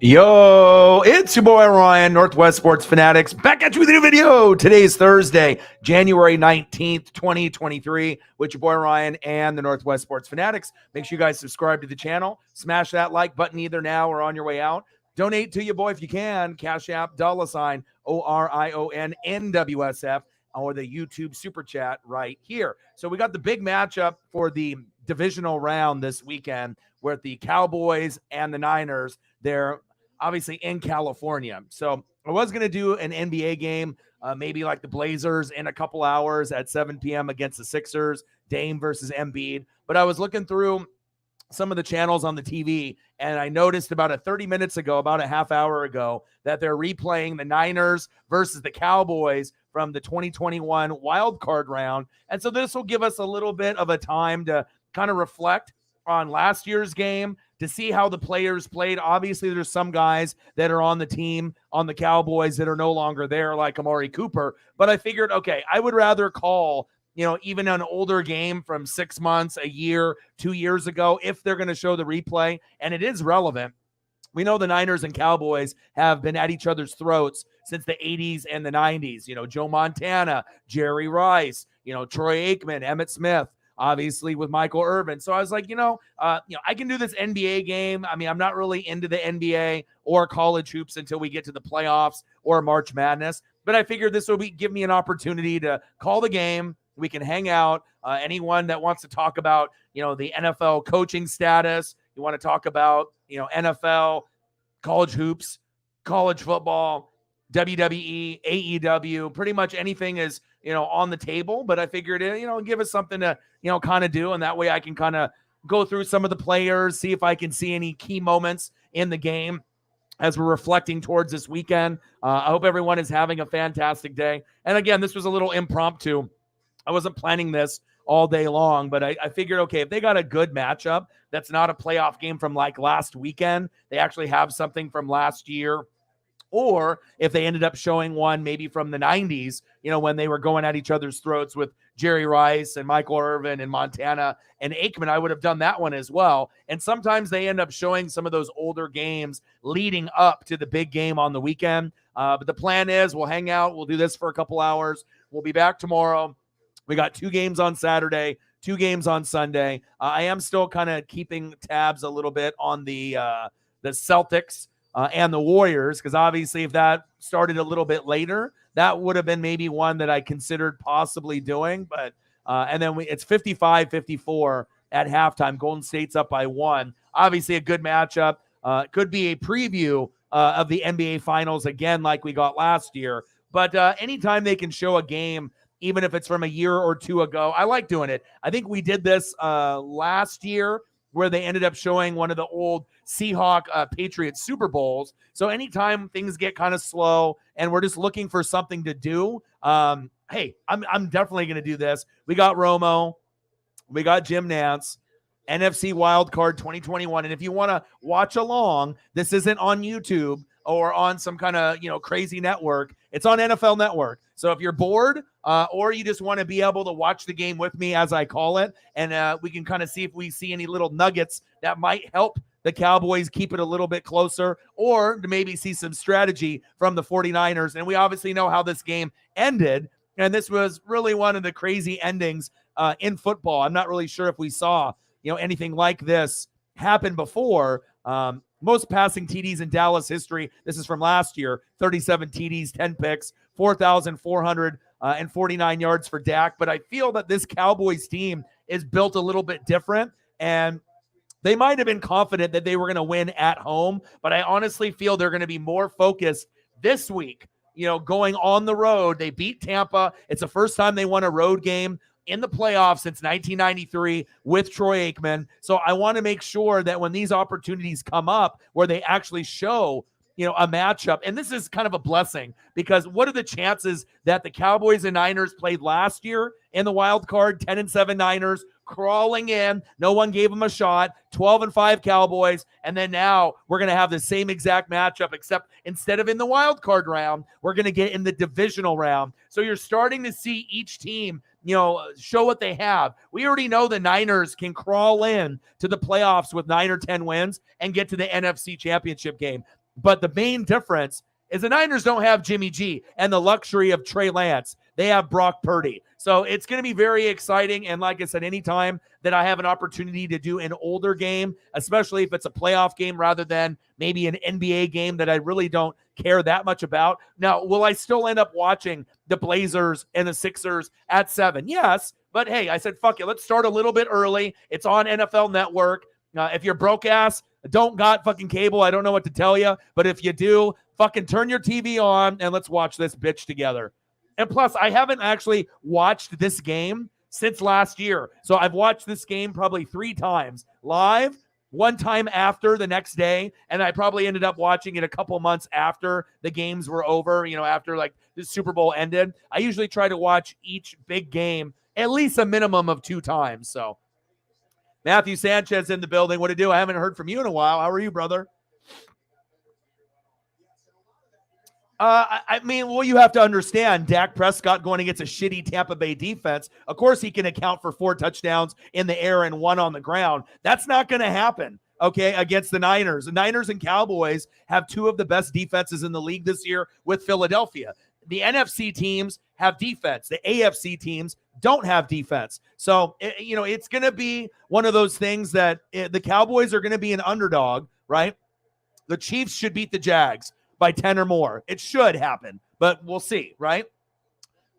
Yo, it's your boy Ryan, Northwest Sports Fanatics, back at you with a new video. Today's Thursday, January 19th, 2023, with your boy Ryan and the Northwest Sports Fanatics. Make sure you guys subscribe to the channel. Smash that like button either now or on your way out. Donate to your boy if you can. Cash App, $ ORION or the YouTube Super Chat right here. So we got the big matchup for the divisional round this weekend with the Cowboys and the Niners. They're obviously in California. So I was going to do an NBA game, maybe like the Blazers in a couple hours at 7 p.m. against the Sixers, Dame versus Embiid. But I was looking through some of the channels on the TV, and I noticed about 30 minutes ago, about a half hour ago, that they're replaying the Niners versus the Cowboys from the 2021 wild card round. And so this will give us a little bit of a time to kind of reflect on last year's game, to see how the players played. Obviously, there's some guys that are on the team, on the Cowboys, that are no longer there, like Amari Cooper. But I figured, okay, I would rather call, even an older game from 6 months, a year, 2 years ago, if they're going to show the replay, and it is relevant. We know the Niners and Cowboys have been at each other's throats since the 80s and the 90s. Joe Montana, Jerry Rice, Troy Aikman, Emmitt Smith, obviously with Michael Irvin. So I was like, I can do this NBA game. I mean, I'm not really into the NBA or college hoops until we get to the playoffs or March Madness. But I figured this will give me an opportunity to call the game. We can hang out. Anyone that wants to talk about, the NFL coaching status, you want to talk about, NFL, college hoops, college football, WWE, AEW, pretty much anything is, on the table. But I figured, give us something to, kind of do. And that way I can kind of go through some of the players, see if I can see any key moments in the game as we're reflecting towards this weekend. I hope everyone is having a fantastic day. And again, this was a little impromptu. I wasn't planning this all day long, but I figured, okay, if they got a good matchup, that's not a playoff game from like last weekend, they actually have something from last year. Or if they ended up showing one maybe from the 90s, when they were going at each other's throats with Jerry Rice and Michael Irvin and Montana and Aikman, I would have done that one as well. And sometimes they end up showing some of those older games leading up to the big game on the weekend. But the plan is we'll hang out. We'll do this for a couple hours. We'll be back tomorrow. We got 2 games on Saturday, 2 games on Sunday. I am still kind of keeping tabs a little bit on the Celtics and the Warriors, because obviously if that started a little bit later, that would have been maybe one that I considered possibly doing. But and then it's 55-54 at halftime. Golden State's up by 1. Obviously a good matchup. Could be a preview of the NBA Finals again, like we got last year. But anytime they can show a game, even if it's from a year or 2 ago, I like doing it. I think we did this last year, where they ended up showing one of the old Seahawk Patriots Super Bowls. So anytime things get kind of slow and we're just looking for something to do, hey, I'm definitely going to do this. We got Romo. We got Jim Nantz. NFC Wildcard 2021. And if you want to watch along, this isn't on YouTube or on some kind of, crazy network. It's on NFL Network. So if you're bored or you just want to be able to watch the game with me as I call it, and we can kind of see if we see any little nuggets that might help the Cowboys keep it a little bit closer, or to maybe see some strategy from the 49ers. And we obviously know how this game ended, and this was really one of the crazy endings in football. I'm not really sure if we saw, anything like this happen before. Most passing TDs in Dallas history. This is from last year. 37 TDs, 10 picks, 4,449 yards for Dak. But I feel that this Cowboys team is built a little bit different, and they might have been confident that they were going to win at home, but I honestly feel they're going to be more focused this week, going on the road. They beat Tampa. It's the first time they won a road game in the playoffs since 1993 with Troy Aikman. So I want to make sure that when these opportunities come up where they actually show, a matchup, and this is kind of a blessing, because what are the chances that the Cowboys and Niners played last year in the wild card, 10-7 Niners, crawling in, no one gave them a shot, 12-5 Cowboys, and then now we're going to have the same exact matchup, except instead of in the wild card round, we're going to get in the divisional round. So you're starting to see each team show what they have. We already know the Niners can crawl in to the playoffs with 9 or 10 wins and get to the NFC Championship game. But the main difference is the Niners don't have Jimmy G and the luxury of Trey Lance. They have Brock Purdy. So it's going to be very exciting. And like I said, anytime that I have an opportunity to do an older game, especially if it's a playoff game rather than maybe an NBA game that I really don't care that much about. Now, will I still end up watching the Blazers and the Sixers at 7? Yes. But hey, I said, fuck it. Let's start a little bit early. It's on NFL Network. If you're broke ass, don't got fucking cable, I don't know what to tell you. But if you do, fucking turn your TV on and let's watch this bitch together. And plus, I haven't actually watched this game since last year. So I've watched this game probably 3 times live, 1 time after the next day. And I probably ended up watching it a couple months after the games were over, after like the Super Bowl ended. I usually try to watch each big game at least a minimum of 2 times. So Matthew Sanchez in the building. What to do? I haven't heard from you in a while. How are you, brother? You have to understand, Dak Prescott going against a shitty Tampa Bay defense. Of course, he can account for 4 touchdowns in the air and 1 on the ground. That's not going to happen, okay, against the Niners. The Niners and Cowboys have 2 of the best defenses in the league this year with Philadelphia. The NFC teams have defense. The AFC teams don't have defense. So, it's going to be one of those things that the Cowboys are going to be an underdog, right? The Chiefs should beat the Jags by 10 or more. It should happen, but we'll see, right?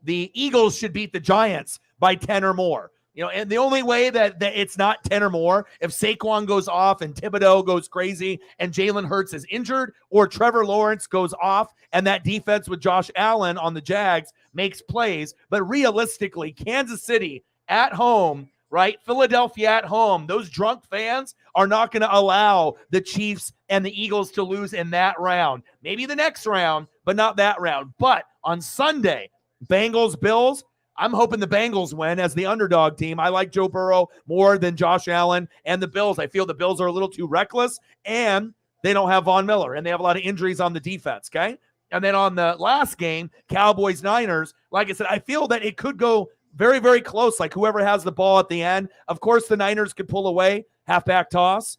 The Eagles should beat the Giants by 10 or more. And the only way that it's not 10 or more, if Saquon goes off and Thibodeau goes crazy and Jalen Hurts is injured, or Trevor Lawrence goes off and that defense with Josh Allen on the Jags makes plays. But realistically, Kansas City at home, right? Philadelphia at home, those drunk fans are not going to allow the Chiefs and the Eagles to lose in that round. Maybe the next round, but not that round. But on Sunday, Bengals, Bills, I'm hoping the Bengals win as the underdog team. I like Joe Burrow more than Josh Allen and the Bills. I feel the Bills are a little too reckless, and they don't have Von Miller, and they have a lot of injuries on the defense, okay? And then on the last game, Cowboys-Niners, like I said, I feel that it could go very, very close, like whoever has the ball at the end. Of course, the Niners could pull away, halfback toss,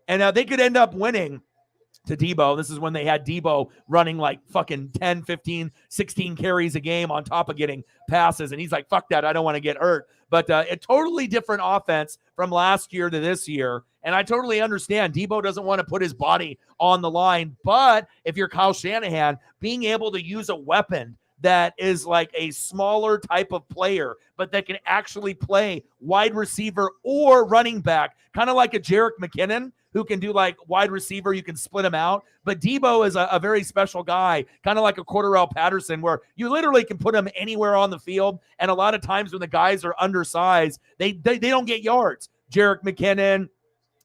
and they could end up winning to Debo. This is when they had Debo running like fucking 10, 15, 16 carries a game on top of getting passes. And he's like, fuck that, I don't want to get hurt. But a totally different offense from last year to this year. And I totally understand Debo doesn't want to put his body on the line. But if you're Kyle Shanahan, being able to use a weapon that is like a smaller type of player, but that can actually play wide receiver or running back, kind of like a Jerick McKinnon, who can do like wide receiver, you can split him out. But Debo is a very special guy, kind of like a Cordarrelle Patterson, where you literally can put him anywhere on the field. And a lot of times when the guys are undersized, they don't get yards. Jerick McKinnon,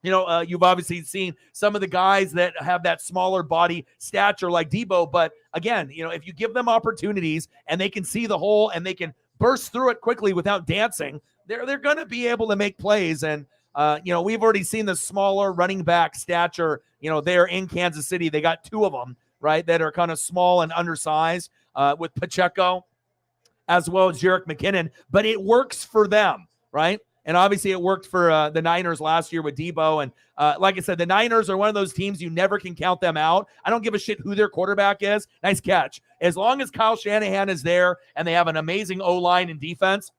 you've obviously seen some of the guys that have that smaller body stature like Debo. But again, if you give them opportunities and they can see the hole and they can burst through it quickly without dancing, they're going to be able to make plays. And we've already seen the smaller running back stature, there in Kansas City. They got 2 of them, right, that are kind of small and undersized with Pacheco as well as Jerick McKinnon. But it works for them, right? And obviously it worked for the Niners last year with Debo. And like I said, the Niners are one of those teams you never can count them out. I don't give a shit who their quarterback is. Nice catch. As long as Kyle Shanahan is there and they have an amazing O-line and defense,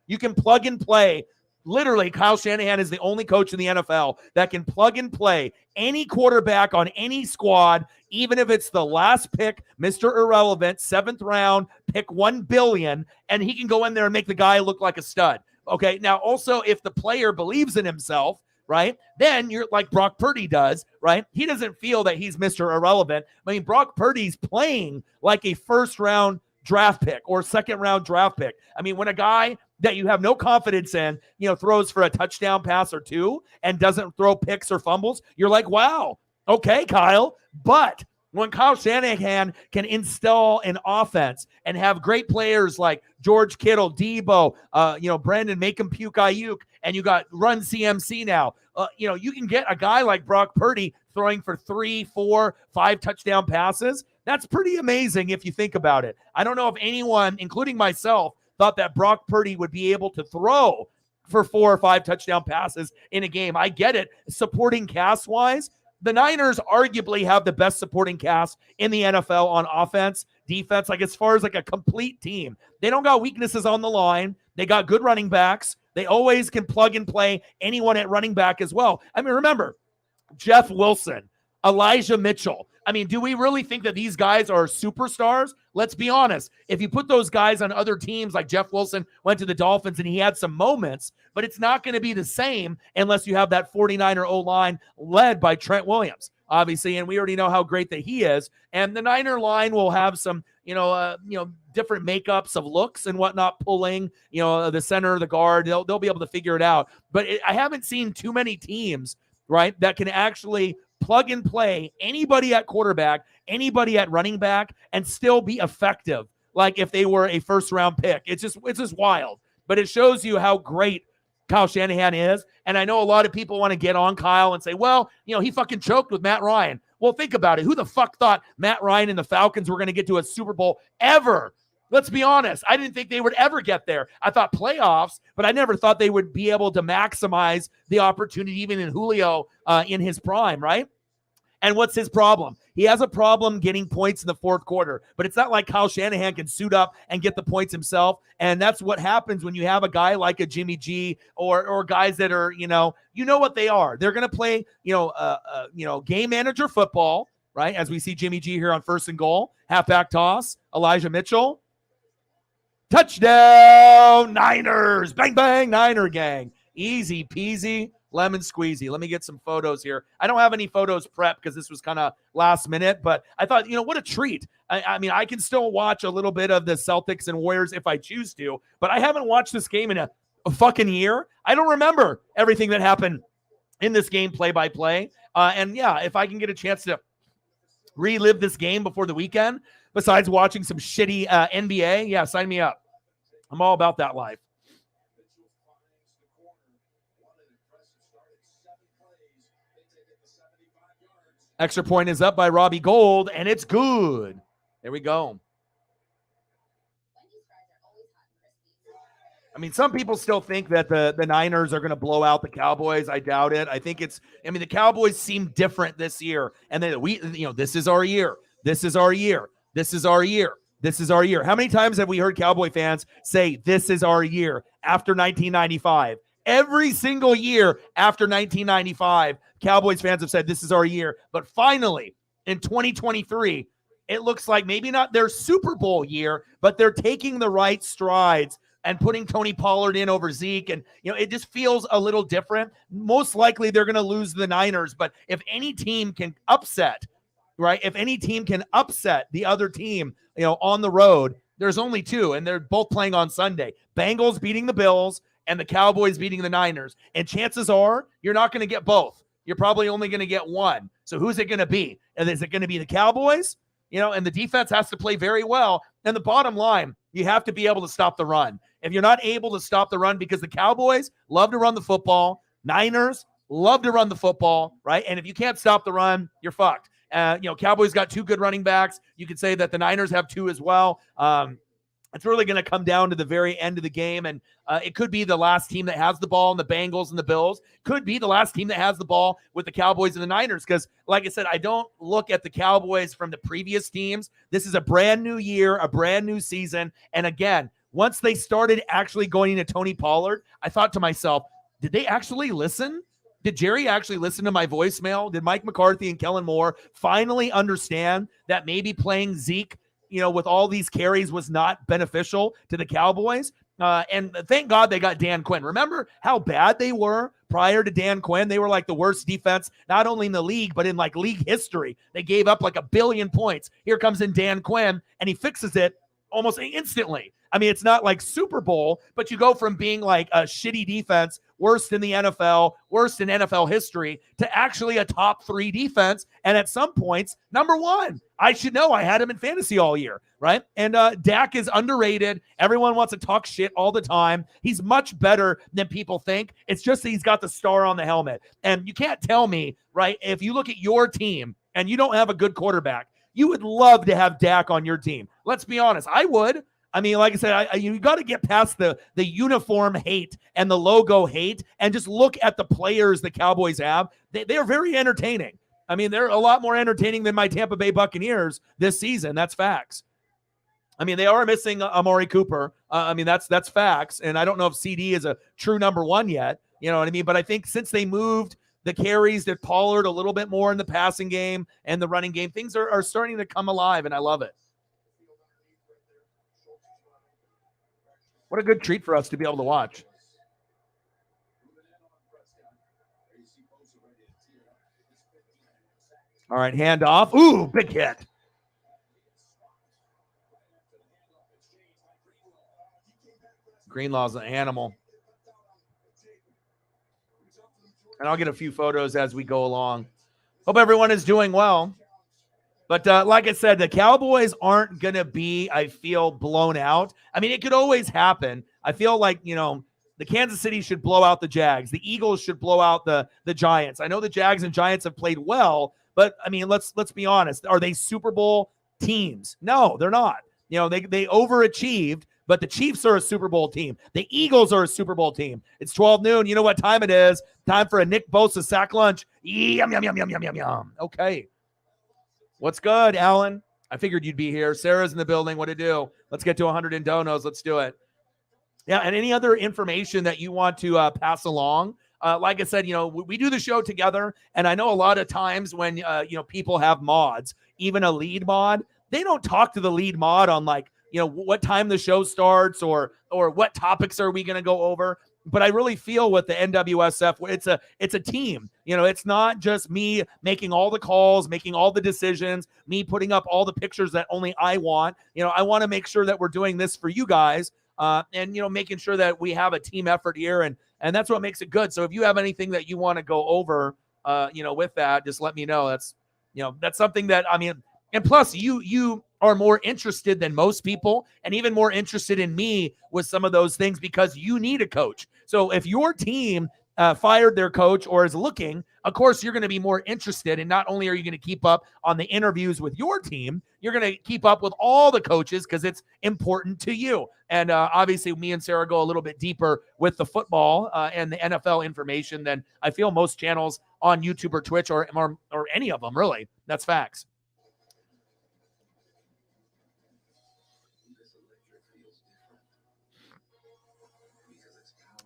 you can plug and play. Literally, Kyle Shanahan is the only coach in the NFL that can plug and play any quarterback on any squad, even if it's the last pick, Mr. Irrelevant, 7th round, pick 1 billion, and he can go in there and make the guy look like a stud. Okay, now also if the player believes in himself, right, then you're like Brock Purdy does, right? He doesn't feel that he's Mr. Irrelevant. I mean, Brock Purdy's playing like a 1st-round draft pick or 2nd-round draft pick. I mean, when a guy that you have no confidence in, throws for a touchdown pass or 2 and doesn't throw picks or fumbles, you're like, wow, okay, Kyle. But when Kyle Shanahan can install an offense and have great players like George Kittle, Debo, Brandon, make him puke Ayuk, and you got run CMC now, you can get a guy like Brock Purdy throwing for 3, 4, 5 touchdown passes. That's pretty amazing if you think about it. I don't know if anyone, including myself, thought that Brock Purdy would be able to throw for 4 or 5 touchdown passes in a game. I get it. Supporting cast-wise, the Niners arguably have the best supporting cast in the NFL on offense, defense, like as far as like a complete team. They don't got weaknesses on the line. They got good running backs. They always can plug and play anyone at running back as well. I mean, remember, Jeff Wilson, Elijah Mitchell. I mean, do we really think that these guys are superstars? Let's be honest. If you put those guys on other teams, like Jeff Wilson went to the Dolphins and he had some moments, but it's not going to be the same unless you have that 49er O-line led by Trent Williams, obviously, and we already know how great that he is. And the Niner line will have some, different makeups of looks and whatnot, pulling, the center, the guard. They'll be able to figure it out. But I haven't seen too many teams, right, that can actually plug and play anybody at quarterback, anybody at running back, and still be effective. Like if they were a first-round pick, it's just wild. But it shows you how great Kyle Shanahan is. And I know a lot of people want to get on Kyle and say, well, he fucking choked with Matt Ryan. Well, think about it. Who the fuck thought Matt Ryan and the Falcons were going to get to a Super Bowl ever? Let's be honest. I didn't think they would ever get there. I thought playoffs, but I never thought they would be able to maximize the opportunity, even in Julio in his prime, right? And what's his problem? He has a problem getting points in the fourth quarter, but it's not like Kyle Shanahan can suit up and get the points himself. And that's what happens when you have a guy like a Jimmy G or guys that are, what they are. They're going to play, game manager football, right? As we see Jimmy G here on 1st and goal, halfback toss, Elijah Mitchell. Touchdown, Niners. Bang, bang, Niner gang. Easy peasy, lemon squeezy. Let me get some photos here. I don't have any photos prepped because this was kind of last minute, but I thought, what a treat. I mean, I can still watch a little bit of the Celtics and Warriors if I choose to, but I haven't watched this game in a fucking year. I don't remember everything that happened in this game play by play. And yeah, if I can get a chance to relive this game before the weekend, besides watching some shitty NBA, yeah, sign me up. I'm all about that life. Extra point is up by Robbie Gould, and it's good. There we go. I mean, some people still think that the Niners are going to blow out the Cowboys. I doubt it. I think the Cowboys seem different this year. And then this is our year. This is our year. This is our year. This is our year. How many times have we heard Cowboy fans say, this is our year after 1995? Every single year after 1995, Cowboys fans have said, this is our year. But finally, in 2023, it looks like maybe not their Super Bowl year, but they're taking the right strides and putting Tony Pollard in over Zeke. And, it just feels a little different. Most likely they're going to lose the Niners. But if any team can upset, right, if any team can upset the other team, on the road, there's only two, and they're both playing on Sunday. Bengals beating the Bills and the Cowboys beating the Niners. And chances are you're not going to get both. You're probably only going to get one. So who's it going to be? And is it going to be the Cowboys? And the defense has to play very well. And the bottom line, you have to be able to stop the run. If you're not able to stop the run, because the Cowboys love to run the football, Niners love to run the football, right? And if you can't stop the run, you're fucked. Cowboys got 2 good running backs. You could say that the Niners have 2 as well. It's really going to come down to the very end of the game, and it could be the last team that has the ball, and the Bengals and the Bills could be the last team that has the ball with the Cowboys and the Niners, because, like I said, I don't look at the Cowboys from the previous teams. This is a brand new year, a brand new season, and again, once they started actually going into Tony Pollard, I thought to myself, did they actually listen? Did Jerry actually listen to my voicemail? Did Mike McCarthy and Kellen Moore finally understand that maybe playing Zeke, with all these carries was not beneficial to the Cowboys? And thank God they got Dan Quinn. Remember how bad they were prior to Dan Quinn? They were like the worst defense, not only in the league, but in like league history. They gave up like 1 billion points. Here comes in Dan Quinn, and he fixes it almost instantly. I mean, it's not like Super Bowl, but you go from being like a shitty defense, worst in the NFL, worst in NFL history, to actually a top 3 defense. And at some points, number 1. I should know. I had him in fantasy all year, right? And Dak is underrated. Everyone wants to talk shit all the time. He's much better than people think. It's just that he's got the star on the helmet. And you can't tell me, right, if you look at your team and you don't have a good quarterback, you would love to have Dak on your team. Let's be honest. I would. I mean, like I said, you got to get past the uniform hate and the logo hate and just look at the players the Cowboys have. They are very entertaining. I mean, they're a lot more entertaining than my Tampa Bay Buccaneers this season. That's facts. I mean, they are missing Amari Cooper. I mean, that's facts. And I don't know if CD is a true number one yet. You know what I mean? But I think since they moved the carries to Pollard a little bit more in the passing game and the running game, things are starting to come alive, and I love it. What a good treat for us to be able to watch. All right, handoff. Ooh, big hit. Greenlaw's an animal. And I'll get a few photos as we go along. Hope everyone is doing well. But like I said, the Cowboys aren't going to be, I feel, blown out. I mean, it could always happen. I feel like, the Kansas City should blow out the Jags. The Eagles should blow out the Giants. I know the Jags and Giants have played well, but, I mean, let's be honest. Are they Super Bowl teams? No, they're not. They overachieved, but the Chiefs are a Super Bowl team. The Eagles are a Super Bowl team. It's 12 noon. You know what time it is. Time for a Nick Bosa sack lunch. Yum, yum, yum, yum, yum, yum, yum. Okay. What's good, Alan? I figured you'd be here. Sarah's in the building. What to do? Let's get to 100 in donos. Let's do it. Yeah, and any other information that you want to pass along? Like I said, we do the show together, and I know a lot of times when, people have mods, even a lead mod, they don't talk to the lead mod on what time the show starts or what topics are we going to go over. But I really feel with the NWSF, it's a team. It's not just me making all the calls, making all the decisions, me putting up all the pictures that only I want. I want to make sure that we're doing this for you guys, and making sure that we have a team effort here, and that's what makes it good. So if you have anything that you want to go over, with that, just let me know. That's something that, I mean, and plus you are more interested than most people, and even more interested in me with some of those things because you need a coach. So if your team fired their coach or is looking, of course, you're going to be more interested. And not only are you going to keep up on the interviews with your team, you're going to keep up with all the coaches because it's important to you. And obviously, me and Sarah go a little bit deeper with the football and the NFL information than I feel most channels on YouTube or Twitch or any of them, really. That's facts.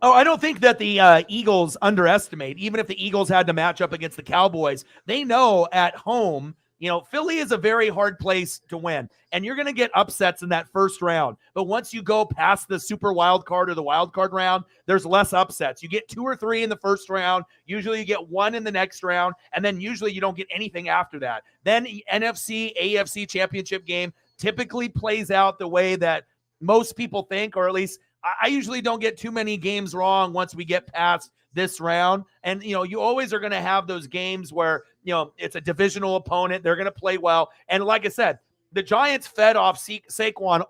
Oh, I don't think that the Eagles underestimate. Even if the Eagles had to match up against the Cowboys, they know at home, Philly is a very hard place to win. And you're going to get upsets in that first round. But once you go past the super wild card or the wild card round, there's less upsets. You get 2 or 3 in the first round. Usually you get 1 in the next round. And then usually you don't get anything after that. Then the NFC, AFC championship game typically plays out the way that most people think, or at least I usually don't get too many games wrong once we get past this round. And, you always are going to have those games where, it's a divisional opponent. They're going to play well. And like I said, the Giants fed off Saquon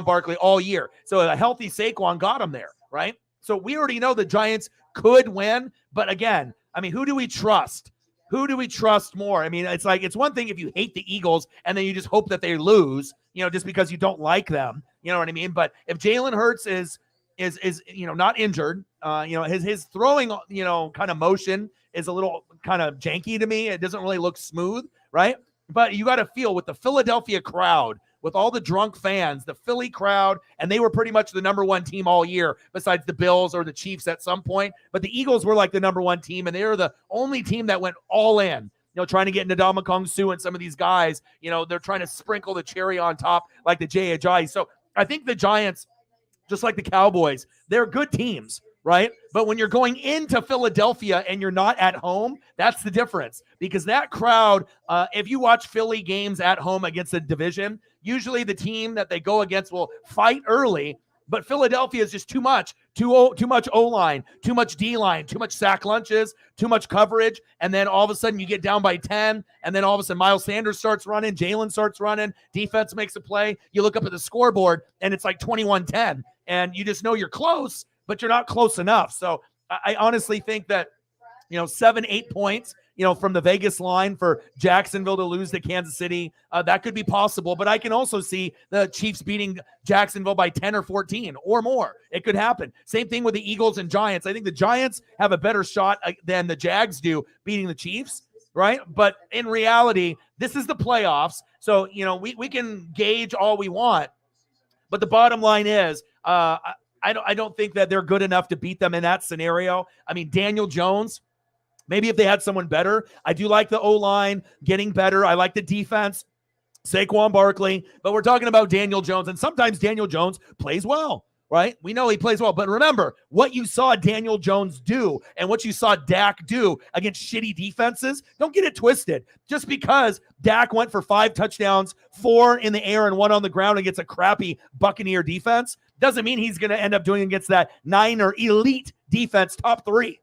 Barkley all year. So a healthy Saquon got him there, right? So we already know the Giants could win. But again, I mean, who do we trust? Who do we trust more? I mean, it's one thing if you hate the Eagles and then you just hope that they lose, just because you don't like them. You know what I mean? But if Jalen Hurts is not injured, his throwing, kind of motion is a little kind of janky to me. It doesn't really look smooth, right? But you got to feel with the Philadelphia crowd, with all the drunk fans, the Philly crowd, and they were pretty much the number one team all year besides the Bills or the Chiefs at some point. But the Eagles were like the number one team, and they were the only team that went all in. Trying to get into Ndamukong Suh and some of these guys, they're trying to sprinkle the cherry on top like the Jay Ajayi. So I think the Giants, just like the Cowboys, they're good teams, right? But when you're going into Philadelphia and you're not at home, that's the difference. Because that crowd, if you watch Philly games at home against a division, usually the team that they go against will fight early. But Philadelphia is just too much O-line, too much D-line, too much sack lunches, too much coverage. And then all of a sudden you get down by 10. And then all of a sudden Miles Sanders starts running, Jalen starts running, defense makes a play. You look up at the scoreboard and it's like 21-10. And you just know you're close, but you're not close enough. So I honestly think that, 7-8 points from the Vegas line for Jacksonville to lose to Kansas City. That could be possible, but I can also see the Chiefs beating Jacksonville by 10 or 14 or more. It could happen. Same thing with the Eagles and Giants. I think the Giants have a better shot than the Jags do beating the Chiefs, right? But in reality, this is the playoffs. So, we can gauge all we want, but the bottom line is, I don't think that they're good enough to beat them in that scenario. I mean, Daniel Jones, maybe if they had someone better. I do like the O-line getting better. I like the defense, Saquon Barkley, but we're talking about Daniel Jones, and sometimes Daniel Jones plays well, right? We know he plays well, but remember what you saw Daniel Jones do and what you saw Dak do against shitty defenses. Don't get it twisted. Just because Dak went for 5 touchdowns, 4 in the air and 1 on the ground against a crappy Buccaneer defense doesn't mean he's going to end up doing against that Niner elite defense, top 3.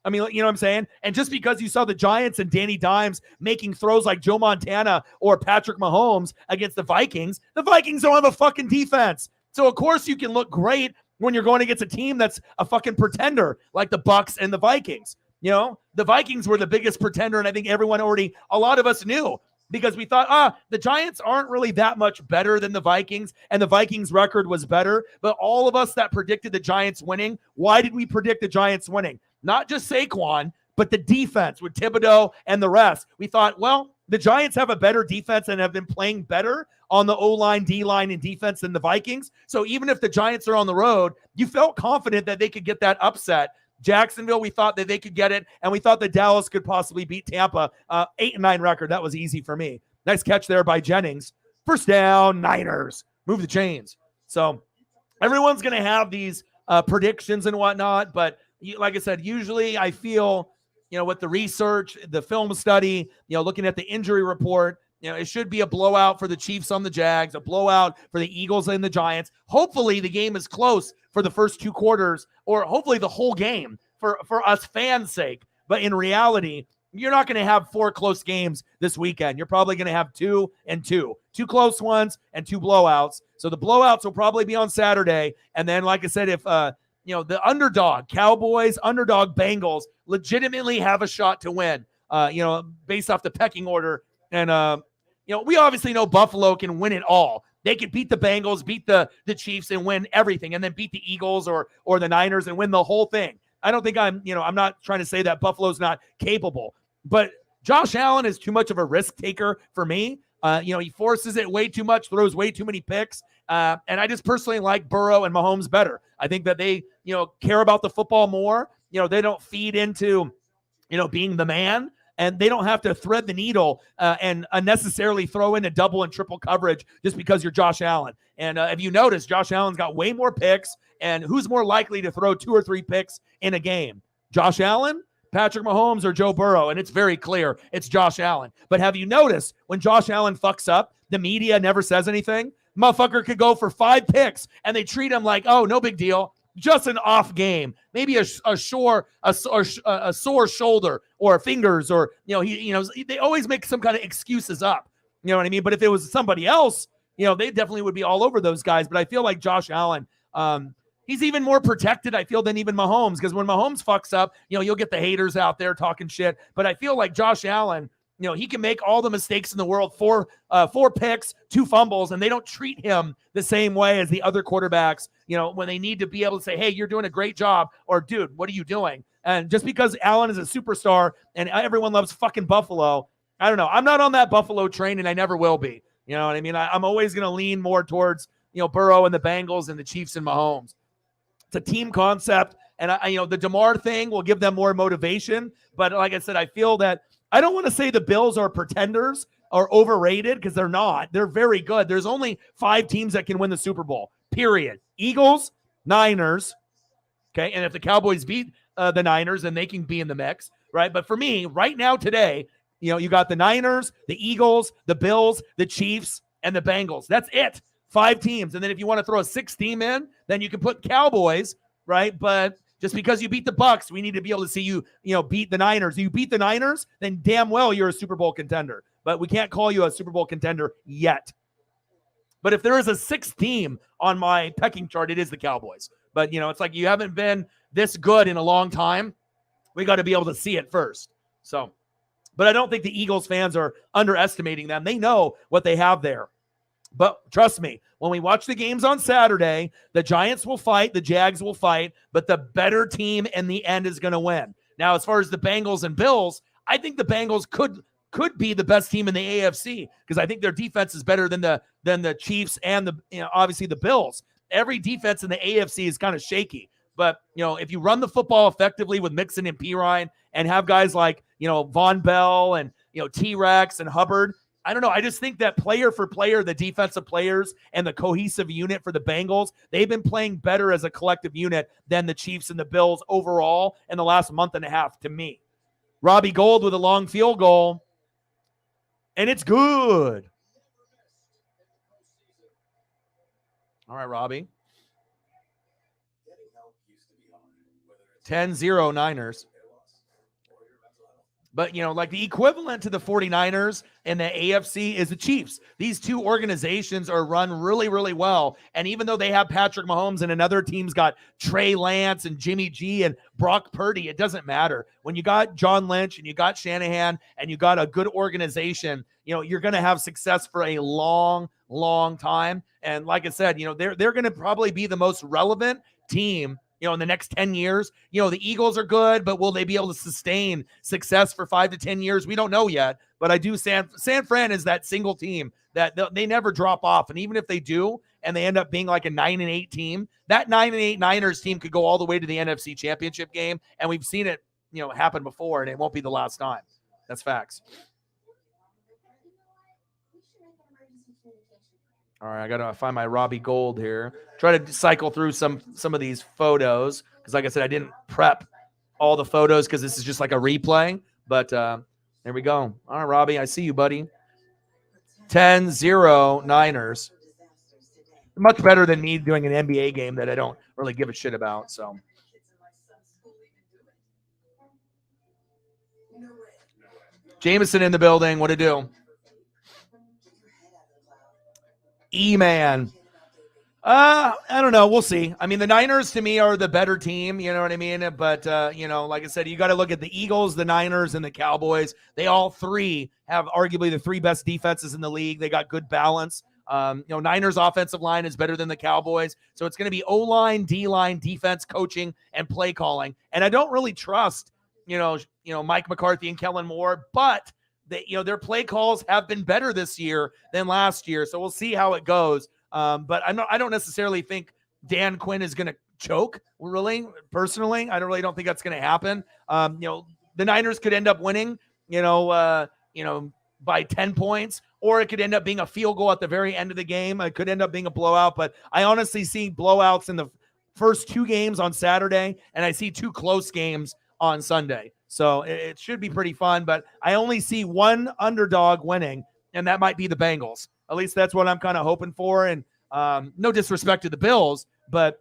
I mean, you know what I'm saying? And just because you saw the Giants and Danny Dimes making throws like Joe Montana or Patrick Mahomes against the Vikings don't have a fucking defense. So, of course, you can look great when you're going against a team that's a fucking pretender like the Bucs and the Vikings. The Vikings were the biggest pretender, and I think a lot of us knew, because we thought, the Giants aren't really that much better than the Vikings, and the Vikings record was better. But all of us that predicted the Giants winning, why did we predict the Giants winning? Not just Saquon, but the defense with Thibodeau and the rest. We thought, well, the Giants have a better defense and have been playing better on the O-line, D-line, and defense than the Vikings. So even if the Giants are on the road, you felt confident that they could get that upset. Jacksonville, we thought that they could get it, and we thought that Dallas could possibly beat Tampa. 8-9 record. That was easy for me. Nice catch there by Jennings. First down, Niners. Move the chains. So everyone's going to have these predictions and whatnot, but like I said, usually I feel, with the research, the film study, looking at the injury report, it should be a blowout for the Chiefs on the Jags, a blowout for the Eagles and the Giants. Hopefully the game is close for the first 2 quarters, or hopefully the whole game for us fans' sake. But in reality, you're not going to have 4 close games this weekend. You're probably going to have 2 and 2 close ones and 2 blowouts. So the blowouts will probably be on Saturday. And then, like I said, if the underdog Cowboys, underdog Bengals legitimately have a shot to win, based off the pecking order. And, we obviously know Buffalo can win it all. They could beat the Bengals, beat the Chiefs and win everything, and then beat the Eagles or the Niners and win the whole thing. I don't think I'm not trying to say that Buffalo's not capable, but Josh Allen is too much of a risk taker for me. He forces it way too much, throws way too many picks. And I just personally like Burrow and Mahomes better. I think that they, care about the football more. They don't feed into, being the man, and they don't have to thread the needle and unnecessarily throw in a double and triple coverage just because you're Josh Allen. And if you notice, Josh Allen's got way more picks, and who's more likely to throw 2 or 3 picks in a game? Josh Allen, Patrick Mahomes, or Joe Burrow? And it's very clear it's Josh Allen. But have you noticed when Josh Allen fucks up, the media never says anything? Motherfucker could go for 5 picks, and they treat him like, oh, no big deal. Just an off game, maybe a sore shoulder or fingers, or they always make some kind of excuses up. You know what I mean? But if it was somebody else, they definitely would be all over those guys. But I feel like Josh Allen, he's even more protected, I feel, than even Mahomes, because when Mahomes fucks up, you'll get the haters out there talking shit. But I feel like Josh Allen, he can make all the mistakes in the world, 4 picks, 2 fumbles, and they don't treat him the same way as the other quarterbacks, when they need to be able to say, hey, you're doing a great job, or dude, what are you doing? And just because Allen is a superstar and everyone loves fucking Buffalo, I don't know. I'm not on that Buffalo train, and I never will be. You know what I mean? I'm always going to lean more towards, Burrow and the Bengals and the Chiefs and Mahomes. It's a team concept, and the DeMar thing will give them more motivation. But like I said, I feel that I don't want to say the Bills are pretenders or overrated, because they're not. They're very good. There's only 5 teams that can win the Super Bowl, period. Eagles, Niners, okay? And if the Cowboys beat the Niners, then they can be in the mix, right? But for me, right now, today, you got the Niners, the Eagles, the Bills, the Chiefs, and the Bengals. That's it. 5 teams. And then if you want to throw a 6th team in, then you can put Cowboys, right? But just because you beat the Bucs, we need to be able to see you, beat the Niners. If you beat the Niners, then damn well you're a Super Bowl contender. But we can't call you a Super Bowl contender yet. But if there is a 6th team on my pecking chart, it is the Cowboys. But, it's like you haven't been this good in a long time. We got to be able to see it first. So But I don't think the Eagles fans are underestimating them. They know what they have there. But trust me, when we watch the games on Saturday, the Giants will fight, the Jags will fight, but the better team in the end is going to win. Now, as far as the Bengals and Bills, I think the Bengals could be the best team in the AFC because I think their defense is better than the Chiefs and obviously the Bills. Every defense in the AFC is kind of shaky. But, if you run the football effectively with Mixon and Pirine and have guys like, Von Bell and, T-Rex and Hubbard, I don't know. I just think that player for player, the defensive players and the cohesive unit for the Bengals, they've been playing better as a collective unit than the Chiefs and the Bills overall in the last month and a half to me. Robbie Gould with a long field goal, and it's good. All right, Robbie. 10-0 Niners. But, like the equivalent to the 49ers and the AFC is the Chiefs. These two organizations are run really, really well. And even though they have Patrick Mahomes and another team's got Trey Lance and Jimmy G and Brock Purdy, it doesn't matter. When you got John Lynch and you got Shanahan and you got a good organization, you're going to have success for a long, long time. And like I said, they're going to probably be the most relevant team in the next 10 years. The Eagles are good, but will they be able to sustain success for 5 to 10 years? We don't know yet, but I do. San Fran is that single team that they never drop off. And even if they do, and they end up being like a 9-8 team, that 9-8 Niners team could go all the way to the NFC Championship game. And we've seen it, happen before, and it won't be the last time. That's facts. All right, I got to find my Robbie Gould here. Try to cycle through some of these photos because, like I said, I didn't prep all the photos because this is just like a replay. But there we go. All right, Robbie, I see you, buddy. 10-0 Niners. Much better than me doing an NBA game that I don't really give a shit about. So. Jameson in the building. What to do? E-Man. I don't know. We'll see. I mean, the Niners to me are the better team. You know what I mean? But, like I said, you got to look at the Eagles, the Niners, and the Cowboys. They all three have arguably the three best defenses in the league. They got good balance. Niners offensive line is better than the Cowboys. So it's going to be O-line, D-line, defense, coaching, and play calling. And I don't really trust, Mike McCarthy and Kellen Moore, but their play calls have been better this year than last year. So we'll see how it goes. But I don't necessarily think Dan Quinn is going to choke. Really, personally, I don't think that's going to happen. The Niners could end up winning, by 10 points, or it could end up being a field goal at the very end of the game. It could end up being a blowout, but I honestly see blowouts in the first two games on Saturday, and I see two close games on Sunday. So it should be pretty fun, but I only see one underdog winning, and that might be the Bengals. At least that's what I'm kind of hoping for. And no disrespect to the Bills, but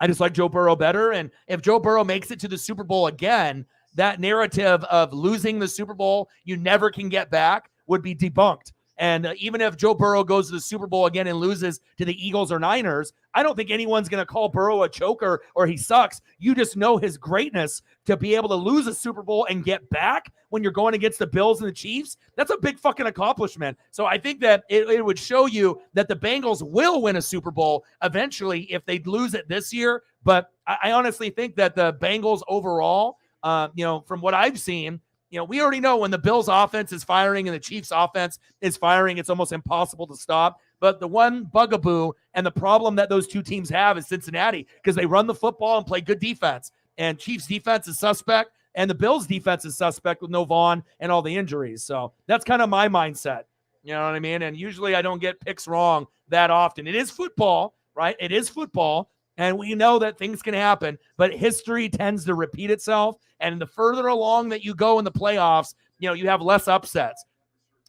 I just like Joe Burrow better. And if Joe Burrow makes it to the Super Bowl again, that narrative of losing the Super Bowl you never can get back would be debunked. And even if Joe Burrow goes to the Super Bowl again and loses to the Eagles or Niners, I don't think anyone's going to call Burrow a choker or he sucks. You just know his greatness to be able to lose a Super Bowl and get back when you're going against the Bills and the Chiefs. That's a big fucking accomplishment. So I think that it would show you that the Bengals will win a Super Bowl eventually if they lose it this year. But I honestly think that the Bengals overall, from what I've seen, we already know when the Bills offense is firing and the Chiefs offense is firing, it's almost impossible to stop. But the one bugaboo and the problem that those two teams have is Cincinnati, because they run the football and play good defense. And Chiefs defense is suspect, and the Bills defense is suspect with no Vaughn and all the injuries. So that's kind of my mindset. You know what I mean? And usually I don't get picks wrong that often. It is football, right? It is football. And we know that things can happen, but history tends to repeat itself. And the further along that you go in the playoffs, you have less upsets.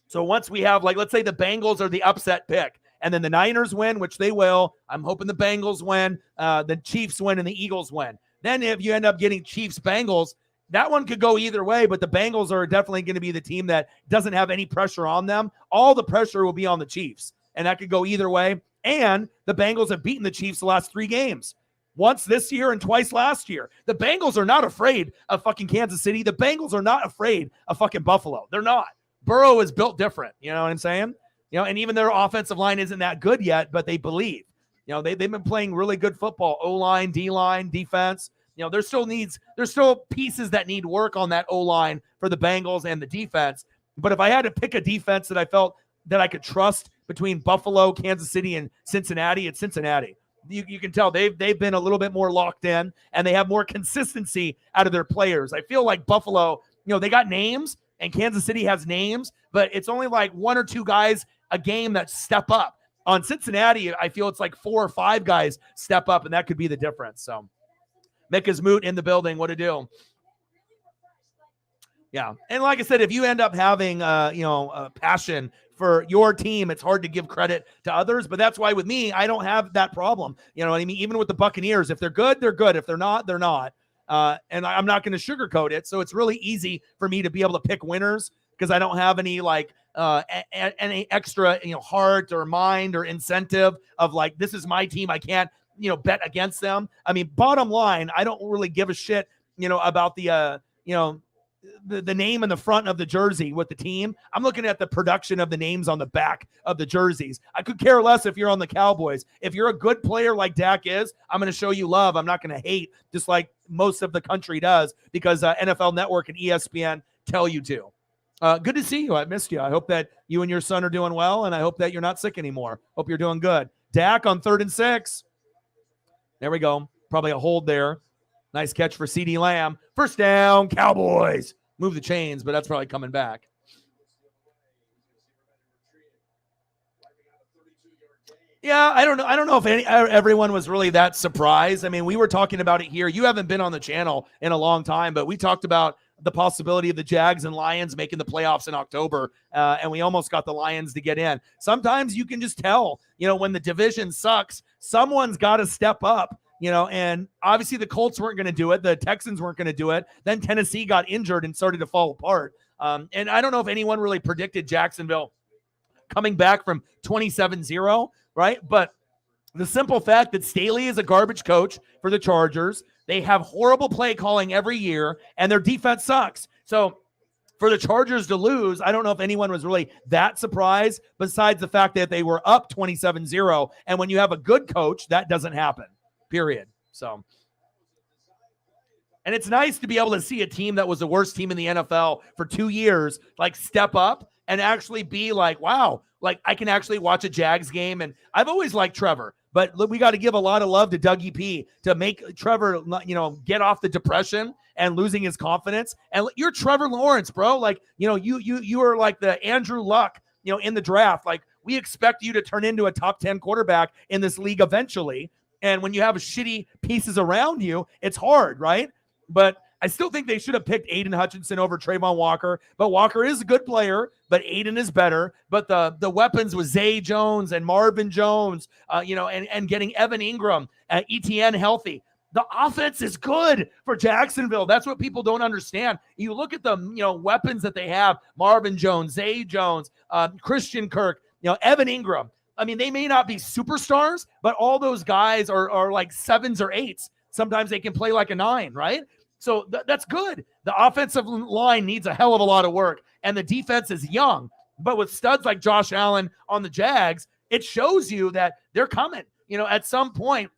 So once we have, let's say the Bengals are the upset pick, and then the Niners win, which they will. I'm hoping the Bengals win, the Chiefs win, and the Eagles win. Then if you end up getting Chiefs-Bengals, that one could go either way, but the Bengals are definitely going to be the team that doesn't have any pressure on them. All the pressure will be on the Chiefs, and that could go either way. And the Bengals have beaten the Chiefs the last 3 games. once this year and twice last year. The Bengals are not afraid of fucking Kansas City. The Bengals are not afraid of fucking Buffalo. They're not. Burrow is built different. You know what I'm saying? And even their offensive line isn't that good yet, but they believe. They've been playing really good football. O-line, D-line, defense. There's still pieces that need work on that O-line for the Bengals and the defense. But if I had to pick a defense that I felt that I could trust between Buffalo, Kansas City, and Cincinnati, it's Cincinnati. You can tell they've been a little bit more locked in, and they have more consistency out of their players. I feel like Buffalo, they got names, and Kansas City has names, but it's only like one or two guys a game that step up. On Cincinnati, I feel it's like 4 or 5 guys step up, and that could be the difference. So, Mika's Moot in the building. What to do? Yeah, and like I said, if you end up having, a passion for your team, it's hard to give credit to others. But that's why with me, I don't have that problem. You know what I mean? Even with the Buccaneers, if they're good, they're good. If they're not, they're not. And I'm not going to sugarcoat it. So it's really easy for me to be able to pick winners because I don't have any any extra, heart or mind or incentive of like, this is my team. I can't, bet against them. I mean, bottom line, I don't really give a shit, about the name in the front of the jersey with the team. I'm looking at the production of the names on the back of the jerseys. I could care less if you're on the Cowboys. If you're a good player like Dak is, I'm going to show you love. I'm not going to hate just like most of the country does because NFL Network and ESPN tell you to. Good to see you. I missed you. I hope that you and your son are doing well, and I hope that you're not sick anymore. Hope you're doing good. Dak on 3rd and 6. There we go. Probably a hold there. Nice catch for CeeDee Lamb. First down, Cowboys. Move the chains, but that's probably coming back. Yeah, I don't know if everyone was really that surprised. I mean, we were talking about it here. You haven't been on the channel in a long time, but we talked about the possibility of the Jags and Lions making the playoffs in October, and we almost got the Lions to get in. Sometimes you can just tell, when the division sucks, someone's got to step up. And obviously the Colts weren't going to do it. The Texans weren't going to do it. Then Tennessee got injured and started to fall apart. And I don't know if anyone really predicted Jacksonville coming back from 27-0, right? But the simple fact that Staley is a garbage coach for the Chargers, they have horrible play calling every year, and their defense sucks. So for the Chargers to lose, I don't know if anyone was really that surprised, besides the fact that they were up 27-0. And when you have a good coach, that doesn't happen. Period. So, and it's nice to be able to see a team that was the worst team in the NFL for 2 years, like step up and actually be like, wow, like I can actually watch a Jags game. And I've always liked Trevor, but we got to give a lot of love to Dougie P to make Trevor, get off the depression and losing his confidence. And you're Trevor Lawrence, bro. Like, you are like the Andrew Luck, in the draft. Like we expect you to turn into a top 10 quarterback in this league eventually. And when you have shitty pieces around you, it's hard, right? But I still think they should have picked Aiden Hutchinson over Trayvon Walker. But Walker is a good player, but Aiden is better. But the weapons with Zay Jones and Marvin Jones, and getting Evan Ingram, ETN healthy. The offense is good for Jacksonville. That's what people don't understand. You look at the weapons that they have: Marvin Jones, Zay Jones, Christian Kirk, Evan Ingram. I mean, they may not be superstars, but all those guys are like 7s or 8s. Sometimes they can play like a 9, right? So that's good. The offensive line needs a hell of a lot of work, and the defense is young. But with studs like Josh Allen on the Jags, it shows you that they're coming. At some point,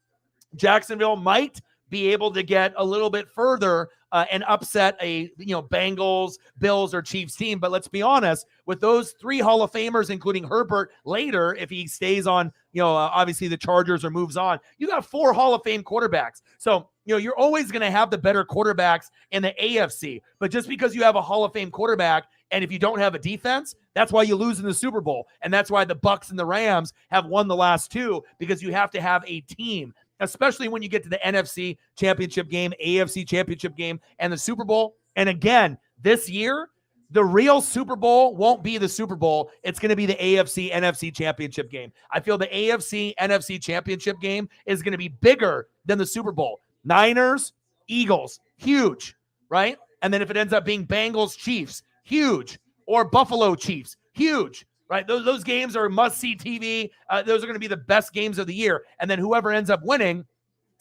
Jacksonville might be able to get a little bit further and upset a Bengals, Bills, or Chiefs team. But let's be honest, with those 3 Hall of Famers, including Herbert later, if he stays on, obviously the Chargers or moves on, you got 4 Hall of Fame quarterbacks. So you're always going to have the better quarterbacks in the AFC. But just because you have a Hall of Fame quarterback, and if you don't have a defense, that's why you lose in the Super Bowl. And that's why the Bucks and the Rams have won the last 2, because you have to have a team, especially when you get to the NFC Championship game, AFC Championship game, and the Super Bowl. And again, this year, the real Super Bowl won't be the Super Bowl. It's going to be the AFC NFC Championship game. I feel the AFC NFC Championship game is going to be bigger than the Super Bowl. Niners, Eagles, huge, right? And then if it ends up being Bengals, Chiefs, huge, or Buffalo Chiefs, huge. Right, those games are must-see TV. Those are going to be the best games of the year. And then whoever ends up winning,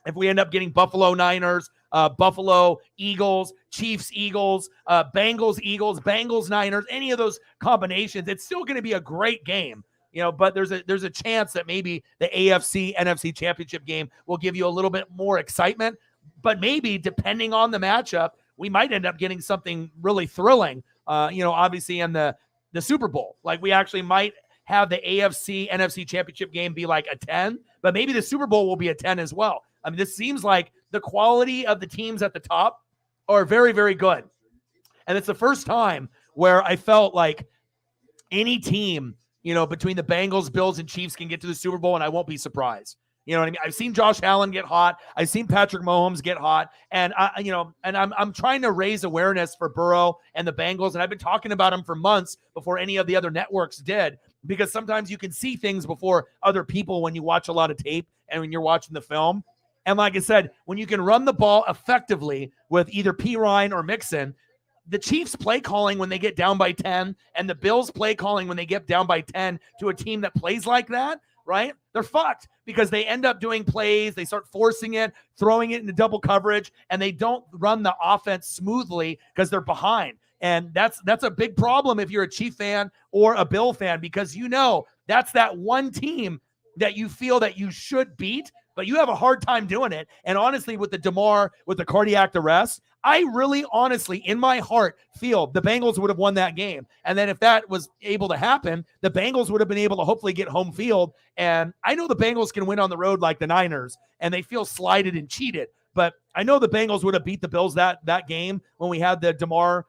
if we end up getting Buffalo Niners, Buffalo Eagles, Chiefs Eagles, Bengals Eagles, Bengals Niners, any of those combinations, it's still going to be a great game. But there's a chance that maybe the AFC NFC championship game will give you a little bit more excitement. But maybe depending on the matchup, we might end up getting something really thrilling. Obviously in the Super Bowl, like we actually might have the AFC NFC championship game be like a 10, but maybe the Super Bowl will be a 10 as well. I mean, this seems like the quality of the teams at the top are very, very good. And it's the first time where I felt like any team, between the Bengals, Bills, and Chiefs can get to the Super Bowl, and I won't be surprised. You know what I mean? I've seen Josh Allen get hot. I've seen Patrick Mahomes get hot. And I'm trying to raise awareness for Burrow and the Bengals. And I've been talking about them for months before any of the other networks did, because sometimes you can see things before other people when you watch a lot of tape and when you're watching the film. And like I said, when you can run the ball effectively with either P. Ryan or Mixon, the Chiefs play calling when they get down by 10 and the Bills play calling when they get down by 10 to a team that plays like that, right? They're fucked because they end up doing plays. They start forcing it, throwing it into double coverage, and they don't run the offense smoothly because they're behind. And that's a big problem if you're a Chief fan or a Bill fan, because that's that one team that you feel that you should beat, but you have a hard time doing it. And honestly, with the DeMar, with the cardiac arrest, I really honestly, in my heart, feel the Bengals would have won that game. And then if that was able to happen, the Bengals would have been able to hopefully get home field. And I know the Bengals can win on the road like the Niners, and they feel slighted and cheated. But I know the Bengals would have beat the Bills that game when we had the DeMar,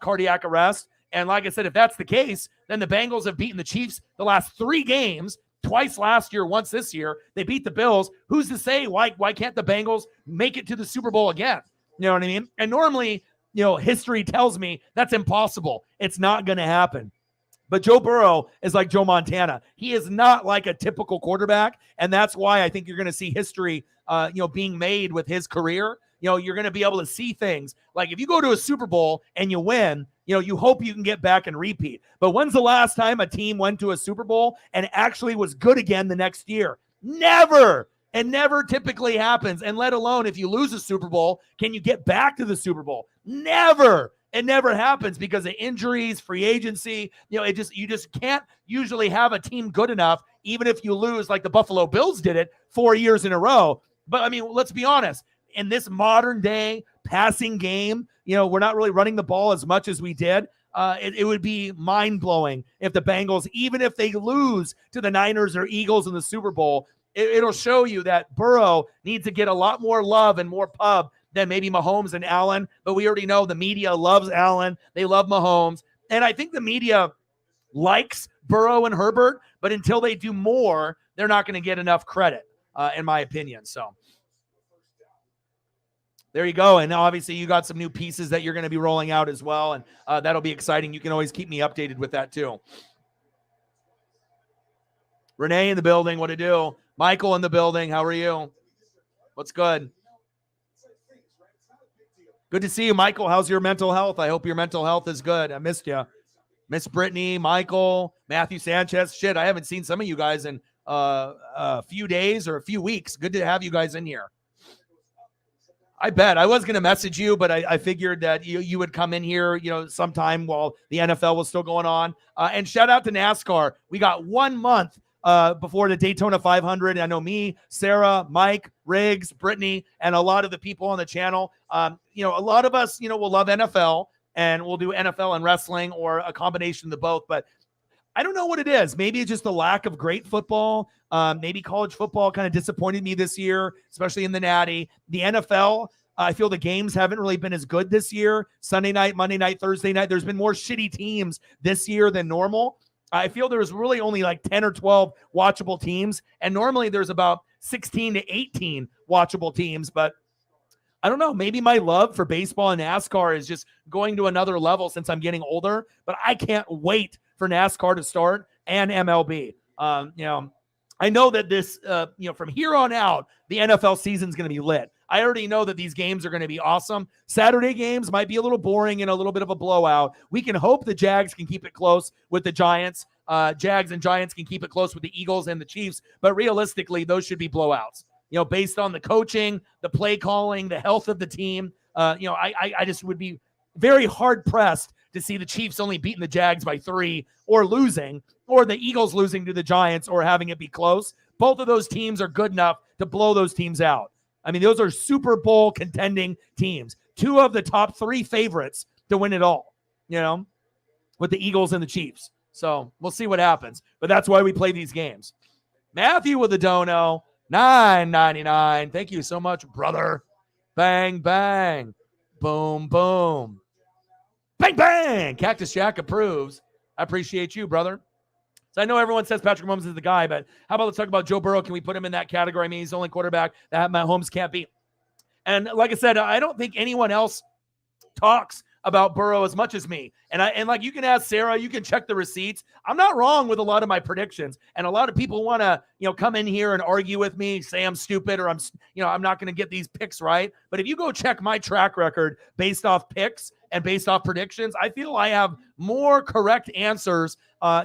cardiac arrest. And like I said, if that's the case, then the Bengals have beaten the Chiefs the last 3 games. Twice last year, once this year. They beat the Bills. Who's to say why can't the Bengals make it to the Super Bowl again? You know what I mean? And normally, history tells me that's impossible. It's not going to happen. But Joe Burrow is like Joe Montana. He is not like a typical quarterback, and that's why I think you're going to see history, being made with his career. You're going to be able to see things. Like if you go to a Super Bowl and you win, you hope you can get back and repeat. But when's the last time a team went to a Super Bowl and actually was good again the next year? Never. It never typically happens. And let alone if you lose a Super Bowl, can you get back to the Super Bowl? Never. It never happens because of injuries, free agency. You just can't usually have a team good enough, even if you lose like the Buffalo Bills did it 4 years in a row. But I mean, let's be honest. In this modern day passing game, we're not really running the ball as much as we did. It would be mind-blowing if the Bengals, even if they lose to the Niners or Eagles in the Super Bowl, it'll show you that Burrow needs to get a lot more love and more pub than maybe Mahomes and Allen. But we already know the media loves Allen. They love Mahomes. And I think the media likes Burrow and Herbert, but until they do more, they're not going to get enough credit, in my opinion. So there you go. And obviously you got some new pieces that you're going to be rolling out as well. And that'll be exciting. You can always keep me updated with that too. Renee in the building. What to do? Michael in the building. How are you? What's good? Good to see you, Michael. How's your mental health? I hope your mental health is good. I missed you. Miss Brittany, Michael, Matthew Sanchez. Shit, I haven't seen some of you guys in a few days or a few weeks. Good to have you guys in here. I bet. I was going to message you, but I figured that you would come in here, sometime while the NFL was still going on. And shout out to NASCAR. We got 1 month before the Daytona 500. I know me, Sarah, Mike, Riggs, Brittany, and a lot of the people on the channel. A lot of us, will love NFL, and we'll do NFL and wrestling or a combination of the both. But I don't know what it is. Maybe it's just the lack of great football. Maybe college football kind of disappointed me this year, especially in the Natty. The NFL, I feel the games haven't really been as good this year. Sunday night, Monday night, Thursday night. There's been more shitty teams this year than normal. I feel there was really only like 10 or 12 watchable teams. And normally there's about 16 to 18 watchable teams. But I don't know. Maybe my love for baseball and NASCAR is just going to another level since I'm getting older. But I can't wait for NASCAR to start and MLB. I know that this, from here on out, the NFL season is going to be lit. I already know that these games are going to be awesome. Saturday games might be a little boring and a little bit of a blowout. We can hope the Jags can keep it close with the Giants. Jags and Giants can keep it close with the Eagles and the Chiefs. But realistically, those should be blowouts. based on the coaching, the play calling, the health of the team. I just would be very hard pressed to see the Chiefs only beating the Jags by 3 or losing, or the Eagles losing to the Giants or having it be close. Both of those teams are good enough to blow those teams out. I mean, those are Super Bowl contending teams. 2 of the top 3 favorites to win it all, with the Eagles and the Chiefs. So we'll see what happens. But that's why we play these games. Matthew with the dono, $9.99. Thank you so much, brother. Bang, bang. Boom, boom. Bang, bang. Cactus Jack approves. I appreciate you, brother. So I know everyone says Patrick Mahomes is the guy, but how about let's talk about Joe Burrow? Can we put him in that category? I mean, he's the only quarterback that Mahomes can't beat. And like I said, I don't think anyone else talks about Burrow as much as me. And like you can ask Sarah, you can check the receipts. I'm not wrong with a lot of my predictions. And a lot of people want to, come in here and argue with me, say I'm stupid or I'm not going to get these picks right. But if you go check my track record based off picks and based off predictions, I feel I have more correct answers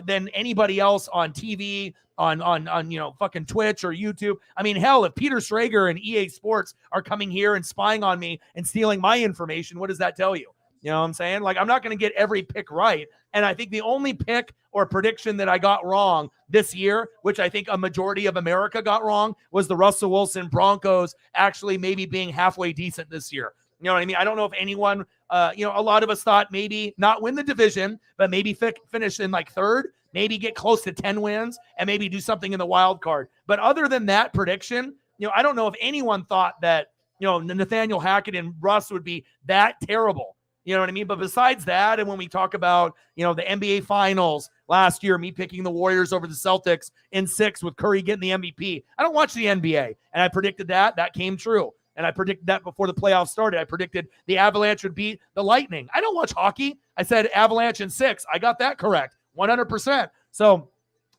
than anybody else on TV, on fucking Twitch or YouTube. I mean, hell, if Peter Schrager and EA Sports are coming here and spying on me and stealing my information, what does that tell you? You know what I'm saying? Like, I'm not going to get every pick right. And I think the only pick or prediction that I got wrong this year, which I think a majority of America got wrong, was the Russell Wilson Broncos actually maybe being halfway decent this year. You know what I mean? I don't know if anyone, a lot of us thought maybe not win the division, but maybe finish in like 3rd, maybe get close to 10 wins and maybe do something in the wild card. But other than that prediction, I don't know if anyone thought that, Nathaniel Hackett and Russ would be that terrible. You know what I mean? But besides that, and when we talk about, the NBA Finals last year, me picking the Warriors over the Celtics in 6 with Curry getting the MVP. I don't watch the NBA, and I predicted that. That came true. And I predicted that before the playoffs started. I predicted the Avalanche would beat the Lightning. I don't watch hockey. I said Avalanche in 6. I got that correct, 100%. So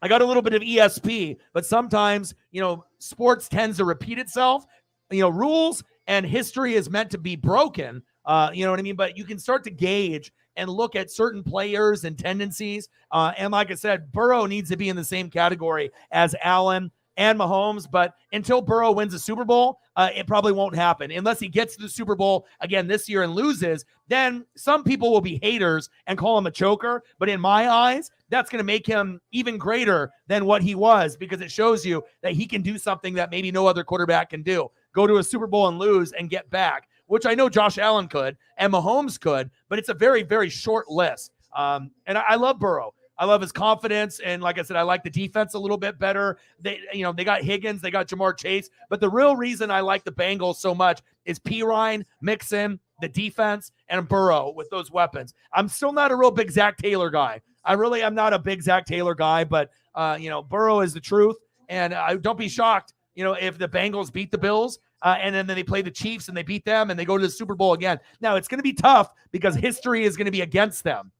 I got a little bit of ESP, but sometimes, sports tends to repeat itself. Rules and history is meant to be broken. You know what I mean? But you can start to gauge and look at certain players and tendencies. And like I said, Burrow needs to be in the same category as Allen and Mahomes. But until Burrow wins a Super Bowl, it probably won't happen. Unless he gets to the Super Bowl again this year and loses, then some people will be haters and call him a choker. But in my eyes, that's going to make him even greater than what he was, because it shows you that he can do something that maybe no other quarterback can do. Go to a Super Bowl and lose and get back, which I know Josh Allen could and Mahomes could, but it's a very, very short list. And I love Burrow. I love his confidence. And like I said, I like the defense a little bit better. They got Higgins, they got Jamar Chase. But the real reason I like the Bengals so much is Pirine, Mixon, the defense, and Burrow with those weapons. I'm still not a real big Zach Taylor guy. I really am not a big Zach Taylor guy, but, Burrow is the truth. And don't be shocked, if the Bengals beat the Bills, and then they play the Chiefs and they beat them and they go to the Super Bowl again. Now, it's going to be tough because history is going to be against them.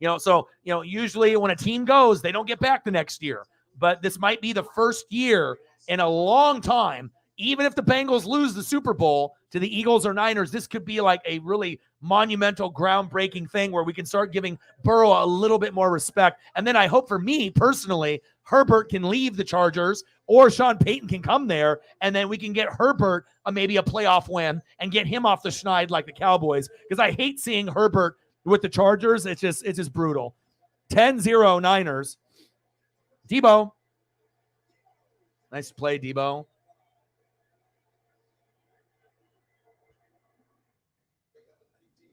Usually when a team goes, they don't get back the next year. But this might be the first year in a long time. Even if the Bengals lose the Super Bowl to the Eagles or Niners, this could be like a really monumental, groundbreaking thing where we can start giving Burrow a little bit more respect. And then I hope for me personally, Herbert can leave the Chargers or Sean Payton can come there, and then we can get Herbert maybe a playoff win and get him off the schneid like the Cowboys, because I hate seeing Herbert with the Chargers. It's just brutal. 10-0 Niners. Debo. Nice play, Debo.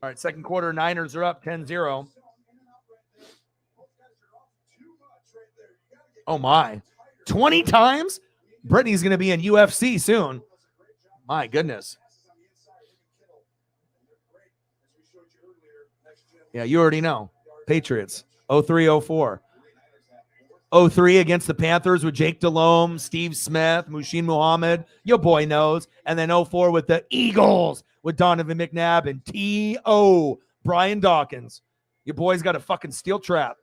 All right, second quarter, Niners are up 10-0. Oh, my. 20 times? Brittany's going to be in UFC soon. My goodness. Yeah, you already know. Patriots, 03-04. 03 against the Panthers with Jake Delhomme, Steve Smith, Muhsin Muhammad. Your boy knows. And then 04 with the Eagles with Donovan McNabb and T.O. Brian Dawkins. Your boy's got a fucking steel trap.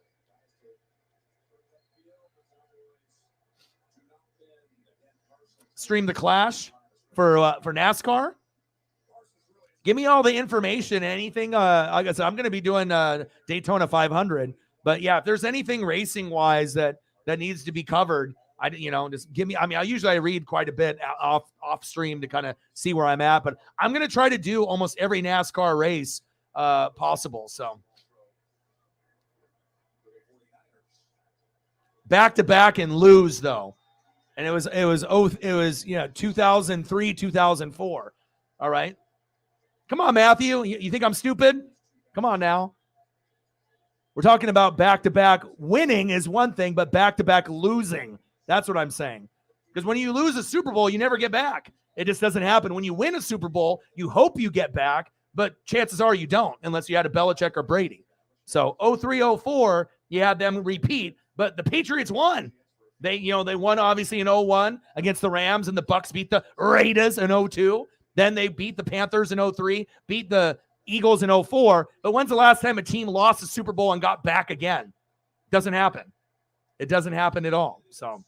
Stream the Clash for NASCAR. Give me all the information, anything. Like I said, I'm going to be doing Daytona 500. But yeah, if there's anything racing wise that needs to be covered, Just give me. I mean, I read quite a bit off stream to kind of see where I'm at, but I'm gonna try to do almost every NASCAR race possible. So back to back and lose though, and it was 2003, 2004. All right, come on, Matthew. You think I'm stupid? Come on now. We're talking about back-to-back winning is one thing, but back-to-back losing, that's what I'm saying. Because when you lose a Super Bowl, you never get back. It just doesn't happen. When you win a Super Bowl, you hope you get back, but chances are you don't, unless you had a Belichick or Brady. So 03-04, you had them repeat, but the Patriots won. They won obviously in 01 against the Rams, and the Bucs beat the Raiders in 02. Then they beat the Panthers in 03, beat the Eagles in 04, but when's the last time a team lost a Super Bowl and got back again? Doesn't happen. It doesn't happen at all. So,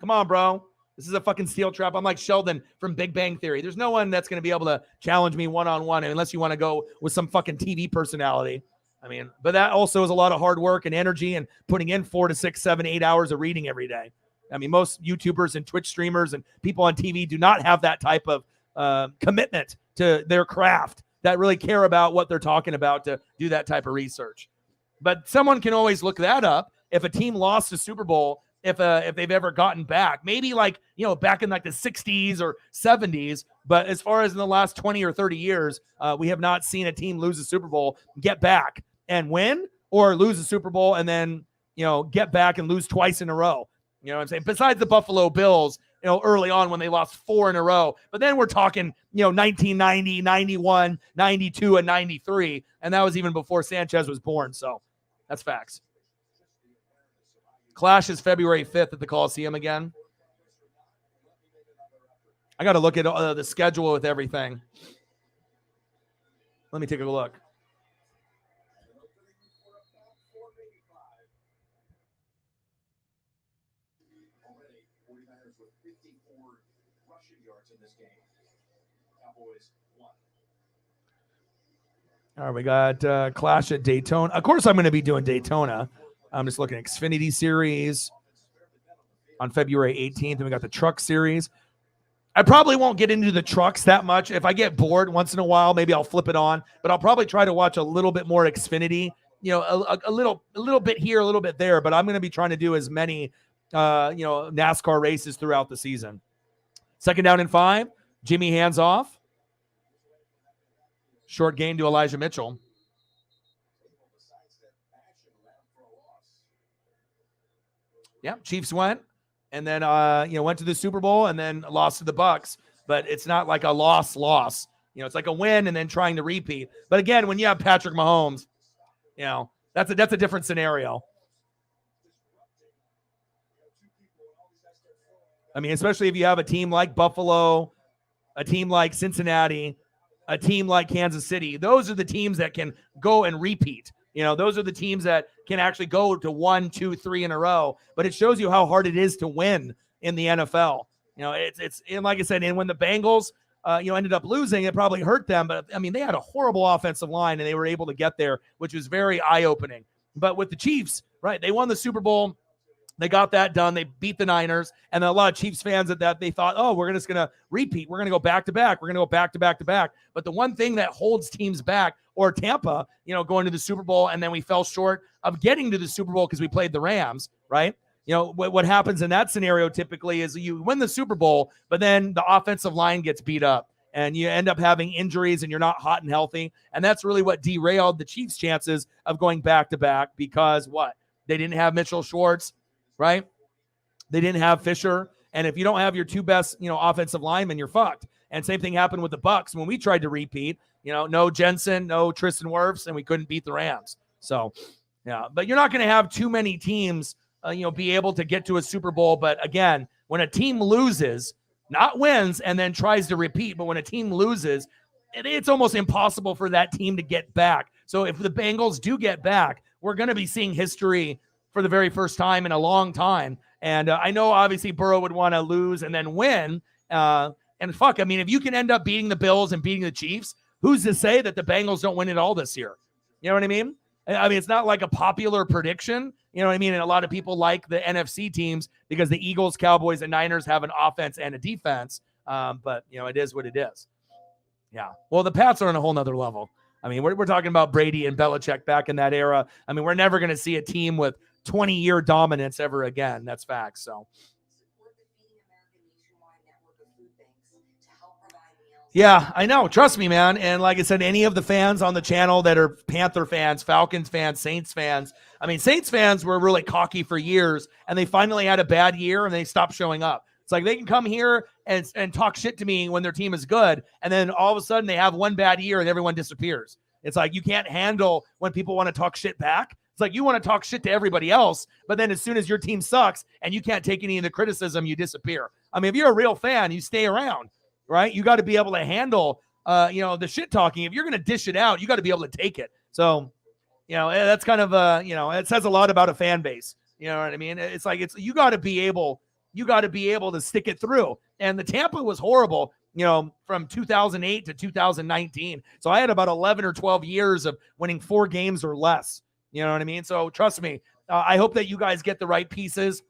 come on, bro. This is a fucking steel trap. I'm like Sheldon from Big Bang Theory. There's no one that's going to be able to challenge me one-on-one unless you want to go with some fucking TV personality. I mean, but that also is a lot of hard work and energy and putting in 4 to 6, 7, 8 hours of reading every day. I mean, most YouTubers and Twitch streamers and people on TV do not have that type of commitment to their craft, that really care about what they're talking about to do that type of research. But someone can always look that up. If a team lost a Super Bowl, if they've ever gotten back, maybe back in like the 60s or 70s. But as far as in the last 20 or 30 years, we have not seen a team lose a Super Bowl, get back and win, or lose a Super Bowl and then, get back and lose twice in a row. You know what I'm saying? Besides the Buffalo Bills, early on when they lost 4 in a row. But then we're talking, 1990, 91, 92, and 93. And that was even before Sanchez was born. So that's facts. Clash is February 5th at the Coliseum again. I got to look at the schedule with everything. Let me take a look. All right, we got Clash at Daytona. Of course, I'm going to be doing Daytona. I'm just looking at Xfinity Series on February 18th, and we got the Truck Series. I probably won't get into the trucks that much. If I get bored once in a while, maybe I'll flip it on. But I'll probably try to watch a little bit more Xfinity. A little bit here, a little bit there. But I'm going to be trying to do as many, NASCAR races throughout the season. 2nd down and 5. Jimmy hands off. Short gain to Elijah Mitchell. Yeah, Chiefs went, and then went to the Super Bowl and then lost to the Bucs. But it's not like a loss. It's like a win and then trying to repeat. But again, when you have Patrick Mahomes, that's a different scenario. I mean, especially if you have a team like Buffalo, a team like Cincinnati, a team like Kansas City. Those are the teams that can go and repeat. Those are the teams that can actually go to 1, 2, 3 in a row. But it shows you how hard it is to win in the NFL. It's and like I said, and when the Bengals, ended up losing, it probably hurt them. But I mean, they had a horrible offensive line and they were able to get there, which was very eye-opening. But with the Chiefs, right, they won the Super Bowl. They got that done. They beat the Niners. And a lot of Chiefs fans at that, they thought, we're just going to repeat. We're going to go back to back. We're going to go back to back to back. But the one thing that holds teams back, or Tampa, going to the Super Bowl, and then we fell short of getting to the Super Bowl because we played the Rams, right? What happens in that scenario typically is you win the Super Bowl, but then the offensive line gets beat up and you end up having injuries and you're not hot and healthy. And that's really what derailed the Chiefs' chances of going back to back because what? They didn't have Mitchell Schwartz, right? They didn't have Fisher. And if you don't have your 2 best, offensive linemen, you're fucked. And same thing happened with the Bucs when we tried to repeat, no Jensen, no Tristan Wirfs, and we couldn't beat the Rams. So, yeah, but you're not going to have too many teams, be able to get to a Super Bowl. But again, when a team loses, not wins and then tries to repeat, but when a team loses, it's almost impossible for that team to get back. So if the Bengals do get back, we're going to be seeing history for the very first time in a long time. And I know obviously Burrow would want to lose and then win. And fuck, I mean, if you can end up beating the Bills and beating the Chiefs, who's to say that the Bengals don't win it all this year? You know what I mean? I mean, it's not like a popular prediction. You know what I mean? And a lot of people like the NFC teams because the Eagles, Cowboys, and Niners have an offense and a defense. But, it is what it is. Yeah. Well, the Pats are on a whole nother level. I mean, we're talking about Brady and Belichick back in that era. I mean, we're never going to see a team with 20-year dominance ever again. That's facts. So. Yeah, I know. Trust me, man. And like I said, any of the fans on the channel that are Panther fans, Falcons fans, Saints fans, I mean, Saints fans were really cocky for years, and they finally had a bad year, and they stopped showing up. It's like they can come here and talk shit to me when their team is good, and then all of a sudden they have one bad year and everyone disappears. It's like you can't handle when people want to talk shit back. It's like you want to talk shit to everybody else, but then as soon as your team sucks and you can't take any of the criticism, you disappear. I mean, if you're a real fan, you stay around. Right? You got to be able to handle, the shit talking. If you're going to dish it out, you got to be able to take it. So, that's kind of, it says a lot about a fan base. You know what I mean? It's like, you got to be able to stick it through. And the Tampa was horrible, from 2008 to 2019. So I had about 11 or 12 years of winning 4 games or less. You know what I mean? So trust me, I hope that you guys get the right pieces.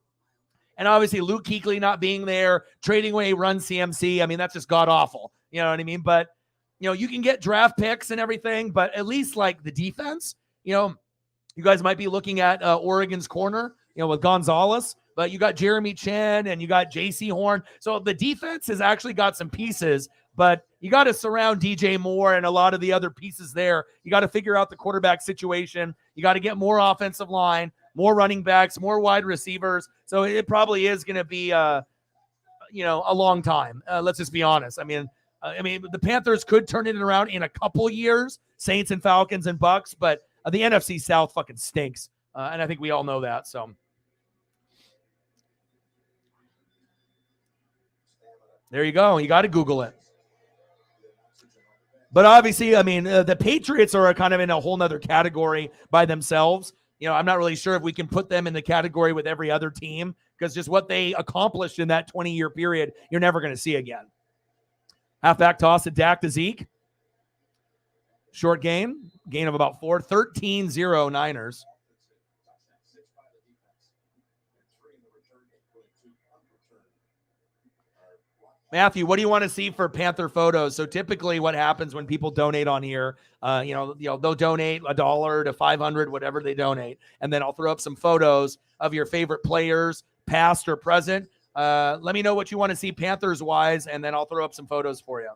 And obviously Luke Kuechly not being there, trading away Run CMC. I mean, that's just god awful. You know what I mean? But, you can get draft picks and everything, but at least like the defense, you guys might be looking at Oregon's corner, with Gonzalez, but you got Jeremy Chin and you got JC Horn. So the defense has actually got some pieces, but you got to surround DJ Moore and a lot of the other pieces there. You got to figure out the quarterback situation. You got to get more offensive line, more running backs, more wide receivers. So it probably is going to be, a long time. Let's just be honest. I mean, the Panthers could turn it around in a couple years, Saints and Falcons and Bucks, but the NFC South fucking stinks. And I think we all know that. So there you go. You got to Google it. But obviously, I mean, the Patriots are kind of in a whole nother category by themselves. I'm not really sure if we can put them in the category with every other team because just what they accomplished in that 20-year period, you're never going to see again. Halfback toss to Dak to Zeke. Short gain of about 4, 13-0 Niners. Matthew, what do you want to see for Panther photos? So typically what happens when people donate on here, they'll donate $1 to $500, whatever they donate. And then I'll throw up some photos of your favorite players, past or present. Let me know what you want to see Panthers wise, and then I'll throw up some photos for you.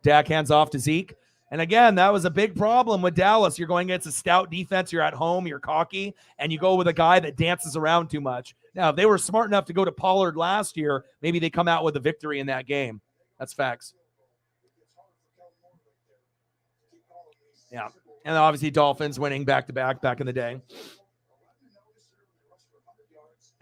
Dak hands off to Zeke. And again, that was a big problem with Dallas. You're going against a stout defense. You're at home. You're cocky. And you go with a guy that dances around too much. Now, if they were smart enough to go to Pollard last year, maybe they come out with a victory in that game. That's facts. Yeah. And obviously Dolphins winning back-to-back back in the day.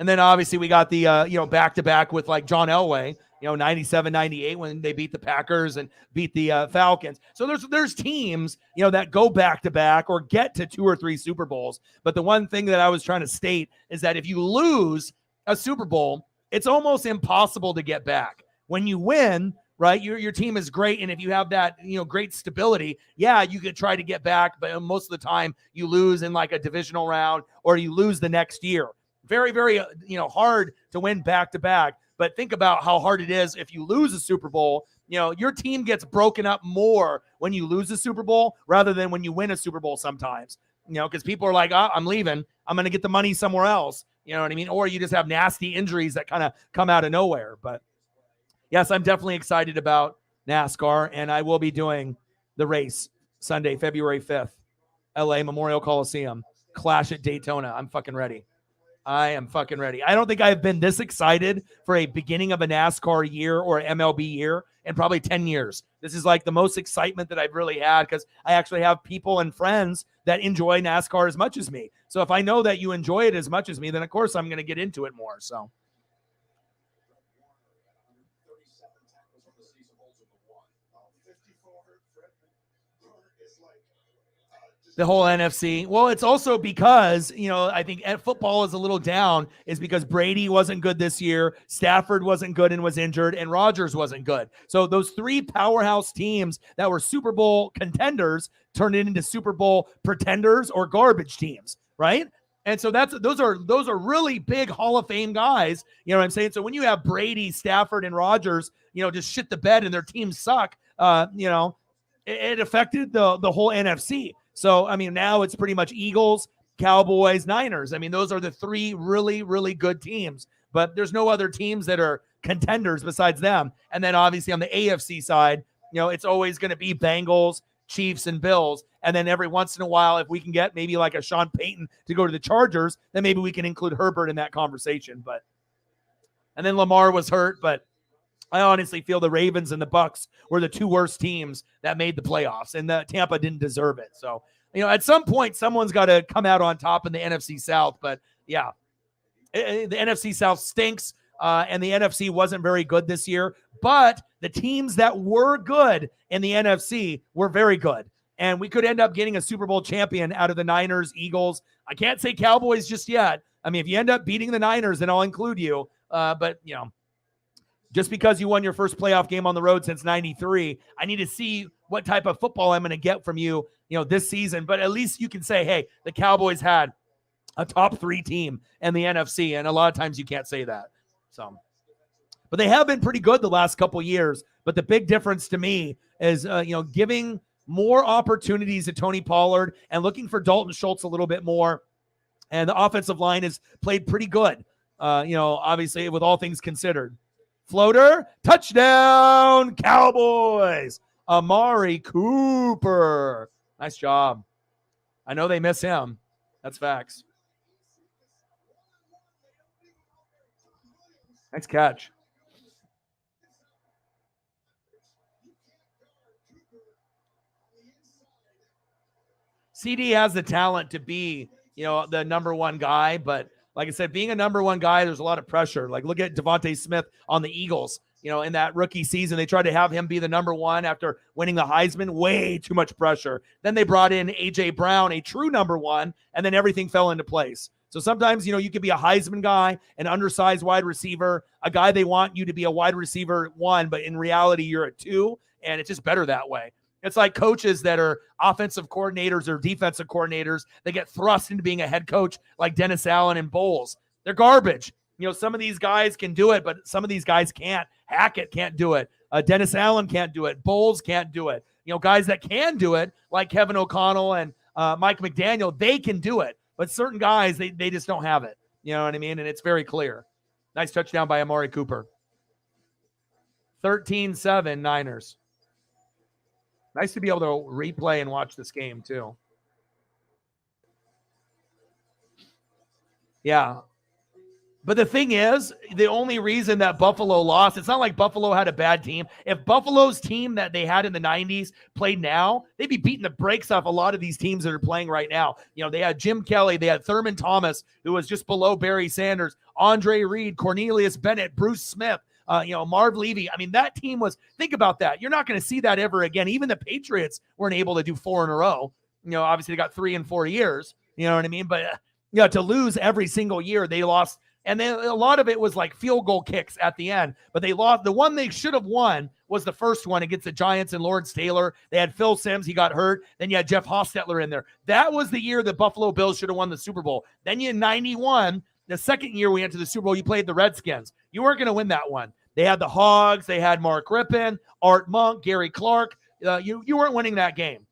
And then obviously we got the, back-to-back with like John Elway. 97, 98 when they beat the Packers and beat the Falcons. So there's teams, that go back-to-back or get to 2 or 3 Super Bowls. But the one thing that I was trying to state is that if you lose a Super Bowl, it's almost impossible to get back. When you win, right, your team is great. And if you have that, great stability, yeah, you could try to get back. But most of the time you lose in like a divisional round or you lose the next year. Very, very, hard to win back-to-back. But think about how hard it is if you lose a Super Bowl. Your team gets broken up more when you lose a Super Bowl rather than when you win a Super Bowl sometimes. Because people are like, I'm leaving. I'm going to get the money somewhere else. You know what I mean? Or you just have nasty injuries that kind of come out of nowhere. But, yes, I'm definitely excited about NASCAR, and I will be doing the race Sunday, February 5th, LA Memorial Coliseum, Clash at Daytona. I'm fucking ready. I am fucking ready. I don't think I've been this excited for a beginning of a NASCAR year or MLB year in probably 10 years. This is like the most excitement that I've really had because I actually have people and friends that enjoy NASCAR as much as me. So if I know that you enjoy it as much as me, then of course I'm going to get into it more. So. The whole NFC. Well, it's also because, I think football is a little down is because Brady wasn't good this year. Stafford wasn't good and was injured, and Rodgers wasn't good. So those three powerhouse teams that were Super Bowl contenders turned it into Super Bowl pretenders or garbage teams, right? And so those are really big Hall of Fame guys. You know what I'm saying? So when you have Brady, Stafford, and Rodgers, just shit the bed and their teams suck, it affected the whole NFC. So, now it's pretty much Eagles, Cowboys, Niners. Those are the three really, really good teams. But there's no other teams that are contenders besides them. And then obviously on the AFC side, it's always going to be Bengals, Chiefs, and Bills. And then every once in a while, if we can get maybe like a Sean Payton to go to the Chargers, then maybe we can include Herbert in that conversation. And then Lamar was hurt, but I honestly feel the Ravens and the Bucks were the two worst teams that made the playoffs, and Tampa didn't deserve it. So, at some point, someone's got to come out on top in the NFC South. But yeah, the NFC South stinks, and the NFC wasn't very good this year. But the teams that were good in the NFC were very good, and we could end up getting a Super Bowl champion out of the Niners, Eagles. I can't say Cowboys just yet. If you end up beating the Niners, then I'll include you. But just because you won your first playoff game on the road since 93, I need to see what type of football I'm going to get from you, this season. But at least you can say, hey, the Cowboys had a top 3 team in the NFC. And a lot of times you can't say that. So, but they have been pretty good the last couple years. But the big difference to me is, giving more opportunities to Tony Pollard and looking for Dalton Schultz a little bit more. And the offensive line has played pretty good, obviously with all things considered. Floater, touchdown, Cowboys. Amari Cooper. Nice job. I know they miss him. That's facts. Nice catch. CD has the talent to be, the number one guy, but like I said, being a number one guy, there's a lot of pressure. Like, look at Devontae Smith on the Eagles. In that rookie season, they tried to have him be the number one after winning the Heisman. Way too much pressure. Then they brought in A.J. Brown, a true number one, and then everything fell into place. So sometimes, you could be a Heisman guy, an undersized wide receiver, a guy they want you to be a wide receiver 1, but in reality, you're a 2, and it's just better that way. It's like coaches that are offensive coordinators or defensive coordinators. They get thrust into being a head coach like Dennis Allen and Bowles. They're garbage. Some of these guys can do it, but some of these guys can't. Hackett can't do it. Dennis Allen can't do it. Bowles can't do it. Guys that can do it, like Kevin O'Connell and Mike McDaniel, they can do it. But certain guys, they just don't have it. You know what I mean? And it's very clear. Nice touchdown by Amari Cooper. 13-7 Niners. Nice to be able to replay and watch this game, too. Yeah. But the thing is, the only reason that Buffalo lost, it's not like Buffalo had a bad team. If Buffalo's team that they had in the 90s played now, they'd be beating the brakes off a lot of these teams that are playing right now. They had Jim Kelly, they had Thurman Thomas, who was just below Barry Sanders, Andre Reed, Cornelius Bennett, Bruce Smith. Marv Levy. That team was, think about that. You're not going to see that ever again. Even the Patriots weren't able to do 4 in a row. Obviously they got 3 in 4 years. You know what I mean? But to lose every single year, they lost. And then a lot of it was like field goal kicks at the end. But they lost. The one they should have won was the first one against the Giants and Lawrence Taylor. They had Phil Simms. He got hurt. Then you had Jeff Hostetler in there. That was the year the Buffalo Bills should have won the Super Bowl. Then you had 91. The second year we went to the Super Bowl, you played the Redskins. You weren't going to win that one. They had the Hogs. They had Mark Rippon, Art Monk, Gary Clark. You weren't winning that game.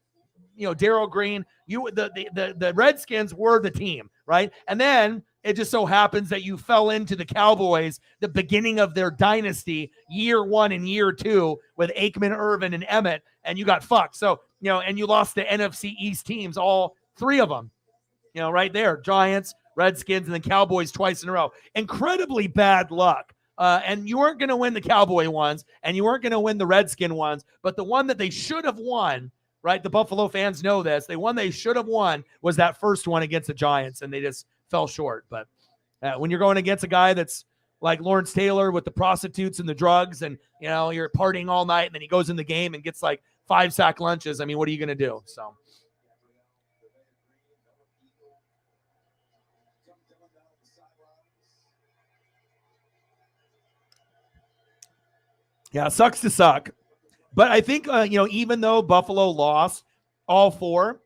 Darryl Green. The Redskins were the team, right? And then it just so happens that you fell into the Cowboys, the beginning of their dynasty, year 1 and year 2 with Aikman, Irvin, and Emmett, and you got fucked. So, and you lost the NFC East teams, all 3 of them, right there. Giants, Redskins, and the Cowboys twice in a row. Incredibly bad luck. And you weren't going to win the Cowboy ones, and you weren't going to win the Redskin ones, but the one that they should have won, right? The Buffalo fans know this. The one they should have won was that first one against the Giants, and they just fell short. But when you're going against a guy that's like Lawrence Taylor with the prostitutes and the drugs, and you're partying all night, and then he goes in the game and gets like 5 sack lunches. What are you going to do? So Yeah, sucks to suck. But I think, even though Buffalo lost all four,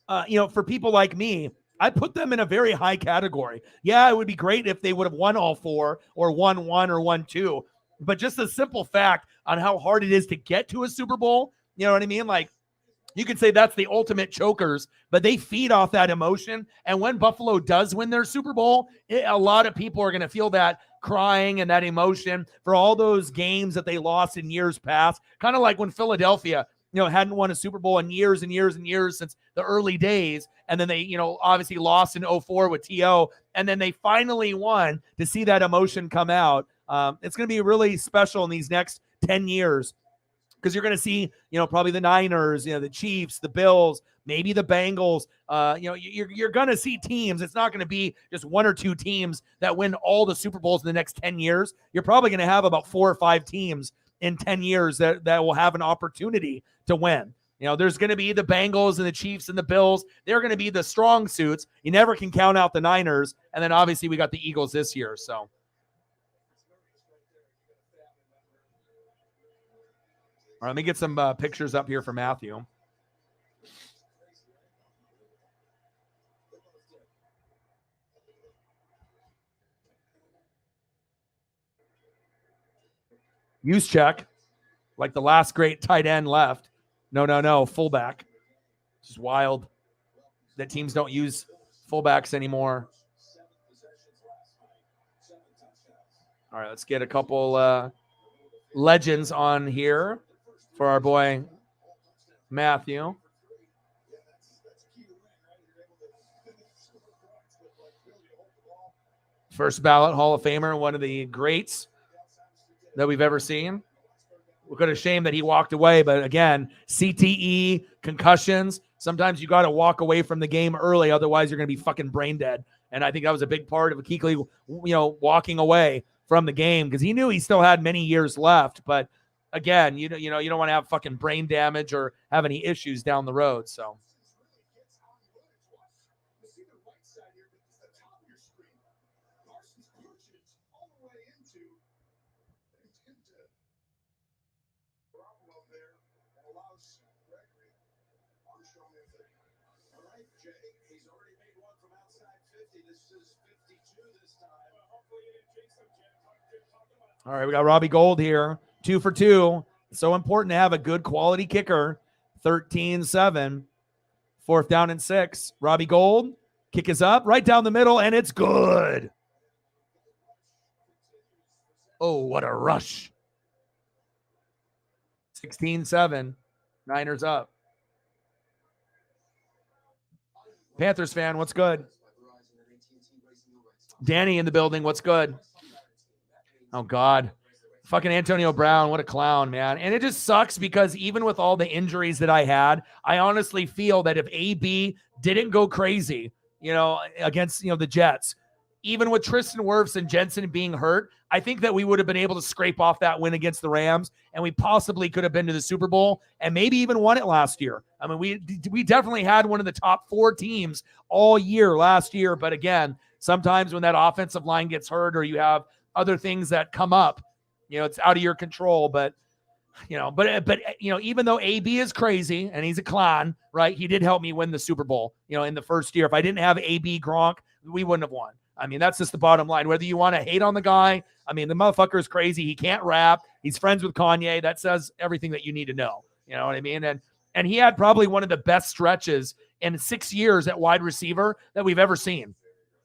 for people like me, I put them in a very high category. Yeah, it would be great if they would have won all four or won one or won two. But just the simple fact on how hard it is to get to a Super Bowl, you know what I mean? Like, you could say that's the ultimate chokers, but they feed off that emotion. And when Buffalo does win their Super Bowl, a lot of people are going to feel that crying and that emotion for all those games that they lost in years past. Kind of like when Philadelphia, hadn't won a Super Bowl in years and years and years since the early days. And then they, obviously lost in 2004 with T.O. And then they finally won. To see that emotion come out, it's going to be really special in these next 10 years. Because you're going to see, probably the Niners, the Chiefs, the Bills, maybe the Bengals. You're going to see teams. It's not going to be just one or two teams that win all the Super Bowls in the next 10 years. You're probably going to have about 4 or 5 teams in 10 years that will have an opportunity to win. There's going to be the Bengals and the Chiefs and the Bills. They're going to be the strong suits. You never can count out the Niners. And then obviously we got the Eagles this year. So. All right, let me get some pictures up here for Matthew. Use check, like the last great tight end left. No, fullback. It's wild that teams don't use fullbacks anymore. All right, let's get a couple legends on here for our boy Matthew. First ballot Hall of Famer, one of the greats that we've ever seen. We're kind of shame that he walked away, but again, CTE, concussions, sometimes you got to walk away from the game early, otherwise you're going to be fucking brain dead. And I think that was a big part of Kuechly, walking away from the game because he knew he still had many years left, but again, you don't want to have fucking brain damage or have any issues down the road. So. All right, we got Robbie Gould here, 2 for 2. So important to have a good quality kicker. 13-7, 4th down and 6. Robbie Gould, kick is up, right down the middle, and it's good. Oh, what a rush. 16-7, Niners up. Panthers fan, what's good? Danny in the building, what's good? Oh, God. Fucking Antonio Brown, what a clown, man. And it just sucks because even with all the injuries that I had, I honestly feel that if AB didn't go crazy, against, the Jets, even with Tristan Wirfs and Jensen being hurt, I think that we would have been able to scrape off that win against the Rams, and we possibly could have been to the Super Bowl and maybe even won it last year. I mean, we definitely had one of the top 4 teams all year last year. But again, sometimes when that offensive line gets hurt or you have other things that come up, it's out of your control. But, even though AB is crazy and he's a clown, right? He did help me win the Super Bowl, in the first year. If I didn't have AB Gronk, we wouldn't have won. I mean, that's just the bottom line. Whether you want to hate on the guy, I mean, the motherfucker is crazy. He can't rap. He's friends with Kanye. That says everything that you need to know. You know what I mean? And he had probably one of the best stretches in 6 years at wide receiver that we've ever seen.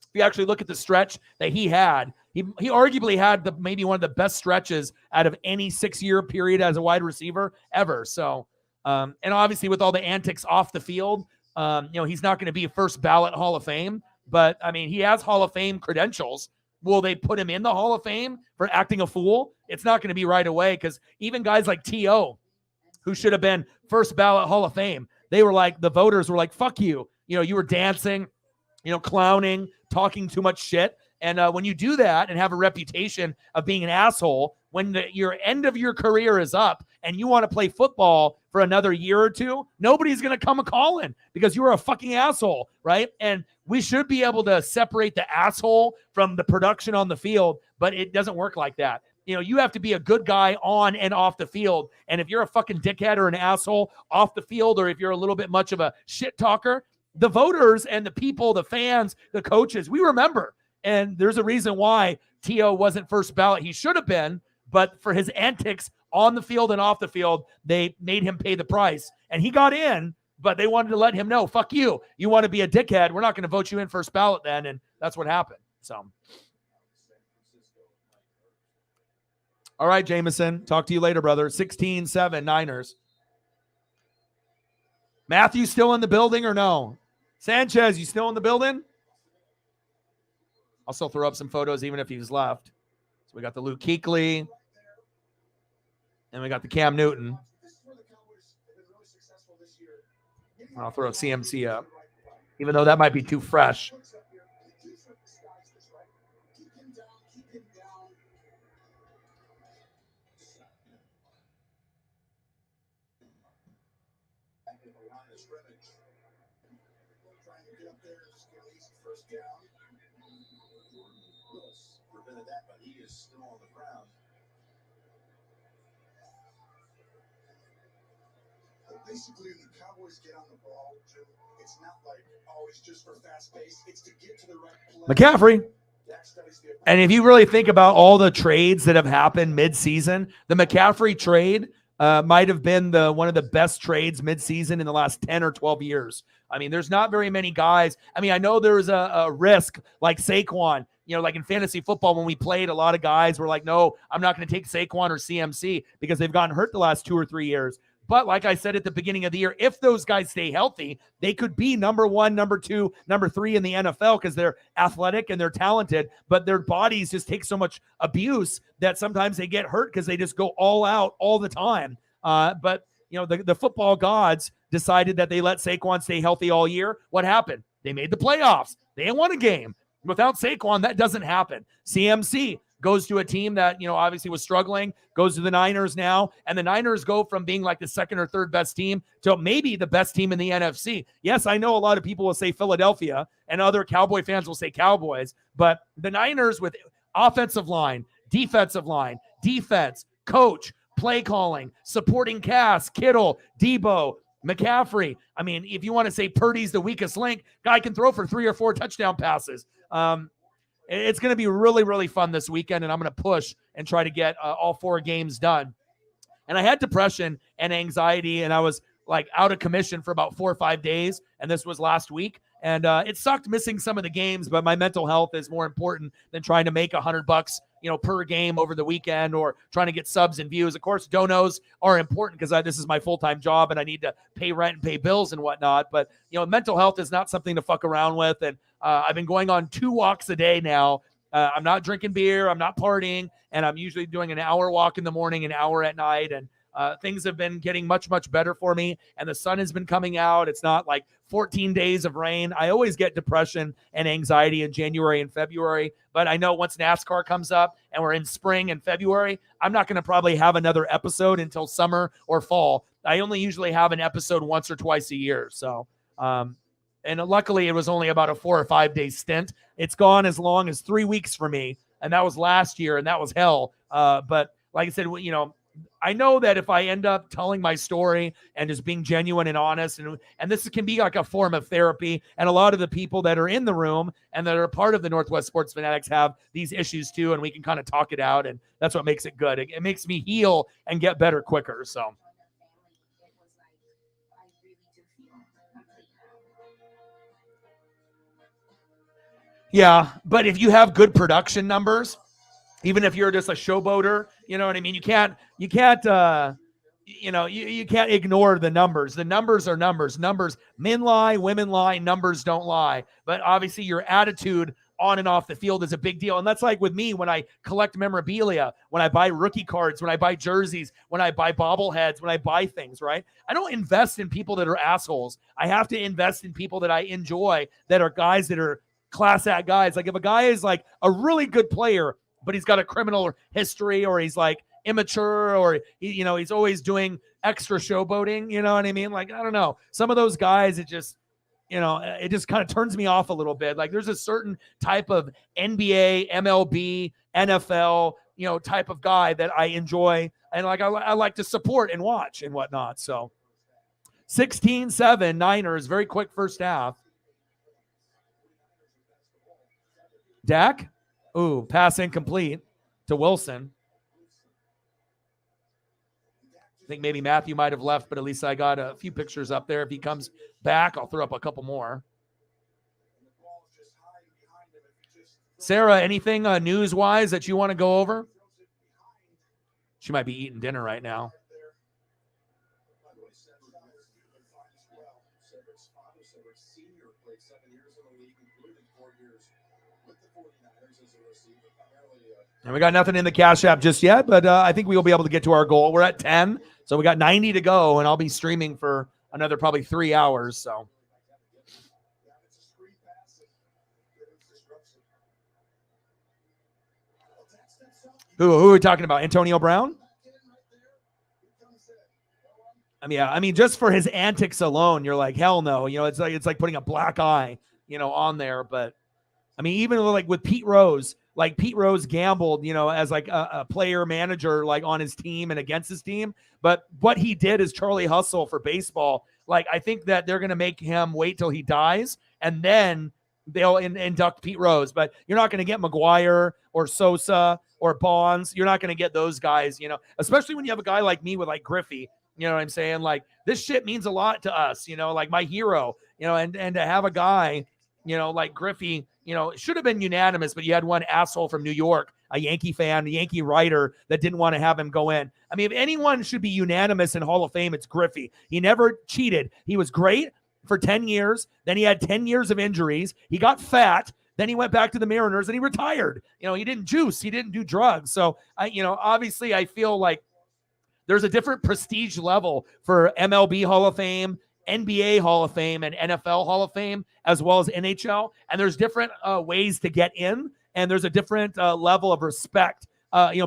If you actually look at the stretch that he had, he arguably had maybe one of the best stretches out of any 6-year period as a wide receiver ever. So, and obviously with all the antics off the field, he's not going to be a first ballot Hall of Fame, but I mean, he has Hall of Fame credentials. Will they put him in the Hall of Fame for acting a fool? It's not going to be right away because even guys like T.O., who should have been first ballot Hall of Fame, they were like, the voters were like, fuck you. You were dancing, clowning, talking too much shit. And when you do that and have a reputation of being an asshole, when your end of your career is up and you want to play football for another year or two, nobody's going to come calling because you were a fucking asshole, right? And we should be able to separate the asshole from the production on the field, but it doesn't work like that. You have to be a good guy on and off the field. And if you're a fucking dickhead or an asshole off the field, or if you're a little bit much of a shit talker, the voters and the people, the fans, the coaches, we remember. And there's a reason why T.O. wasn't first ballot. He should have been, but for his antics on the field and off the field, they made him pay the price. And he got in, but they wanted to let him know, fuck you. You want to be a dickhead, we're not going to vote you in first ballot then. And that's what happened. So. All right, Jameson. Talk to you later, brother. 16-7 Niners. Matthew still in the building or no? Sanchez, you still in the building? I'll still throw up some photos even if he's left. So we got the Luke Kuechly. And we got the Cam Newton. I'll throw CMC up. Even though that might be too fresh. Basically, the Cowboys get on the ball, Jim. It's not like, it's just for fast pace. It's to get to the right play. McCaffrey. And if you really think about all the trades that have happened mid-season, the McCaffrey trade might have been one of the best trades mid-season in the last 10 or 12 years. I mean, there's not very many guys. I mean, I know there's a risk like Saquon. Like in fantasy football, when we played, a lot of guys were like, no, I'm not going to take Saquon or CMC because they've gotten hurt the last 2 or 3 years. But like I said at the beginning of the year, if those guys stay healthy, they could be number 1, number 2, number 3 in the NFL because they're athletic and they're talented, but their bodies just take so much abuse that sometimes they get hurt because they just go all out all the time. But the football gods decided that they let Saquon stay healthy all year. What happened? They made the playoffs. They didn't win a game. Without Saquon, that doesn't happen. CMC goes to a team that, obviously was struggling, goes to the Niners now, and the Niners go from being like the second or third best team to maybe the best team in the NFC. Yes, I know a lot of people will say Philadelphia, and other Cowboy fans will say Cowboys, but the Niners with offensive line, defense, coach, play calling, supporting cast, Kittle, Debo, McCaffrey. I mean, if you want to say Purdy's the weakest link, guy can throw for 3 or 4 touchdown passes. It's going to be really, really fun this weekend, and I'm going to push and try to get all 4 games done. And I had depression and anxiety, and I was like out of commission for about 4 or 5 days, and this was last week. And it sucked missing some of the games, but my mental health is more important than trying to make $100, per game over the weekend or trying to get subs and views. Of course, donos are important because this is my full-time job and I need to pay rent and pay bills and whatnot. But, mental health is not something to fuck around with. And I've been going on 2 walks a day now. I'm not drinking beer. I'm not partying. And I'm usually doing an hour walk in the morning, an hour at night. And things have been getting much, much better for me. And the sun has been coming out. It's not like 14 days of rain. I always get depression and anxiety in January and February. But I know once NASCAR comes up and we're in spring and February, I'm not going to probably have another episode until summer or fall. I only usually have an episode once or twice a year. So, and luckily it was only about a 4 or 5 day stint. It's gone as long as 3 weeks for me. And that was last year and that was hell. But like I said, I know that if I end up telling my story and just being genuine and honest, and this can be like a form of therapy, and a lot of the people that are in the room and that are part of the Northwest Sports Fanatics have these issues too, and we can kind of talk it out, and that's what makes it good. It makes me heal and get better quicker. So. Yeah, but if you have good production numbers, even if you're just a showboater, you know what I mean? You can't ignore the numbers. The numbers are numbers. Numbers, men lie, women lie, numbers don't lie. But obviously your attitude on and off the field is a big deal. And that's like with me when I collect memorabilia, when I buy rookie cards, when I buy jerseys, when I buy bobbleheads, when I buy things, right? I don't invest in people that are assholes. I have to invest in people that I enjoy, that are guys that are class act guys. Like if a guy is like a really good player, but he's got a criminal history, or he's like immature, or he's always doing extra showboating. You know what I mean? Like, I don't know. Some of those guys, it just kind of turns me off a little bit. Like, there's a certain type of NBA, MLB, NFL, type of guy that I enjoy, and like I like to support and watch and whatnot. So 16-7 Niners, very quick first half. Dak, pass incomplete to Wilson. I think maybe Matthew might have left, but at least I got a few pictures up there. If he comes back, I'll throw up a couple more. Sarah, anything news-wise that you want to go over? She might be eating dinner right now. And we got nothing in the Cash App just yet, but I think we will be able to get to our goal. We're at 10, so we got 90 to go, and I'll be streaming for another probably 3 hours. So, who are we talking about? Antonio Brown? I mean, just for his antics alone, you're like, hell no. It's like putting a black eye, on there. But I mean, even like with Pete Rose. Like, Pete Rose gambled, as like a player manager, like on his team and against his team. But what he did is Charlie Hustle for baseball. Like, I think that they're going to make him wait till he dies, and then they'll induct Pete Rose. But you're not going to get McGuire or Sosa or Bonds. You're not going to get those guys, especially when you have a guy like me with like Griffey. You know what I'm saying? Like, this shit means a lot to us, like my hero, and to have a guy, like Griffey, it should have been unanimous, but you had one asshole from New York, a Yankee fan, a Yankee writer that didn't want to have him go in. I mean, if anyone should be unanimous in Hall of Fame, it's Griffey. He never cheated. He was great for 10 years. Then he had 10 years of injuries. He got fat. Then he went back to the Mariners and he retired. He didn't juice. He didn't do drugs. So, obviously I feel like there's a different prestige level for MLB Hall of Fame, NBA Hall of Fame, and NFL Hall of Fame, as well as NHL. And there's different ways to get in, and there's a different level of respect,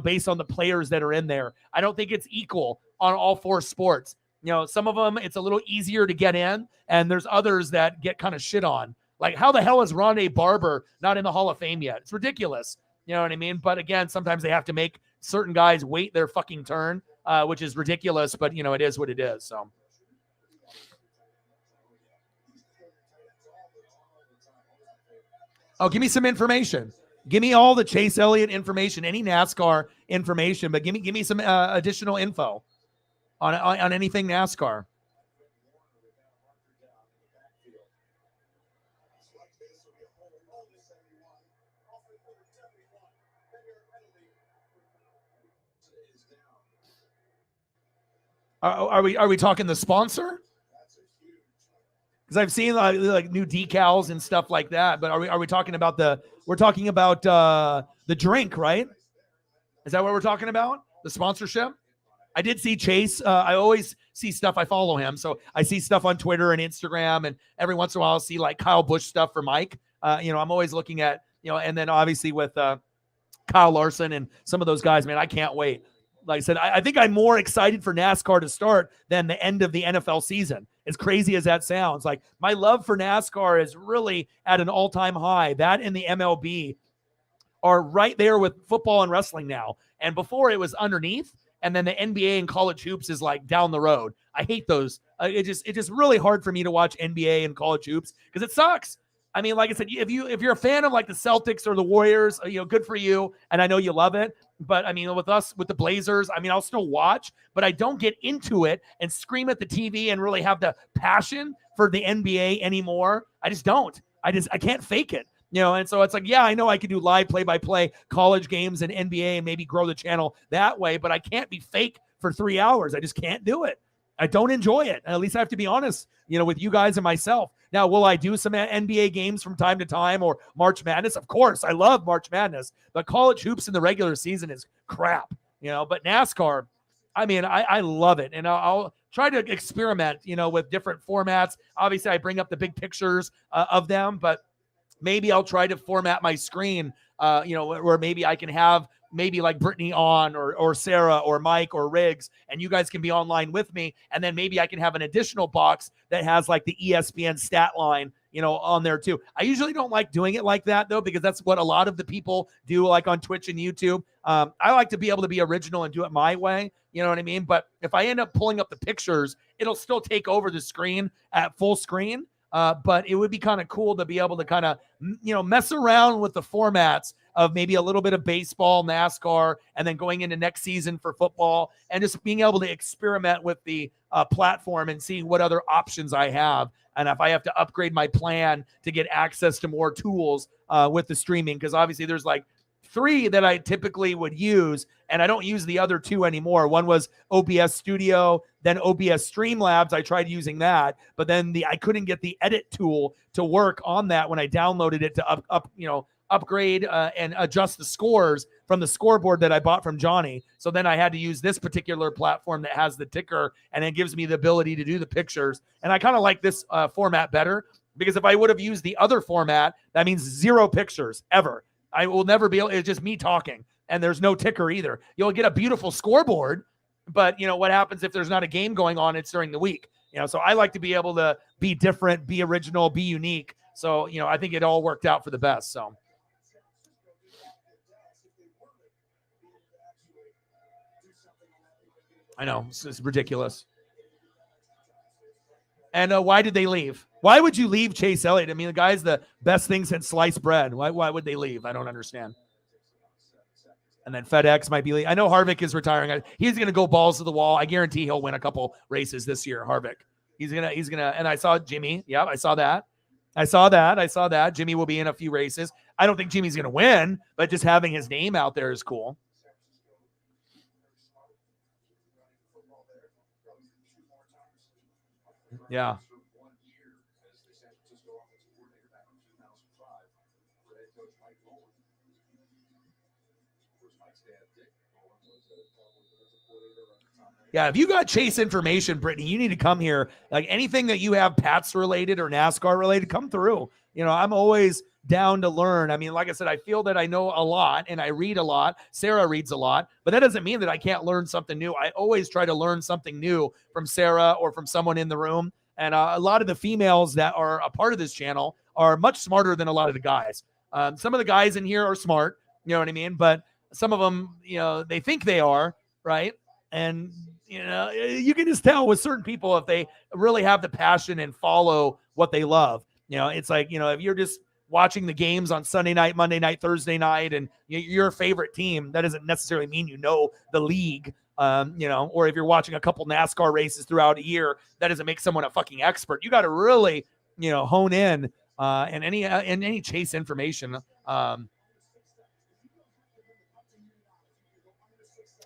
based on the players that are in there. I don't think it's equal on all four sports. Some of them, it's a little easier to get in, and there's others that get kind of shit on. Like, how the hell is Rondé Barber not in the Hall of Fame yet? It's ridiculous. You know what I mean? But again, sometimes they have to make certain guys wait their fucking turn, which is ridiculous, but, it is what it is, so. Oh, give me some information. Give me all the Chase Elliott information, any NASCAR information, but give me some additional info on anything NASCAR. Are we talking the sponsor? Because I've seen like new decals and stuff like that. But are we talking about we're talking about the drink, right? Is that what we're talking about? The sponsorship? I did see Chase. I always see stuff. I follow him. So I see stuff on Twitter and Instagram. And every once in a while I'll see like Kyle Busch stuff for Mike. I'm always looking at, and then obviously with Kyle Larson and some of those guys, man, I can't wait. Like I said, I think I'm more excited for NASCAR to start than the end of the NFL season. As crazy as that sounds, like my love for NASCAR is really at an all-time high. That and the MLB are right there with football and wrestling now. And before it was underneath, and then the NBA and college hoops is like down the road. I hate those. It's just really hard for me to watch NBA and college hoops because it sucks. I mean, like I said, if you're a fan of like the Celtics or the Warriors, good for you. And I know you love it. But I mean, with the Blazers, I mean, I'll still watch, but I don't get into it and scream at the TV and really have the passion for the NBA anymore. I just don't. I can't fake it. And so it's like, yeah, I know I could do live play-by-play college games and NBA and maybe grow the channel that way, but I can't be fake for 3 hours. I just can't do it. I don't enjoy it. At least I have to be honest, with you guys and myself. Now, will I do some NBA games from time to time or March Madness? Of course, I love March Madness, but college hoops in the regular season is crap, but NASCAR, I mean, I love it. And I'll try to experiment, with different formats. Obviously, I bring up the big pictures of them, but maybe I'll try to format my screen, where maybe I can have maybe like Brittany on or Sarah or Mike or Riggs, and you guys can be online with me. And then maybe I can have an additional box that has like the ESPN stat line, on there too. I usually don't like doing it like that though, because that's what a lot of the people do like on Twitch and YouTube. I like to be able to be original and do it my way. You know what I mean? But if I end up pulling up the pictures, it'll still take over the screen at full screen. But it would be kind of cool to be able to kind of, mess around with the formats of maybe a little bit of baseball, NASCAR, and then going into next season for football, and just being able to experiment with the platform and seeing what other options I have. And if I have to upgrade my plan to get access to more tools with the streaming, because obviously there's like 3 that I typically would use, and I don't use the other 2 anymore. One was OBS Studio, then OBS Streamlabs. I tried using that, but then I couldn't get the edit tool to work on that when I downloaded it to upgrade and adjust the scores from the scoreboard that I bought from Johnny. So then I had to use this particular platform that has the ticker, and it gives me the ability to do the pictures. And I kind of like this format better, because if I would have used the other format, that means 0 pictures ever. I will never be able, it's just me talking, and there's no ticker either. You'll get a beautiful scoreboard, but what happens if there's not a game going on? It's during the week, so I like to be able to be different, be original, be unique. So, I think it all worked out for the best. So I know it's ridiculous. And why did they leave? Why would you leave Chase Elliott? I mean, the guy's the best thing since sliced bread. Why would they leave? I don't understand. And then FedEx might be leaving. I know Harvick is retiring. He's going to go balls to the wall. I guarantee he'll win a couple races this year, Harvick. He's going to, and I saw Jimmy. Yeah, I saw that. Jimmy will be in a few races. I don't think Jimmy's going to win, but just having his name out there is cool. Yeah. Yeah, if you got Chase information, Brittany, you need to come here. Like anything that you have Pats related or NASCAR related, come through. I'm always down to learn. I mean, like I said, I feel that I know a lot and I read a lot. Sarah reads a lot, but that doesn't mean that I can't learn something new. I always try to learn something new from Sarah or from someone in the room. And a lot of the females that are a part of this channel are much smarter than a lot of the guys. Some of the guys in here are smart, you know what I mean? But some of them, they think they are, right? And, you can just tell with certain people if they really have the passion and follow what they love. It's like, if you're just watching the games on Sunday night, Monday night, Thursday night, and your favorite team, that doesn't necessarily mean the league. Or if you're watching a couple NASCAR races throughout a year, that doesn't make someone a fucking expert. You got to really, hone in and any Chase information. It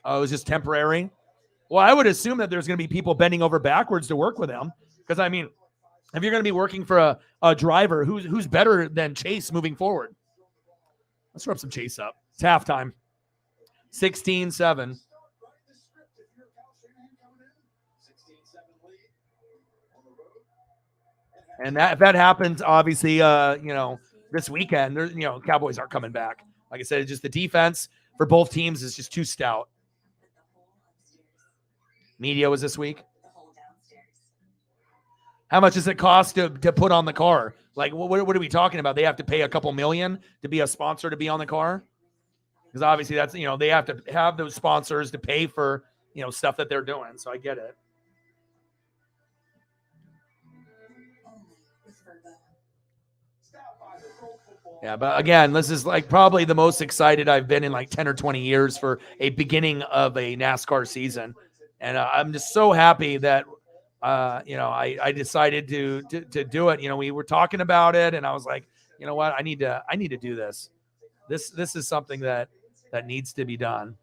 was just temporary. Well, I would assume that there's going to be people bending over backwards to work with him. Because, I mean, if you're going to be working for a driver, who's better than Chase moving forward? Let's rub some Chase up. It's halftime. 16-7. And if that happens, obviously, this weekend, Cowboys aren't coming back. Like I said, it's just the defense for both teams is just too stout. Media was this week. How much does it cost to put on the car? Like, what are we talking about? They have to pay a couple million to be a sponsor to be on the car? Because obviously that's, they have to have those sponsors to pay for, stuff that they're doing. So I get it. Yeah, but again, this is like probably the most excited I've been in like 10 or 20 years for a beginning of a NASCAR season. And I'm just so happy that, I decided to do it. We were talking about it and I was like, you know what? I need to do this. This is something that needs to be done.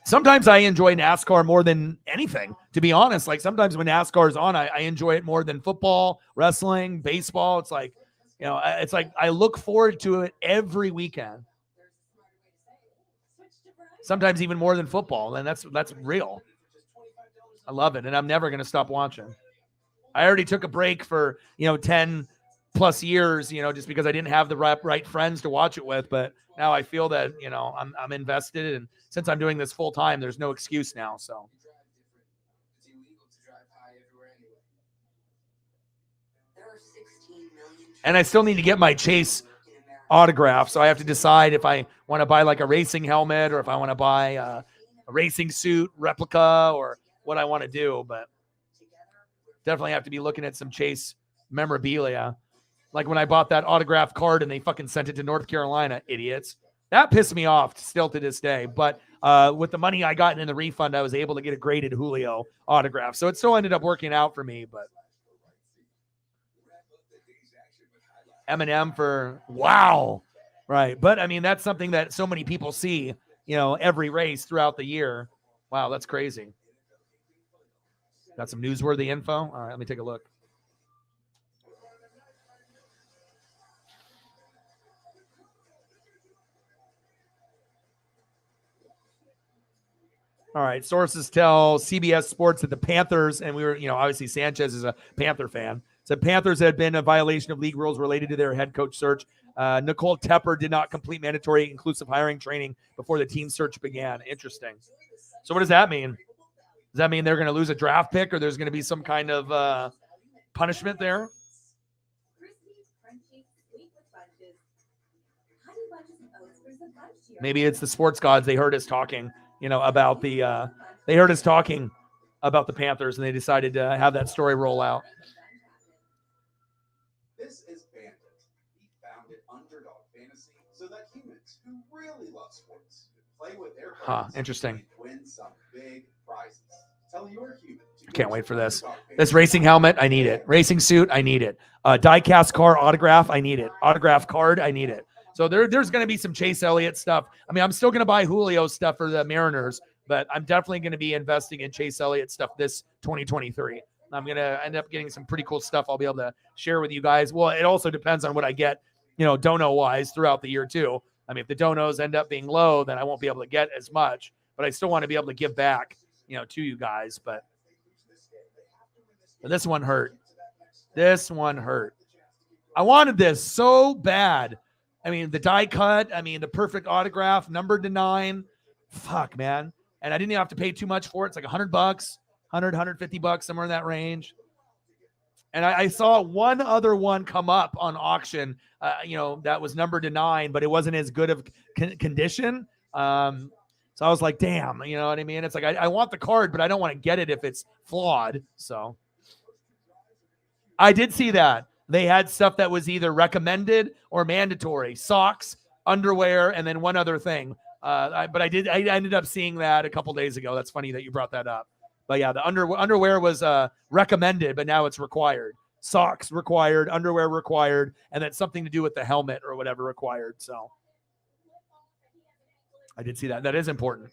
Sometimes I enjoy NASCAR more than anything, to be honest. Like sometimes when NASCAR is on, I enjoy it more than football, wrestling, baseball. It's like, it's like I look forward to it every weekend. Sometimes even more than football. And that's real. I love it. And I'm never going to stop watching. I already took a break for, 10, plus years, just because I didn't have the right friends to watch it with. But now I feel that, I'm invested. And since I'm doing this full time, there's no excuse now. So. And I still need to get my Chase autograph. So I have to decide if I want to buy like a racing helmet or if I want to buy a racing suit replica or what I want to do. But definitely have to be looking at some Chase memorabilia. Like when I bought that autograph card and they fucking sent it to North Carolina, idiots. That pissed me off still to this day. But with the money I got in the refund, I was able to get a graded Julio autograph. So it still ended up working out for me. But Eminem for wow. Right. But I mean, that's something that so many people see, every race throughout the year. Wow, that's crazy. Got some newsworthy info. All right, let me take a look. All right, sources tell CBS Sports that the Panthers, and we were, obviously Sanchez is a Panther fan, said Panthers had been a violation of league rules related to their head coach search. Nicole Tepper did not complete mandatory inclusive hiring training before the team search began. Interesting. So what does that mean? Does that mean they're going to lose a draft pick or there's going to be some kind of punishment there? Maybe it's the sports gods. They heard us talking, about they heard us talking about the Panthers and they decided to have that story roll out. This is Bandit. He founded Underdog Fantasy so that humans who really love sports play with their friends. Interesting. And win some big prizes. Tell your human. Can't wait for this. This racing helmet, I need it. Racing suit, I need it. Die-cast car autograph, I need it. Autograph card, I need it. So there's going to be some Chase Elliott stuff. I mean, I'm still going to buy Julio stuff for the Mariners, but I'm definitely going to be investing in Chase Elliott stuff this 2023. I'm going to end up getting some pretty cool stuff I'll be able to share with you guys. Well, it also depends on what I get, dono-wise throughout the year too. I mean, if the donos end up being low, then I won't be able to get as much, but I still want to be able to give back, to you guys. But this one hurt. This one hurt. I wanted this so bad. I mean, the die cut, the perfect autograph, numbered to 9. Fuck, man. And I didn't even have to pay too much for it. It's like $100, $150, somewhere in that range. And I saw one other one come up on auction, that was numbered to 9, but it wasn't as good of condition. So I was like, damn, you know what I mean? It's like, I want the card, but I don't want to get it if it's flawed. So I did see that. They had stuff that was either recommended or mandatory, socks, underwear, and then one other thing. I ended up seeing that a couple days ago. That's funny that you brought that up. But yeah, the underwear was recommended, but now it's required. Socks required, underwear required, and then something to do with the helmet or whatever required. So I did see that. That is important.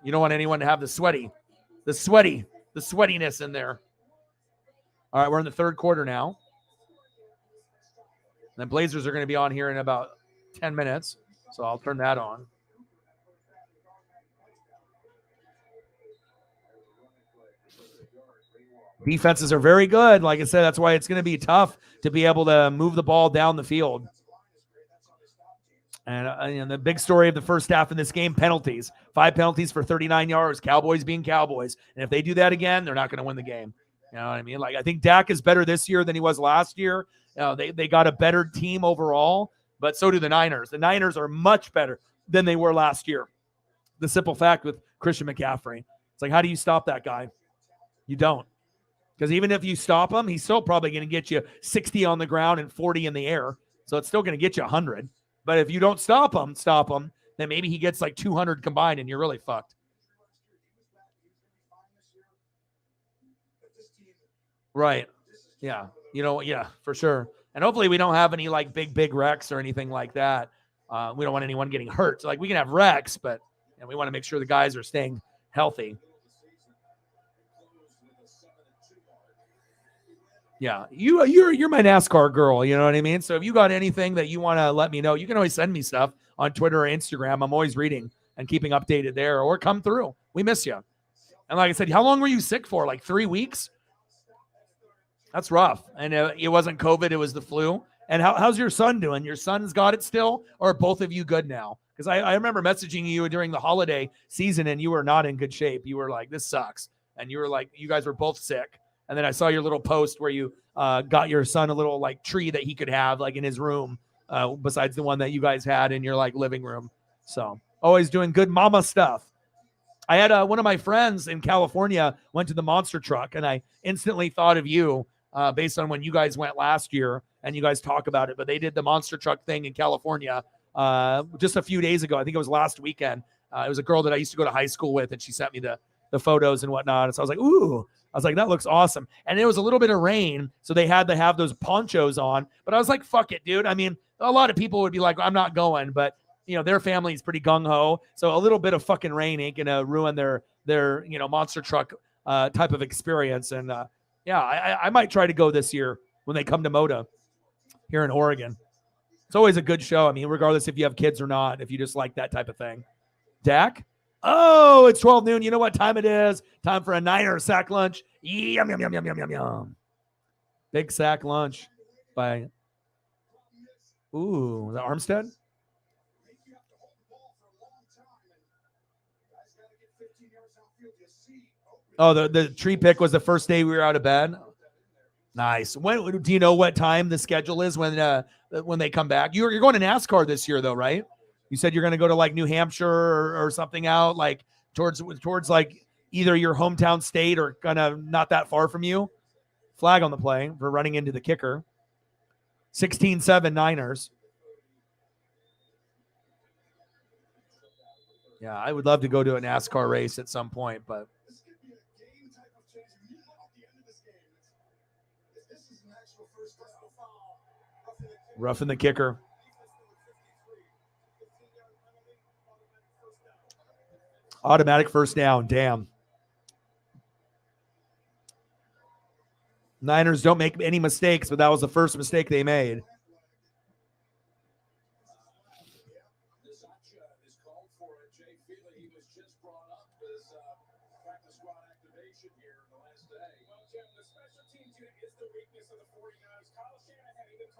You don't want anyone to have the sweatiness in there. All right, we're in the third quarter now. And the Blazers are going to be on here in about 10 minutes, so I'll turn that on. Defenses are very good. Like I said, that's why it's going to be tough to be able to move the ball down the field. And the big story of the first half in this game, penalties. 5 penalties for 39 yards, Cowboys being Cowboys. And if they do that again, they're not going to win the game. You know what I mean? Like, I think Dak is better this year than he was last year. They got a better team overall, but so do the Niners. The Niners are much better than they were last year. The simple fact with Christian McCaffrey. It's like, how do you stop that guy? You don't. Because even if you stop him, he's still probably going to get you 60 on the ground and 40 in the air. So it's still going to get you 100. But if you don't stop him, then maybe he gets like 200 combined and you're really fucked. Right. Yeah. Yeah, for sure. And hopefully we don't have any like big wrecks or anything like that. We don't want anyone getting hurt. So like we can have wrecks, but we want to make sure the guys are staying healthy. Yeah, you're my NASCAR girl, you know what I mean? So if you got anything that you want to let me know, you can always send me stuff on Twitter or Instagram. I'm always reading and keeping updated there, or come through. We miss you. And like I said, how long were you sick for? Like 3 weeks? That's rough. And it wasn't COVID, it was the flu. And how's your son doing? Your son's got it still, or are both of you good now? Because I remember messaging you during the holiday season, and you were not in good shape. You were like, this sucks. And you were like, you guys were both sick. And then I saw your little post where you got your son a little like tree that he could have like in his room, besides the one that you guys had in your like living room. So always doing good mama stuff. I had one of my friends in California went to the monster truck, and I instantly thought of you based on when you guys went last year, and you guys talk about it. But they did the monster truck thing in California just a few days ago. I think it was last weekend. It was a girl that I used to go to high school with, and she sent me the photos and whatnot. And so I was like, ooh. I was like, that looks awesome. And it was a little bit of rain, so they had to have those ponchos on. But I was like, fuck it, dude. I mean, a lot of people would be like, I'm not going. But, you know, their family is pretty gung-ho. So a little bit of fucking rain ain't going to ruin their you know, monster truck type of experience. And, yeah, I might try to go this year when they come to Moda here in Oregon. It's always a good show. I mean, regardless if you have kids or not, if you just like that type of thing. Dak? Oh, it's 12 noon. You know what time it is? Time for a Niner sack lunch. Yum, yum, yum, yum, yum, yum, yum. Big sack lunch by, ooh, is that Armstead? Oh, the tree pick was the first day we were out of bed. Nice. When do you know what time the schedule is when they come back? You're going to NASCAR this year, though, right? You said you're going to go to like New Hampshire or something out like towards like either your hometown state or kind of not that far from you. Flag on the play for running into the kicker. 16-7 Niners. Yeah, I would love to go to a NASCAR race at some point, but roughing the kicker. Automatic first down. Damn. Niners don't make any mistakes, but that was the first mistake they made.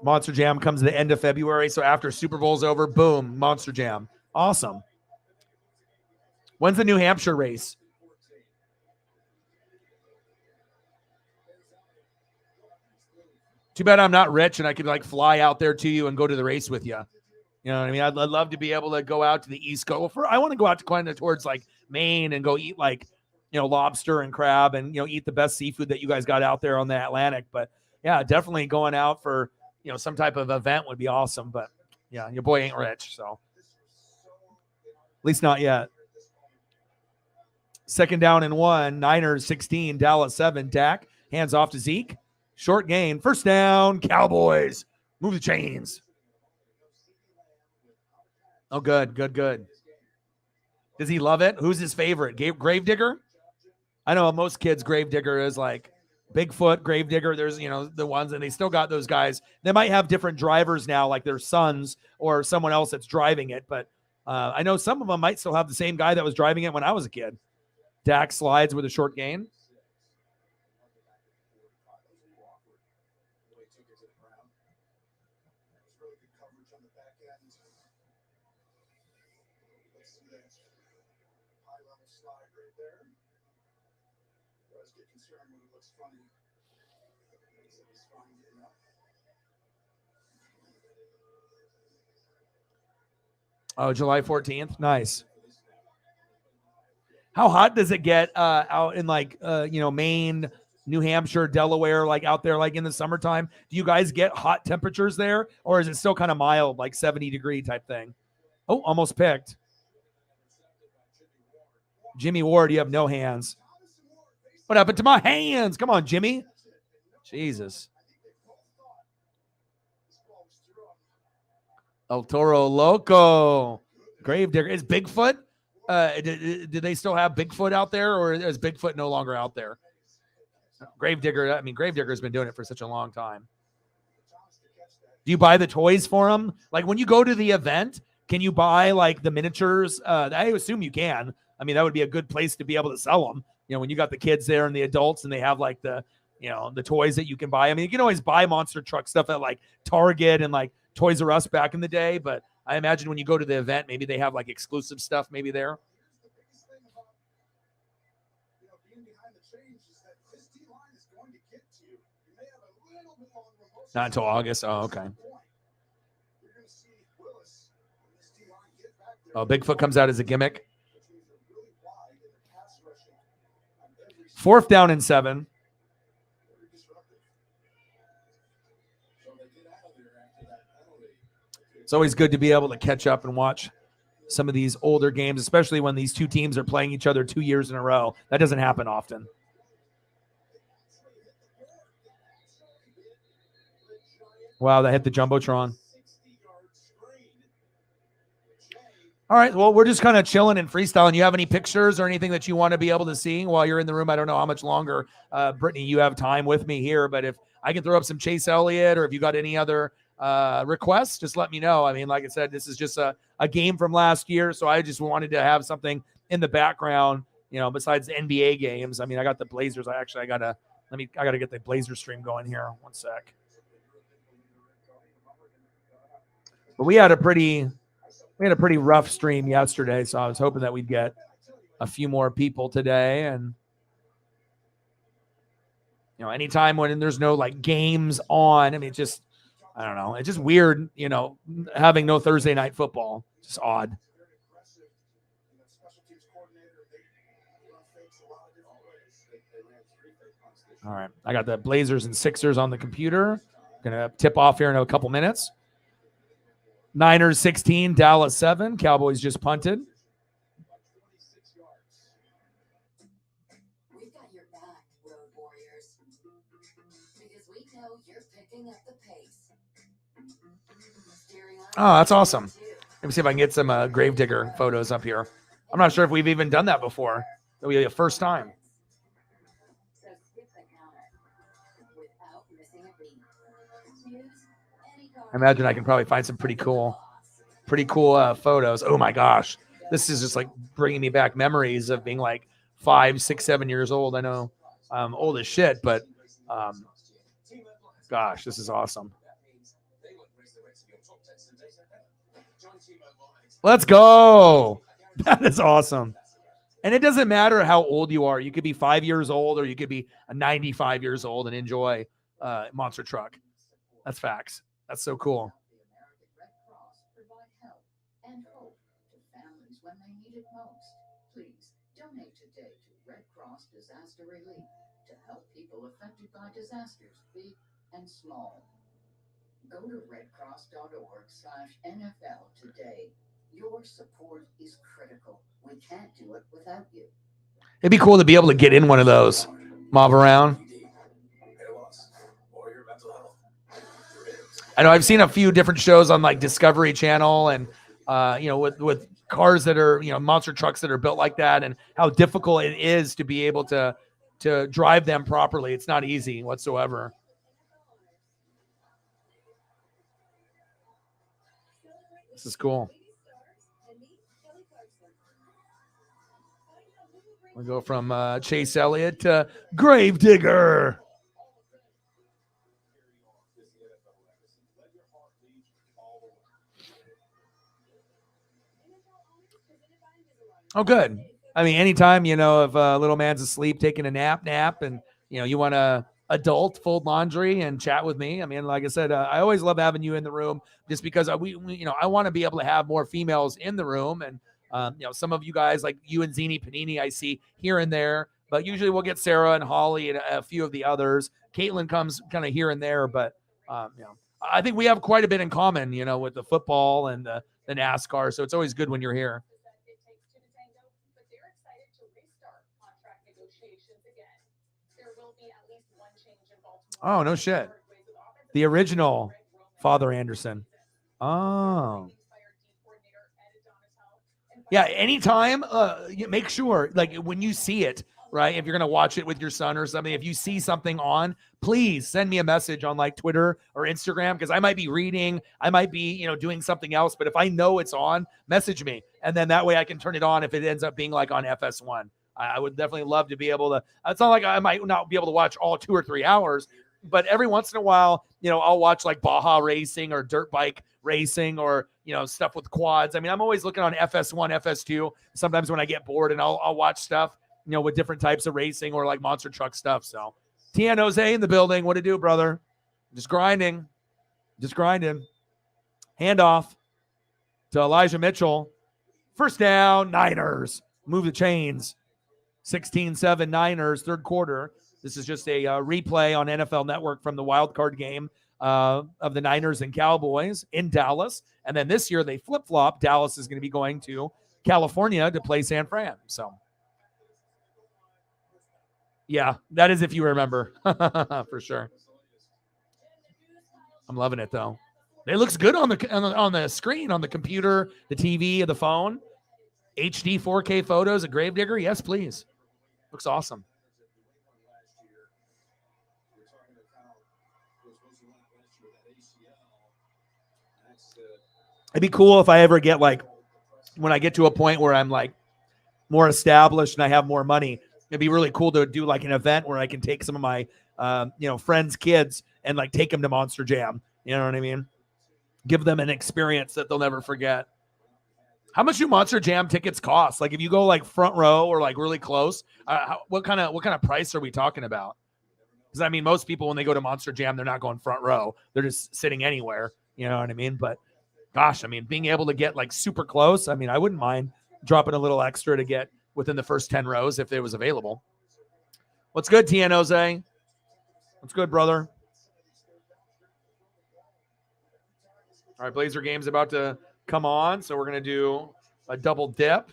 Monster Jam comes at the end of February, so after Super Bowl's over, boom, Monster Jam. Awesome. When's the New Hampshire race? Too bad I'm not rich and I could like fly out there to you and go to the race with you. You know what I mean? I'd love to be able to go out to the East Coast. I want to go out to kind of towards like Maine and go eat like, you know, lobster and crab and, you know, eat the best seafood that you guys got out there on the Atlantic. But yeah, definitely going out for, you know, some type of event would be awesome. But yeah, your boy ain't rich. So at least not yet. Second down and 1, Niners 16, Dallas 7. Dak hands off to Zeke. Short gain. First down, Cowboys. Move the chains. Oh, good. Does he love it? Who's his favorite? Gravedigger? I know most kids, Gravedigger is like Bigfoot, Gravedigger. There's, you know, the ones, and they still got those guys. They might have different drivers now, like their sons or someone else that's driving it. But I know some of them might still have the same guy that was driving it when I was a kid. Dak slides with a short gain. Oh, July 14th. Nice. How hot does it get out in like, you know, Maine, New Hampshire, Delaware, like out there, like in the summertime? Do you guys get hot temperatures there, or is it still kind of mild, like 70-degree type thing? Oh, almost picked. Jimmy Ward, you have no hands. What happened to my hands? Come on, Jimmy. Jesus. El Toro Loco. Gravedigger. Is Bigfoot? Did they still have Bigfoot out there, or is Bigfoot no longer out there? Gravedigger. I mean, Gravedigger's been doing it for such a long time. Do you buy the toys for him? Like when you go to the event, can you buy like the miniatures? I assume you can. I mean, that would be a good place to be able to sell them. You know, when you got the kids there and the adults, and they have like the the toys that you can buy. I mean, you can always buy monster truck stuff at like Target and like Toys R Us back in the day, but I imagine when you go to the event, maybe they have like exclusive stuff maybe there. Not until August. Oh, okay. Oh, Bigfoot comes out as a gimmick. 4th down and 7. It's always good to be able to catch up and watch some of these older games, especially when these two teams are playing each other 2 years in a row. That doesn't happen often. Wow, that hit the Jumbotron. All right, well, we're just kind of chilling and freestyling. You have any pictures or anything that you want to be able to see while you're in the room? I don't know how much longer, Brittany, you have time with me here, but if I can throw up some Chase Elliott or if you got any other requests, just let me know. I mean, like I said, this is just a game from last year, so I just wanted to have something in the background, besides the NBA games. I mean, I got the Blazers. I gotta get the Blazer stream going here. One sec. But we had a pretty rough stream yesterday, so I was hoping that we'd get a few more people today. And anytime when there's no like games on, I mean, I don't know, it's just weird, having no Thursday night football. It's just odd. All right, I got the Blazers and Sixers on the computer. Gonna tip off here in a couple minutes. Niners 16, Dallas 7. Cowboys just punted. We've got your back, Road Warriors, because we know you're picking up the pace. Oh, that's awesome. Let me see if I can get some Gravedigger photos up here. I'm not sure if we've even done that before. It'll be the first time. So skip the counter without missing a beat. I imagine I can probably find some pretty cool photos. Oh my gosh, this is just like bringing me back memories of being like 5, 6, 7 years old. I know I'm old as shit, but gosh, this is awesome. Let's go. That is awesome. And it doesn't matter how old you are. You could be 5 years old or you could be 95 years old and enjoy Monster Truck. That's facts. That's so cool. The American Red Cross provide help and hope to families when they need it most. Please donate today to Red Cross Disaster Relief to help people affected by disasters, big and small. Go to redcross.org/NFL today. Your support is critical. We can't do it without you. It'd be cool to be able to get in one of those, mob around. I know I've seen a few different shows on like Discovery Channel and, with cars that are, monster trucks that are built like that and how difficult it is to be able to drive them properly. It's not easy whatsoever. This is cool. We go from Chase Elliott to Gravedigger. Oh, good. I mean, anytime, if a little man's asleep, taking a nap, and, you want to adult, fold laundry and chat with me. I mean, like I said, I always love having you in the room just because I want to be able to have more females in the room. And, some of you guys like you and Zini Panini, I see here and there, but usually we'll get Sarah and Holly and a few of the others. Caitlin comes kind of here and there, but, I think we have quite a bit in common, with the football and the NASCAR. So it's always good when you're here. Oh, no shit. The original Father Anderson. Oh. Yeah, anytime, make sure, like, when you see it, right, if you're going to watch it with your son or something, if you see something on, please send me a message on, like, Twitter or Instagram, because I might be reading, I might be, doing something else, but if I know it's on, message me, and then that way I can turn it on if it ends up being, like, on FS1. I would definitely love to be able to. It's not like I might not be able to watch all 2 or 3 hours, but every once in a while, I'll watch like Baja racing or dirt bike racing or, stuff with quads. I mean, I'm always looking on FS1, FS2. Sometimes when I get bored and I'll watch stuff, with different types of racing or like monster truck stuff. So Tien Jose in the building. What to do, brother? Just grinding. Handoff to Elijah Mitchell. First down, Niners. Move the chains. 16-7 Niners, third quarter. This is just a replay on NFL Network from the wild card game of the Niners and Cowboys in Dallas. And then this year they flip-flop. Dallas is going to be going to California to play San Fran. So, yeah, that is if you remember. For sure. I'm loving it, though. It looks good on the screen, on the computer, the TV, the phone. HD 4K photos, a Gravedigger? Yes, please. Looks awesome. It'd be cool if I ever get when I get to a point where I'm more established and I have more money, it'd be really cool to do an event where I can take some of my, friends' kids and take them to Monster Jam. You know what I mean? Give them an experience that they'll never forget. How much do Monster Jam tickets cost? If you go front row or really close, what kind of price are we talking about? Because I mean, most people when they go to Monster Jam, they're not going front row; they're just sitting anywhere. You know what I mean? But gosh, I mean, being able to get super close, I mean, I wouldn't mind dropping a little extra to get within the first 10 rows if it was available. What's good, Tien Jose? What's good, brother? All right, Blazer game's about to come on, so we're going to do a double dip,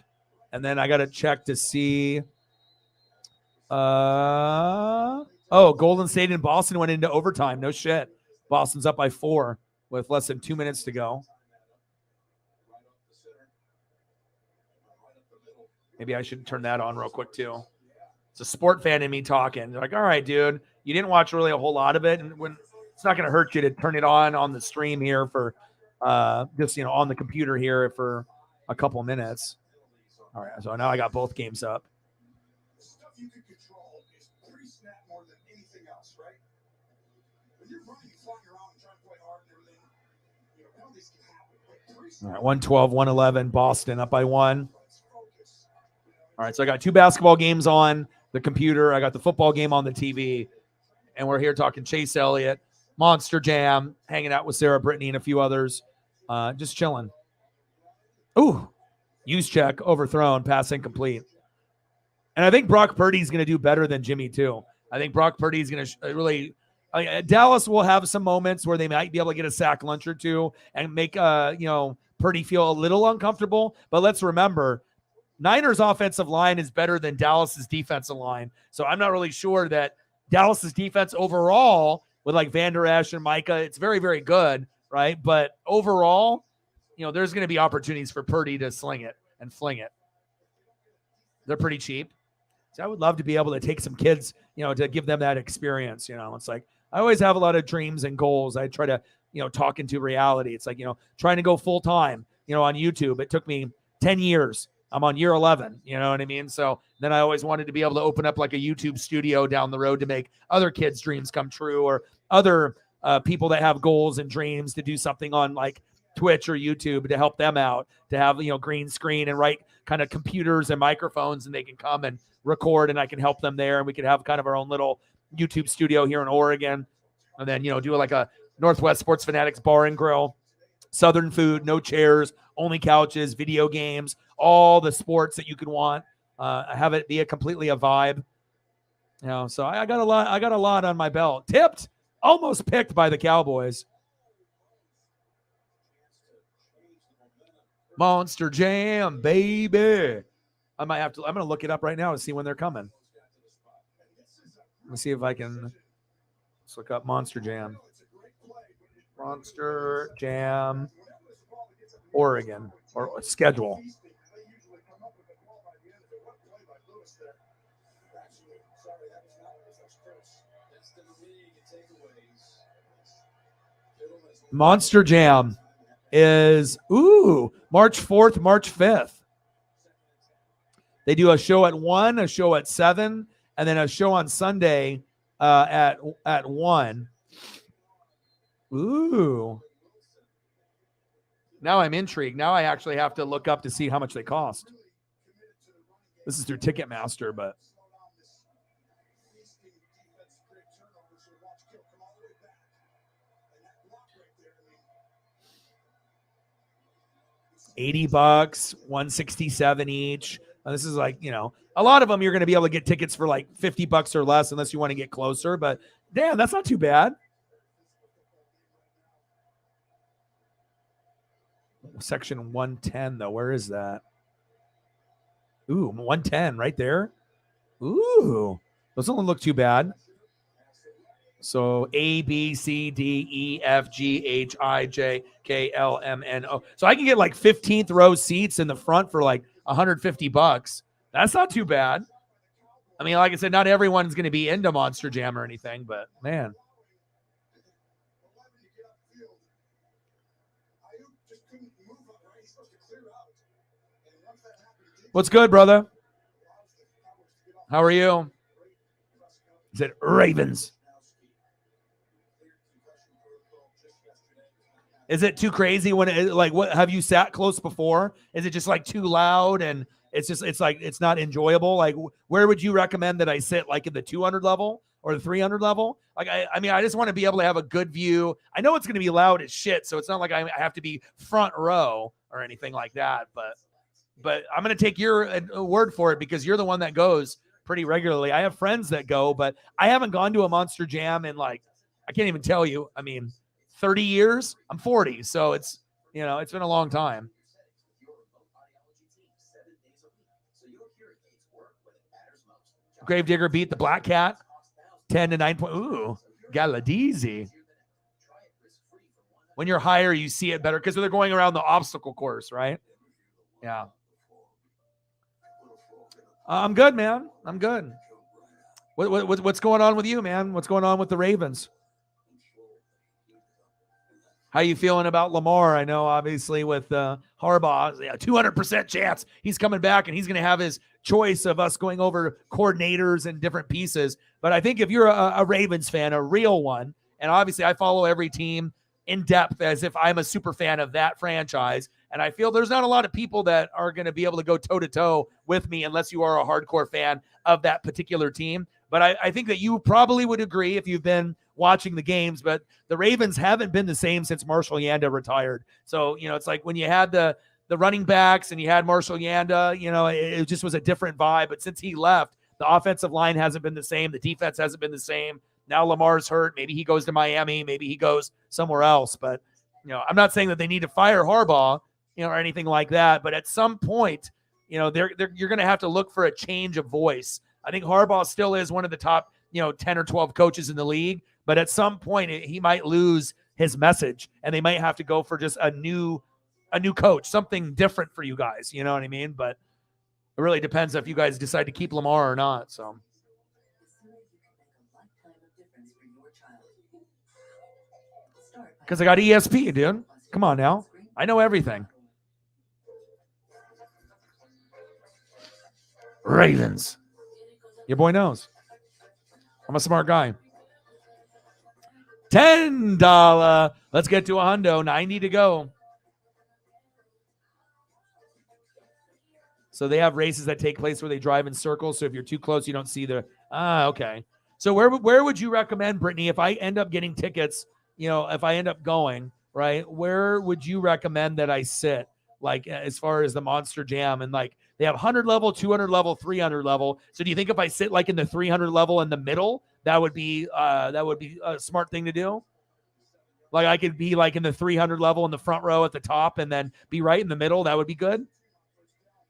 and then I got to check to see. Golden State and Boston went into overtime. No shit. Boston's up by 4 with less than 2 minutes to go. Maybe I should turn that on real quick, too. It's a sport fan in me talking. They're like, all right, dude, you didn't watch really a whole lot of it, and when it's not going to hurt you to turn it on the stream here for just, on the computer here for a couple minutes. All right, so now I got both games up. The stuff you can control is pre-snap more than anything else, right? When you're running, flying around and trying to play hard and everything, penalties can happen. All right, 112, 111, Boston up by 1. All right, so I got 2 basketball games on the computer. I got the football game on the TV, and we're here talking Chase Elliott, Monster Jam, hanging out with Sarah Brittany and a few others, just chilling. Ooh, use check, overthrown, pass incomplete. And I think Brock Purdy's going to do better than Jimmy, too. I think Brock Purdy's going to really Dallas will have some moments where they might be able to get a sack lunch or two and make, Purdy feel a little uncomfortable. But let's remember, Niners offensive line is better than Dallas's defensive line. So I'm not really sure that Dallas's defense overall with Van Der Esch and Micah, it's very, very good, right? But overall, there's going to be opportunities for Purdy to sling it and fling it. They're pretty cheap. So I would love to be able to take some kids, to give them that experience. It's I always have a lot of dreams and goals. I try to, talk into reality. It's trying to go full time, on YouTube. It took me 10 years. I'm on year 11, you know what I mean? So then I always wanted to be able to open up a YouTube studio down the road to make other kids' dreams come true, or other people that have goals and dreams to do something on Twitch or YouTube to help them out, to have, green screen and right kind of computers and microphones, and they can come and record and I can help them there. And we could have kind of our own little YouTube studio here in Oregon. And then, do a Northwest Sports Fanatics bar and grill, Southern food, no chairs, only couches, video games, all the sports that you could want. Have it be completely a vibe. So I got a lot on my belt. Tipped, almost picked by the Cowboys. Monster Jam, baby. I'm going to look it up right now to see when they're coming. Let's see if I can. Let's look up Monster Jam. Monster Jam, Oregon, or schedule. Monster Jam is March 4th, March 5th. They do a show at 1, a show at 7, and then a show on Sunday at 1. Ooh. Now I'm intrigued. Now I actually have to look up to see how much they cost. This is through Ticketmaster, but $80, $167 each. This is like, a lot of them you're going to be able to get tickets for like $50 or less unless you want to get closer. But damn, that's not too bad. Section 110 though, where is that? Ooh, 110 right there. Ooh, those don't look too bad. So A, B, C, D, E, F, G, H, I, J, K, L, M, N, O. So I can get like 15th row seats in the front for like $150. That's not too bad. I mean, like I said, not everyone's going to be into Monster Jam or anything, but man. What's good, brother? How are you? He said Ravens. Is it too crazy when it, like, what have you sat close before? Is it just like too loud and it's like it's not enjoyable? Like, where would you recommend that I sit? Like in the 200 level or the 300 level? Like, I mean, I just want to be able to have a good view. I know it's going to be loud as shit, so it's not like I have to be front row or anything like that. But I'm going to take your word for it because you're the one that goes pretty regularly. I have friends that go, but I haven't gone to a Monster Jam in like, I can't even tell you. I mean, 30 years. I'm 40, so it's it's been a long time. Gravedigger beat the Black Cat 10 to 9 point. Ooh, Galadizi. When you're higher, you see it better because they're going around the obstacle course, right? Yeah. I'm good, man. I'm good. What's going on with you, man? What's going on with the Ravens? How you feeling about Lamar? I know, obviously, with Harbaugh, 200% chance he's coming back and he's going to have his choice of us going over coordinators and different pieces. But I think if you're a Ravens fan, a real one, and obviously I follow every team in depth as if I'm a super fan of that franchise, and I feel there's not a lot of people that are going to be able to go toe-to-toe with me unless you are a hardcore fan of that particular team. But I think that you probably would agree if you've been watching the games, but the Ravens haven't been the same since Marshall Yanda retired. So, it's like when you had the running backs and you had Marshall Yanda, it just was a different vibe. But since he left, the offensive line hasn't been the same. The defense hasn't been the same. Now Lamar's hurt. Maybe he goes to Miami. Maybe he goes somewhere else. But, I'm not saying that they need to fire Harbaugh, or anything like that. But at some point, you're going to have to look for a change of voice. I think Harbaugh still is one of the top, 10 or 12 coaches in the league. But at some point, he might lose his message, and they might have to go for just a new coach, something different for you guys. You know what I mean? But it really depends if you guys decide to keep Lamar or not. So, because I got ESP, dude. Come on now, I know everything. Ravens. Your boy knows. I'm a smart guy. $10. Let's get to a hundo. 90 to go. So they have races that take place where they drive in circles. So if you're too close, you don't see the. Okay. So where would you recommend, Brittany, if I end up getting tickets, if I end up going, right, where would you recommend that I sit? Like as far as the Monster Jam, and like they have 100 level, 200 level, 300 level. So do you think if I sit like in the 300 level in the middle, that would be a smart thing to do? Like I could be like in the 300 level in the front row at the top and then be right in the middle. That would be good.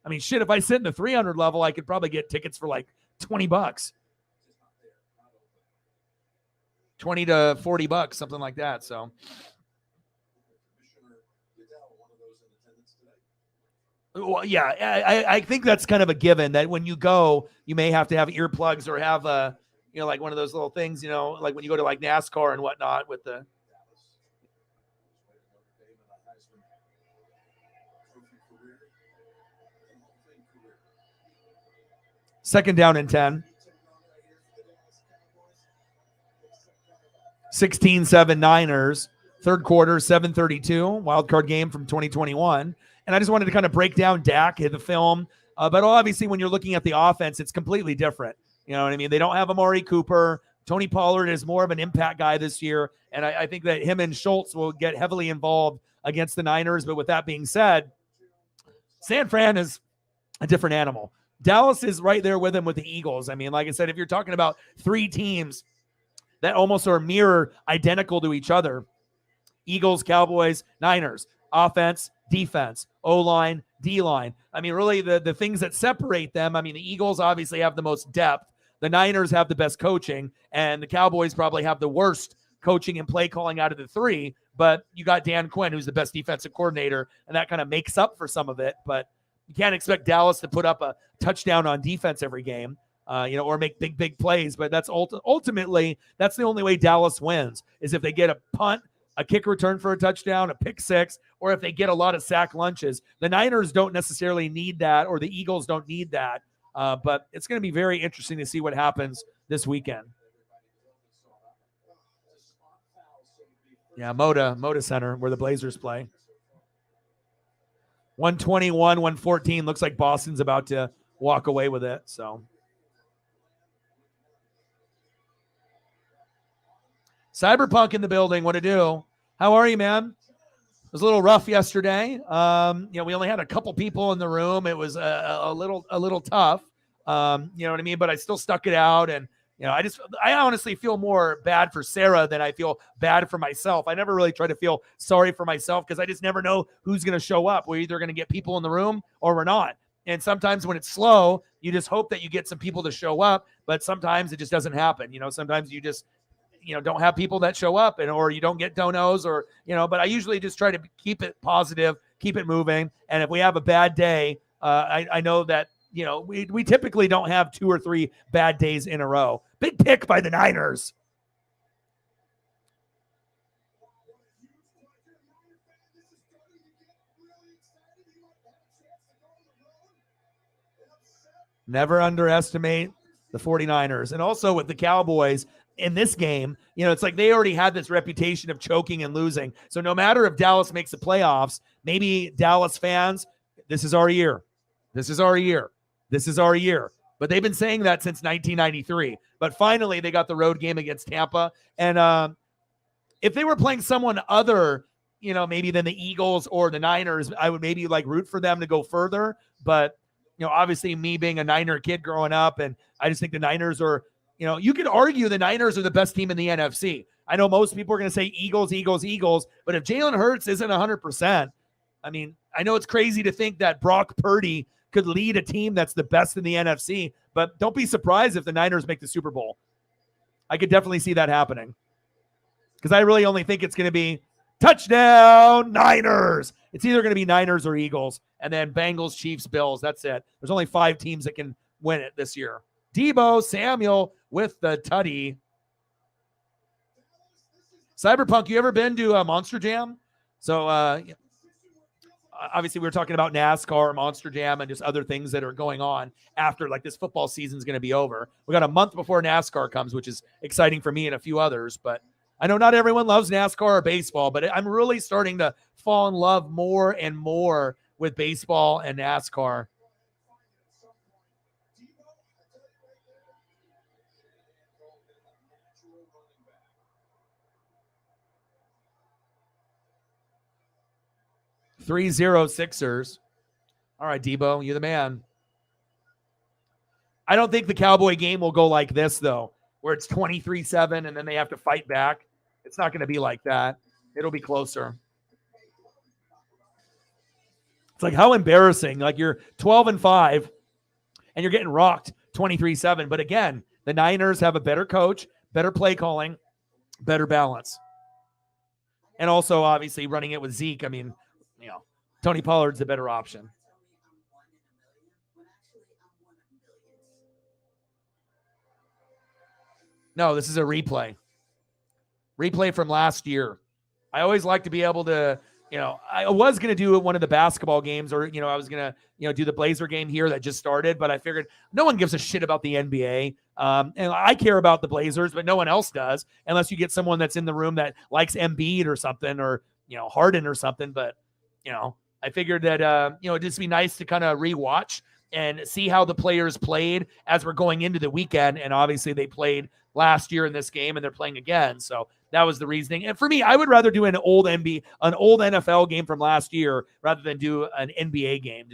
I mean, shit, if I sit in the 300 level, I could probably get tickets for like $20, $20 to $40, something like that. So, well, yeah, I think that's kind of a given that when you go, you may have to have earplugs or have a, like one of those little things, like when you go to like NASCAR and whatnot with the. Second down and 10. 16-7 Niners. Third quarter, 7:32. Wild card game from 2021. And I just wanted to kind of break down Dak in the film. But obviously, when you're looking at the offense, it's completely different. You know what I mean? They don't have Amari Cooper. Tony Pollard is more of an impact guy this year. And I think that him and Schultz will get heavily involved against the Niners. But with that being said, San Fran is a different animal. Dallas is right there with him with the Eagles. I mean, like I said, if you're talking about three teams that almost are mirror identical to each other, Eagles, Cowboys, Niners, offense, defense, O-line, D-line. I mean, really the things that separate them, I mean, the Eagles obviously have the most depth. The Niners have the best coaching, and the Cowboys probably have the worst coaching and play calling out of the three. But you got Dan Quinn, who's the best defensive coordinator, and that kind of makes up for some of it. But you can't expect Dallas to put up a touchdown on defense every game, or make big plays. But that's ultimately, that's the only way Dallas wins, is if they get a punt, a kick return for a touchdown, a pick six, or if they get a lot of sack lunches. The Niners don't necessarily need that, or the Eagles don't need that. But it's going to be very interesting to see what happens this weekend. Yeah, Moda Center, where the Blazers play. 121, 114. Looks like Boston's about to walk away with it. So Cyberpunk in the building. What to do? How are you, man? It was a little rough yesterday. We only had a couple people in the room. It was a little tough. You know what I mean? But I still stuck it out. And, I honestly feel more bad for Sarah than I feel bad for myself. I never really try to feel sorry for myself because I just never know who's going to show up. We're either going to get people in the room or we're not. And sometimes when it's slow, you just hope that you get some people to show up. But sometimes it just doesn't happen. Sometimes you just don't have people that show up or you don't get donos but I usually just try to keep it positive, keep it moving. And if we have a bad day, I know that, we typically don't have 2 or 3 bad days in a row. Big pick by the Niners. Never underestimate the 49ers. And also with the Cowboys, in this game, it's like they already had this reputation of choking and losing. So no matter if Dallas makes the playoffs, maybe Dallas fans, this is our year. This is our year. This is our year. But they've been saying that since 1993. But finally, they got the road game against Tampa. And if they were playing someone other, maybe than the Eagles or the Niners, I would maybe root for them to go further. But, obviously me being a Niner kid growing up, and I just think the Niners are, you could argue the Niners are the best team in the NFC. I know most people are going to say Eagles, but if Jalen Hurts isn't 100%, I mean, I know it's crazy to think that Brock Purdy could lead a team that's the best in the NFC, but don't be surprised if the Niners make the Super Bowl. I could definitely see that happening because I really only think it's going to be touchdown Niners. It's either going to be Niners or Eagles, and then Bengals, Chiefs, Bills. That's it. There's only 5 teams that can win it this year. Debo Samuel with the tutty. Cyberpunk, you ever been to a Monster Jam? So obviously we were talking about NASCAR, Monster Jam, and just other things that are going on after this football season is going to be over. We got a month before NASCAR comes, which is exciting for me and a few others. But I know not everyone loves NASCAR or baseball, but I'm really starting to fall in love more and more with baseball and NASCAR. .30 Sixers. All right, Debo, you're the man. I don't think the Cowboy game will go like this, though, where it's 23-7 and then they have to fight back. It's not going to be like that. It'll be closer. It's like how embarrassing. You're 12-5 and you're getting rocked 23-7. But again, the Niners have a better coach, better play calling, better balance. And also, obviously, running it with Zeke. I mean, Tony Pollard's a better option. No, this is a replay. Replay from last year. I always like to be able to I was going to do one of the basketball games, or, I was going to, do the Blazer game here that just started, but I figured no one gives a shit about the NBA. And I care about the Blazers, but no one else does, unless you get someone that's in the room that likes Embiid or something, or, Harden or something. But, I figured that, it'd just be nice to kind of rewatch and see how the players played as we're going into the weekend. And obviously they played last year in this game, and they're playing again. So that was the reasoning. And for me, I would rather do an old NFL game from last year rather than do an NBA game,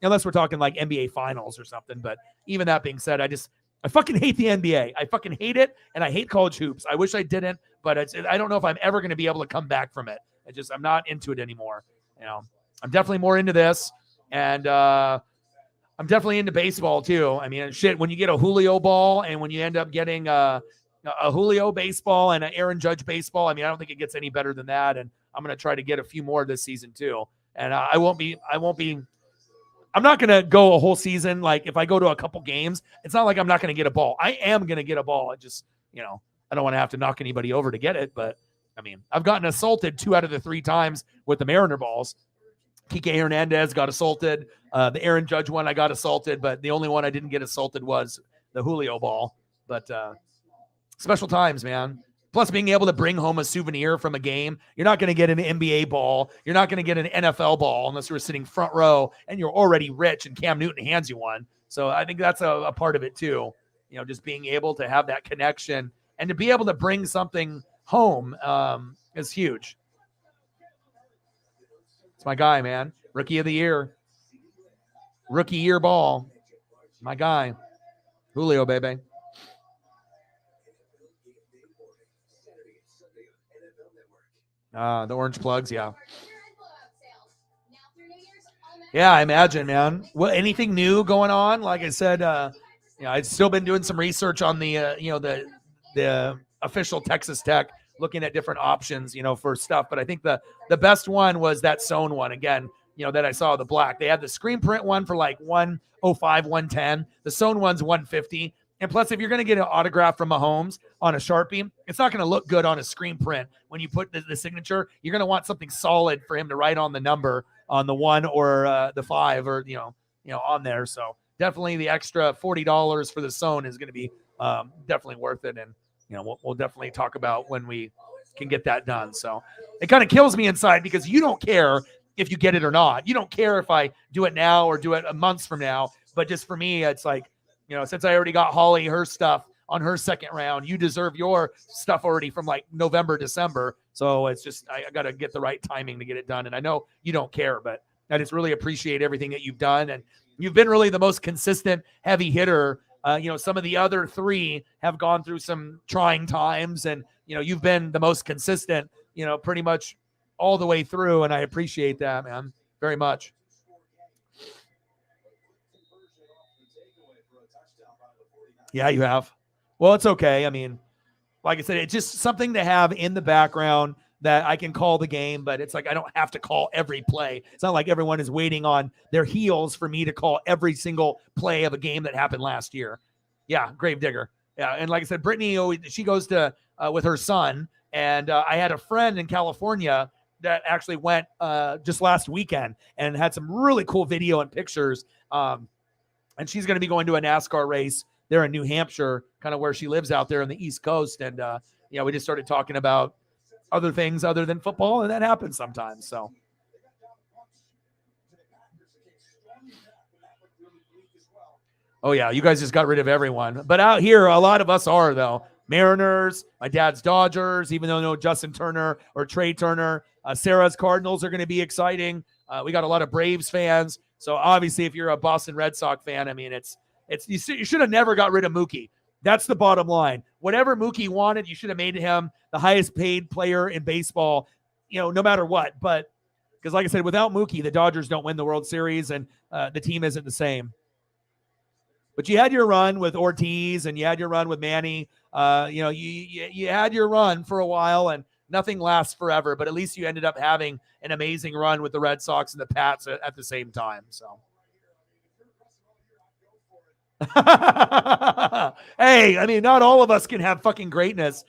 unless we're talking like NBA finals or something. But even that being said, I fucking hate the NBA. I fucking hate it. And I hate college hoops. I wish I didn't, but I don't know if I'm ever going to be able to come back from it. I'm not into it anymore. I'm definitely more into this. And, I'm definitely into baseball too. I mean, shit, when you get a Julio ball and when you end up getting a Julio baseball and an Aaron Judge baseball, I mean, I don't think it gets any better than that. And I'm going to try to get a few more this season too. And I'm not going to go a whole season. Like if I go to a couple games, it's not like I'm not going to get a ball. I am going to get a ball. It just, I don't want to have to knock anybody over to get it. But I mean, I've gotten assaulted 2 out of the 3 times with the Mariner balls. Kike Hernandez got assaulted. The Aaron Judge one, I got assaulted, but the only one I didn't get assaulted was the Julio ball. But special times, man. Plus, being able to bring home a souvenir from a game. You're not going to get an NBA ball. You're not going to get an NFL ball unless you're sitting front row and you're already rich and Cam Newton hands you one. So I think that's a part of it too. Just being able to have that connection and to be able to bring something home is huge. It's my guy, man. Rookie of the year. Rookie year ball. My guy. Julio, baby. The orange plugs, yeah. Yeah, I imagine, man. Well, anything new going on? Like I said, I've still been doing some research on the official Texas Tech, looking at different options, for stuff. But I think the best one was that sewn one again, that I saw, the black. They had the screen print one for like 105, 110. The sewn one's 150. And plus, if you're going to get an autograph from Mahomes on a Sharpie, it's not going to look good on a screen print. When you put the signature, you're going to want something solid for him to write on the number on the 1 or the 5 or, on there. So definitely the extra $40 for the sewn is going to be definitely worth it. And, we'll definitely talk about when we can get that done. So it kind of kills me inside because you don't care if you get it or not. You don't care if I do it now or do it months from now. But just for me, it's like, since I already got Holly her stuff on her second round, you deserve your stuff already from like November, December. So it's just, I got to get the right timing to get it done. And I know you don't care, but I just really appreciate everything that you've done. And you've been really the most consistent heavy hitter. Some of the other 3 have gone through some trying times, and, you've been the most consistent, pretty much all the way through. And I appreciate that, man, very much. Yeah, you have. Well, it's okay. I mean, like I said, it's just something to have in the background that I can call the game, but it's like I don't have to call every play. It's not like everyone is waiting on their heels for me to call every single play of a game that happened last year. Yeah, Gravedigger. Yeah, and like I said, Brittany, she goes to with her son, and I had a friend in California that actually went just last weekend and had some really cool video and pictures. And she's going to be going to a NASCAR race there in New Hampshire, kind of where she lives out there on the East Coast. And, we just started talking about other things other than football, and that happens sometimes. So. Oh, yeah, you guys just got rid of everyone. But out here, a lot of us are, though. Mariners, my dad's Dodgers, even though no Justin Turner or Trey Turner. Sarah's Cardinals are going to be exciting. We got a lot of Braves fans. So, obviously, if you're a Boston Red Sox fan, I mean, you should have never got rid of Mookie. That's the bottom line. Whatever Mookie wanted, you should have made him the highest paid player in baseball, no matter what. But because, like I said, without Mookie, the Dodgers don't win the World Series, and the team isn't the same. But you had your run with Ortiz, and you had your run with Manny. You had your run for a while, and nothing lasts forever. But at least you ended up having an amazing run with the Red Sox and the Pats at the same time. So. Hey, I mean, not all of us can have fucking greatness,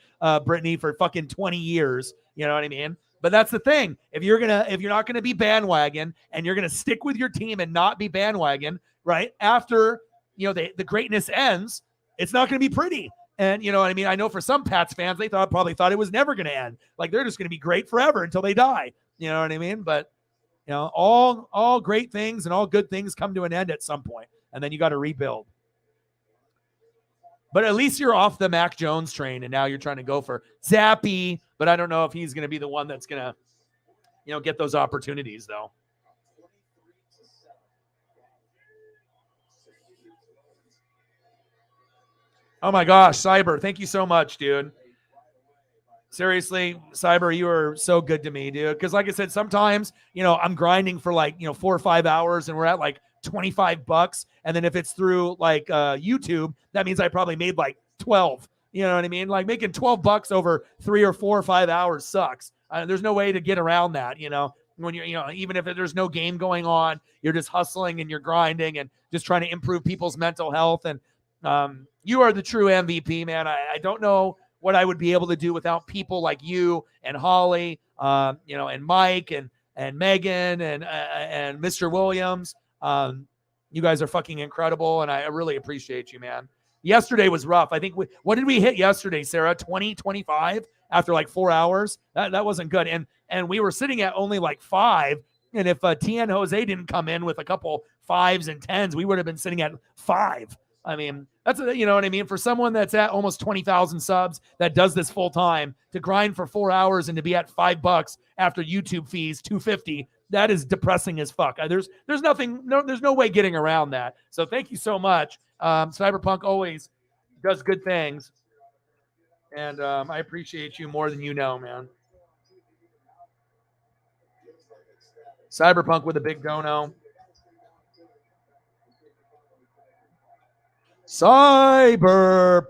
Brittany, for fucking 20 years. You know what I mean? But that's the thing. If you're not gonna be bandwagon and you're gonna stick with your team and not be bandwagon, right? After the greatness ends, it's not gonna be pretty. And you know what I mean? I know for some Pats fans, they probably thought it was never gonna end. Like they're just gonna be great forever until they die. You know what I mean? But all great things and all good things come to an end at some point, and then you got to rebuild. But at least you're off the Mac Jones train, and now you're trying to go for Zappy. But I don't know if he's going to be the one that's going to, get those opportunities, though. Oh, my gosh, Cyber, thank you so much, dude. Seriously, Cyber, you are so good to me, dude. Because like I said, sometimes, I'm grinding for 4 or 5 hours, and we're at like $25. And then if it's through YouTube, that means I probably made like 12. You know what I mean? Like making $12 over 3 or 4 or 5 hours sucks. There's no way to get around that, when you're, even if there's no game going on, you're just hustling and you're grinding and just trying to improve people's mental health. And you are the true MVP, man. I don't know what I would be able to do without people like you and Holly, and Mike and Megan and Mr. Williams. You guys are fucking incredible, and I really appreciate you, man. Yesterday was rough. I think what did we hit yesterday, Sarah? 20, 25 after like 4 hours? That wasn't good. And we were sitting at only like 5. And if Tien Jose didn't come in with a couple 5s and 10s, we would have been sitting at 5. I mean, that's you know what I mean? For someone that's at almost 20,000 subs that does this full time, to grind for 4 hours and to be at $5 after YouTube fees, $2.50, that is depressing as fuck. There's no way getting around that. So thank you so much. Cyberpunk always does good things, and I appreciate you more than you know, man. Cyberpunk with a big dono. Cyberpunk,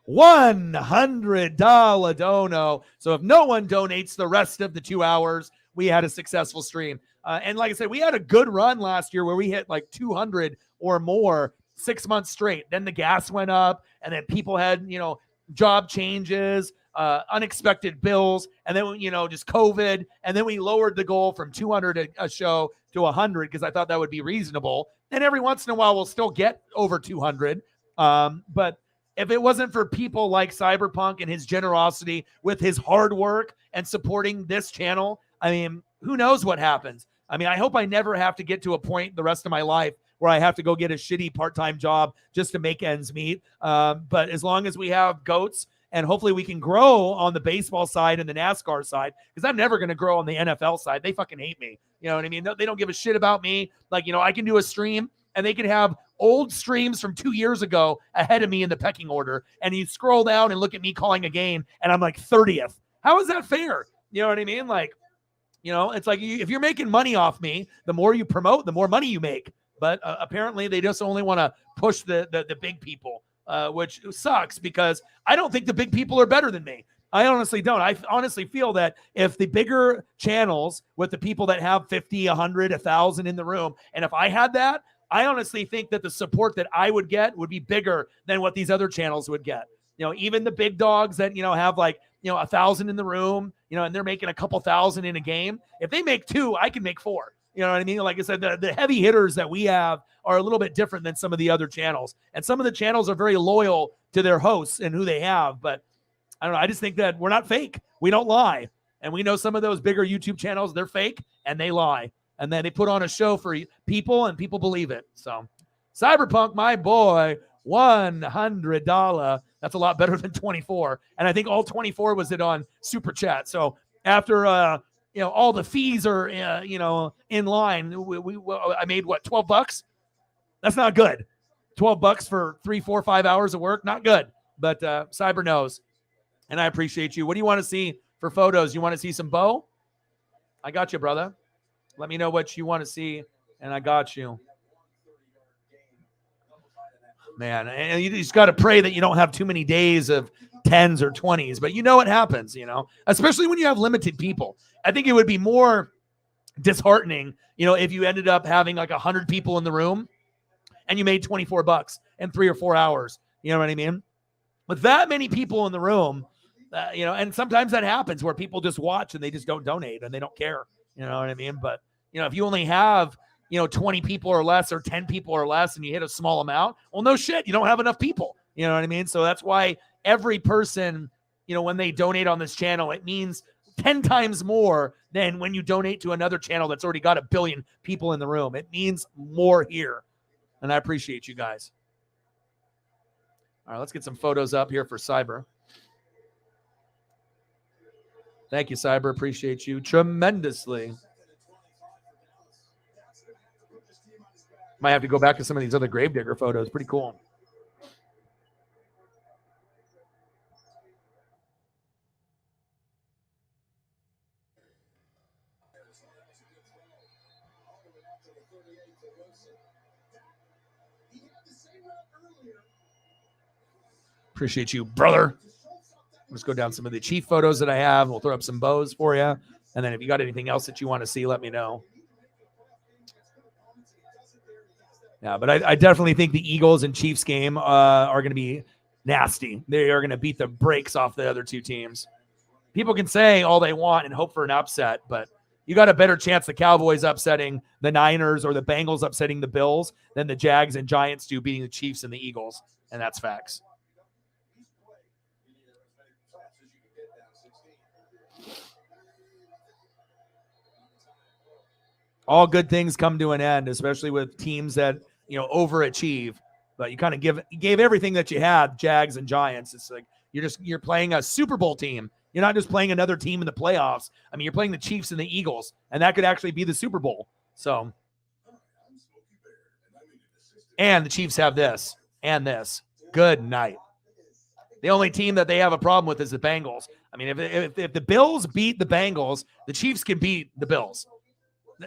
$100 dono. So if no one donates the rest of the 2 hours, we had a successful stream. And like I said, we had a good run last year where we hit like 200 or more 6 months straight. Then the gas went up, and then people had, job changes, unexpected bills, and then, just COVID. And then we lowered the goal from 200 a show to 100 because I thought that would be reasonable. And every once in a while, we'll still get over 200. But if it wasn't for people like Cyberpunk and his generosity with his hard work and supporting this channel, I mean, who knows what happens? I mean, I hope I never have to get to a point the rest of my life where I have to go get a shitty part-time job just to make ends meet. But as long as we have goats, and hopefully we can grow on the baseball side and the NASCAR side, because I'm never going to grow on the NFL side. They fucking hate me. You know what I mean? They don't give a shit about me. Like, I can do a stream, and they can have old streams from 2 years ago ahead of me in the pecking order. And you scroll down and look at me calling a game, and I'm like 30th. How is that fair? You know what I mean? Like, it's like if you're making money off me, the more you promote, the more money you make. But apparently they just only want to push the big people, which sucks because I don't think the big people are better than me. I honestly don't. I honestly feel that if the bigger channels with the people that have 50, 100, 1,000 in the room, and if I had that, I honestly think that the support that I would get would be bigger than what these other channels would get. Even the big dogs that, have like, 1,000 in the room, and they're making a couple thousand in a game. If they make 2, I can make 4. You know what I mean? Like I said, the heavy hitters that we have are a little bit different than some of the other channels. And some of the channels are very loyal to their hosts and who they have. But I don't know. I just think that we're not fake. We don't lie. And we know some of those bigger YouTube channels, they're fake and they lie. And then they put on a show for people and people believe it. So Cyberpunk, my boy, $100. That's a lot better than 24. And I think all 24 was it on Super Chat. So after, all the fees are, in line. I made what, $12? That's not good. $12 for 3, 4, 5 hours of work. Not good. But Cyber knows. And I appreciate you. What do you want to see for photos? You want to see some Bo? I got you, brother. Let me know what you want to see. And I got you. Man, and you just got to pray that you don't have too many days of 10s or 20s, but you know what happens, especially when you have limited people. I think it would be more disheartening, if you ended up having like 100 people in the room and you made $24 in 3 or 4 hours. You know what I mean? With that many people in the room, And sometimes that happens where people just watch and they just don't donate and they don't care. You know what I mean? But, if you only have, 20 people or less or 10 people or less and you hit a small amount, well, no shit, you don't have enough people. You know what I mean? So that's why every person, when they donate on this channel, it means 10 times more than when you donate to another channel that's already got 1 billion people in the room. It means more here. And I appreciate you guys. All right, let's get some photos up here for Cyber. Thank you, Cyber. Appreciate you tremendously. Might have to go back to some of these other Gravedigger photos. Pretty cool. Appreciate you, brother. Let's go down some of the Chief photos that I have. We'll throw up some bows for you. And then if you got anything else that you want to see, let me know. Yeah, but I definitely think the Eagles and Chiefs game are going to be nasty. They are going to beat the brakes off the other two teams. People can say all they want and hope for an upset, but you got a better chance the Cowboys upsetting the Niners or the Bengals upsetting the Bills than the Jags and Giants do beating the Chiefs and the Eagles. And that's facts. All good things come to an end, especially with teams that, overachieve. But you kind of gave everything that you had, Jags and Giants. It's like you're playing a Super Bowl team. You're not just playing another team in the playoffs. I mean, you're playing the Chiefs and the Eagles, and that could actually be the Super Bowl. So, and the Chiefs have this and this. Good night. The only team that they have a problem with is the Bengals. I mean, if the Bills beat the Bengals, the Chiefs can beat the Bills.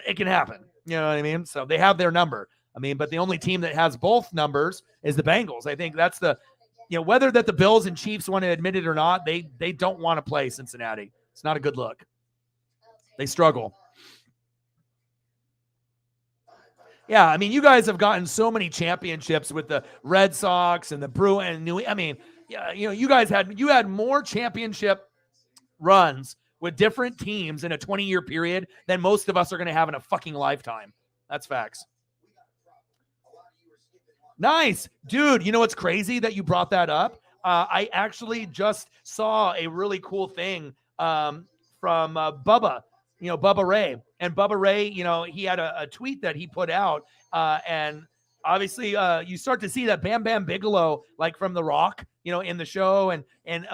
It can happen. You know what I mean? So they have their number. I mean, but the only team that has both numbers is the Bengals. I think that's the, whether that the Bills and Chiefs want to admit it or not, they don't want to play Cincinnati. It's not a good look. They struggle. Yeah, I mean, you guys have gotten so many championships with the Red Sox and the Bruins and I mean, yeah, you guys had more championship runs with different teams in a 20-year period than most of us are going to have in a fucking lifetime. That's facts. Nice. Dude, you know what's crazy that you brought that up? I actually just saw a really cool thing from Bubba, Bubba Ray. And Bubba Ray, he had a tweet that he put out. And obviously, you start to see that Bam Bam Bigelow, like from The Rock, in the show, and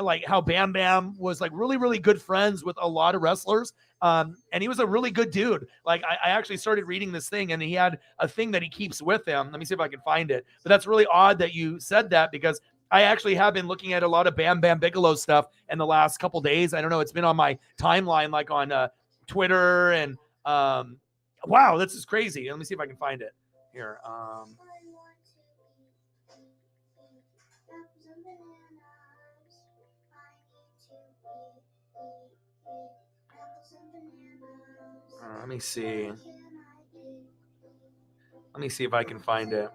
like how Bam Bam was like really, really good friends with a lot of wrestlers. And he was a really good dude. Like I actually started reading this thing, and he had a thing that he keeps with him. Let me see if I can find it. But that's really odd that you said that, because I actually have been looking at a lot of Bam Bam Bigelow stuff in the last couple days. I don't know. It's been on my timeline, like on Twitter, and wow, this is crazy. Let me see if I can find it here. Let me see. Let me see if I can find it.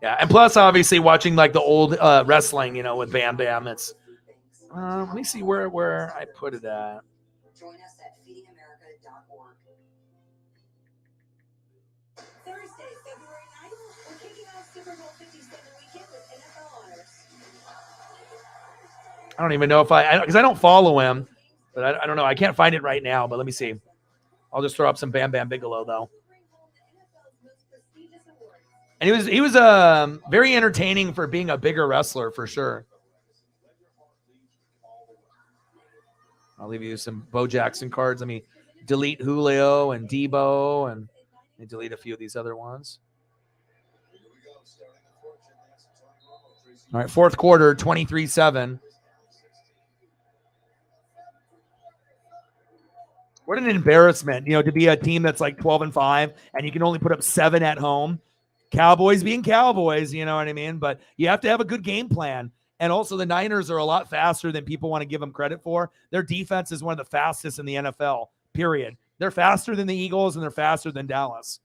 Yeah, and plus, obviously, watching like the old wrestling, with Bam Bam. It's let me see where I put it at. Join us at feedingamerica.org. Thursday, February 9th, we're kicking off Super Bowl 57 weekend with NFL honors. I don't even know if because I don't follow him, but I don't know. I can't find it right now, but let me see. I'll just throw up some Bam Bam Bigelow though. And he was very entertaining for being a bigger wrestler for sure. I'll leave you some Bo Jackson cards. Let me delete Julio and Debo, and delete a few of these other ones. All right, fourth quarter, 23-7. What an embarrassment, to be a team that's like 12-5 and you can only put up 7 at home. Cowboys being Cowboys, you know what I mean? But you have to have a good game plan. And also the Niners are a lot faster than people want to give them credit for. Their defense is one of the fastest in the NFL, period. They're faster than the Eagles, and they're faster than Dallas.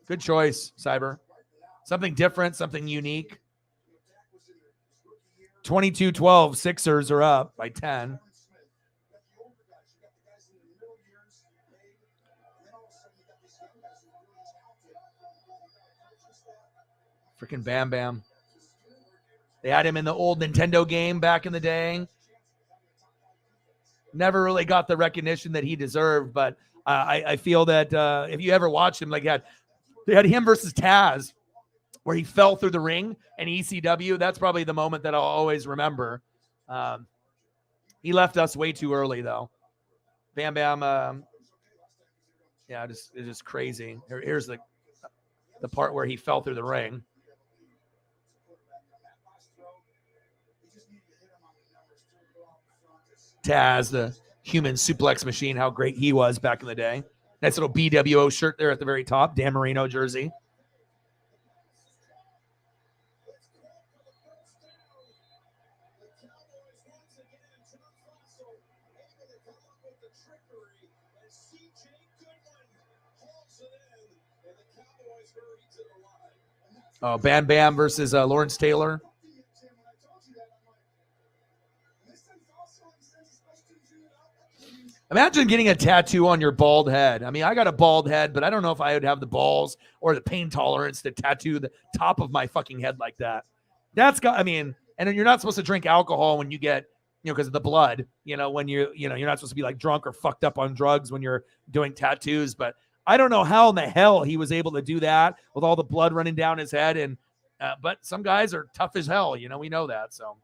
Good choice, Cyber. Something different, something unique. 22-12, Sixers are up by 10. Freaking Bam Bam. They had him in the old Nintendo game back in the day. Never really got the recognition that he deserved, but I feel that if you ever watched him, like they had him versus Taz, where he fell through the ring and ECW. That's probably the moment that I'll always remember. He left us way too early, though. Bam Bam, it's just crazy. Here's the part where he fell through the ring. Taz, the human suplex machine, how great he was back in the day. Nice little BWO shirt there at the very top, Dan Marino jersey. Oh, Bam Bam versus Lawrence Taylor. Imagine getting a tattoo on your bald head. I mean, I got a bald head, but I don't know if I would have the balls or the pain tolerance to tattoo the top of my fucking head like that. And then you're not supposed to drink alcohol when you get, because of the blood, when you're not supposed to be like drunk or fucked up on drugs when you're doing tattoos. But I don't know how in the hell he was able to do that with all the blood running down his head. And, but some guys are tough as hell, we know that. So.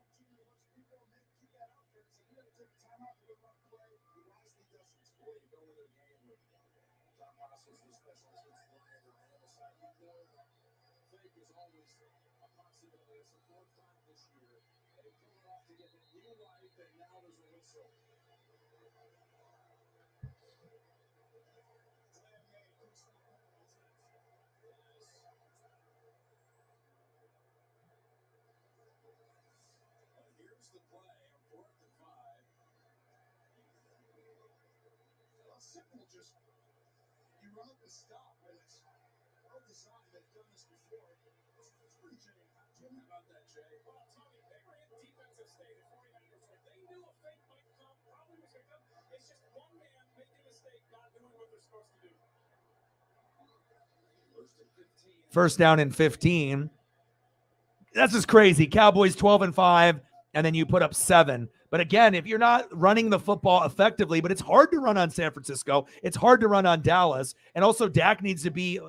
First down and 15. That's just crazy. Cowboys 12-5, and then you put up 7. But again, if you're not running the football effectively, but it's hard to run on San Francisco, it's hard to run on Dallas, and also Dak needs to be,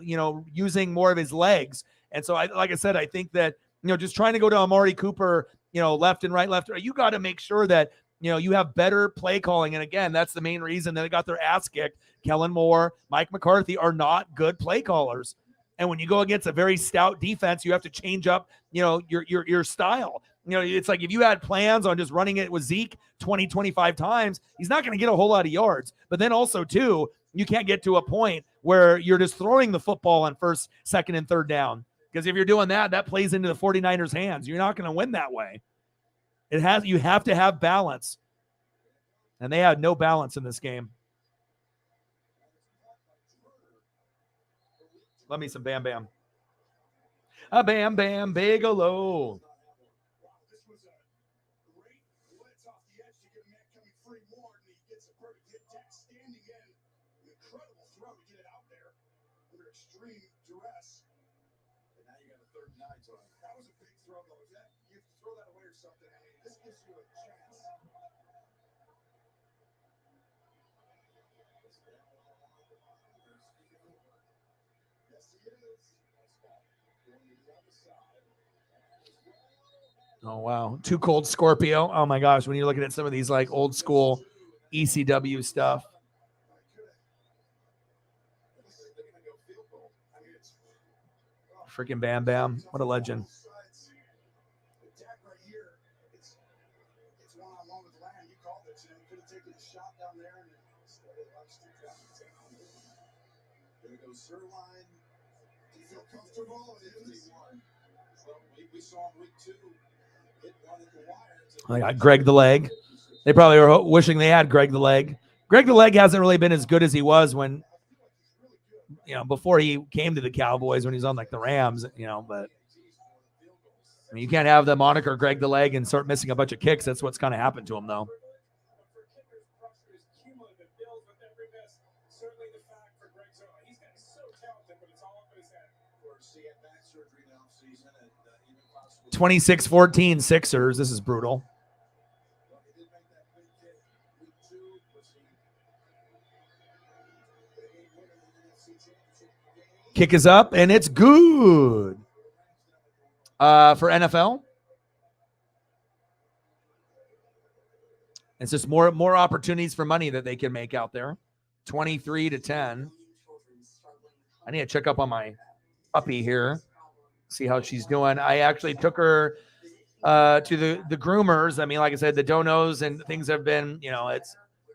using more of his legs. And so, like I said, I think that, just trying to go to Amari Cooper, left and right, you got to make sure that, you have better play calling. And again, that's the main reason that they got their ass kicked. Kellen Moore, Mike McCarthy are not good play callers. And when you go against a very stout defense, you have to change up, your style. It's like if you had plans on just running it with Zeke 20, 25 times, he's not going to get a whole lot of yards. But then also, too, you can't get to a point where you're just throwing the football on first, second, and third down. Because if you're doing that, that plays into the 49ers' hands. You're not going to win that way. You have to have balance. And they had no balance in this game. Love me some Bam Bam. A Bam Bam Bigelow. This was a great blitz off the edge to get a man coming free more, and he gets a perfect hit. Dak standing in. An incredible throw to get it out there under extreme duress. And now you got a 3rd and 9 to him. That was a big throw, though. You throw that away or something. I mean, this gives you a chance. Oh, wow. Too Cold Scorpio. Oh, my gosh. When you're looking at some of these like old school ECW stuff. Freaking Bam Bam. What a legend. I got Greg the Leg. They probably were wishing they had Greg the Leg. Greg the Leg hasn't really been as good as he was when before he came to the Cowboys when he was on like the Rams, but I mean, you can't have the moniker Greg the Leg and start missing a bunch of kicks. That's what's kind of happened to him, though. Surgery now, season, and even 26-14 Sixers. This is brutal. Kick is up, and it's good. For NFL. It's just more opportunities for money that they can make out there. 23-10. I need to check up on my puppy here, see how she's doing. I actually took her to the groomers. I mean, like I said, the donos and things have been,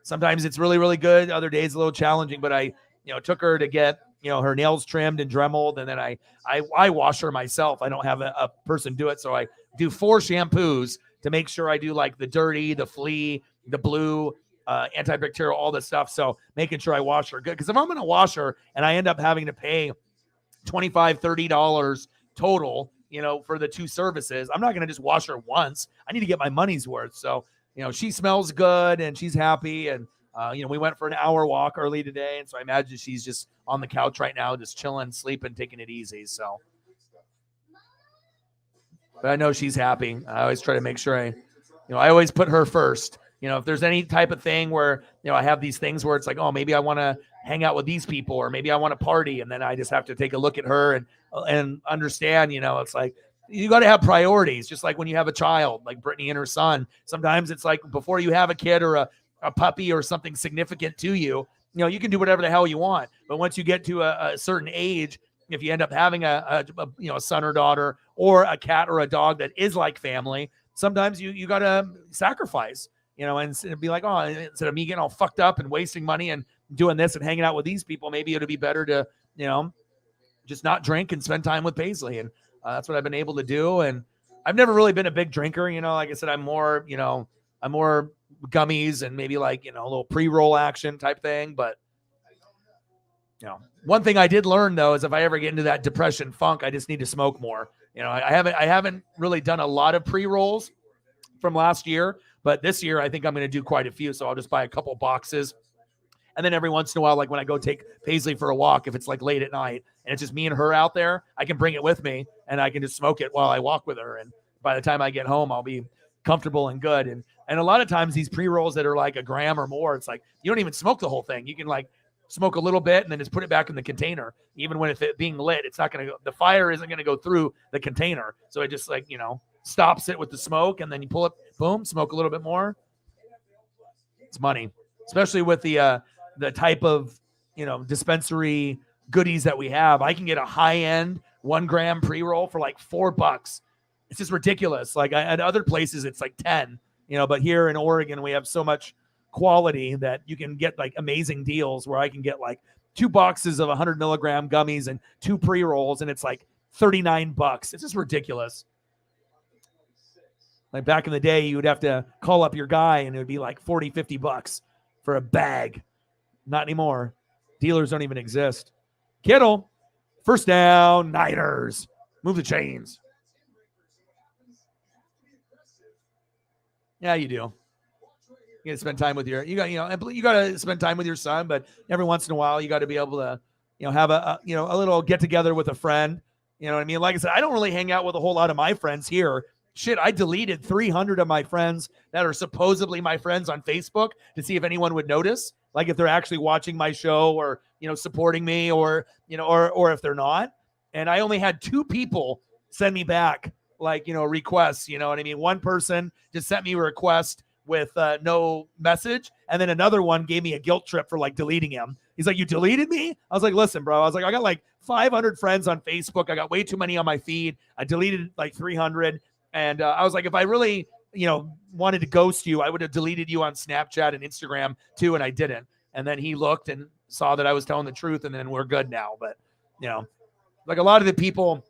sometimes it's really, really good. Other days a little challenging, but I, took her to get, her nails trimmed and dremeled. And then I wash her myself. I don't have a person do it. So I do 4 shampoos to make sure I do like the dirty, the flea, the blue, antibacterial, all this stuff. So making sure I wash her good. Because if I'm going to wash her and I end up having to pay $25, $30 total, for the 2 services, I'm not going to just wash her once. I need to get my money's worth. So, she smells good and she's happy. And, we went for an hour walk early today. And so I imagine she's just on the couch right now, just chilling, sleeping, taking it easy. So, but I know she's happy. I always try to make sure I always put her first. If there's any type of thing where, I have these things where it's like, oh, maybe I want to hang out with these people, or maybe I want to party. And then I just have to take a look at her and understand, it's like, you got to have priorities, just like when you have a child, like Brittany and her son. Sometimes it's like before you have a kid or a puppy or something significant to you, you can do whatever the hell you want. But once you get to a certain age, if you end up having a son or daughter or a cat or a dog that is like family, sometimes you got to sacrifice, and be like, oh, instead of me getting all fucked up and wasting money and doing this and hanging out with these people, maybe it'll be better to, just not drink and spend time with Paisley. And that's what I've been able to do. And I've never really been a big drinker. Like I said, I'm more gummies and maybe like, a little pre-roll action type thing. But, one thing I did learn though, is if I ever get into that depression funk, I just need to smoke more. I haven't really done a lot of pre-rolls from last year, but this year I think I'm going to do quite a few. So I'll just buy a couple boxes. And then every once in a while, like when I go take Paisley for a walk, if it's like late at night and it's just me and her out there, I can bring it with me and I can just smoke it while I walk with her. And by the time I get home, I'll be comfortable and good. And a lot of times these pre-rolls that are like a gram or more, it's like, you don't even smoke the whole thing. You can like smoke a little bit and then just put it back in the container. Even when it's being lit, it's not going to go, the fire isn't going to go through the container. So it just like, stops it with the smoke and then you pull it, boom, smoke a little bit more. It's money, especially with the type of, dispensary goodies that we have. I can get a high-end 1 gram pre-roll for like $4. It's just ridiculous. Like at other places, it's like 10, but here in Oregon, we have so much quality that you can get like amazing deals where I can get like 2 boxes of 100 milligram gummies and 2 pre-rolls. And it's like $39. It's just ridiculous. Like back in the day, you would have to call up your guy and it would be like $40, $50 for a bag. Not anymore. Dealers don't even exist. Kittle, first down, Niners. Move the chains. Yeah, you do. You got to spend time with you got to spend time with your son, but every once in a while you got to be able to, have a little get together with a friend. You know what I mean? Like I said, I don't really hang out with a whole lot of my friends here. Shit, I deleted 300 of my friends that are supposedly my friends on Facebook to see if anyone would notice, like if they're actually watching my show or, supporting me or if they're not. And I only had 2 people send me back like, requests, you know what I mean? One person just sent me a request with no message. And then another one gave me a guilt trip for like deleting him. He's like, you deleted me? I was like, listen, bro. I was like, I got like 500 friends on Facebook. I got way too many on my feed. I deleted like 300. And I was like, if I really, wanted to ghost you, I would have deleted you on Snapchat and Instagram too. And I didn't. And then he looked and saw that I was telling the truth. And then we're good now. But, like a lot of the people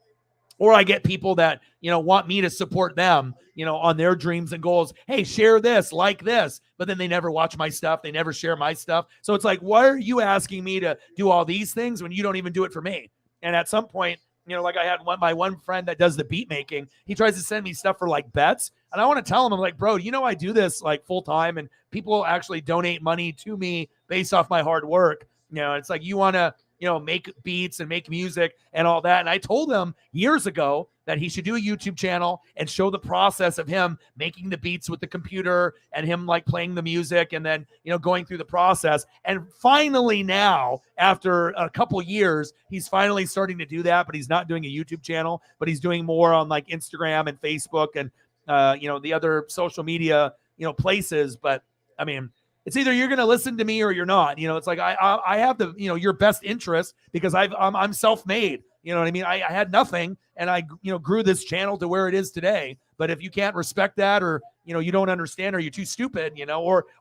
Or I get people that, want me to support them, on their dreams and goals. Hey, share this, like this. But then they never watch my stuff. They never share my stuff. So it's like, why are you asking me to do all these things when you don't even do it for me? And at some point, like I had my one friend that does the beat making, he tries to send me stuff for like bets. And I want to tell him, I'm like, bro, I do this like full time and people actually donate money to me based off my hard work. It's like, you want to, make beats and make music and all that. And I told him years ago that he should do a YouTube channel and show the process of him making the beats with the computer and him like playing the music and then, going through the process. And finally now, after a couple years, he's finally starting to do that, but he's not doing a YouTube channel, but he's doing more on like Instagram and Facebook and, the other social media, places. But I mean, it's either you're going to listen to me or you're not. It's like I have the your best interest because I'm self-made. You know what I mean? I had nothing and I grew this channel to where it is today. But if you can't respect that, or you don't understand, or you're too stupid,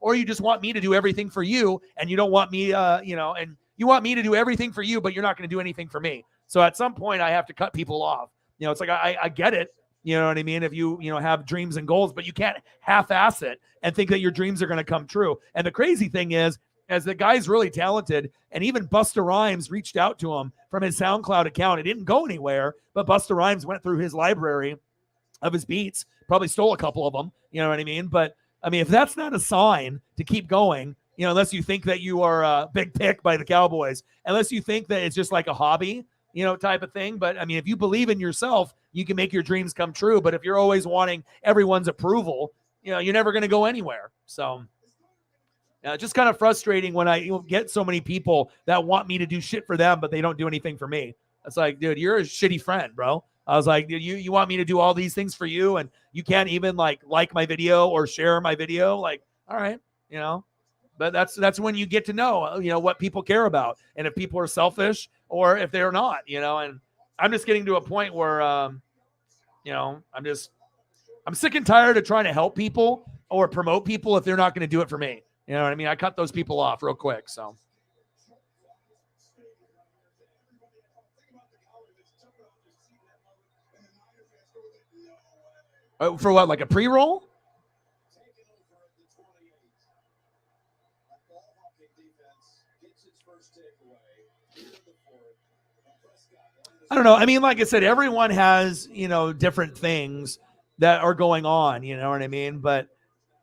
or you just want me to do everything for you, and you don't want me, and you want me to do everything for you, but you're not going to do anything for me. So at some point, I have to cut people off. It's like I get it. You know what I mean? If you have dreams and goals, but you can't half-ass it and think that your dreams are going to come true. And the crazy thing is, as the guy's really talented, and even Busta Rhymes reached out to him from his SoundCloud account. It didn't go anywhere, but Busta Rhymes went through his library of his beats, probably stole a couple of them. You know what I mean? But I mean, if that's not a sign to keep going, unless you think that you are a big pick by the Cowboys, unless you think that it's just like a hobby, type of thing. But I mean, if you believe in yourself, you can make your dreams come true. But if you're always wanting everyone's approval, you're never going to go anywhere. So just kind of frustrating when I get so many people that want me to do shit for them, but they don't do anything for me. It's like, dude, you're a shitty friend, bro. I was like, dude, you want me to do all these things for you, and you can't even like my video or share my video. Like, all right, but that's when you get to know, what people care about, and if people are selfish or if they're not, and I'm just getting to a point where, I'm sick and tired of trying to help people or promote people if they're not going to do it for me. You know what I mean? I cut those people off real quick. So. For what, like a pre-roll? I don't know. I mean, like I said, everyone has, different things that are going on, you know what I mean? But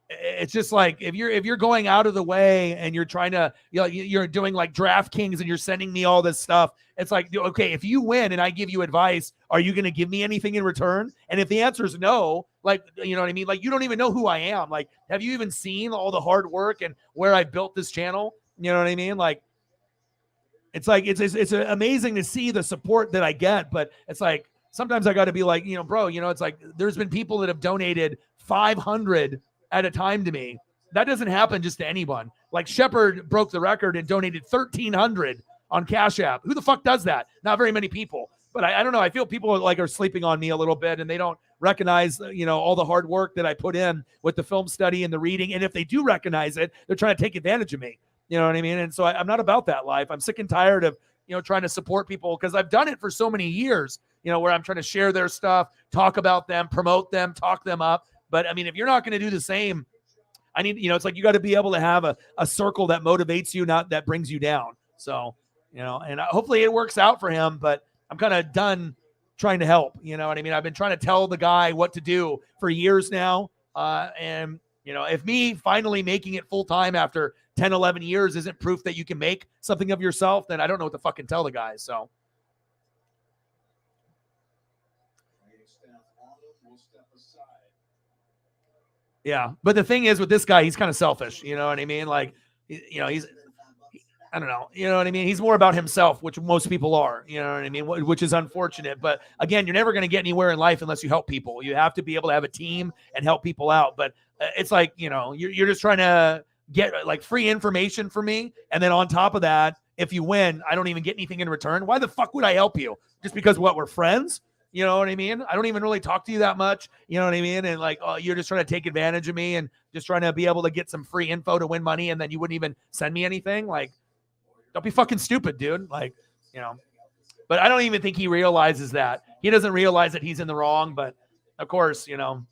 it's just like, if you're going out of the way and you're trying to, you're doing like DraftKings and you're sending me all this stuff. It's like, okay, if you win and I give you advice, are you going to give me anything in return? And if the answer is no, like, you know what I mean? Like, you don't even know who I am. Like, have you even seen all the hard work and where I built this channel? You know what I mean? Like, it's like, it's amazing to see the support that I get, but it's like, sometimes I got to be like, bro, it's like, there's been people that have donated 500 at a time to me. That doesn't happen just to anyone. Like Shepard broke the record and donated 1,300 on Cash App. Who the fuck does that? Not very many people. But I don't know. I feel people are sleeping on me a little bit, and they don't recognize, all the hard work that I put in with the film study and the reading. And if they do recognize it, they're trying to take advantage of me. You know what I mean? And so I'm not about that life. I'm sick and tired of, trying to support people, because I've done it for so many years, where I'm trying to share their stuff, talk about them, promote them, talk them up. But I mean, if you're not going to do the same, I need, it's like, you got to be able to have a circle that motivates you, not that brings you down. So, and hopefully it works out for him, but I'm kind of done trying to help. You know what I mean? I've been trying to tell the guy what to do for years now. And, if me finally making it full time after 10, 11 years isn't proof that you can make something of yourself, then I don't know what to fucking tell the guys. So. Yeah. But the thing is with this guy, he's kind of selfish. You know what I mean? Like, he's, I don't know. You know what I mean? He's more about himself, which most people are, you know what I mean? Which is unfortunate. But again, you're never going to get anywhere in life unless you help people. You have to be able to have a team and help people out. But it's like, you're just trying to get like free information from me. And then on top of that, if you win, I don't even get anything in return. Why the fuck would I help you? Just because we're friends? You know what I mean? I don't even really talk to you that much. You know what I mean? And like, oh, you're just trying to take advantage of me and just trying to be able to get some free info to win money. And then you wouldn't even send me anything. Like, don't be fucking stupid, dude. Like, But I don't even think he realizes that. He doesn't realize that he's in the wrong. But of course, you know,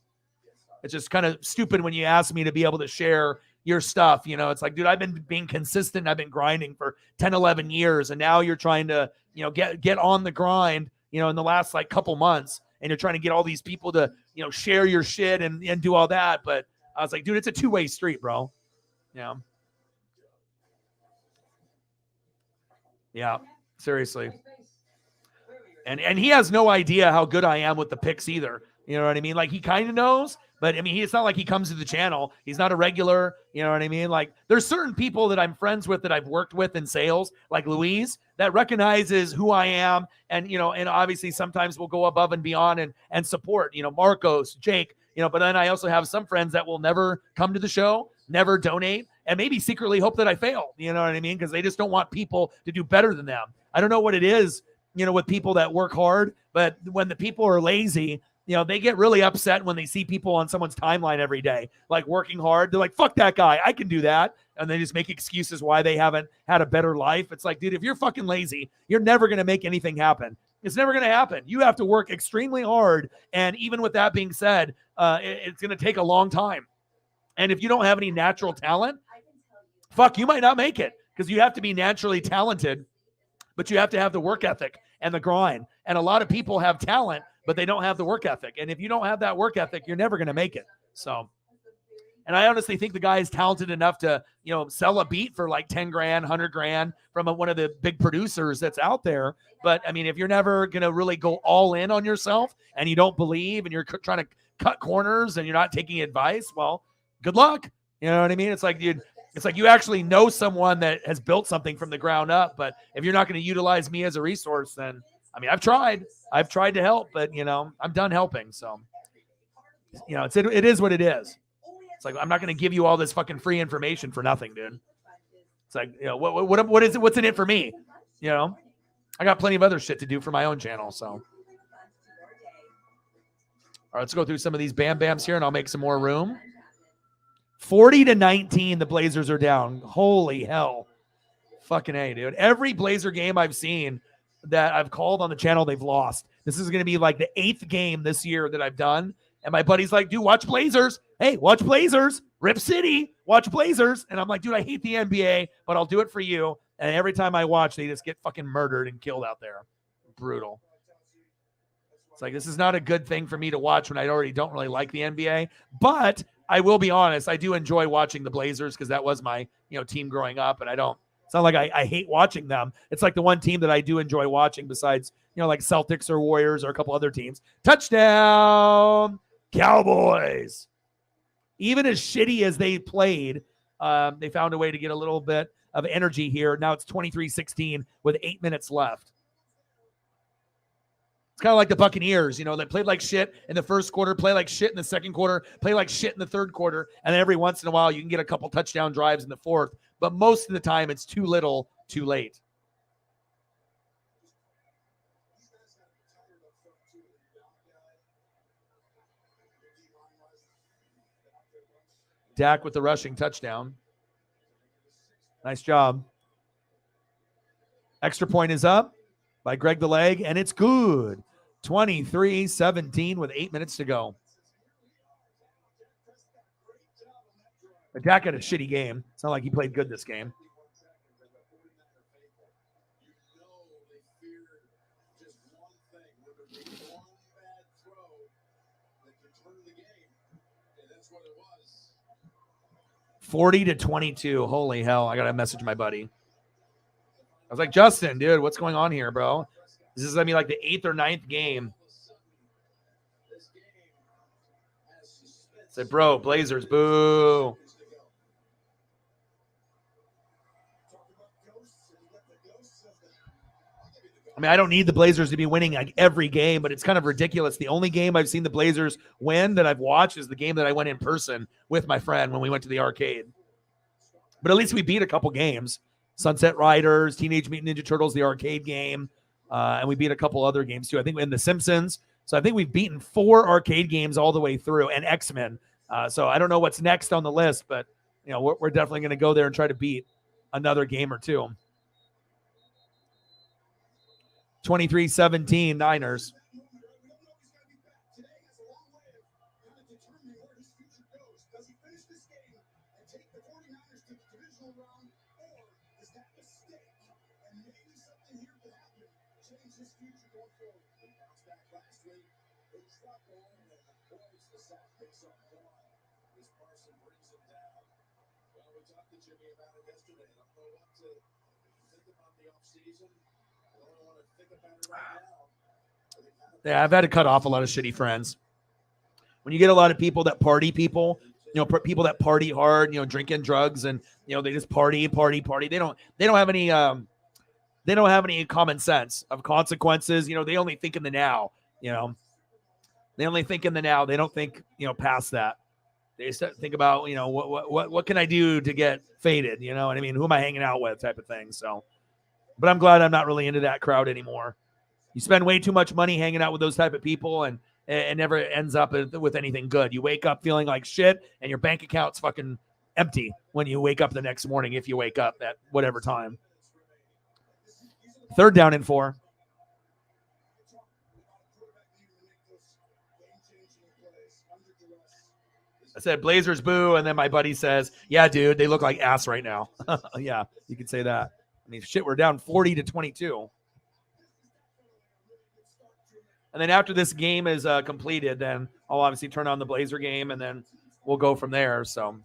it's just kind of stupid when you ask me to be able to share your stuff. You know, it's like, dude, I've been being consistent. I've been grinding for 10, 11 years. And now you're trying to, you know, get on the grind, you know, in the last like couple months. And you're trying to get all these people to, you know, share your shit and do all that. But I was like, dude, it's a two-way street, bro. Yeah. Yeah. Seriously. And he has no idea how good I am with the picks either. You know what I mean? Like, he kind of knows, but I mean, it's not like he comes to the channel. He's not a regular. You know what I mean? Like, there's certain people that I'm friends with that I've worked with in sales, like Louise, that recognizes who I am. And, you know, and obviously sometimes we'll go above and beyond and support, you know, Marcos, Jake, you know, but then I also have some friends that will never come to the show, never donate, and maybe secretly hope that I fail. You know what I mean? Because they just don't want people to do better than them. I don't know what it is, you know, with people that work hard, but when the people are lazy, you know, they get really upset when they see people on someone's timeline every day, like working hard. They're like, fuck that guy. I can do that. And they just make excuses why they haven't had a better life. It's like, dude, if you're fucking lazy, you're never going to make anything happen. It's never going to happen. You have to work extremely hard. And even with that being said, it's going to take a long time. And if you don't have any natural talent, fuck, you might not make it, because you have to be naturally talented, but you have to have the work ethic and the grind. And a lot of people have talent, but they don't have the work ethic. And if you don't have that work ethic, you're never going to make it. So, and I honestly think the guy is talented enough to, you know, sell a beat for like 10 grand, 100 grand from one of the big producers that's out there. But I mean, if you're never going to really go all in on yourself and you don't believe and you're trying to cut corners and you're not taking advice, well, good luck. You know what I mean? It's like, dude, it's like you actually know someone that has built something from the ground up. But if you're not going to utilize me as a resource, then, I mean, I've tried to help, but, you know, I'm done helping. So, you know, it is what it is. It's like, I'm not going to give you all this fucking free information for nothing, dude. It's like, you know, what is it? What's in it for me? You know, I got plenty of other shit to do for my own channel. So, all right, let's go through some of these bam bams here and I'll make some more room. 40-19, the Blazers are down. Holy hell. Fucking A, dude. Every Blazer game I've seen that I've called on the channel, they've lost. This is going to be like the 8th game this year that I've done. And my buddy's like, dude, watch Blazers. Hey, watch Blazers. Rip City. Watch Blazers. And I'm like, dude, I hate the NBA, but I'll do it for you. And every time I watch, they just get fucking murdered and killed out there. Brutal. It's like, this is not a good thing for me to watch when I already don't really like the NBA. But I will be honest, I do enjoy watching the Blazers because that was my, you know, team growing up. And it's not like I hate watching them. It's like the one team that I do enjoy watching besides, you know, like Celtics or Warriors or a couple other teams. Touchdown, Cowboys. Even as shitty as they played, they found a way to get a little bit of energy here. Now it's 23-16 with 8 minutes left. It's kind of like the Buccaneers, you know, they played like shit in the first quarter, play like shit in the second quarter, play like shit in the third quarter, and then every once in a while you can get a couple touchdown drives in the fourth. But most of the time it's too little, too late. Dak with the rushing touchdown. Nice job. Extra point is up by Greg the Leg, and it's good. 23-17 with 8 minutes to go. Dak had a shitty game. It's not like he played good this game. $40-22. Holy hell. I got to message my buddy. I was like, Justin, dude, what's going on here, bro? This is going to be like the 8th or 9th game. I said, bro, Blazers, boo. I mean, I don't need the Blazers to be winning like every game, but it's kind of ridiculous. The only game I've seen the Blazers win that I've watched is the game that I went in person with my friend when we went to the arcade. But at least we beat a couple games. Sunset Riders, Teenage Mutant Ninja Turtles, the arcade game. And we beat a couple other games too. I think in The Simpsons. So I think we've beaten 4 arcade games all the way through, and X-Men. So I don't know what's next on the list, but you know, we're definitely going to go there and try to beat another game or two. 23-17 Niners. Yeah, I've had to cut off a lot of shitty friends. When you get a lot of people that party people, people that party hard, drinking drugs and they just party. They don't have any common sense of consequences. They only think in the now. They only think in the now. They don't think past that. They think about what can I do to get faded? You know what I mean? Who am I hanging out with? Type of thing. So, but I'm glad I'm not really into that crowd anymore. You spend way too much money hanging out with those type of people, and it never ends up with anything good. You wake up feeling like shit, and your bank account's fucking empty when you wake up the next morning, if you wake up at whatever time. 3rd down and 4. I said Blazers boo, and then my buddy says, yeah, dude, they look like ass right now. Yeah, you could say that. I mean, shit, we're down 40-22. And then after this game is completed, then I'll obviously turn on the Blazer game, and then we'll go from there. So,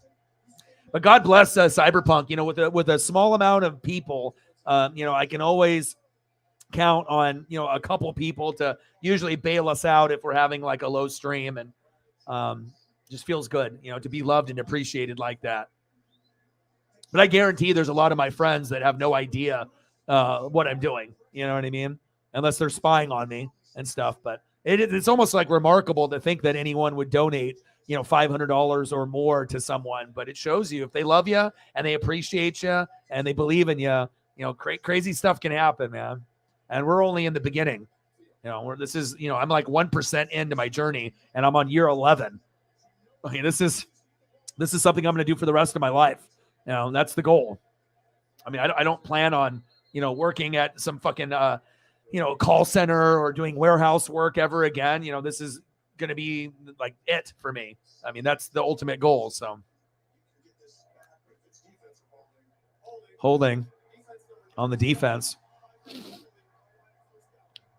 but God bless Cyberpunk. With a small amount of people, I can always count on a couple people to usually bail us out if we're having like a low stream, and just feels good, to be loved and appreciated like that. But I guarantee there's a lot of my friends that have no idea what I'm doing. You know what I mean? Unless they're spying on me and stuff. But it's almost like remarkable to think that anyone would donate, $500 or more to someone. But it shows you if they love you and they appreciate you and they believe in you, crazy stuff can happen, man. And we're only in the beginning. This is, I'm like 1% into my journey, and I'm on year 11. I mean, this is something I'm going to do for the rest of my life. That's the goal. I mean, I don't plan on, working at some fucking, call center or doing warehouse work ever again. This is going to be like it for me. I mean, that's the ultimate goal. So holding on the defense.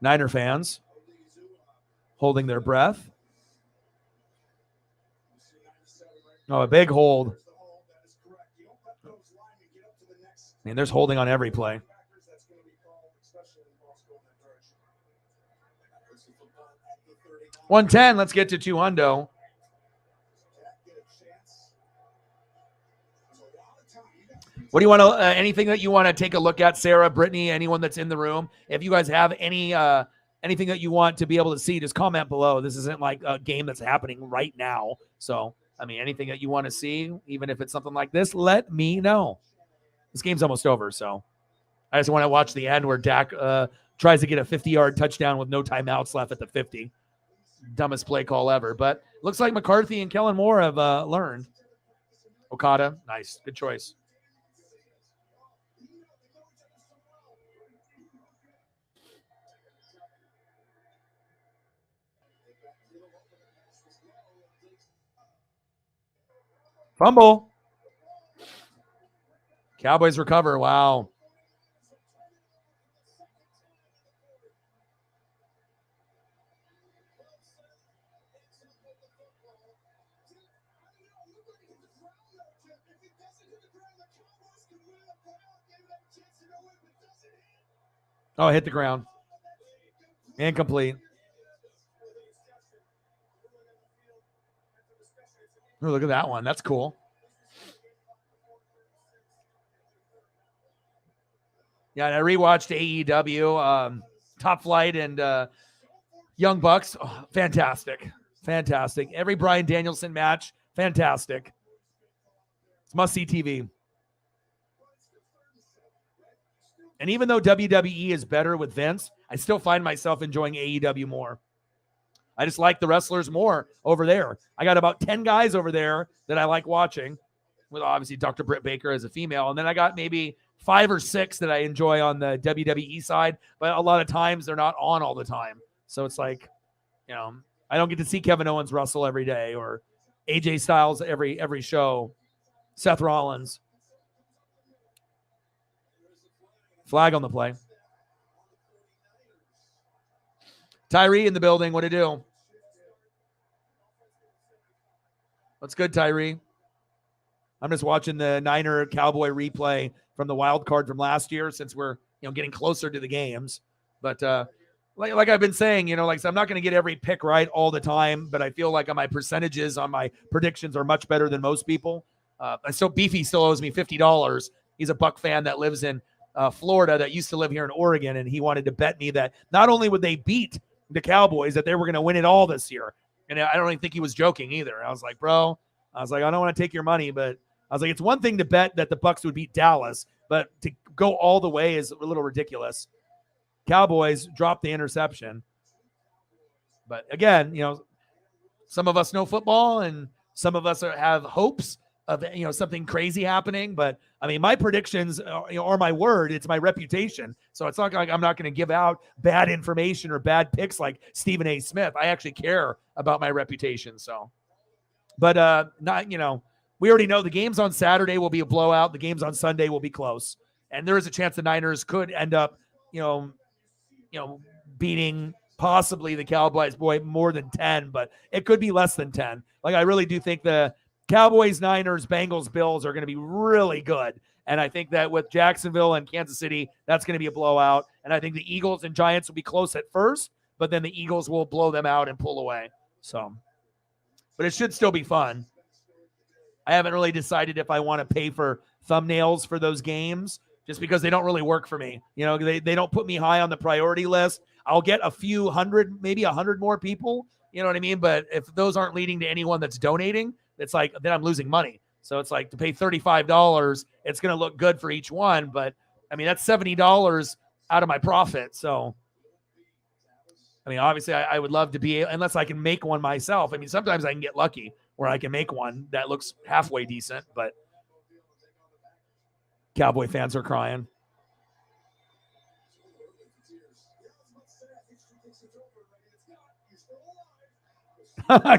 Niner fans holding their breath. Oh, a big hold. I mean, there's holding on every play. 110. Let's get to 200. What do you want to? Anything that you want to take a look at, Sarah, Brittany, anyone that's in the room? If you guys have anything that you want to be able to see, just comment below. This isn't like a game that's happening right now, so I mean, anything that you want to see, even if it's something like this, let me know. This game's almost over, so I just want to watch the end where Dak tries to get a 50-yard touchdown with no timeouts left at the 50. Dumbest play call ever. But looks like McCarthy and Kellen Moore have learned. Okada, nice. Good choice. Fumble. Cowboys recover. Wow. Oh, hit the ground. Incomplete. Oh, look at that one. That's cool. Yeah, and I rewatched AEW, Top Flight and Young Bucks. Oh, fantastic. Fantastic. Every Bryan Danielson match, fantastic. It's must-see TV. And even though WWE is better with Vince, I still find myself enjoying AEW more. I just like the wrestlers more over there. I got about 10 guys over there that I like watching, with obviously Dr. Britt Baker as a female. And then I got maybe 5 or 6 that I enjoy on the WWE side, but a lot of times they're not on all the time. So it's like, I don't get to see Kevin Owens wrestle every day or AJ Styles every show. Seth Rollins. Flag on the play. Tyree in the building. What to do? What's good, Tyree? I'm just watching the Niner Cowboy replay from the wild card from last year since we're getting closer to the games. But like I've been saying, so I'm not going to get every pick right all the time, but I feel like my percentages on my predictions are much better than most people. Beefy still owes me $50. He's a Buck fan that lives in Florida that used to live here in Oregon, and he wanted to bet me that not only would they beat the Cowboys, that they were going to win it all this year. And I don't even think he was joking either. I was like, bro, I don't want to take your money, but I was like, it's one thing to bet that the Bucs would beat Dallas, but to go all the way is a little ridiculous. Cowboys dropped the interception. But again, some of us know football and some of us have hopes of something crazy happening. But I mean, my predictions are my word. It's my reputation. So it's not like I'm not going to give out bad information or bad picks like Stephen A. Smith. I actually care about my reputation. So, but we already know the games on Saturday will be a blowout. The games on Sunday will be close, and there is a chance the Niners could end up, beating possibly the Cowboys more than 10, but it could be less than 10. Like I really do think the Cowboys, Niners, Bengals, Bills are going to be really good. And I think that with Jacksonville and Kansas City, that's going to be a blowout. And I think the Eagles and Giants will be close at first, but then the Eagles will blow them out and pull away. So, but it should still be fun. I haven't really decided if I want to pay for thumbnails for those games just because they don't really work for me. They don't put me high on the priority list. I'll get a few hundred, maybe 100 more people. You know what I mean? But if those aren't leading to anyone that's donating, it's like, then I'm losing money. So it's like to pay $35, it's going to look good for each one. But I mean, that's $70 out of my profit. So, I mean, obviously I would love to be, unless I can make one myself. I mean, sometimes I can get lucky where I can make one that looks halfway decent, but Cowboy fans are crying.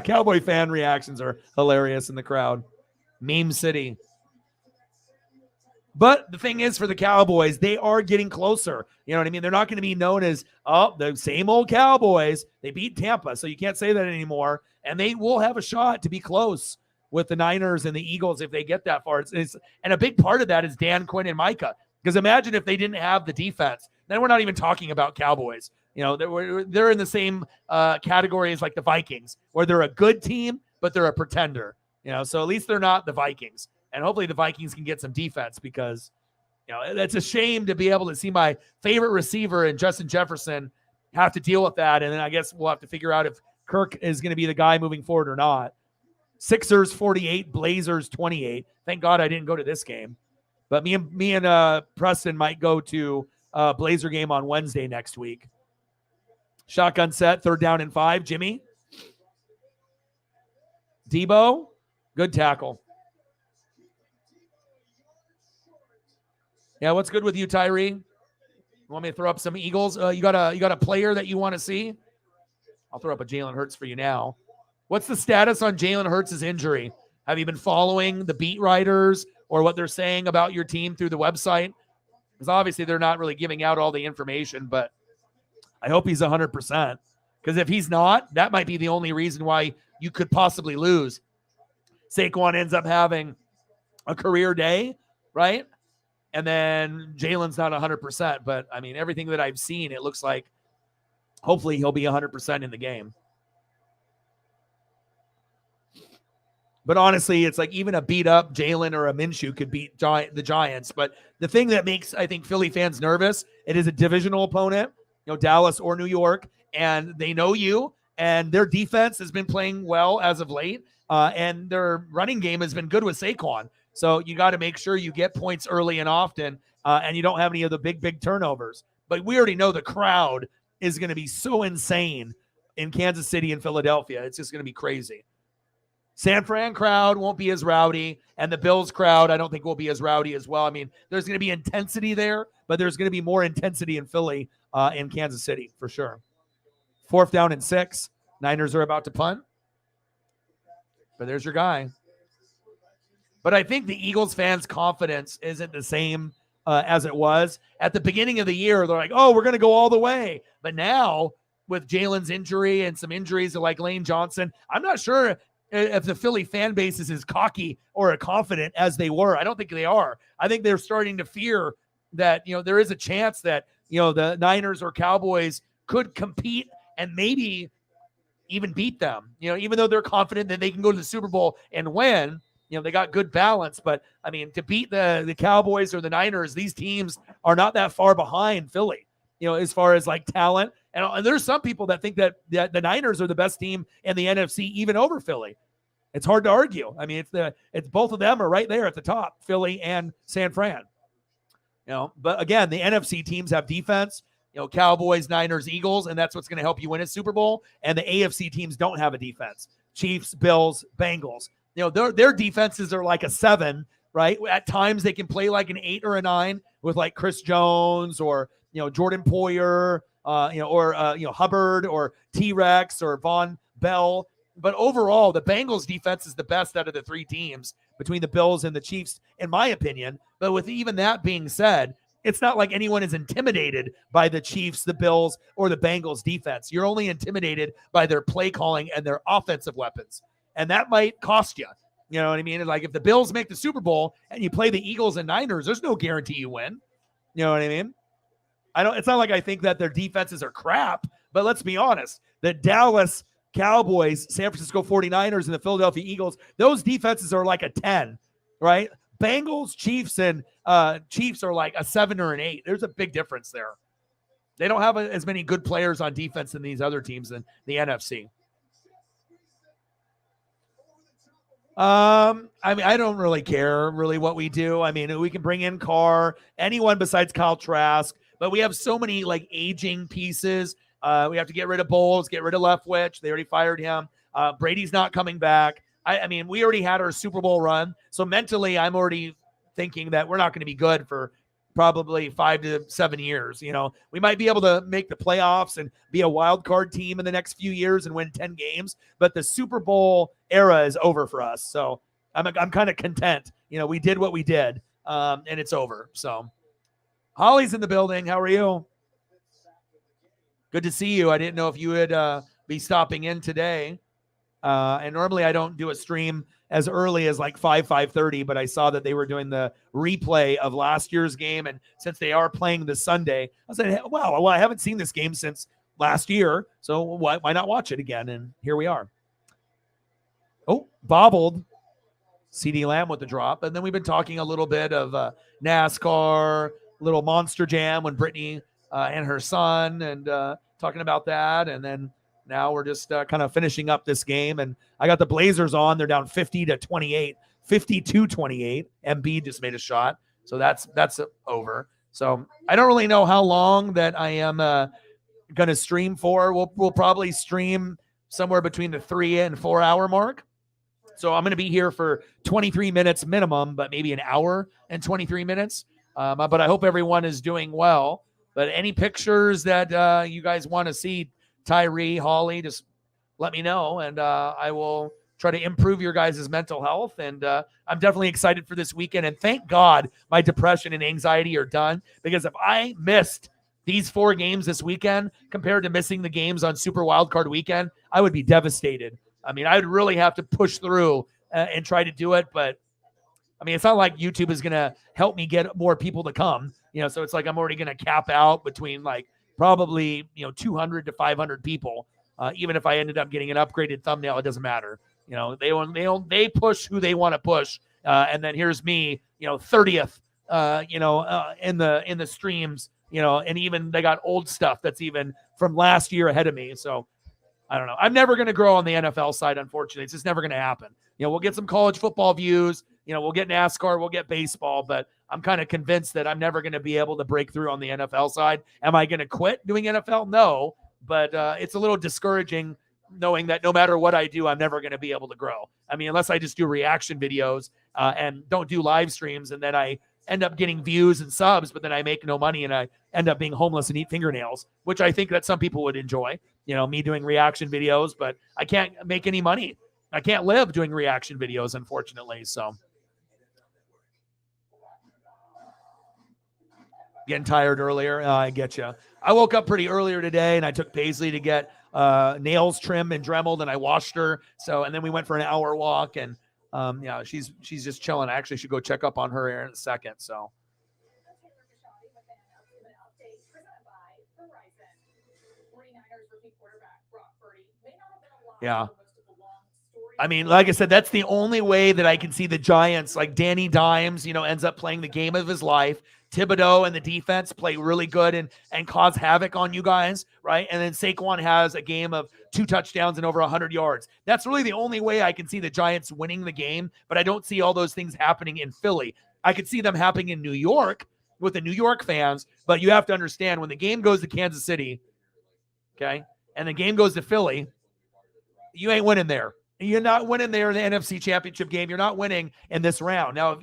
Cowboy fan reactions are hilarious in the crowd. Meme City. But the thing is, for the Cowboys, they are getting closer. You know what I mean? They're not going to be known as, the same old Cowboys. They beat Tampa, so you can't say that anymore. And they will have a shot to be close with the Niners and the Eagles if they get that far. And a big part of that is Dan Quinn and Micah. Because imagine if they didn't have the defense. Then we're not even talking about Cowboys. They're in the same category as like the Vikings, where they're a good team, but they're a pretender. So at least they're not the Vikings. And hopefully the Vikings can get some defense because, it's a shame to be able to see my favorite receiver and Justin Jefferson have to deal with that. And then I guess we'll have to figure out if Kirk is going to be the guy moving forward or not. Sixers 48, Blazers 28. Thank God I didn't go to this game. But me and Preston might go to a Blazer game on Wednesday next week. Shotgun set, 3rd down and 5. Jimmy. Debo, good tackle. Yeah, what's good with you, Tyree? You want me to throw up some Eagles? You got a player that you want to see? I'll throw up a Jalen Hurts for you now. What's the status on Jalen Hurts' injury? Have you been following the beat writers or what they're saying about your team through the website? Because obviously they're not really giving out all the information, but I hope he's 100%. Because if he's not, that might be the only reason why you could possibly lose. Saquon ends up having a career day, right? And then Jalen's not 100%. But, I mean, everything that I've seen, it looks like hopefully he'll be 100% in the game. But honestly, it's like even a beat-up Jalen or a Minshew could beat the Giants. But the thing that makes, I think, Philly fans nervous, it is a divisional opponent, Dallas or New York, and they know you, and their defense has been playing well as of late, and their running game has been good with Saquon. So you got to make sure you get points early and often, and you don't have any of the big turnovers. But we already know the crowd is going to be so insane in Kansas City and Philadelphia. It's just going to be crazy. San Fran crowd won't be as rowdy, and the Bills crowd I don't think will be as rowdy as well. I mean, there's going to be intensity there, but there's going to be more intensity in Philly, in Kansas City for sure. 4th down and 6. Niners are about to punt, but there's your guy. But I think the Eagles fans' confidence isn't the same as it was at the beginning of the year. They're like, oh, we're going to go all the way. But now with Jalen's injury and some injuries like Lane Johnson, I'm not sure if the Philly fan base is as cocky or confident as they were. I don't think they are. I think they're starting to fear that, there is a chance that, the Niners or Cowboys could compete and maybe even beat them, even though they're confident that they can go to the Super Bowl and win. They got good balance, but I mean, to beat the Cowboys or the Niners, these teams are not that far behind Philly, as far as like talent. And there's some people that think that the Niners are the best team in the NFC, even over Philly. It's hard to argue. I mean, it's both of them are right there at the top, Philly and San Fran. But again, the NFC teams have defense. Cowboys, Niners, Eagles, and that's what's going to help you win a Super Bowl. And the AFC teams don't have a defense. Chiefs, Bills, Bengals. Their defenses are like a 7, right? At times they can play like an 8 or a 9 with like Chris Jones or, Jordan Poyer, or Hubbard or T-Rex or Von Bell. But overall, the Bengals defense is the best out of the 3 teams between the Bills and the Chiefs, in my opinion. But with even that being said, it's not like anyone is intimidated by the Chiefs, the Bills, or the Bengals defense. You're only intimidated by their play calling and their offensive weapons. And that might cost you. You know what I mean? Like if the Bills make the Super Bowl and you play the Eagles and Niners, there's no guarantee you win. You know what I mean? It's not like I think that their defenses are crap, but let's be honest. The Dallas Cowboys, San Francisco 49ers, and the Philadelphia Eagles, those defenses are like a 10, right? Bengals, Chiefs, and Chiefs are like a 7 or an 8. There's a big difference there. They don't have as many good players on defense than these other teams in the NFC. I mean, I don't really care really what we do. I mean, we can bring in Carr, anyone besides Kyle Trask, but we have so many like aging pieces. We have to get rid of Bowles, get rid of Leftwich. They already fired him. Brady's not coming back. I mean, we already had our Super Bowl run. So mentally, I'm already thinking that we're not going to be good for probably 5 to 7 years. We might be able to make the playoffs and be a wild card team in the next few years and win 10 games. But the Super Bowl era is over for us. So I'm kind of content. We did what we did, and it's over. So Holly's in the building. How are you? Good to see you. I didn't know if you would be stopping in today. And normally I don't do a stream as early as like 5:30, but I saw that they were doing the replay of last year's game. And since they are playing this Sunday, I said, wow, well, I haven't seen this game since last year. So why not watch it again? And here we are. Oh, bobbled. CD Lamb with the drop. And then we've been talking a little bit of NASCAR, little Monster Jam when Brittany and her son, and talking about that. And then now we're just kind of finishing up this game. And I got the Blazers on. They're down 50-28, 52-28. Embiid just made a shot. So that's over. So I don't really know how long that I am going to stream for. We'll probably stream somewhere between the 3 and 4 hour mark. So I'm going to be here for 23 minutes minimum, but maybe an hour and 23 minutes. But I hope everyone is doing well. But any pictures that you guys want to see, Tyree, Holly, just let me know, and I will try to improve your guys' mental health. And I'm definitely excited for this weekend. And thank God my depression and anxiety are done, because if I missed these 4 games this weekend compared to missing the games on Super Wildcard Weekend, I would be devastated. I mean, I would really have to push through and try to do it. But I mean, it's not like YouTube is going to help me get more people to come, so it's like I'm already going to cap out between like probably, 200 to 500 people. Even if I ended up getting an upgraded thumbnail, it doesn't matter. They push who they want to push. And then here's me, 30th, in the streams, and even they got old stuff that's even from last year ahead of me. So I don't know. I'm never going to grow on the NFL side, unfortunately. It's just never going to happen. We'll get some college football views. We'll get NASCAR, we'll get baseball, but I'm kind of convinced that I'm never going to be able to break through on the NFL side. Am I going to quit doing NFL? No, but it's a little discouraging knowing that no matter what I do, I'm never going to be able to grow. I mean, unless I just do reaction videos and don't do live streams, and then I end up getting views and subs, but then I make no money and I end up being homeless and eat fingernails, which I think that some people would enjoy, me doing reaction videos, but I can't make any money. I can't live doing reaction videos, unfortunately. So getting tired earlier. I get you. I woke up pretty earlier today and I took Paisley to get nails trimmed and dremeled, and I washed her. And then we went for an hour walk, and she's just chilling. I actually should go check up on her in a second. So. Yeah. I mean, like I said, that's the only way that I can see the Giants, like Danny Dimes, ends up playing the game of his life. Thibodeau and the defense play really good and cause havoc on you guys, right? And then Saquon has a game of 2 touchdowns and over 100 yards. That's really the only way I can see the Giants winning the game, but I don't see all those things happening in Philly. I could see them happening in New York with the New York fans, but you have to understand when the game goes to Kansas City, okay, and the game goes to Philly, you ain't winning there. You're not winning there in the NFC Championship game. You're not winning in this round. Now,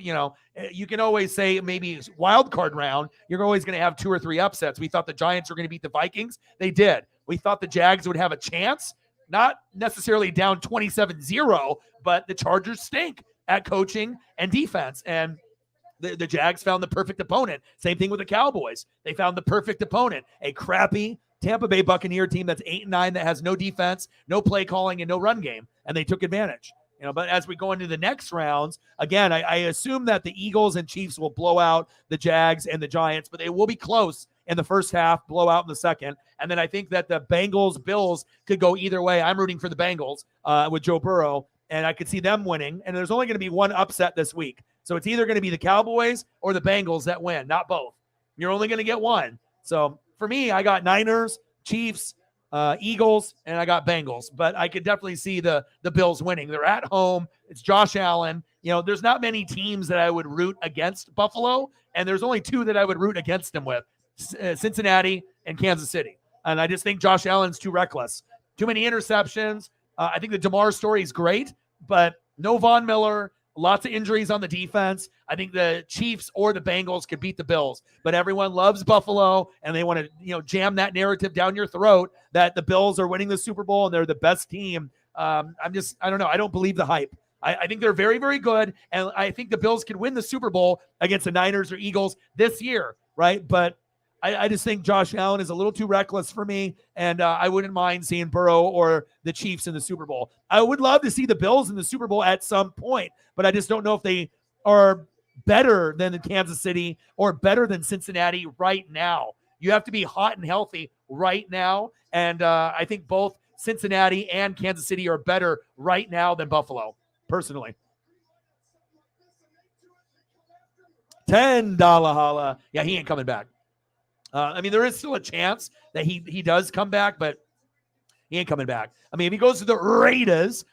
you can always say maybe wild card round, you're always going to have 2 or 3 upsets. We thought the Giants were going to beat the Vikings. They did. We thought the Jags would have a chance, not necessarily down 27-0, but the Chargers stink at coaching and defense. And the Jags found the perfect opponent. Same thing with the Cowboys. They found the perfect opponent, a crappy Tampa Bay Buccaneer team that's 8-9 that has no defense, no play calling, and no run game, and they took advantage. But as we go into the next rounds, again, I assume that the Eagles and Chiefs will blow out the Jags and the Giants, but they will be close in the first half, blow out in the second. And then I think that the Bengals-Bills could go either way. I'm rooting for the Bengals with Joe Burrow, and I could see them winning. And there's only going to be one upset this week. So it's either going to be the Cowboys or the Bengals that win, not both. You're only going to get one. So for me, I got Niners, Chiefs, Eagles, and I got Bengals. But I could definitely see the Bills winning. They're at home. It's Josh Allen. There's not many teams that I would root against Buffalo, and there's only 2 that I would root against them with, Cincinnati and Kansas City. And I just think Josh Allen's too reckless. Too many interceptions. I think the DeMar story is great, but no Von Miller. Lots of injuries on the defense. I think the Chiefs or the Bengals could beat the Bills, but everyone loves Buffalo and they want to, jam that narrative down your throat that the Bills are winning the Super Bowl and they're the best team. I don't know. I don't believe the hype. I think they're very, very good. And I think the Bills could win the Super Bowl against the Niners or Eagles this year. Right. But I just think Josh Allen is a little too reckless for me, and I wouldn't mind seeing Burrow or the Chiefs in the Super Bowl. I would love to see the Bills in the Super Bowl at some point, but I just don't know if they are better than Kansas City or better than Cincinnati right now. You have to be hot and healthy right now, and I think both Cincinnati and Kansas City are better right now than Buffalo, personally. $10 holla. Yeah, he ain't coming back. There is still a chance that he does come back, but he ain't coming back. If he goes to the Raiders,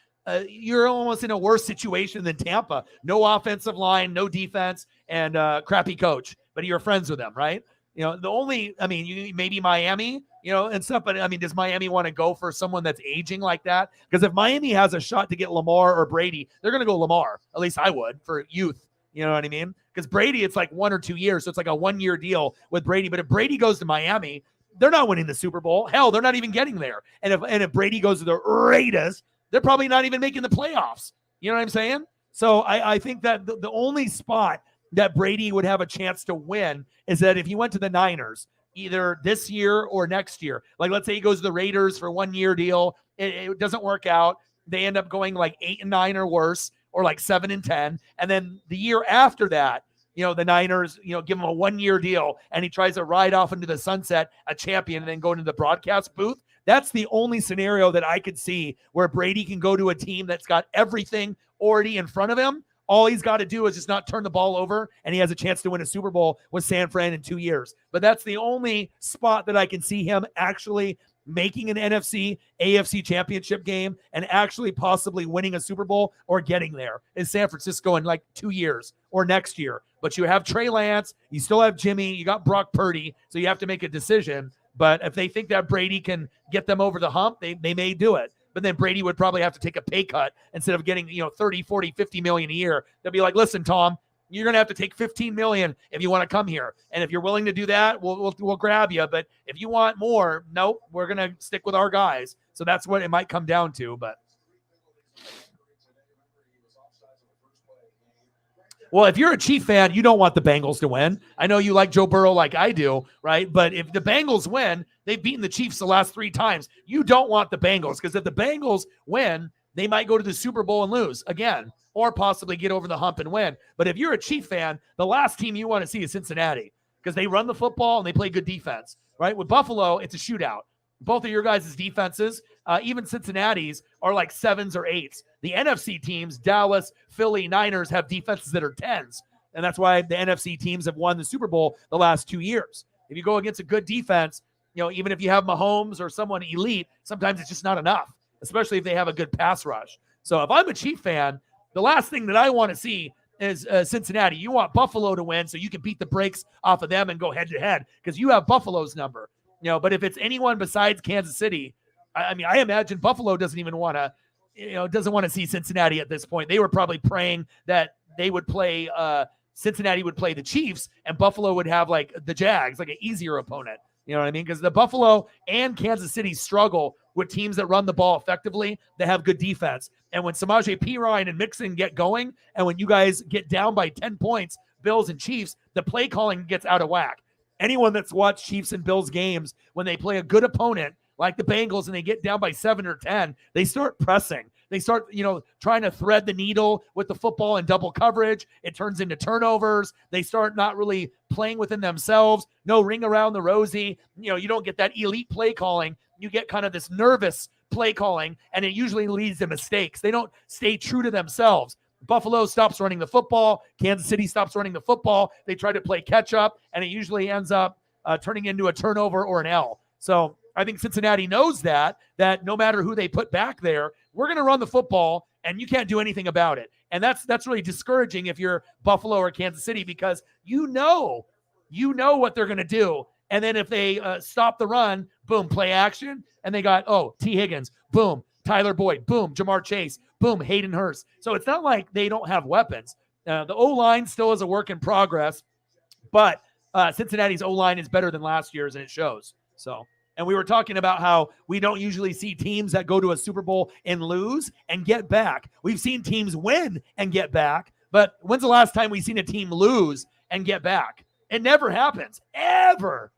you're almost in a worse situation than Tampa. No offensive line, no defense, and crappy coach. But you're friends with them, right? Maybe Miami, and stuff. But does Miami want to go for someone that's aging like that? Because if Miami has a shot to get Lamar or Brady, they're going to go Lamar. At least I would for youth. You know what I mean? Because Brady, it's like 1 or 2 years. So it's like a 1-year deal with Brady. But if Brady goes to Miami, they're not winning the Super Bowl. Hell, they're not even getting there. And if Brady goes to the Raiders, they're probably not even making the playoffs. You know what I'm saying? So I think that the only spot that Brady would have a chance to win is that if he went to the Niners, either this year or next year. Like, let's say he goes to the Raiders for a 1-year deal. It doesn't work out. They end up going like 8-9 or worse, or like 7-10. And then the year after that, the Niners, give him a 1-year deal and he tries to ride off into the sunset, a champion, and then go into the broadcast booth. That's the only scenario that I could see where Brady can go to a team that's got everything already in front of him. All he's got to do is just not turn the ball over, and he has a chance to win a Super Bowl with San Fran in 2 years. But that's the only spot that I can see him actually making an NFC, AFC championship game and actually possibly winning a Super Bowl or getting there in San Francisco in like 2 years or next year. But you have Trey Lance, you still have Jimmy, you got Brock Purdy, so you have to make a decision. But if they think that Brady can get them over the hump, they may do it. but then Brady would probably have to take a pay cut instead of getting, 30, 40, 50 million a year. They'll be like, listen, Tom, you're going to have to take 15 million if you want to come here. And if you're willing to do that, we'll grab you. But if you want more, nope, we're going to stick with our guys. So that's what it might come down to. But well, if you're a Chief fan, you don't want the Bengals to win. I know you like Joe Burrow like I do, right? But if the Bengals win, they've beaten the Chiefs the last 3 times. You don't want the Bengals, because if the Bengals win, they might go to the Super Bowl and lose again, or possibly get over the hump and win. But if you're a Chief fan, the last team you want to see is Cincinnati, because they run the football and they play good defense, right? With Buffalo, it's a shootout. Both of your guys' defenses, even Cincinnati's, are like 7s or 8s. The NFC teams, Dallas, Philly, Niners, have defenses that are 10s. And that's why the NFC teams have won the Super Bowl the last 2 years. If you go against a good defense, even if you have Mahomes or someone elite, sometimes it's just not enough, especially if they have a good pass rush. So if I'm a Chief fan, the last thing that I want to see is Cincinnati. You want Buffalo to win so you can beat the brakes off of them and go head-to-head, because you have Buffalo's number. But if it's anyone besides Kansas City, I imagine Buffalo doesn't even want to, see Cincinnati at this point. They were probably praying that they would play, Cincinnati would play the Chiefs and Buffalo would have like the Jags, like an easier opponent. You know what I mean? Because the Buffalo and Kansas City struggle with teams that run the ball effectively, that have good defense. And when Samaje Perine and Mixon get going, and when you guys get down by 10 points, Bills and Chiefs, the play calling gets out of whack. Anyone that's watched Chiefs and Bills games, when they play a good opponent like the Bengals and they get down by 7 or 10, they start pressing. They start, trying to thread the needle with the football in double coverage. It turns into turnovers. They start not really playing within themselves. No ring around the rosy. You don't get that elite play calling. You get kind of this nervous play calling, and it usually leads to mistakes. They don't stay true to themselves. Buffalo stops running the football. Kansas City stops running the football. They try to play catch up, and it usually ends up turning into a turnover or an L. So I think Cincinnati knows that no matter who they put back there, we're going to run the football, and you can't do anything about it. And that's really discouraging if you're Buffalo or Kansas City, because you know what they're going to do. And then if they stop the run, boom, play action, and they got, T. Higgins, boom, Tyler Boyd, boom, Jamar Chase, boom, Hayden Hurst. So it's not like they don't have weapons. The O-line still is a work in progress, but Cincinnati's O-line is better than last year's, and it shows. So, and we were talking about how we don't usually see teams that go to a Super Bowl and lose and get back. We've seen teams win and get back, but when's the last time we've seen a team lose and get back? It never happens, ever.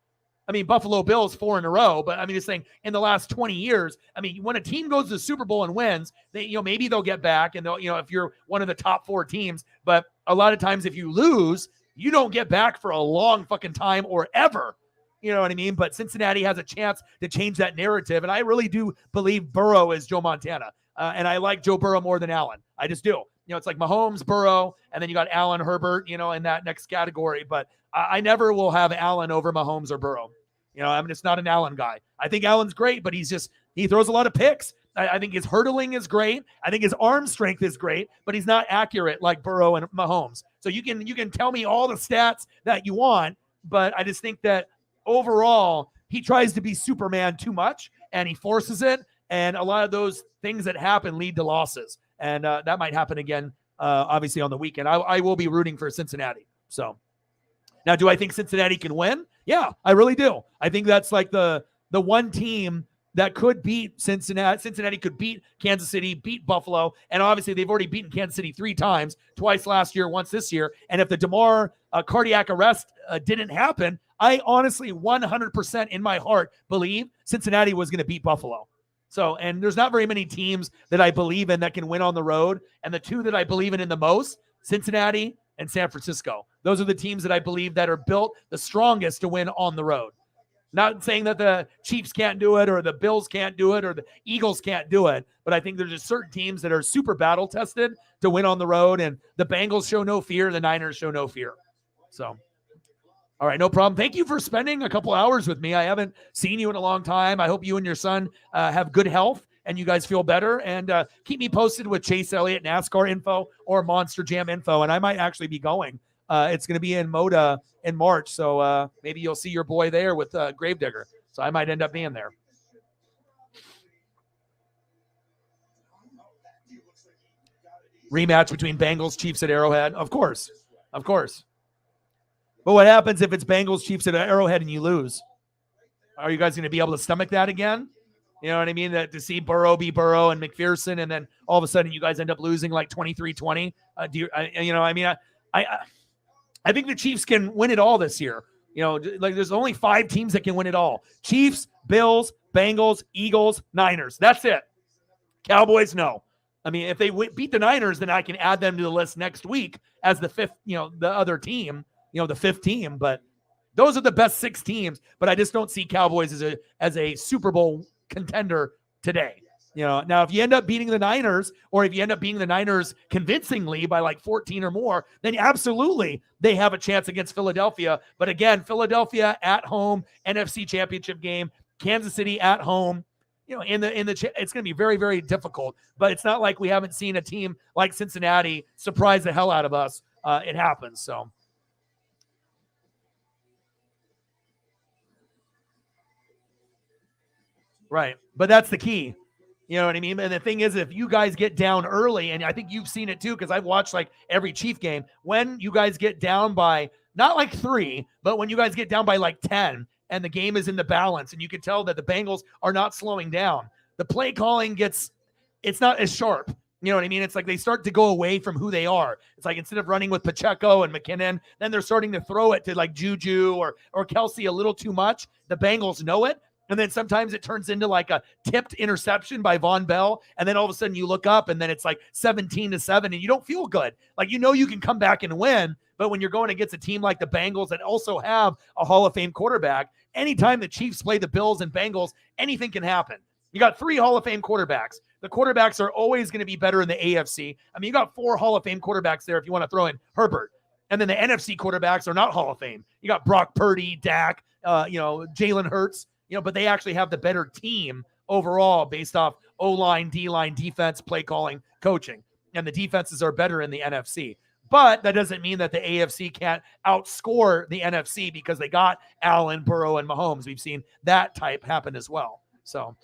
Buffalo Bills 4 in a row, but just saying in the last 20 years, when a team goes to the Super Bowl and wins, they, maybe they'll get back, and they'll, if you're one of the top 4 teams, but a lot of times if you lose, you don't get back for a long fucking time or ever. You know what I mean? But Cincinnati has a chance to change that narrative, and I really do believe Burrow is Joe Montana, and I like Joe Burrow more than Allen. I just do. It's like Mahomes, Burrow, and then you got Allen, Herbert, in that next category, but I never will have Allen over Mahomes or Burrow. I'm just not an Allen guy. I think Allen's great, but he throws a lot of picks. I think his hurdling is great. I think his arm strength is great, but he's not accurate like Burrow and Mahomes. So you can tell me all the stats that you want, but I just think that overall he tries to be Superman too much, and he forces it, and a lot of those things that happen lead to losses, and that might happen again, obviously on the weekend. I will be rooting for Cincinnati. So now, do I think Cincinnati can win? Yeah, I really do. I think that's like the one team that could beat Cincinnati. Cincinnati could beat Kansas City, beat Buffalo, and obviously they've already beaten Kansas City 3 times, twice last year, once this year. And if the DeMar cardiac arrest didn't happen, I honestly 100% in my heart believe Cincinnati was going to beat Buffalo. So, and there's not very many teams that I believe in that can win on the road. And the 2 that I believe in the most, Cincinnati and San Francisco. Those are the teams that I believe that are built the strongest to win on the road. Not saying that the Chiefs can't do it, or the Bills can't do it, or the Eagles can't do it, but I think there's just certain teams that are super battle tested to win on the road, and the Bengals show no fear, the Niners show no fear. So, all right, no problem. Thank you for spending a couple hours with me. I haven't seen you in a long time. I hope you and your son have good health and you guys feel better, and keep me posted with Chase Elliott NASCAR info or Monster Jam info, and I might actually be going. It's going to be in Moda in March, so maybe you'll see your boy there with Gravedigger. So I might end up being there. Rematch between Bengals, Chiefs at Arrowhead. Of course. Of course. But what happens if it's Bengals, Chiefs at Arrowhead and you lose? Are you guys going to be able to stomach that again? You know what I mean? That to see Burrow be Burrow and McPherson, and then all of a sudden you guys end up losing like 23-20. I think the Chiefs can win it all this year. You know, like there's only 5 teams that can win it all. Chiefs, Bills, Bengals, Eagles, Niners. That's it. Cowboys, no. I mean, if they beat the Niners, then I can add them to the list next week as the 5th, the other team, the 5th team. But those are the best 6 teams. But I just don't see Cowboys as a Super Bowl contender today. Now if you end up beating the Niners, or if you end up beating the Niners convincingly by like 14 or more, then absolutely they have a chance against Philadelphia. But again, Philadelphia at home, NFC Championship game, Kansas City at home. It's going to be very, very difficult. But it's not like we haven't seen a team like Cincinnati surprise the hell out of us. It happens. So. Right. But that's the key. You know what I mean? And the thing is, if you guys get down early, and I think you've seen it too, because I've watched like every Chief game, when you guys get down by not like 3, but when you guys get down by like 10 and the game is in the balance and you can tell that the Bengals are not slowing down, the play calling it's not as sharp. You know what I mean? It's like they start to go away from who they are. It's like instead of running with Pacheco and McKinnon, then they're starting to throw it to like Juju or Kelsey a little too much. The Bengals know it. And then sometimes it turns into like a tipped interception by Von Bell. And then all of a sudden you look up and then it's like 17-7 and you don't feel good. Like, you can come back and win. But when you're going against a team like the Bengals that also have a Hall of Fame quarterback, anytime the Chiefs play the Bills and Bengals, anything can happen. You got 3 Hall of Fame quarterbacks. The quarterbacks are always going to be better in the AFC. I mean, you got 4 Hall of Fame quarterbacks there if you want to throw in Herbert. And then the NFC quarterbacks are not Hall of Fame. You got Brock Purdy, Dak, Jalen Hurts. But they actually have the better team overall based off O-line, D-line, defense, play calling, coaching. And the defenses are better in the NFC. But that doesn't mean that the AFC can't outscore the NFC because they got Allen, Burrow, and Mahomes. We've seen that type happen as well. So.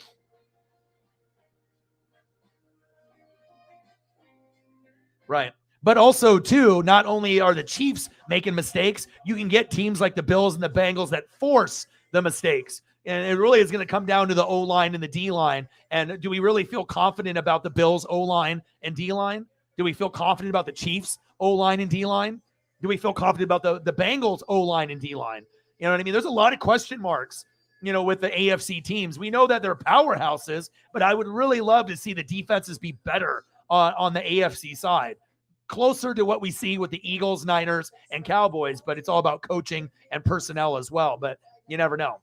Right. But also, too, not only are the Chiefs making mistakes, you can get teams like the Bills and the Bengals that force the mistakes. And it really is going to come down to the O-line and the D-line. And do we really feel confident about the Bills' O-line and D-line? Do we feel confident about the Chiefs' O-line and D-line? Do we feel confident about the Bengals' O-line and D-line? You know what I mean? There's a lot of question marks, with the AFC teams. We know that they're powerhouses, but I would really love to see the defenses be better on the AFC side. Closer to what we see with the Eagles, Niners, and Cowboys, but it's all about coaching and personnel as well. But you never know.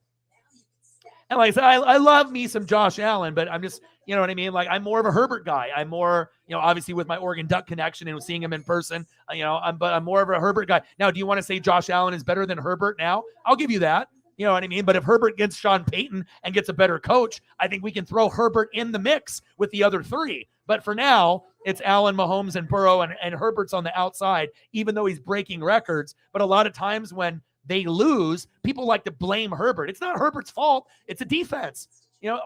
And like I said, I love me some Josh Allen, but I'm just, you know what I mean? Like, I'm more of a Herbert guy. I'm more, obviously with my Oregon Duck connection and seeing him in person, but I'm more of a Herbert guy. Now, do you want to say Josh Allen is better than Herbert now? I'll give you that. You know what I mean? But if Herbert gets Sean Payton and gets a better coach, I think we can throw Herbert in the mix with the other 3. But for now, it's Allen, Mahomes, and Burrow, and Herbert's on the outside, even though he's breaking records. But a lot of times when they lose, people like to blame Herbert. It's not Herbert's fault. It's a defense,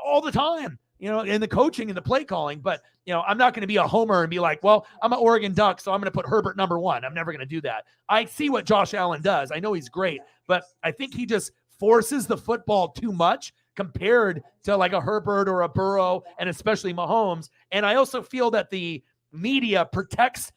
all the time, in the coaching and the play calling. But, I'm not going to be a homer and be like, well, I'm an Oregon Duck, so I'm going to put Herbert number 1. I'm never going to do that. I see what Josh Allen does. I know he's great, but I think he just forces the football too much compared to like a Herbert or a Burrow, and especially Mahomes. And I also feel that the media protects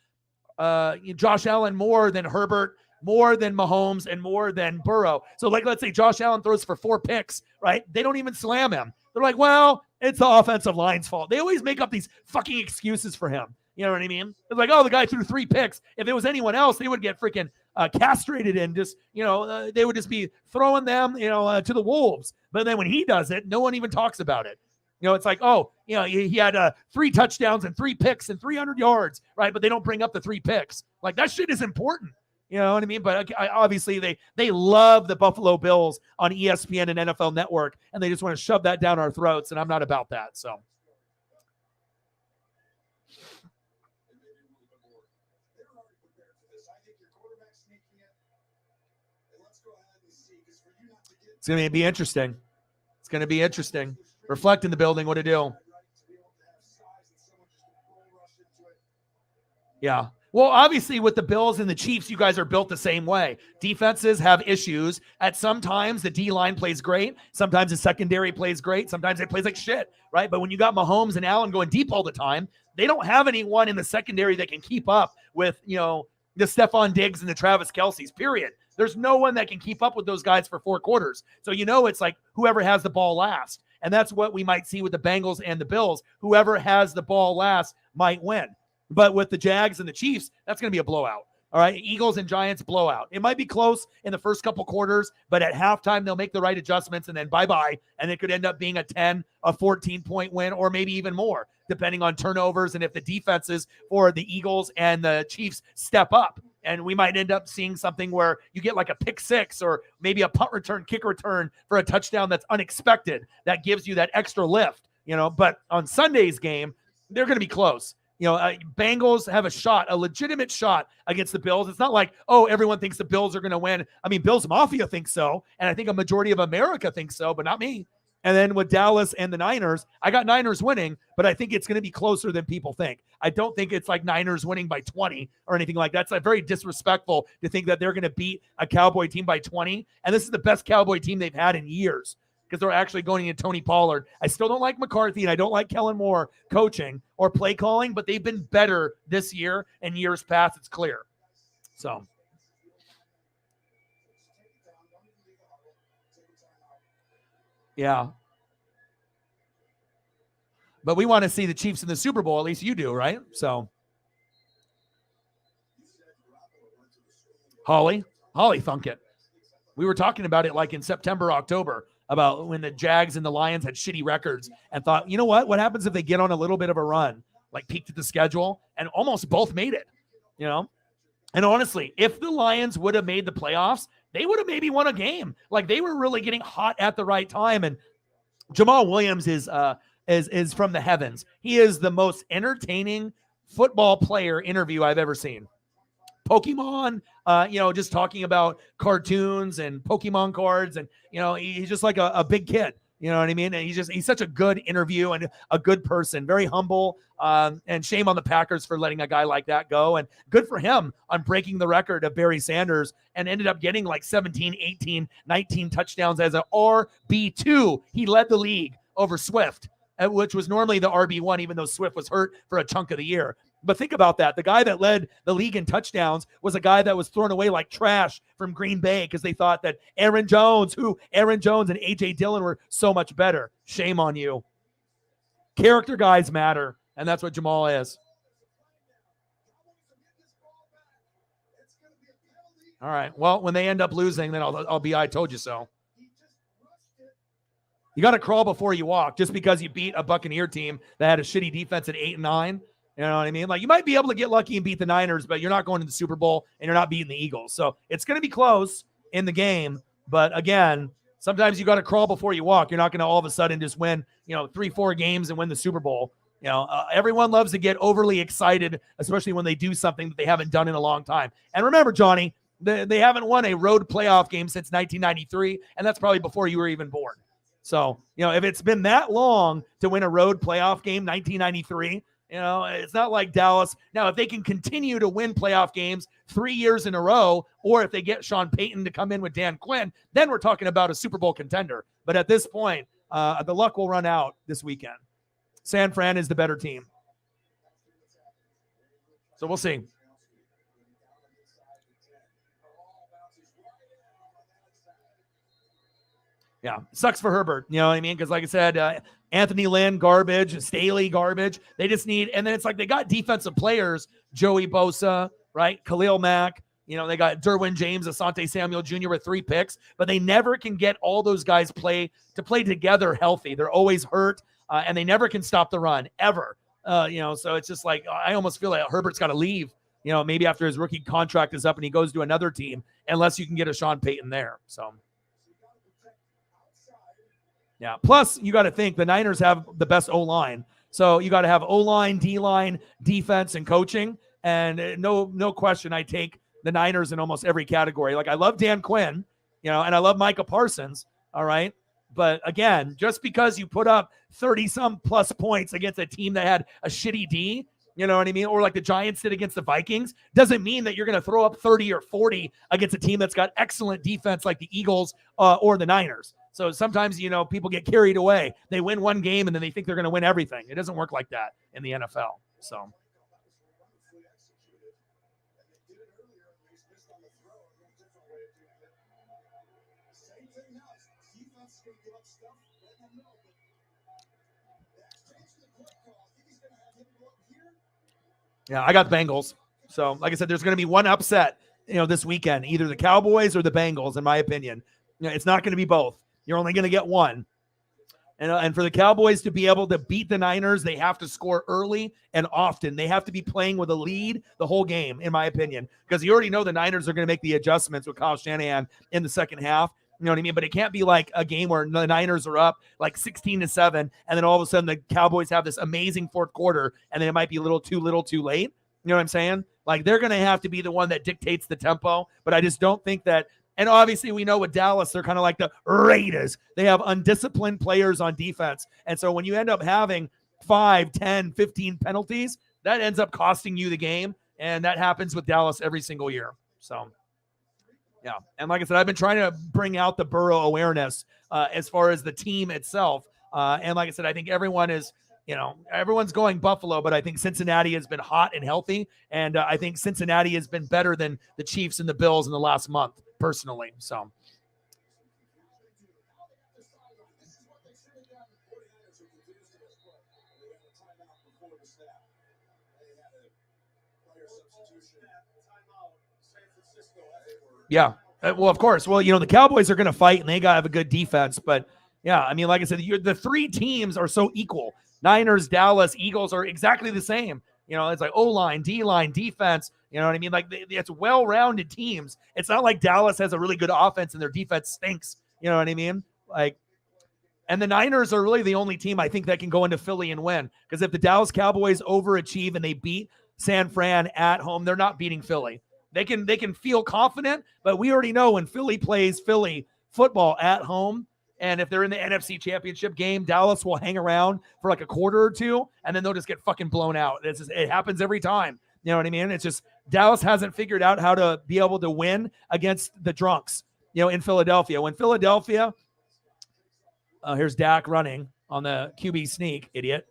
Josh Allen more than Herbert, more than Mahomes, and more than Burrow. So like, let's say Josh Allen throws for 4 picks, right? They don't even slam him. They're like, well, it's the offensive line's fault. They always make up these fucking excuses for him. You know what I mean? It's like, oh, the guy threw 3 picks. If it was anyone else, they would get freaking castrated and just, they would just be throwing them, to the wolves. But then when he does it, no one even talks about it. It's like, oh, he had 3 touchdowns and 3 picks and 300 yards, right? But they don't bring up the 3 picks. Like, that shit is important. You know what I mean? But obviously they love the Buffalo Bills on ESPN and NFL Network, and they just want to shove that down our throats, and I'm not about that. So. It's going to be interesting. It's going to be interesting. Reflect in the building. What to do? Yeah. Well, obviously with the Bills and the Chiefs, you guys are built the same way. Defenses have issues. At sometimes the D-line plays great. Sometimes the secondary plays great. Sometimes it plays like shit, right? But when you got Mahomes and Allen going deep all the time, they don't have anyone in the secondary that can keep up with, the Stephon Diggs and the Travis Kelce's, period. There's no one that can keep up with those guys for 4 quarters. So, it's like whoever has the ball last. And that's what we might see with the Bengals and the Bills. Whoever has the ball last might win. But with the Jags and the Chiefs, that's going to be a blowout. All right, Eagles and Giants blowout. It might be close in the first couple quarters, but at halftime, they'll make the right adjustments and then bye-bye. And it could end up being a 14-point win or maybe even more, depending on turnovers and if the defenses for the Eagles and the Chiefs step up. And we might end up seeing something where you get like a pick six or maybe a punt return, kick return for a touchdown that's unexpected. That gives you that extra lift, But on Sunday's game, they're going to be close. Bengals have a legitimate shot against the Bills. It's not like, everyone thinks the Bills are going to win. I mean, Bills Mafia thinks so, and I think a majority of America thinks so, but not me. And then with Dallas and the Niners, I got Niners winning, but I think it's going to be closer than people think. I don't think it's like Niners winning by 20 or anything like that. It's like very disrespectful to think that they're going to beat a Cowboy team by 20, and this is the best Cowboy team they've had in years, because they're actually going into Tony Pollard. I still don't like McCarthy, and I don't like Kellen Moore coaching or play calling, but they've been better this year and years past. It's clear. So, yeah. But we want to see the Chiefs in the Super Bowl. At least you do, right? So, Holly thunk it. We were talking about it like in September, October, about when the Jags and the Lions had shitty records and thought, you know what? What happens if they get on a little bit of a run, like peaked at the schedule, and almost both made it, And honestly, if the Lions would have made the playoffs, they would have maybe won a game. Like they were really getting hot at the right time. And Jamal Williams is from the heavens. He is the most entertaining football player interview I've ever seen. Pokemon, just talking about cartoons and Pokemon cards, and he's just like a big kid, you know what I mean? And he's such a good interview and a good person, very humble, and shame on the Packers for letting a guy like that go, and good for him on breaking the record of Barry Sanders and ended up getting like 17, 18, 19 touchdowns as an RB2. He led the league over Swift, which was normally the RB1, even though Swift was hurt for a chunk of the year. But think about that. The guy that led the league in touchdowns was a guy that was thrown away like trash from Green Bay because they thought that Aaron Jones and A.J. Dillon were so much better. Shame on you. Character guys matter, and that's what Jamal is. All right. Well, when they end up losing, then I'll be I told you so. You got to crawl before you walk. Just because you beat a Buccaneer team that had a shitty defense at 8-9, you know what I mean? Like, you might be able to get lucky and beat the Niners, but you're not going to the Super Bowl and you're not beating the Eagles. So it's going to be close in the game. But again, sometimes you got to crawl before you walk. You're not going to all of a sudden just win, 3-4 games and win the Super Bowl. Everyone loves to get overly excited, especially when they do something that they haven't done in a long time. And remember, Johnny, they haven't won a road playoff game since 1993, and that's probably before you were even born. So, if it's been that long to win a road playoff game, 1993, it's not like Dallas. Now, if they can continue to win playoff games 3 years in a row, or if they get Sean Payton to come in with Dan Quinn, then we're talking about a Super Bowl contender. But at this point, the luck will run out this weekend. San Fran is the better team. So we'll see. Yeah, sucks for Herbert. You know what I mean? Because like I said, Anthony Lynn, garbage. Staley, garbage. They just need, and then it's like they got defensive players, Joey Bosa, right? Khalil Mack. They got Derwin James, Asante Samuel Jr. with 3 picks, but they never can get all those guys play together healthy. They're always hurt, and they never can stop the run, ever. So it's just like, I almost feel like Herbert's got to leave, maybe after his rookie contract is up and he goes to another team, unless you can get a Sean Payton there. So, yeah. Plus, you got to think the Niners have the best O-line. So you got to have O-line, D-line, defense, and coaching. And no question, I take the Niners in almost every category. Like, I love Dan Quinn, and I love Micah Parsons. All right. But again, just because you put up 30-some plus points against a team that had a shitty D, You know what I mean? Or like the Giants did against the Vikings, doesn't mean that you're going to throw up 30 or 40 against a team that's got excellent defense like the Eagles or the Niners. So sometimes, people get carried away. They win one game and then they think they're going to win everything. It doesn't work like that in the NFL. So. Yeah, I got the Bengals. So, like I said, there's going to be one upset, this weekend, either the Cowboys or the Bengals, in my opinion. It's not going to be both. You're only going to get one. And for the Cowboys to be able to beat the Niners, they have to score early and often. They have to be playing with a lead the whole game, in my opinion, because you already know the Niners are going to make the adjustments with Kyle Shanahan in the second half. You know what I mean? But it can't be like a game where the Niners are up like 16-7, and then all of a sudden the Cowboys have this amazing fourth quarter, and then it might be a little too late. You know what I'm saying? Like, they're going to have to be the one that dictates the tempo, but I just don't think that. And obviously we know with Dallas, they're kind of like the Raiders. They have undisciplined players on defense. And so when you end up having 5, 10, 15 penalties, that ends up costing you the game. And that happens with Dallas every single year. So, yeah. And like I said, I've been trying to bring out the Burrow awareness as far as the team itself. And like I said, I think everyone is, everyone's going Buffalo, but I think Cincinnati has been hot and healthy. And I think Cincinnati has been better than the Chiefs and the Bills in the last month, personally. So. Yeah. Well, of course. Well, the Cowboys are going to fight and they got to have a good defense. But yeah, I mean, like I said, the three teams are so equal. Niners, Dallas, Eagles are exactly the same. It's like O-line, D-line, defense. You know what I mean? Like, it's well-rounded teams. It's not like Dallas has a really good offense and their defense stinks. You know what I mean? Like, and the Niners are really the only team I think that can go into Philly and win. Because if the Dallas Cowboys overachieve and they beat San Fran at home, they're not beating Philly. They can feel confident, but we already know when Philly plays Philly football at home, and if they're in the NFC Championship game, Dallas will hang around for like a quarter or two, and then they'll just get fucking blown out. It happens every time. You know what I mean? It's just Dallas hasn't figured out how to be able to win against the drunks, in Philadelphia. When Philadelphia, here's Dak running on the QB sneak, idiot.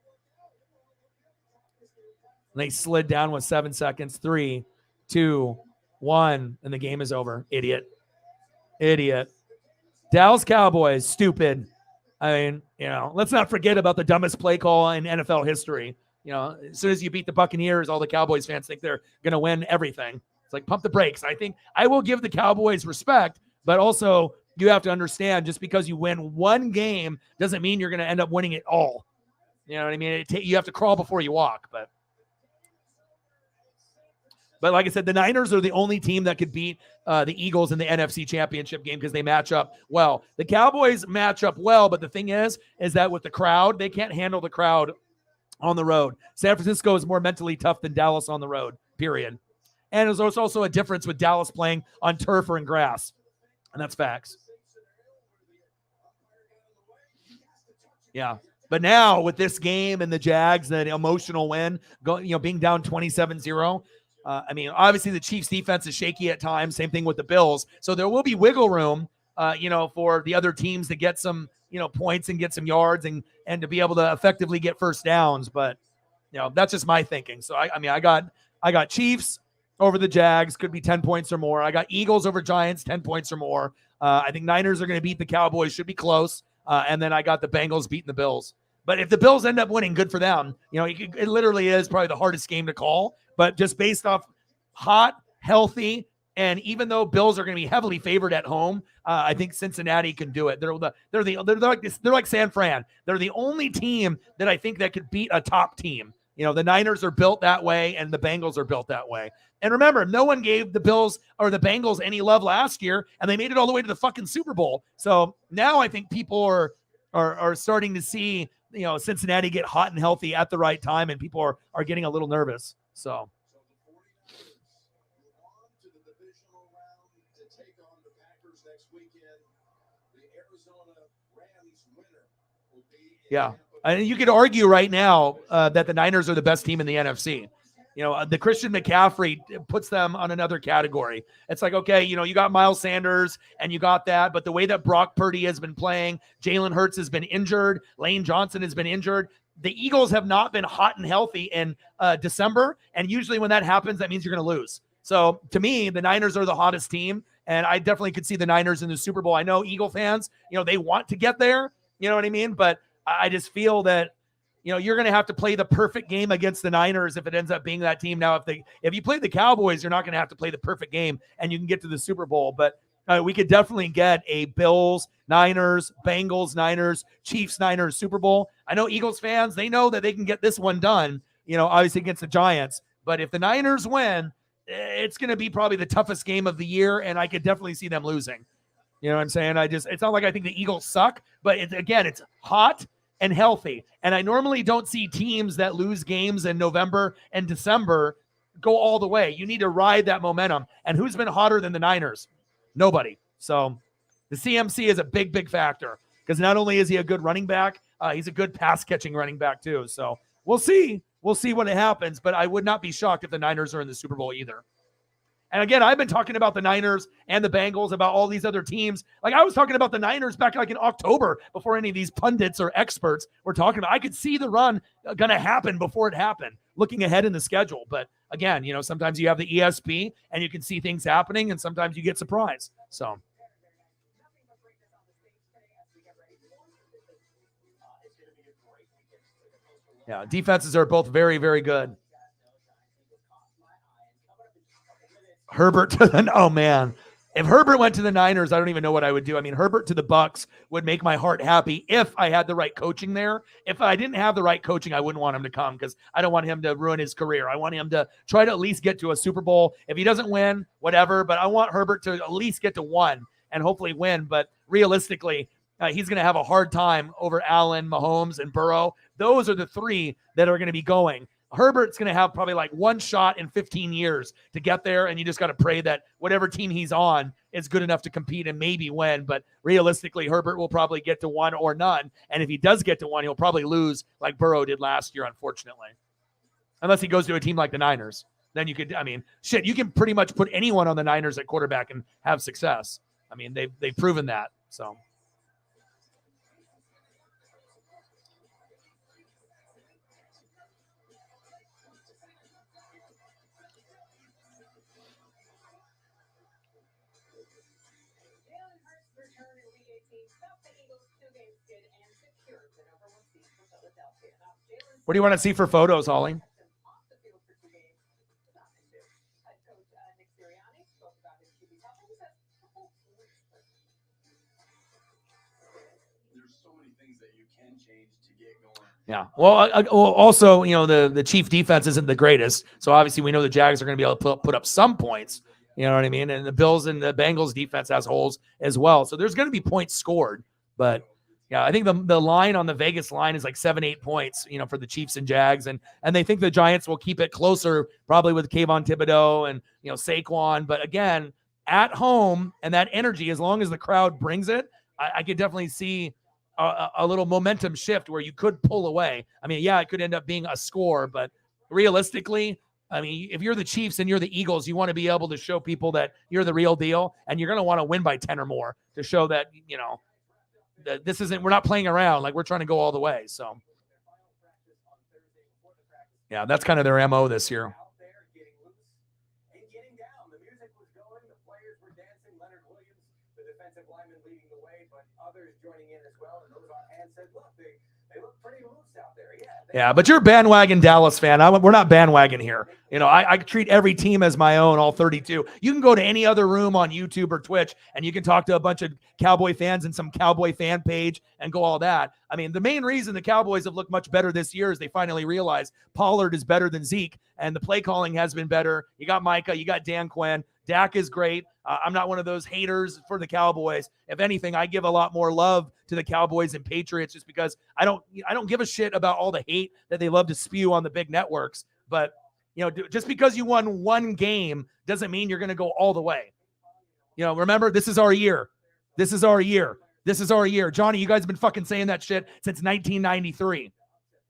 And they slid down with 7 seconds. 3, 2, 1, and the game is over. Idiot. Dallas Cowboys, stupid. I mean, let's not forget about the dumbest play call in NFL history. As soon as you beat the Buccaneers, all the Cowboys fans think they're going to win everything. It's like, pump the brakes. I think I will give the Cowboys respect, but also you have to understand, just because you win one game doesn't mean you're going to end up winning it all. You know what I mean? You have to crawl before you walk, But like I said, the Niners are the only team that could beat the Eagles in the NFC Championship game because they match up well. The Cowboys match up well, but the thing is that with the crowd, they can't handle the crowd on the road. San Francisco is more mentally tough than Dallas on the road, period. And there's also a difference with Dallas playing on turf or in grass, and that's facts. Yeah. But now with this game and the Jags, the emotional win, being down 27-0, I mean, obviously the Chiefs defense is shaky at times. Same thing with the Bills. So there will be wiggle room, for the other teams to get some, points and get some yards and to be able to effectively get first downs. But, that's just my thinking. So I got Chiefs over the Jags, could be 10 points or more. I got Eagles over Giants, 10 points or more. I think Niners are going to beat the Cowboys, should be close. And then I got the Bengals beating the Bills. But if the Bills end up winning, good for them. It literally is probably the hardest game to call. But just based off hot, healthy, and even though Bills are going to be heavily favored at home, I think Cincinnati can do it. They're like San Fran. They're the only team that I think that could beat a top team. The Niners are built that way, and the Bengals are built that way. And remember, no one gave the Bills or the Bengals any love last year, and they made it all the way to the fucking Super Bowl. So now I think people are starting to see, Cincinnati get hot and healthy at the right time, and people are getting a little nervous. So. Yeah. And you could argue right now that the Niners are the best team in the NFC. The Christian McCaffrey puts them on another category. It's like, okay, you got Miles Sanders and you got that, but the way that Brock Purdy has been playing, Jalen Hurts has been injured, Lane Johnson has been injured. The Eagles have not been hot and healthy in December, and usually when that happens, that means you're going to lose. So to me, the Niners are the hottest team, and I definitely could see the Niners in the Super Bowl. I know Eagle fans, they want to get there, you know what I mean? But I just feel that you're going to have to play the perfect game against the Niners if it ends up being that team. Now, if you play the Cowboys, you're not going to have to play the perfect game and you can get to the Super Bowl. But we could definitely get a Bills, Niners, Bengals, Niners, Chiefs, Niners Super Bowl. I know Eagles fans, they know that they can get this one done, obviously against the Giants. But if the Niners win, it's going to be probably the toughest game of the year, and I could definitely see them losing. You know what I'm saying? It's not like I think the Eagles suck, but it's hot and healthy. And I normally don't see teams that lose games in November and December go all the way. You need to ride that momentum. And who's been hotter than the Niners? Nobody. So the CMC is a big, big factor because not only is he a good running back, he's a good pass-catching running back too. So we'll see. We'll see when it happens, but I would not be shocked if the Niners are in the Super Bowl either. And again, I've been talking about the Niners and the Bengals, about all these other teams. Like I was talking about the Niners back like in October before any of these pundits or experts were talking about. I could see the run going to happen before it happened, looking ahead in the schedule. But again, sometimes you have the ESP and you can see things happening, and sometimes you get surprised. So. Yeah, defenses are both very, very good. Herbert oh man. If Herbert went to the Niners, I don't even know what I would do. I mean, Herbert to the Bucs would make my heart happy if I had the right coaching there. If I didn't have the right coaching, I wouldn't want him to come because I don't want him to ruin his career. I want him to try to at least get to a Super Bowl. If he doesn't win, whatever, but I want Herbert to at least get to one and hopefully win. But realistically, he's going to have a hard time over Allen, Mahomes, and Burrow. Those are the three that are going to be going. Herbert's going to have probably like one shot in 15 years to get there, and you just got to pray that whatever team he's on is good enough to compete and maybe win. But realistically, Herbert will probably get to one or none, and if he does get to one, he'll probably lose like Burrow did last year, unfortunately. Unless he goes to a team like the Niners. Then you could, you can pretty much put anyone on the Niners at quarterback and have success. I mean, they've proven that, so. What do you want to see for photos, Holly? Yeah. Well, also, the Chief defense isn't the greatest. So obviously we know the Jags are going to be able to put up some points. You know what I mean? And the Bills and the Bengals defense has holes as well. So there's going to be points scored. But yeah, I think the line on the Vegas line is like 7-8 points, for the Chiefs and Jags. And they think the Giants will keep it closer, probably with Kayvon Thibodeau and, Saquon. But again, at home and that energy, as long as the crowd brings it, I could definitely see a little momentum shift where you could pull away. I mean, yeah, it could end up being a score, but realistically, if you're the Chiefs and you're the Eagles, you want to be able to show people that you're the real deal, and you're going to want to win by 10 or more to show that, that we're not playing around. Like, we're trying to go all the way. So, yeah, that's kind of their MO this year. Yeah, but you're a bandwagon Dallas fan. We're not bandwagon here. I treat every team as my own, all 32. You can go to any other room on YouTube or Twitch, and you can talk to a bunch of Cowboy fans and some Cowboy fan page and go all that. I mean, the main reason the Cowboys have looked much better this year is they finally realized Pollard is better than Zeke, and the play calling has been better. You got Micah, you got Dan Quinn. Dak is great. I'm not one of those haters for the Cowboys. If anything, I give a lot more love to the Cowboys and Patriots just because I don't give a shit about all the hate that they love to spew on the big networks. But, just because you won one game doesn't mean you're going to go all the way. Remember, this is our year. This is our year. This is our year. Johnny, you guys have been fucking saying that shit since 1993.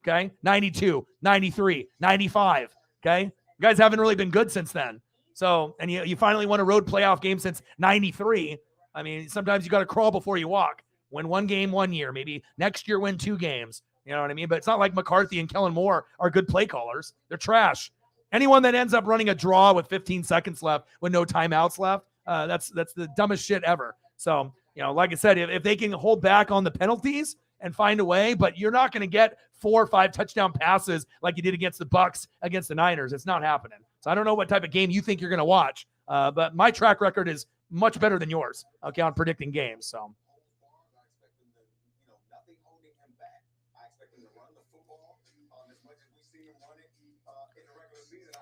Okay? 92, 93, 95. Okay? You guys haven't really been good since then. So, and you finally won a road playoff game since 93. I mean, sometimes you got to crawl before you walk. Win one game one year. Maybe next year win 2 games. You know what I mean? But it's not like McCarthy and Kellen Moore are good play callers. They're trash. Anyone that ends up running a draw with 15 seconds left with no timeouts left, that's the dumbest shit ever. So, like I said, if they can hold back on the penalties and find a way, but you're not going to get 4 or 5 touchdown passes like you did against the Bucs, against the Niners. It's not happening. So I don't know what type of game you think you're going to watch, but my track record is much better than yours, okay, on predicting games. So.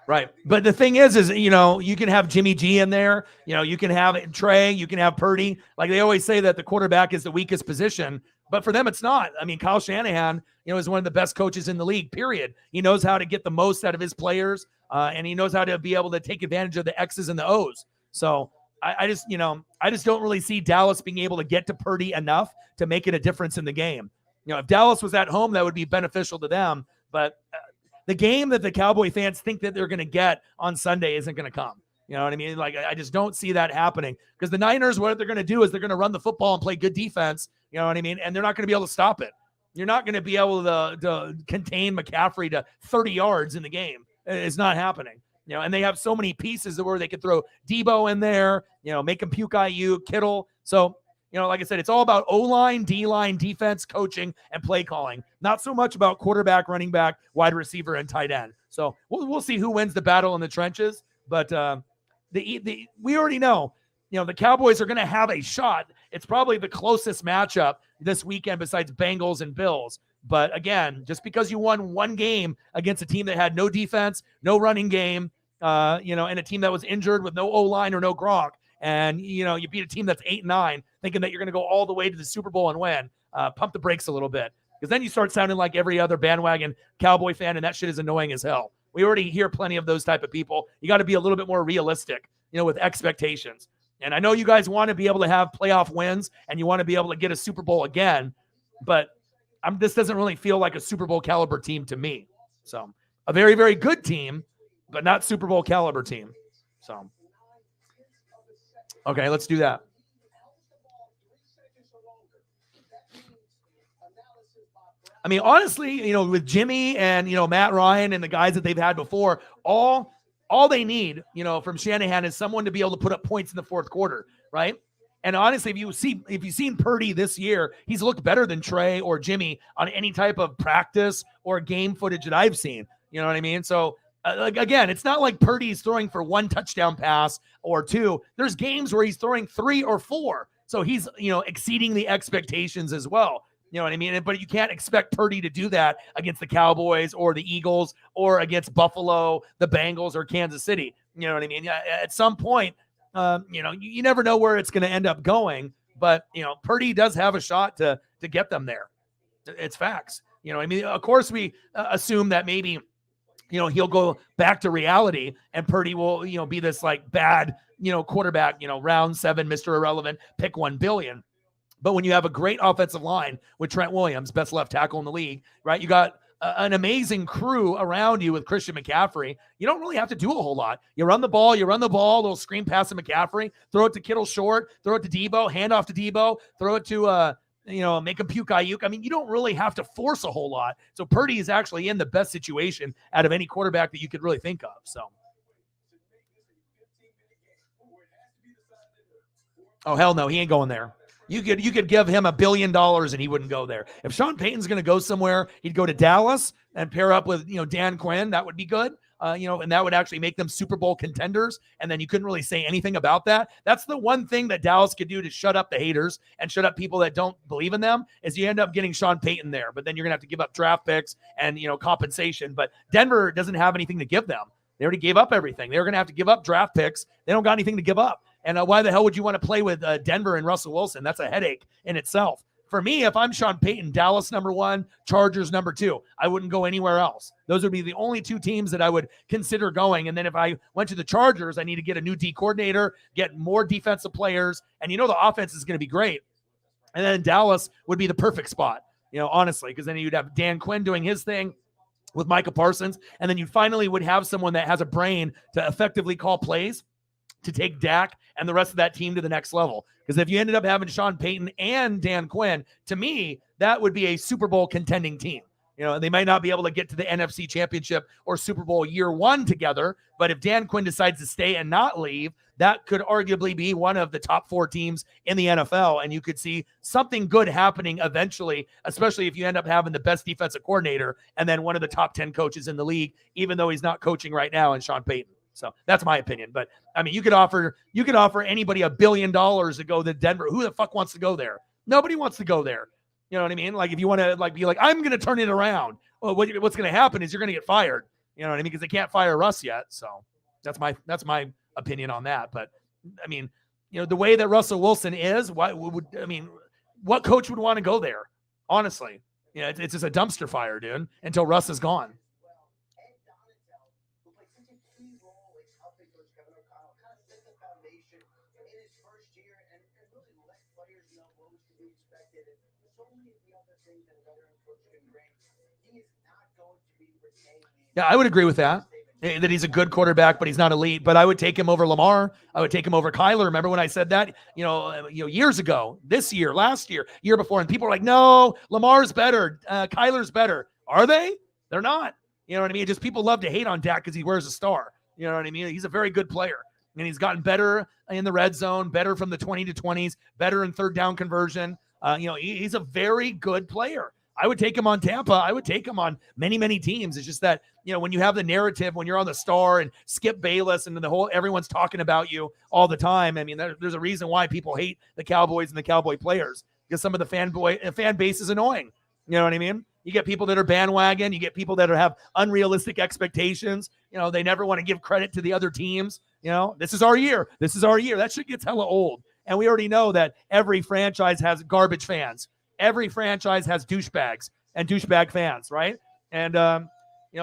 Right. But the thing is, you can have Jimmy G in there. You can have Trey. You can have Purdy. Like they always say that the quarterback is the weakest position. But for them, it's not. I mean, Kyle Shanahan, is one of the best coaches in the league, period. He knows how to get the most out of his players, and he knows how to be able to take advantage of the X's and the O's. So I just don't really see Dallas being able to get to Purdy enough to make it a difference in the game. If Dallas was at home, that would be beneficial to them. But the game that the Cowboy fans think that they're going to get on Sunday isn't going to come. You know what I mean? Like, I just don't see that happening because the Niners, what they're going to do is they're going to run the football and play good defense. You know what I mean? And they're not going to be able to stop it. You're not going to be able to contain McCaffrey to 30 yards in the game. It's not happening. And they have so many pieces where they could throw Debo in there, make him puke IU, Kittle. So, like I said, it's all about O-line, D-line, defense, coaching, and play calling. Not so much about quarterback, running back, wide receiver, and tight end. So we'll see who wins the battle in the trenches. But we already know, the Cowboys are going to have a shot. It's probably the closest matchup this weekend besides Bengals and Bills. But again, just because you won one game against a team that had no defense, no running game, and a team that was injured with no O-line or no Gronk, and, you beat a team that's 8-9, thinking that you're going to go all the way to the Super Bowl and win, pump the brakes a little bit. Because then you start sounding like every other bandwagon Cowboy fan, and that shit is annoying as hell. We already hear plenty of those type of people. You got to be a little bit more realistic, with expectations. And I know you guys want to be able to have playoff wins, and you want to be able to get a Super Bowl again, but this doesn't really feel like a Super Bowl caliber team to me. So a very, very good team, but not Super Bowl caliber team. So. Okay, let's do that. I mean, honestly, with Jimmy and, Matt Ryan and the guys that they've had before, all they need, from Shanahan is someone to be able to put up points in the fourth quarter, right? And honestly, if you've seen Purdy this year, he's looked better than Trey or Jimmy on any type of practice or game footage that I've seen. You know what I mean? So, again, it's not like Purdy's throwing for 1 touchdown pass or 2. There's games where he's throwing 3 or 4. So he's, exceeding the expectations as well. You know what I mean? But you can't expect Purdy to do that against the Cowboys or the Eagles or against Buffalo, the Bengals, or Kansas City. You know what I mean? At some point, you never know where it's going to end up going. But, Purdy does have a shot to get them there. It's facts. I mean, of course, we assume that maybe – he'll go back to reality and Purdy will, be this like bad, quarterback, round 7, Mr. Irrelevant, pick 1 billion. But when you have a great offensive line with Trent Williams, best left tackle in the league, right? You got an amazing crew around you with Christian McCaffrey. You don't really have to do a whole lot. You run the ball, little screen pass to McCaffrey, throw it to Kittle short, throw it to Debo, hand off to Debo, throw it to, make him puke Ayuk. I mean, you don't really have to force a whole lot. So Purdy is actually in the best situation out of any quarterback that you could really think of. So. Oh, hell no. He ain't going there. You could give him $1 billion and he wouldn't go there. If Sean Payton's going to go somewhere, he'd go to Dallas and pair up with, Dan Quinn. That would be good. And that would actually make them Super Bowl contenders. And then you couldn't really say anything about that. That's the one thing that Dallas could do to shut up the haters and shut up people that don't believe in them is you end up getting Sean Payton there. But then you're going to have to give up draft picks and, compensation. But Denver doesn't have anything to give them. They already gave up everything. They're going to have to give up draft picks. They don't got anything to give up. And why the hell would you want to play with Denver and Russell Wilson? That's a headache in itself. For me, if I'm Sean Payton, Dallas number 1, Chargers number 2. I wouldn't go anywhere else. Those would be the only 2 teams that I would consider going. And then if I went to the Chargers, I need to get a new D coordinator, get more defensive players. And the offense is going to be great. And then Dallas would be the perfect spot, honestly, because then you'd have Dan Quinn doing his thing with Micah Parsons, and then you finally would have someone that has a brain to effectively call plays to take Dak and the rest of that team to the next level. Because if you ended up having Sean Payton and Dan Quinn, to me, that would be a Super Bowl contending team. They might not be able to get to the NFC Championship or Super Bowl year one together, but if Dan Quinn decides to stay and not leave, that could arguably be one of the top 4 teams in the NFL, and you could see something good happening eventually, especially if you end up having the best defensive coordinator and then one of the top 10 coaches in the league, even though he's not coaching right now, in Sean Payton. So that's my opinion. But I mean, you could offer anybody $1 billion to go to Denver. Who the fuck wants to go there? Nobody wants to go there. You know what I mean? Like, if you want to be like, I'm going to turn it around. Well, what's going to happen is you're going to get fired. You know what I mean? Because they can't fire Russ yet. So that's my opinion on that. But I mean, the way that Russell Wilson is, what coach would want to go there? Honestly, it's just a dumpster fire, dude, until Russ is gone. Yeah, I would agree with that he's a good quarterback, but he's not elite. But I would take him over Lamar. I would take him over Kyler. Remember when I said that, years ago, this year, last year, year before, and people were like, no, Lamar's better. Kyler's better. Are they? They're not. You know what I mean? Just people love to hate on Dak because he wears a star. You know what I mean? He's a very good player, and he's gotten better in the red zone, better from the 20 to 20s, better in third down conversion. He's a very good player. I would take him on Tampa. I would take him on many, many teams. It's just that, when you have the narrative, when you're on the Star and Skip Bayless and everyone's talking about you all the time. I mean, there's a reason why people hate the Cowboys and the Cowboy players, because some of the fan base is annoying. You know what I mean? You get people that are bandwagon. You get people that have unrealistic expectations. They never want to give credit to the other teams. This is our year. This is our year. That shit gets hella old. And we already know that every franchise has garbage fans. Every franchise has douchebags and douchebag fans, right? And,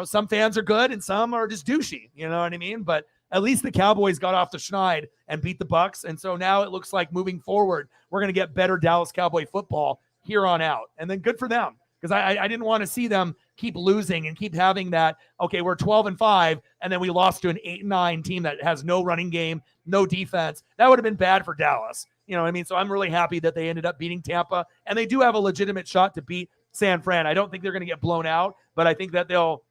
some fans are good and some are just douchey, you know what I mean? But at least the Cowboys got off the schneid and beat the Bucs. And so now it looks like moving forward, we're going to get better Dallas Cowboy football here on out. And then good for them, because I didn't want to see them keep losing and keep having that, okay, we're 12-5, and then we lost to an 8-9 team that has no running game, no defense. That would have been bad for Dallas. You know what I mean? So I'm really happy that they ended up beating Tampa, and they do have a legitimate shot to beat San Fran. I don't think they're going to get blown out, but I think that they'll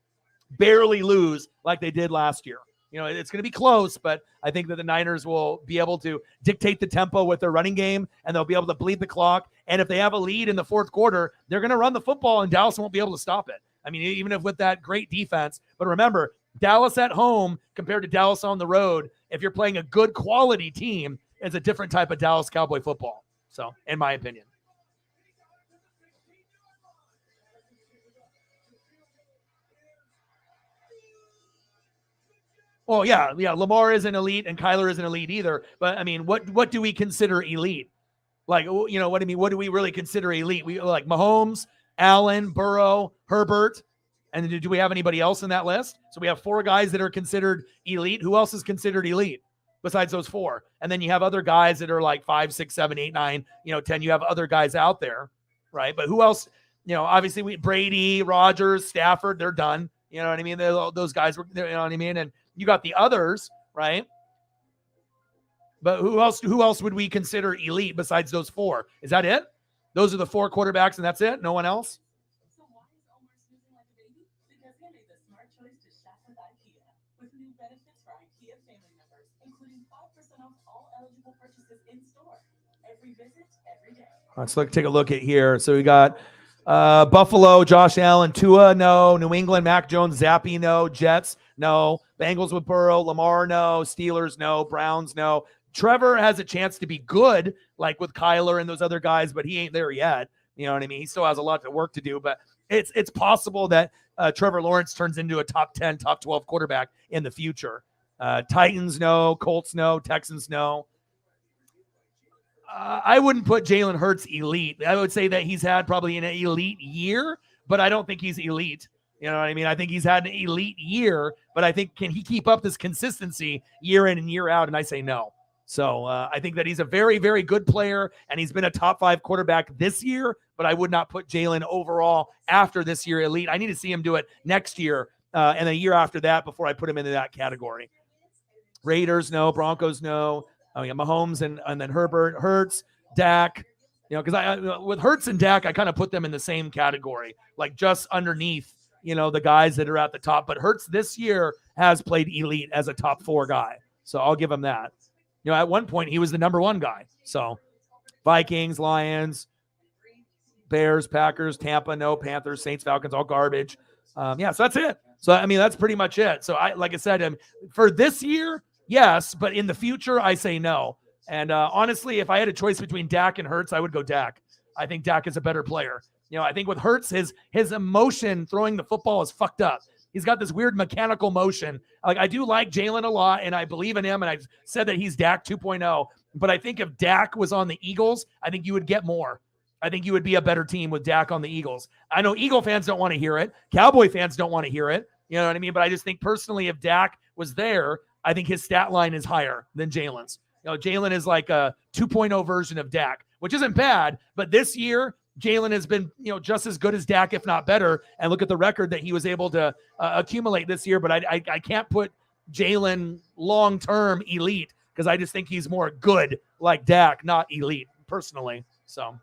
barely lose like they did last year. It's going to be close, but I think that the Niners will be able to dictate the tempo with their running game, and they'll be able to bleed the clock. And if they have a lead in the fourth quarter, they're going to run the football, and Dallas won't be able to stop it. I mean, even if with that great defense. But remember, Dallas at home compared to Dallas on the road, if you're playing a good quality team, it's a different type of Dallas Cowboy football. So, in my opinion. Well, yeah, Lamar isn't elite and Kyler isn't elite either. But I mean, what do we consider elite? Like, what do you mean? What do we really consider elite? We like Mahomes, Allen, Burrow, Herbert, and do we have anybody else in that list? So we have 4 guys that are considered elite. Who else is considered elite besides those 4? And then you have other guys that are like 5, 6, 7, 8, 9, 10. You have other guys out there, right? But who else? Obviously Brady, Rodgers, Stafford, they're done. You know what I mean? Those guys were, you know what I mean? And you got the others, right? But who else would we consider elite besides those 4? Is that it? Those are the 4 quarterbacks and that's it? No one else? So why is Omar snoozing like a baby? Because he made the smart choice to shop with IKEA, with new benefits for IKEA family members, including 5% off all eligible purchases in store. Every visit, every day. Let's take a look at here. So we got Buffalo, Josh Allen, Tua, no. New England, Mac Jones, Zappy, no. Jets, no. Bengals with Burrow, Lamar, no. Steelers, no. Browns, no. Trevor has a chance to be good, like with Kyler and those other guys, but he ain't there yet. You know what I mean? He still has a lot of work to do, but it's possible that Trevor Lawrence turns into a top 10, top 12 quarterback in the future. Titans, no. Colts, no. Texans, no. I wouldn't put Jalen Hurts elite. I would say that he's had probably an elite year, but I don't think he's elite. You know what I mean? I think he's had an elite year, but I think, can he keep up this consistency year in and year out? And I say no. So I think that he's a very, very good player, and he's been a top 5 quarterback this year, but I would not put Jalen overall after this year elite. I need to see him do it next year and a year after that before I put him into that category. Raiders, no. Broncos, no. Mahomes and then Herbert, Hurts, Dak. Because I with Hurts and Dak, I kind of put them in the same category, like just underneath, the guys that are at the top. But Hurts this year has played elite as a top 4 guy. So I'll give him that. At one point, he was the number 1 guy. So Vikings, Lions, Bears, Packers, Tampa, no. Panthers, Saints, Falcons, all garbage. So that's it. So, that's pretty much it. So, like I said, for this year, yes, but in the future, I say no. And honestly, if I had a choice between Dak and Hurts, I would go Dak. I think Dak is a better player. I think with Hurts, his emotion throwing the football is fucked up. He's got this weird mechanical motion. Like, I do like Jalen a lot, and I believe in him, and I've said that he's Dak 2.0. But I think if Dak was on the Eagles, I think you would get more. I think you would be a better team with Dak on the Eagles. I know Eagle fans don't want to hear it. Cowboy fans don't want to hear it. You know what I mean? But I just think personally, if Dak was there, I think his stat line is higher than Jalen's. Jalen is like a 2.0 version of Dak, which isn't bad. But this year, Jalen has been, just as good as Dak, if not better. And look at the record that he was able to accumulate this year. But I can't put Jalen long-term elite because I just think he's more good like Dak, not elite, personally. So.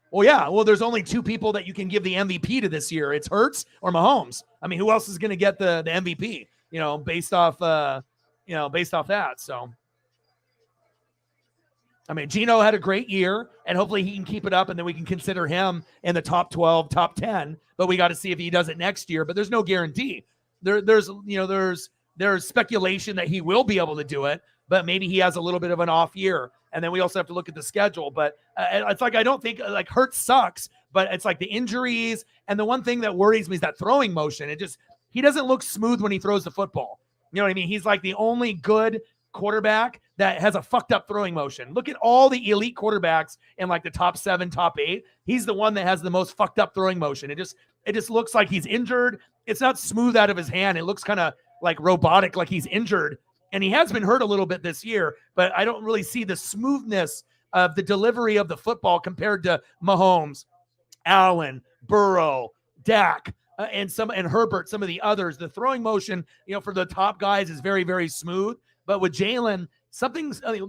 Well, yeah. Well, there's only 2 people that you can give the MVP to this year. It's Hurts or Mahomes. I mean, who else is going to get the MVP? Based off that. So, I mean, Geno had a great year, and hopefully he can keep it up, and then we can consider him in the top 12, top 10. But we got to see if he does it next year. But there's no guarantee. There's speculation that he will be able to do it, but maybe he has a little bit of an off year. And then we also have to look at the schedule. But it's like, I don't think like Hurts sucks, but it's like the injuries. And the one thing that worries me is that throwing motion. He doesn't look smooth when he throws the football. You know what I mean? He's like the only good quarterback that has a fucked up throwing motion. Look at all the elite quarterbacks in like the top 7, top 8. He's the one that has the most fucked up throwing motion. It just looks like he's injured. It's not smooth out of his hand. It looks kind of like robotic, like he's injured. And he has been hurt a little bit this year, but I don't really see the smoothness of the delivery of the football compared to Mahomes, Allen, Burrow, Dak, and Herbert, some of the others. The throwing motion, for the top guys is very, very smooth. But with Jalen,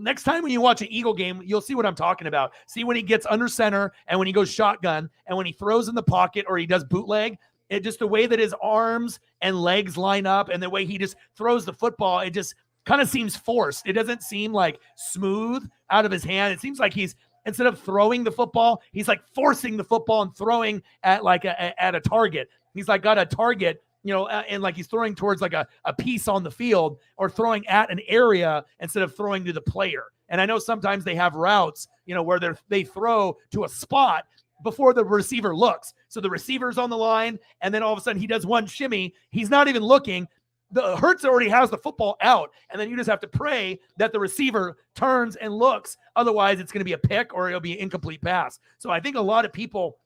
next time when you watch an Eagle game, you'll see what I'm talking about. See when he gets under center and when he goes shotgun and when he throws in the pocket or he does bootleg. It just the way that his arms and legs line up and the way he just throws the football, it just kind of seems forced. It doesn't seem like smooth out of his hand. It seems like he's, instead of throwing the football, he's like forcing the football and throwing at like at a target. He's like got a target, and like he's throwing towards like a piece on the field or throwing at an area instead of throwing to the player. And I know sometimes they have routes, where they throw to a spot before the receiver looks. So the receiver's on the line, and then all of a sudden he does one shimmy. He's not even looking. The Hurts already has the football out, and then you just have to pray that the receiver turns and looks. Otherwise, it's going to be a pick or it'll be an incomplete pass. So I think a lot of people,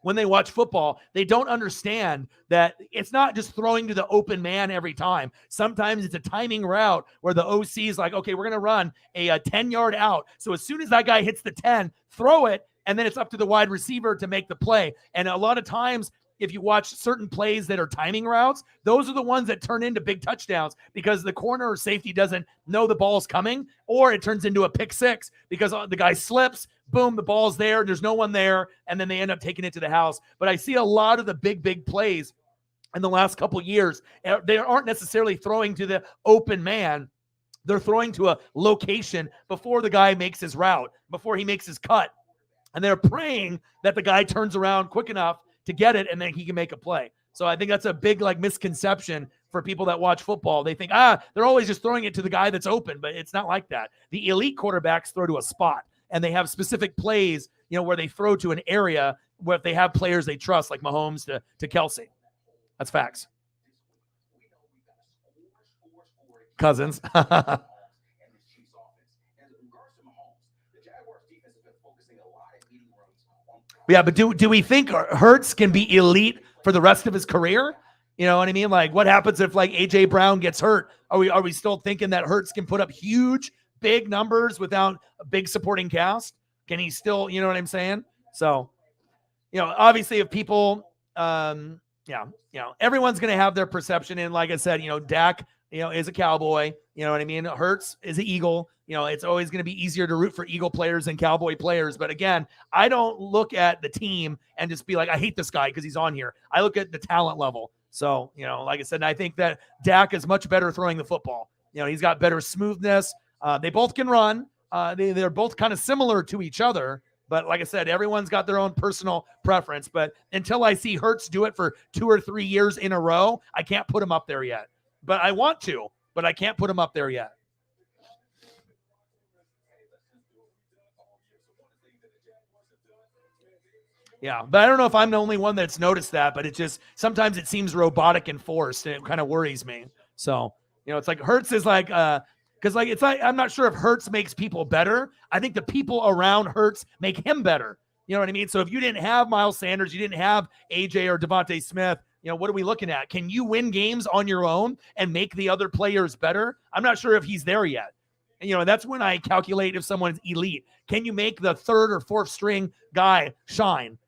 when they watch football, they don't understand that it's not just throwing to the open man every time. Sometimes it's a timing route where the OC is like, okay, we're going to run a 10-yard out. So as soon as that guy hits the 10, throw it, and then it's up to the wide receiver to make the play. And a lot of times, if you watch certain plays that are timing routes, those are the ones that turn into big touchdowns because the corner or safety doesn't know the ball's coming, or it turns into a pick six because the guy slips, boom, the ball's there, there's no one there, and then they end up taking it to the house. But I see a lot of the big plays in the last couple of years. They aren't necessarily throwing to the open man. They're throwing to a location before the guy makes his route, before he makes his cut. And they're praying that the guy turns around quick enough to get it, and then he can make a play. So I think that's a big misconception for people that watch football. They think, they're always just throwing it to the guy that's open, but it's not like that. The elite quarterbacks throw to a spot, and they have specific plays, where they throw to an area where they have players they trust, like Mahomes to Kelsey. That's facts. Cousins. Yeah, but do we think Hurts can be elite for the rest of his career? You know what I mean? Like, what happens if like AJ Brown gets hurt? Are we still thinking that Hurts can put up huge, big numbers without a big supporting cast? Can he still, you know what I'm saying? So, obviously if people, everyone's going to have their perception. And like I said, Dak, is a Cowboy, you know what I mean? Hurts is an Eagle. It's always going to be easier to root for Eagle players than Cowboy players. But again, I don't look at the team and just be like, I hate this guy because he's on here. I look at the talent level. So, like I said, I think that Dak is much better throwing the football. He's got better smoothness. They both can run. They're both kind of similar to each other. But like I said, everyone's got their own personal preference. But until I see Hurts do it for 2 or 3 years in a row, I can't put him up there yet. But I want to, but I can't put him up there yet. Yeah, but I don't know if I'm the only one that's noticed that, but sometimes it seems robotic and forced, and it kind of worries me. So, it's like Hurts is like, because like it's like I'm not sure if Hurts makes people better. I think the people around Hurts make him better. You know what I mean? So if you didn't have Miles Sanders, you didn't have AJ or Devontae Smith, what are we looking at? Can you win games on your own and make the other players better? I'm not sure if he's there yet. And that's when I calculate if someone's elite. Can you make the 3rd or 4th string guy shine?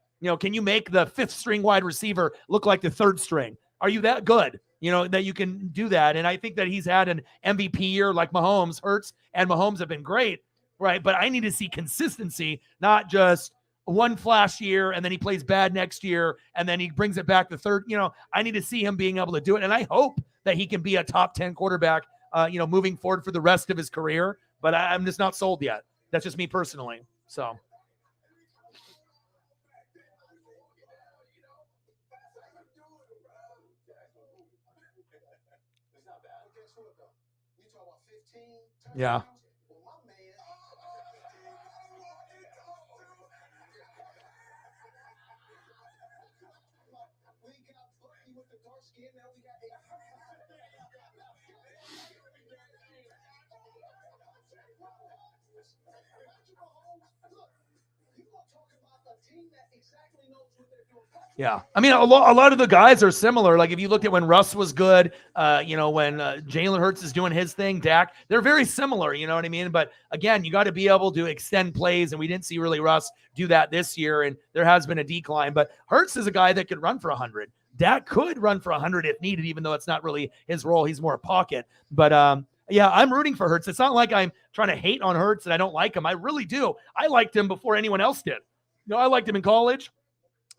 Can you make the 5th string wide receiver look like the 3rd string? Are you that good? That you can do that. And I think that he's had an MVP year like Mahomes. Hurts and Mahomes have been great, right? But I need to see consistency, not just one flash year and then he plays bad next year and then he brings it back the 3rd. I need to see him being able to do it. And I hope that he can be a top 10 quarterback, moving forward for the rest of his career. But I'm just not sold yet. That's just me personally. So. Yeah. Yeah. I mean, a lot of the guys are similar. Like if you looked at when Russ was good, when Jalen Hurts is doing his thing, Dak, they're very similar, you know what I mean? But again, you got to be able to extend plays, and we didn't see really Russ do that this year, and there has been a decline. But Hurts is a guy that could run for 100. Dak could run for 100 if needed, even though it's not really his role. He's more a pocket. But yeah, I'm rooting for Hurts. It's not like I'm trying to hate on Hurts and I don't like him. I really do. I liked him before anyone else did. I liked him in college.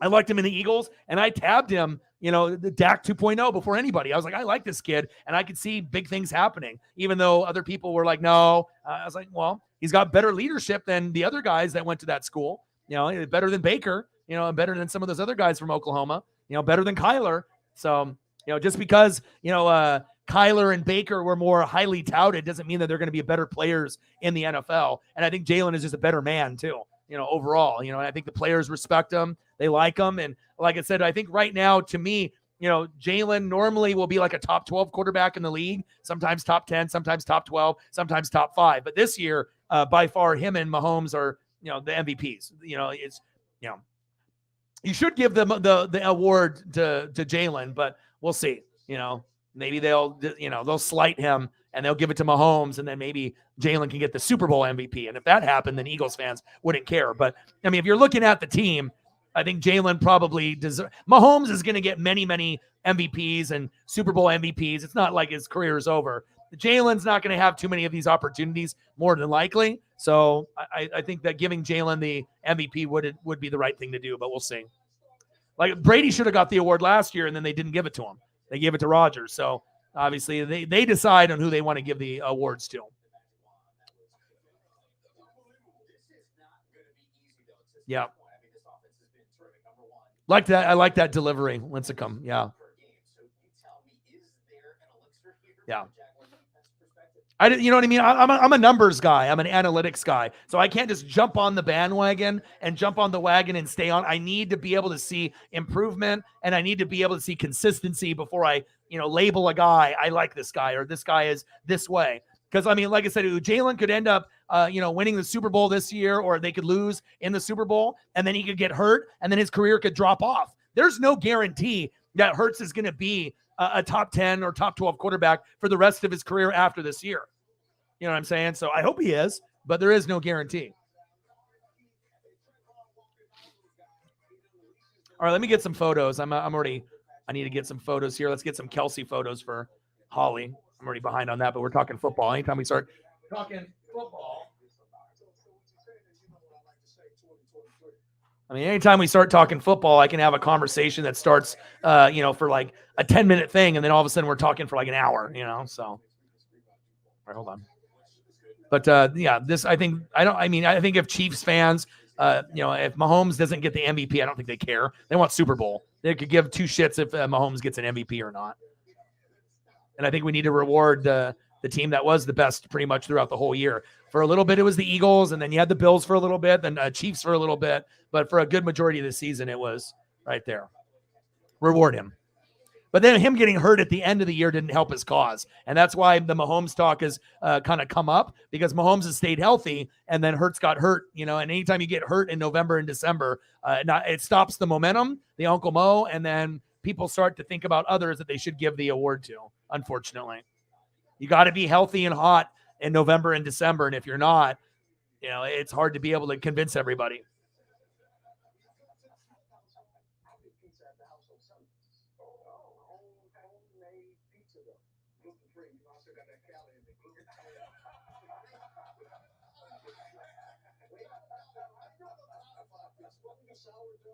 I liked him in the Eagles, and I tabbed him, the Dak 2.0 before anybody. I was like, I like this kid, and I could see big things happening, even though other people were like, no. I was like, well, he's got better leadership than the other guys that went to that school, better than Baker, and better than some of those other guys from Oklahoma, better than Kyler. So, just because, Kyler and Baker were more highly touted doesn't mean that they're going to be better players in the NFL. And I think Jalen is just a better man too, overall, and I think the players respect him. They like him. And like I said, I think right now, to me, Jalen normally will be like a top 12 quarterback in the league, sometimes top 10, sometimes top 12, sometimes top 5. But this year, by far, him and Mahomes are, the MVPs. It's, you should give them the award to Jalen, but we'll see. Maybe they'll slight him and they'll give it to Mahomes, and then maybe Jalen can get the Super Bowl MVP. And if that happened, then Eagles fans wouldn't care. But I mean, if you're looking at the team, I think Jalen probably deserves. Mahomes is going to get many, many MVPs and Super Bowl MVPs. It's not like his career is over. Jalen's not going to have too many of these opportunities, more than likely. So I think that giving Jalen the MVP would be the right thing to do, but we'll see. Like Brady should have got the award last year, and then they didn't give it to him. They gave it to Rodgers. So obviously they decide on who they want to give the awards to. Yeah. Like that. I like that delivery. Lincecum. Yeah. Yeah. You know what I mean? I'm a numbers guy. I'm an analytics guy. So I can't just jump on the bandwagon and jump on the wagon and stay on. I need to be able to see improvement, and I need to be able to see consistency before I, label a guy. I like this guy, or this guy is this way. Because, I mean, like I said, Jalen could end up, winning the Super Bowl this year, or they could lose in the Super Bowl, and then he could get hurt, and then his career could drop off. There's no guarantee that Hurts is going to be a top 10 or top 12 quarterback for the rest of his career after this year. You know what I'm saying? So I hope he is, but there is no guarantee. All right, let me get some photos. I need to get some photos here. Let's get some Kelsey photos for Holly. I'm already behind on that, but we're talking football. Anytime we start talking football, I mean, anytime we start talking football, I can have a conversation that starts, for like a 10-minute thing, and then all of a sudden we're talking for like an hour, so. All right, hold on. But I think if Chiefs fans, if Mahomes doesn't get the MVP, I don't think they care. They want Super Bowl. They could give two shits if Mahomes gets an MVP or not. And I think we need to reward the team that was the best pretty much throughout the whole year. For a little bit, it was the Eagles, and then you had the Bills for a little bit, then Chiefs for a little bit. But for a good majority of the season, it was right there. Reward him. But then him getting hurt at the end of the year didn't help his cause. And that's why the Mahomes talk has kind of come up, because Mahomes has stayed healthy and then Hurts got hurt, and anytime you get hurt in November and December, it stops the momentum, the Uncle Mo, and then people start to think about others that they should give the award to, unfortunately. You got to be healthy and hot in November and December. And if you're not, it's hard to be able to convince everybody.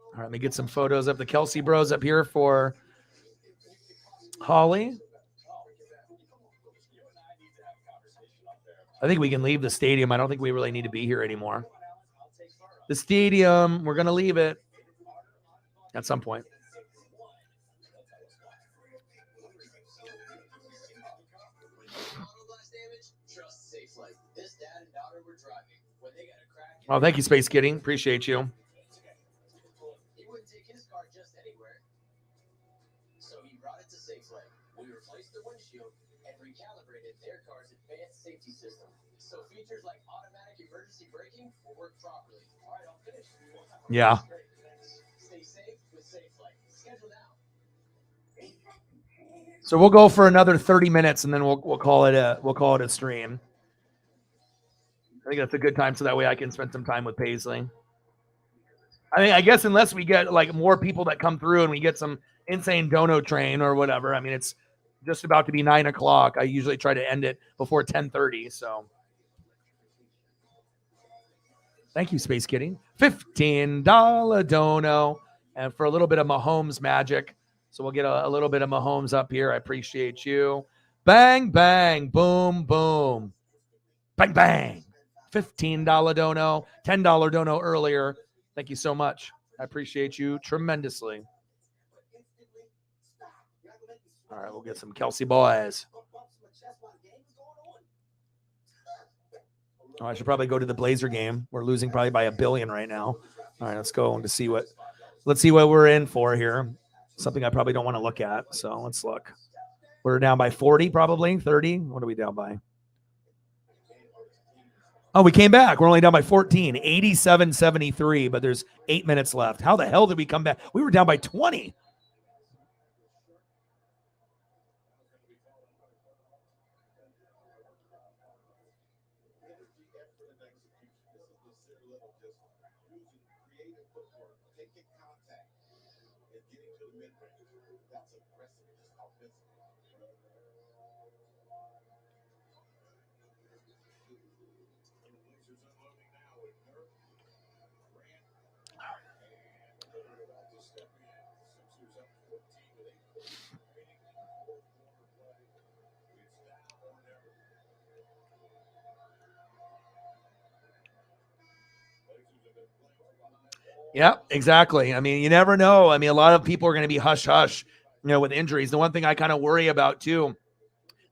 All right, let me get some photos of the Kelsey bros up here for Holly. I think we can leave the stadium. I don't think we really need to be here anymore. The stadium, we're going to leave it at some point. Oh, thank you, Space Kidding. Appreciate you. He wouldn't take his car just anywhere. So he brought it to Safeway. We replaced the windshield and recalibrated their car's advanced safety system. So features like automatic emergency braking will work properly. All right, I'll finish. Yeah. Stay safe with Safeway. Schedule now. So we'll go for another 30 minutes and then we'll call it a stream. I think that's a good time so that way I can spend some time with Paisley. I mean, I guess unless we get like more people that come through and we get some insane dono train or whatever. I mean, it's just about to be 9 o'clock. I usually try to end it before 10:30. So thank you, Space Kitty. $15 dono. And for a little bit of Mahomes magic. So we'll get a little bit of Mahomes up here. I appreciate you. Bang, bang, boom, boom. Bang, bang. $15 dono. $10 dono earlier. Thank you so much. I appreciate you tremendously. All right, we'll get some Kelsey boys. Oh, I should probably go to the Blazer game. We're losing probably by $1 billion right now. All right, let's go to see what we're in for here. Something I probably don't want to look at. So let's look. We're down by 40, probably 30. What are we down by? Oh, we came back. We're only down by 14, 87-73, but there's 8 minutes left. How the hell did we come back? We were down by 20. Yeah, exactly. I mean, you never know. I mean, a lot of people are going to be hush-hush, with injuries. The one thing I kind of worry about, too,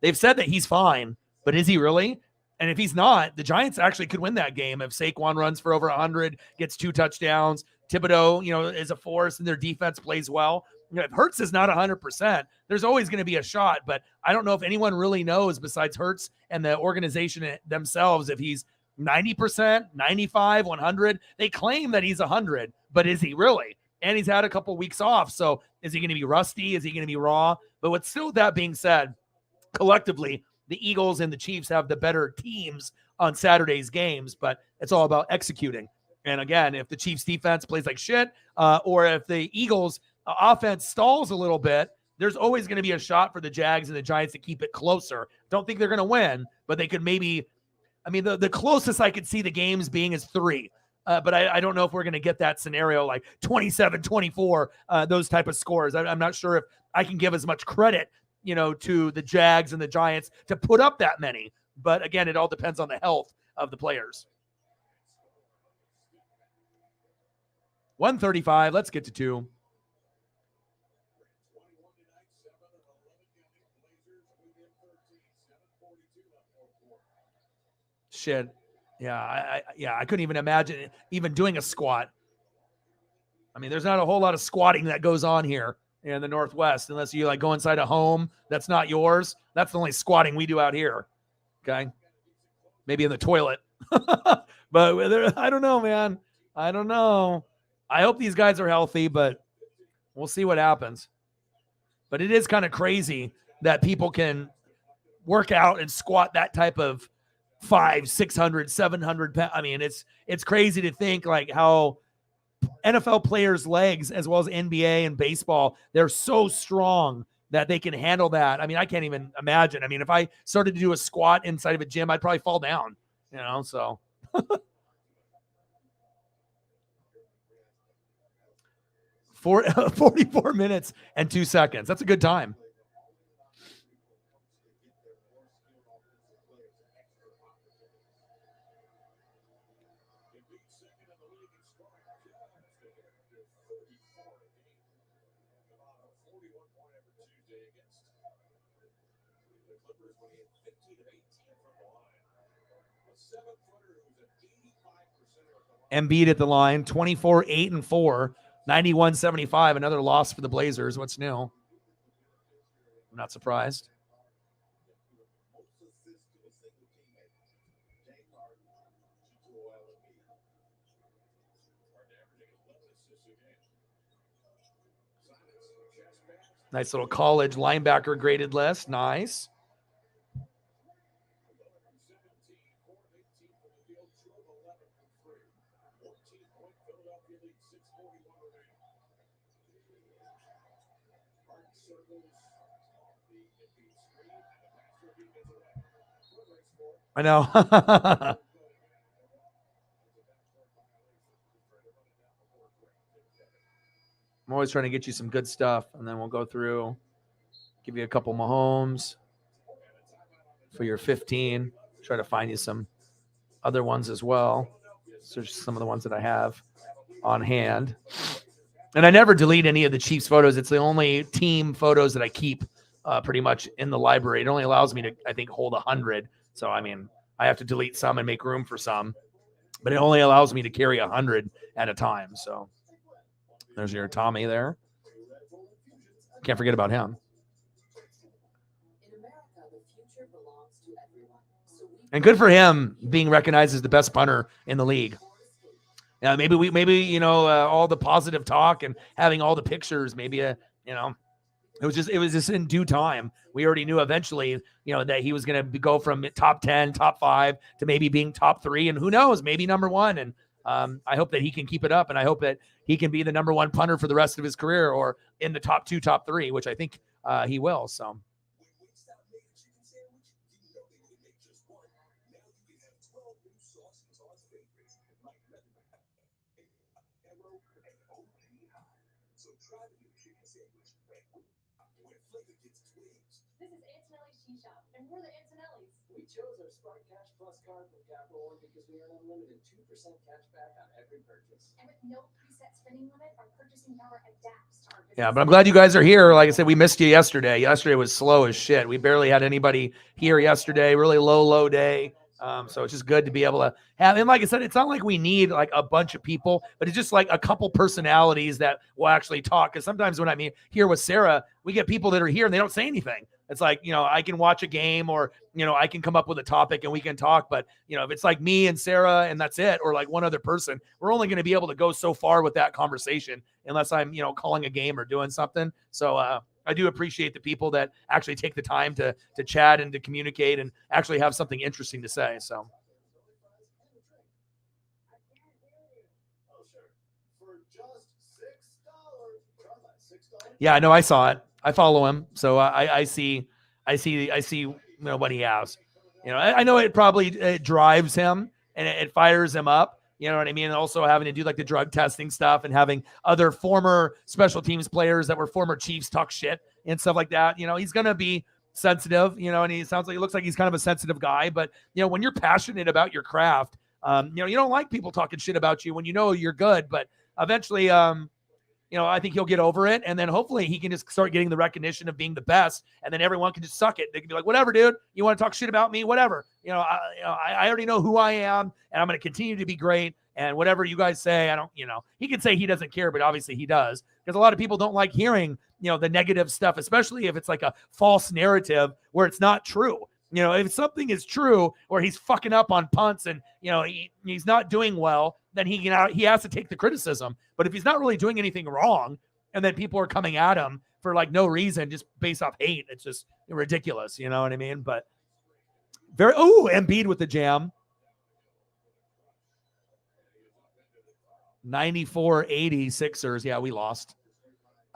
they've said that he's fine, but is he really? And if he's not, the Giants actually could win that game if Saquon runs for over 100, gets 2 touchdowns, Thibodeau, is a force, and their defense plays well. If Hurts is not 100%, there's always going to be a shot, but I don't know if anyone really knows besides Hurts and the organization themselves if he's 90%, 95, 100. They claim that he's 100, but is he really? and he's had a couple weeks off. So is he going to be rusty? Is he going to be raw? But with still that being said, collectively, the Eagles and the Chiefs have the better teams on Saturday's games, but it's all about executing. And again, if the Chiefs defense plays like shit, or if the Eagles offense stalls a little bit, there's always going to be a shot for the Jags and the Giants to keep it closer. Don't think they're going to win, but they could maybe, I mean, the closest I could see the games being is 3. But I don't know if we're going to get that scenario like 27-24, those type of scores. I'm not sure if I can give as much credit, to the Jags and the Giants to put up that many. But again, it all depends on the health of the players. 135. Let's get to 2. Shit. Yeah, I couldn't even imagine even doing a squat. I mean, there's not a whole lot of squatting that goes on here in the Northwest, unless you like go inside a home that's not yours. That's the only squatting we do out here. Okay. Maybe in the toilet. But I don't know, man. I don't know. I hope these guys are healthy, but we'll see what happens. But it is kind of crazy that people can work out and squat that type of 500, 600, 700 pounds. I mean, it's crazy to think like how NFL players' legs, as well as NBA and baseball, they're so strong that they can handle that. I mean, I can't even imagine. I mean, if I started to do a squat inside of a gym, I'd probably fall down, so. 44 minutes and 2 seconds. That's a good time. Embiid at the line, 24, 8 and 4, 91-75. Another loss for the Blazers. What's new? I'm not surprised. Nice little college linebacker graded list. Nice. I know. I'm always trying to get you some good stuff, and then we'll go through, give you a couple Mahomes for your 15. Try to find you some other ones as well. So just some of the ones that I have on hand. And I never delete any of the Chiefs photos. It's the only team photos that I keep pretty much in the library. It only allows me to, I think, hold 100. So, I mean, I have to delete some and make room for some. But it only allows me to carry 100 at a time. So there's your Tommy there. Can't forget about him. And good for him being recognized as the best punter in the league. Yeah, maybe all the positive talk and having all the pictures, maybe it was just in due time. We already knew eventually, that he was going to go from top 10, top 5 to maybe being top 3, and who knows, maybe number 1. And I hope that he can keep it up, and I hope that he can be the number 1 punter for the rest of his career, or in the top 2, top 3, which I think he will. So. We chose our Spark Cash Plus card from Capital One because we earn unlimited 2% cash back on every purchase. And with no preset spending limit, our purchasing power adapts to our business. Yeah, but I'm glad you guys are here. Like I said, we missed you yesterday. Yesterday was slow as shit. We barely had anybody here yesterday. Really low day. So it's just good to be able to have, and like I said, it's not like we need like a bunch of people, but it's just like a couple personalities that will actually talk. Because sometimes when I'm here with Sarah, we get people that are here and they don't say anything. It's like, I can watch a game or, I can come up with a topic and we can talk. But, if it's like me and Sarah and that's it, or like one other person, we're only going to be able to go so far with that conversation unless I'm, calling a game or doing something. So I do appreciate the people that actually take the time to chat and to communicate and actually have something interesting to say. So. Yeah, no, I saw it. I follow him, so I see what he has. I know it drives him and it fires him up. You know what I mean? And also having to do like the drug testing stuff and having other former special teams players that were former Chiefs talk shit and stuff like that. He's gonna be sensitive. And he looks like he's kind of a sensitive guy. But when you're passionate about your craft, you don't like people talking shit about you when you're good. But eventually, I think he'll get over it, and then hopefully he can just start getting the recognition of being the best, and then everyone can just suck it. They can be like, whatever, dude, you want to talk shit about me, whatever. I already know who I am, and I'm going to continue to be great, and whatever you guys say, I don't, he can say he doesn't care, but obviously he does, because a lot of people don't like hearing, the negative stuff, especially if it's like a false narrative where it's not true. If something is true or he's fucking up on punts and, he's not doing well, then he has to take the criticism. But if he's not really doing anything wrong and then people are coming at him for like no reason, just based off hate, it's just ridiculous. You know what I mean? But Embiid with the jam. 94-80 Sixers. Yeah, we lost.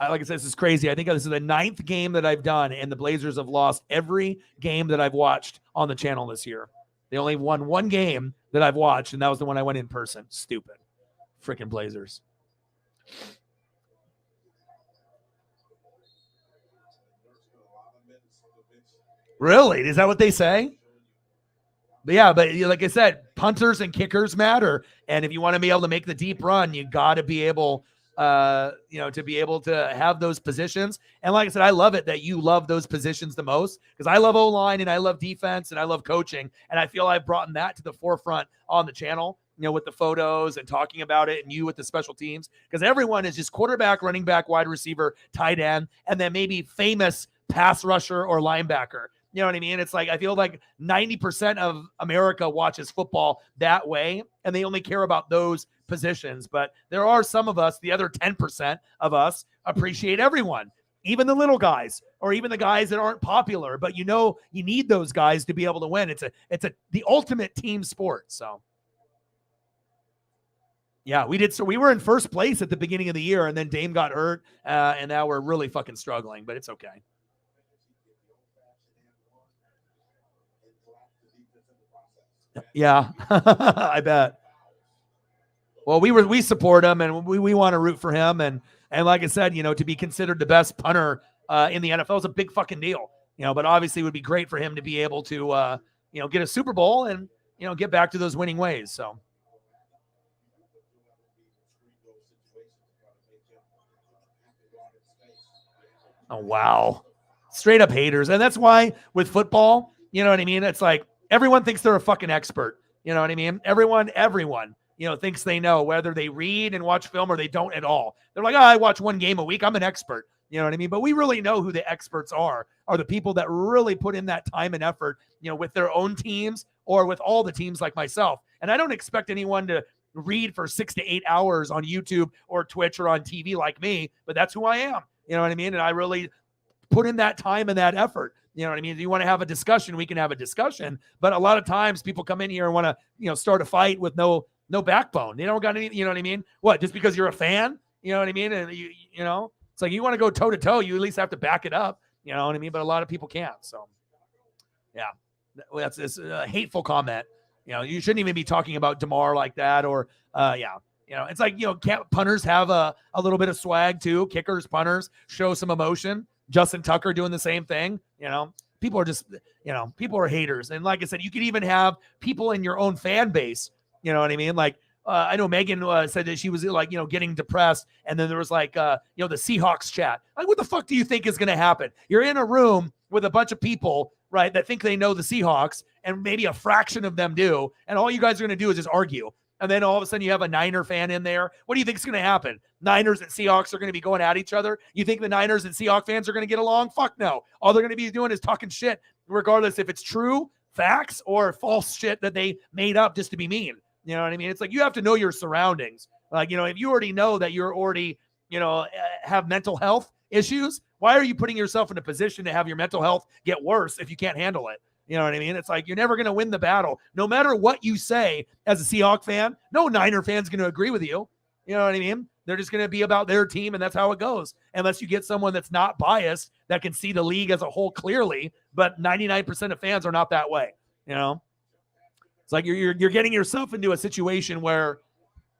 Like I said, this is crazy. I think this is the 9th game that I've done, and the Blazers have lost every game that I've watched on the channel this year. They only won one game that I've watched, and that was the one I went in person. Stupid. Freaking Blazers. Really? Is that what they say? But yeah, but like I said, punters and kickers matter. And if you want to be able to make the deep run, you got to be able to be able to have those positions. And like I said, I love it that you love those positions the most, because I love O-line and I love defense and I love coaching. And I feel I've brought that to the forefront on the channel, with the photos and talking about it, and you with the special teams, because everyone is just quarterback, running back, wide receiver, tight end, and then maybe famous pass rusher or linebacker. You know what I mean? It's like, I feel like 90% of America watches football that way, and they only care about those positions. But there are some of us, the other 10% of us, appreciate everyone, even the little guys, or even the guys that aren't popular. But you need those guys to be able to win. It's the ultimate team sport. So yeah, we did. So we were in first place at the beginning of the year, and then Dame got hurt, and now we're really fucking struggling. But it's okay. Yeah, I bet. Well, we support him, and we want to root for him, and like I said, to be considered the best punter in the NFL is a big fucking deal. But obviously it would be great for him to be able to get a Super Bowl and get back to those winning ways. So. Oh wow, straight up haters, and that's why with football, you know what I mean? It's like everyone thinks they're a fucking expert. You know what I mean? Everyone, thinks they know, whether they read and watch film or they don't at all. They're like, I watch one game a week, I'm an expert. You know what I mean? But we really know who the experts are the people that really put in that time and effort, with their own teams or with all the teams like myself. And I don't expect anyone to read for 6 to 8 hours on YouTube or Twitch or on TV like me, but that's who I am. You know what I mean? And I really put in that time and that effort. You know what I mean? If you want to have a discussion, we can have a discussion. But a lot of times people come in here and want to, start a fight with no backbone. They don't got any, you know what I mean? What, just because you're a fan? You know what I mean? And it's like, you want to go toe to toe, you at least have to back it up. You know what I mean? But a lot of people can't. So yeah, it's a hateful comment. You shouldn't even be talking about DeMar like that, or it's like, can't punters have a little bit of swag too? Kickers, punters show some emotion. Justin Tucker doing the same thing. People are just, people are haters. And like I said, you could even have people in your own fan base. You know what I mean? Like, I know Megan said that she was like, getting depressed. And then there was like, the Seahawks chat. Like, what the fuck do you think is going to happen? You're in a room with a bunch of people, right, that think they know the Seahawks, and maybe a fraction of them do. And all you guys are going to do is just argue. And then all of a sudden you have a Niner fan in there. What do you think is going to happen? Niners and Seahawks are going to be going at each other. You think the Niners and Seahawks fans are going to get along? Fuck no. All they're going to be doing is talking shit, regardless if it's true facts or false shit that they made up just to be mean. You know what I mean? It's like you have to know your surroundings. Like, if you already know that you're already, have mental health issues, why are you putting yourself in a position to have your mental health get worse if you can't handle it? You know what I mean? It's like you're never going to win the battle. No matter what you say as a Seahawks fan, no Niner fan's going to agree with you. You know what I mean? They're just going to be about their team, and that's how it goes. Unless you get someone that's not biased, that can see the league as a whole clearly, but 99% of fans are not that way. It's like you're getting yourself into a situation where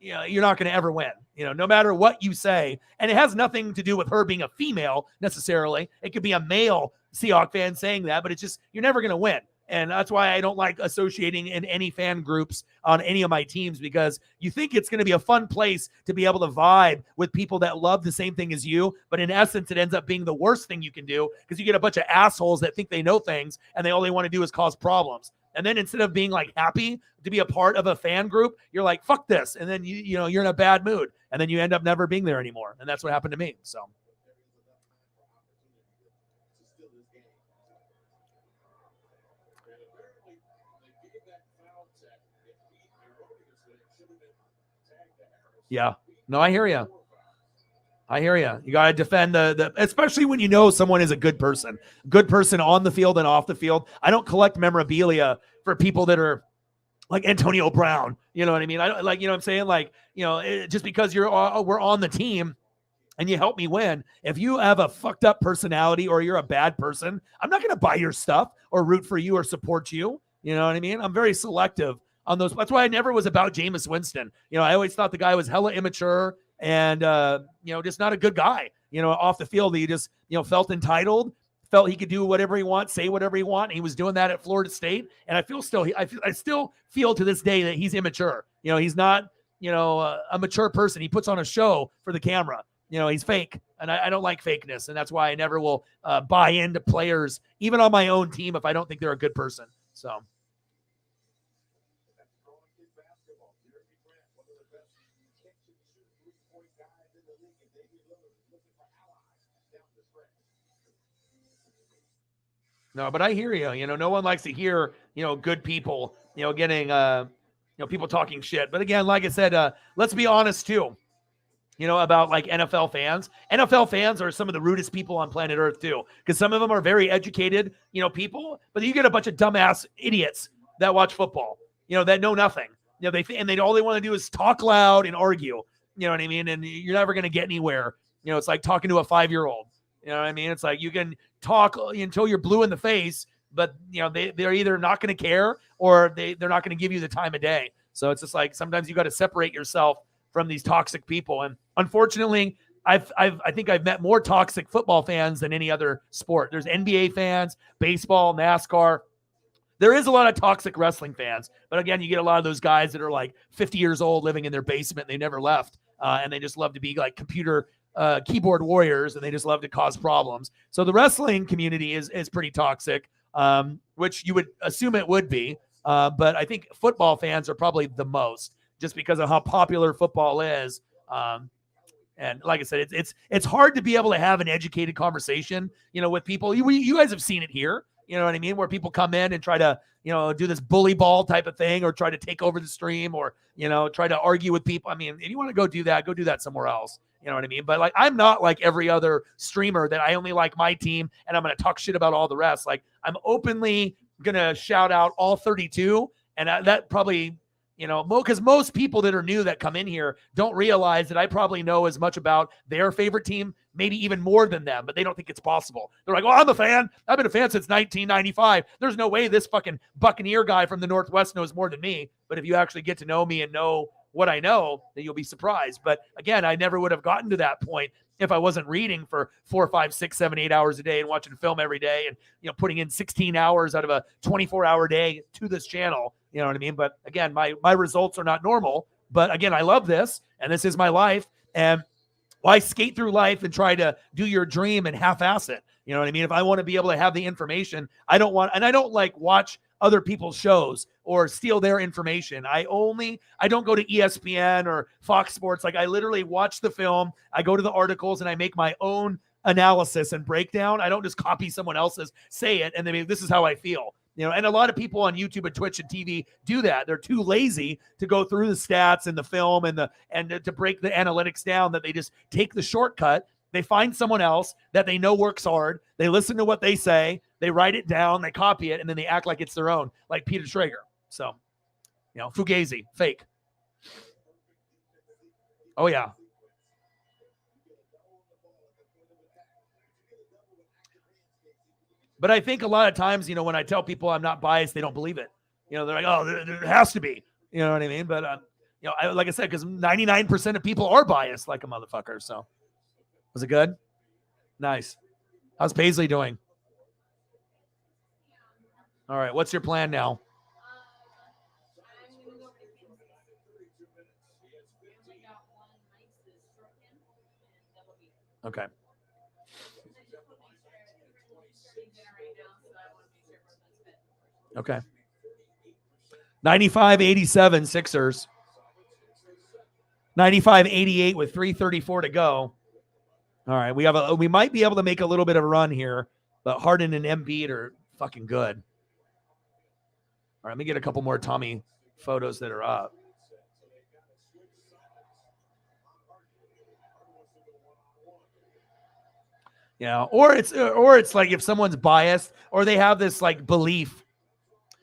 you're not going to ever win, no matter what you say. And it has nothing to do with her being a female necessarily. It could be a male Seahawks fan saying that, but it's just, you're never going to win. And that's why I don't like associating in any fan groups on any of my teams, because you think it's going to be a fun place to be able to vibe with people that love the same thing as you. But in essence, it ends up being the worst thing you can do, because you get a bunch of assholes that think they know things and all they want to do is cause problems. And then instead of being like happy to be a part of a fan group, you're like, fuck this. And then you're in a bad mood, and then you end up never being there anymore. And that's what happened to me. So. Yeah. No, I hear you. You got to defend the especially when someone is a good person on the field and off the field. I don't collect memorabilia for people that are like Antonio Brown. You know what I mean? I like, what I'm saying? Like, just because we're on the team and you help me win. If you have a fucked up personality or you're a bad person, I'm not going to buy your stuff or root for you or support you. You know what I mean? I'm very selective on those. That's why I never was about Jameis Winston. I always thought the guy was hella immature and, just not a good guy. Off the field, he just, felt entitled, felt he could do whatever he wants, say whatever he wants. He was doing that at Florida State. And I still feel to this day that he's immature. He's not, a mature person. He puts on a show for the camera. He's fake, and I don't like fakeness. And that's why I never will buy into players, even on my own team, if I don't think they're a good person. So. No, but I hear you. No one likes to hear, good people, getting, people talking shit. But again, like I said, let's be honest too, about like NFL fans. NFL fans are some of the rudest people on planet Earth too, because some of them are very educated, people, but you get a bunch of dumbass idiots that watch football, that know nothing. All they want to do is talk loud and argue. You know what I mean? And you're never going to get anywhere. It's like talking to a 5-year-old. You know what I mean? It's like you can talk until you're blue in the face, but they're either not going to care or they're not going to give you the time of day. So it's just like sometimes you got to separate yourself from these toxic people. And unfortunately, I think I've met more toxic football fans than any other sport. There's NBA fans, baseball, NASCAR. There is a lot of toxic wrestling fans, but again, you get a lot of those guys that are like 50 years old living in their basement. They never left, and they just love to be like keyboard warriors, and they just love to cause problems. So the wrestling community is pretty toxic, which you would assume it would be. But I think football fans are probably the most, just because of how popular football is. And like I said, it's hard to be able to have an educated conversation, with people. You guys have seen it here. You know what I mean? Where people come in and try to, do this bully ball type of thing, or try to take over the stream, or, try to argue with people. I mean, if you want to go do that somewhere else. You know what I mean? But like, I'm not like every other streamer that I only like my team and I'm going to talk shit about all the rest. Like, I'm openly going to shout out all 32. And that probably, because most people that are new that come in here don't realize that I probably know as much about their favorite team, maybe even more than them, but they don't think it's possible. They're like, oh, I'm a fan. I've been a fan since 1995. There's no way this fucking Buccaneer guy from the Northwest knows more than me. But if you actually get to know me and know what I know, then you'll be surprised. But again, I never would have gotten to that point if I wasn't reading for 4, 5, 6, 7, 8 hours a day and watching film every day and, putting in 16 hours out of a 24-hour day to this channel. You know what I mean? But again, my results are not normal. But again, I love this, and this is my life. And Why skate through life and try to do your dream and half-ass it? You know what I mean? If I want to be able to have the information, I don't like watch other people's shows or steal their information. I don't go to ESPN or Fox Sports. Like, I literally watch the film, I go to the articles, and I make my own analysis and breakdown. I don't just copy someone else's, say it, and then this is how I feel. You know, and a lot of people on YouTube and Twitch and TV do that. They're too lazy to go through the stats and the film and to break the analytics down, that they just take the shortcut. They find someone else that they know works hard. They listen to what they say. They write it down. They copy it, and then they act like it's their own, like Peter Schrager. So, Fugazi, fake. Oh, yeah. But I think a lot of times, when I tell people I'm not biased, they don't believe it. They're like, oh, there has to be. You know what I mean? But, like I said, because 99% of people are biased like a motherfucker. So, was it good? Nice. How's Paisley doing? All right. What's your plan now? Okay. Okay. 95-87 Sixers. 95-88 with 3:34 to go. All right, we might be able to make a little bit of a run here, but Harden and Embiid are fucking good. All right, let me get a couple more Tommy photos that are up. Yeah, or it's like if someone's biased or they have this like belief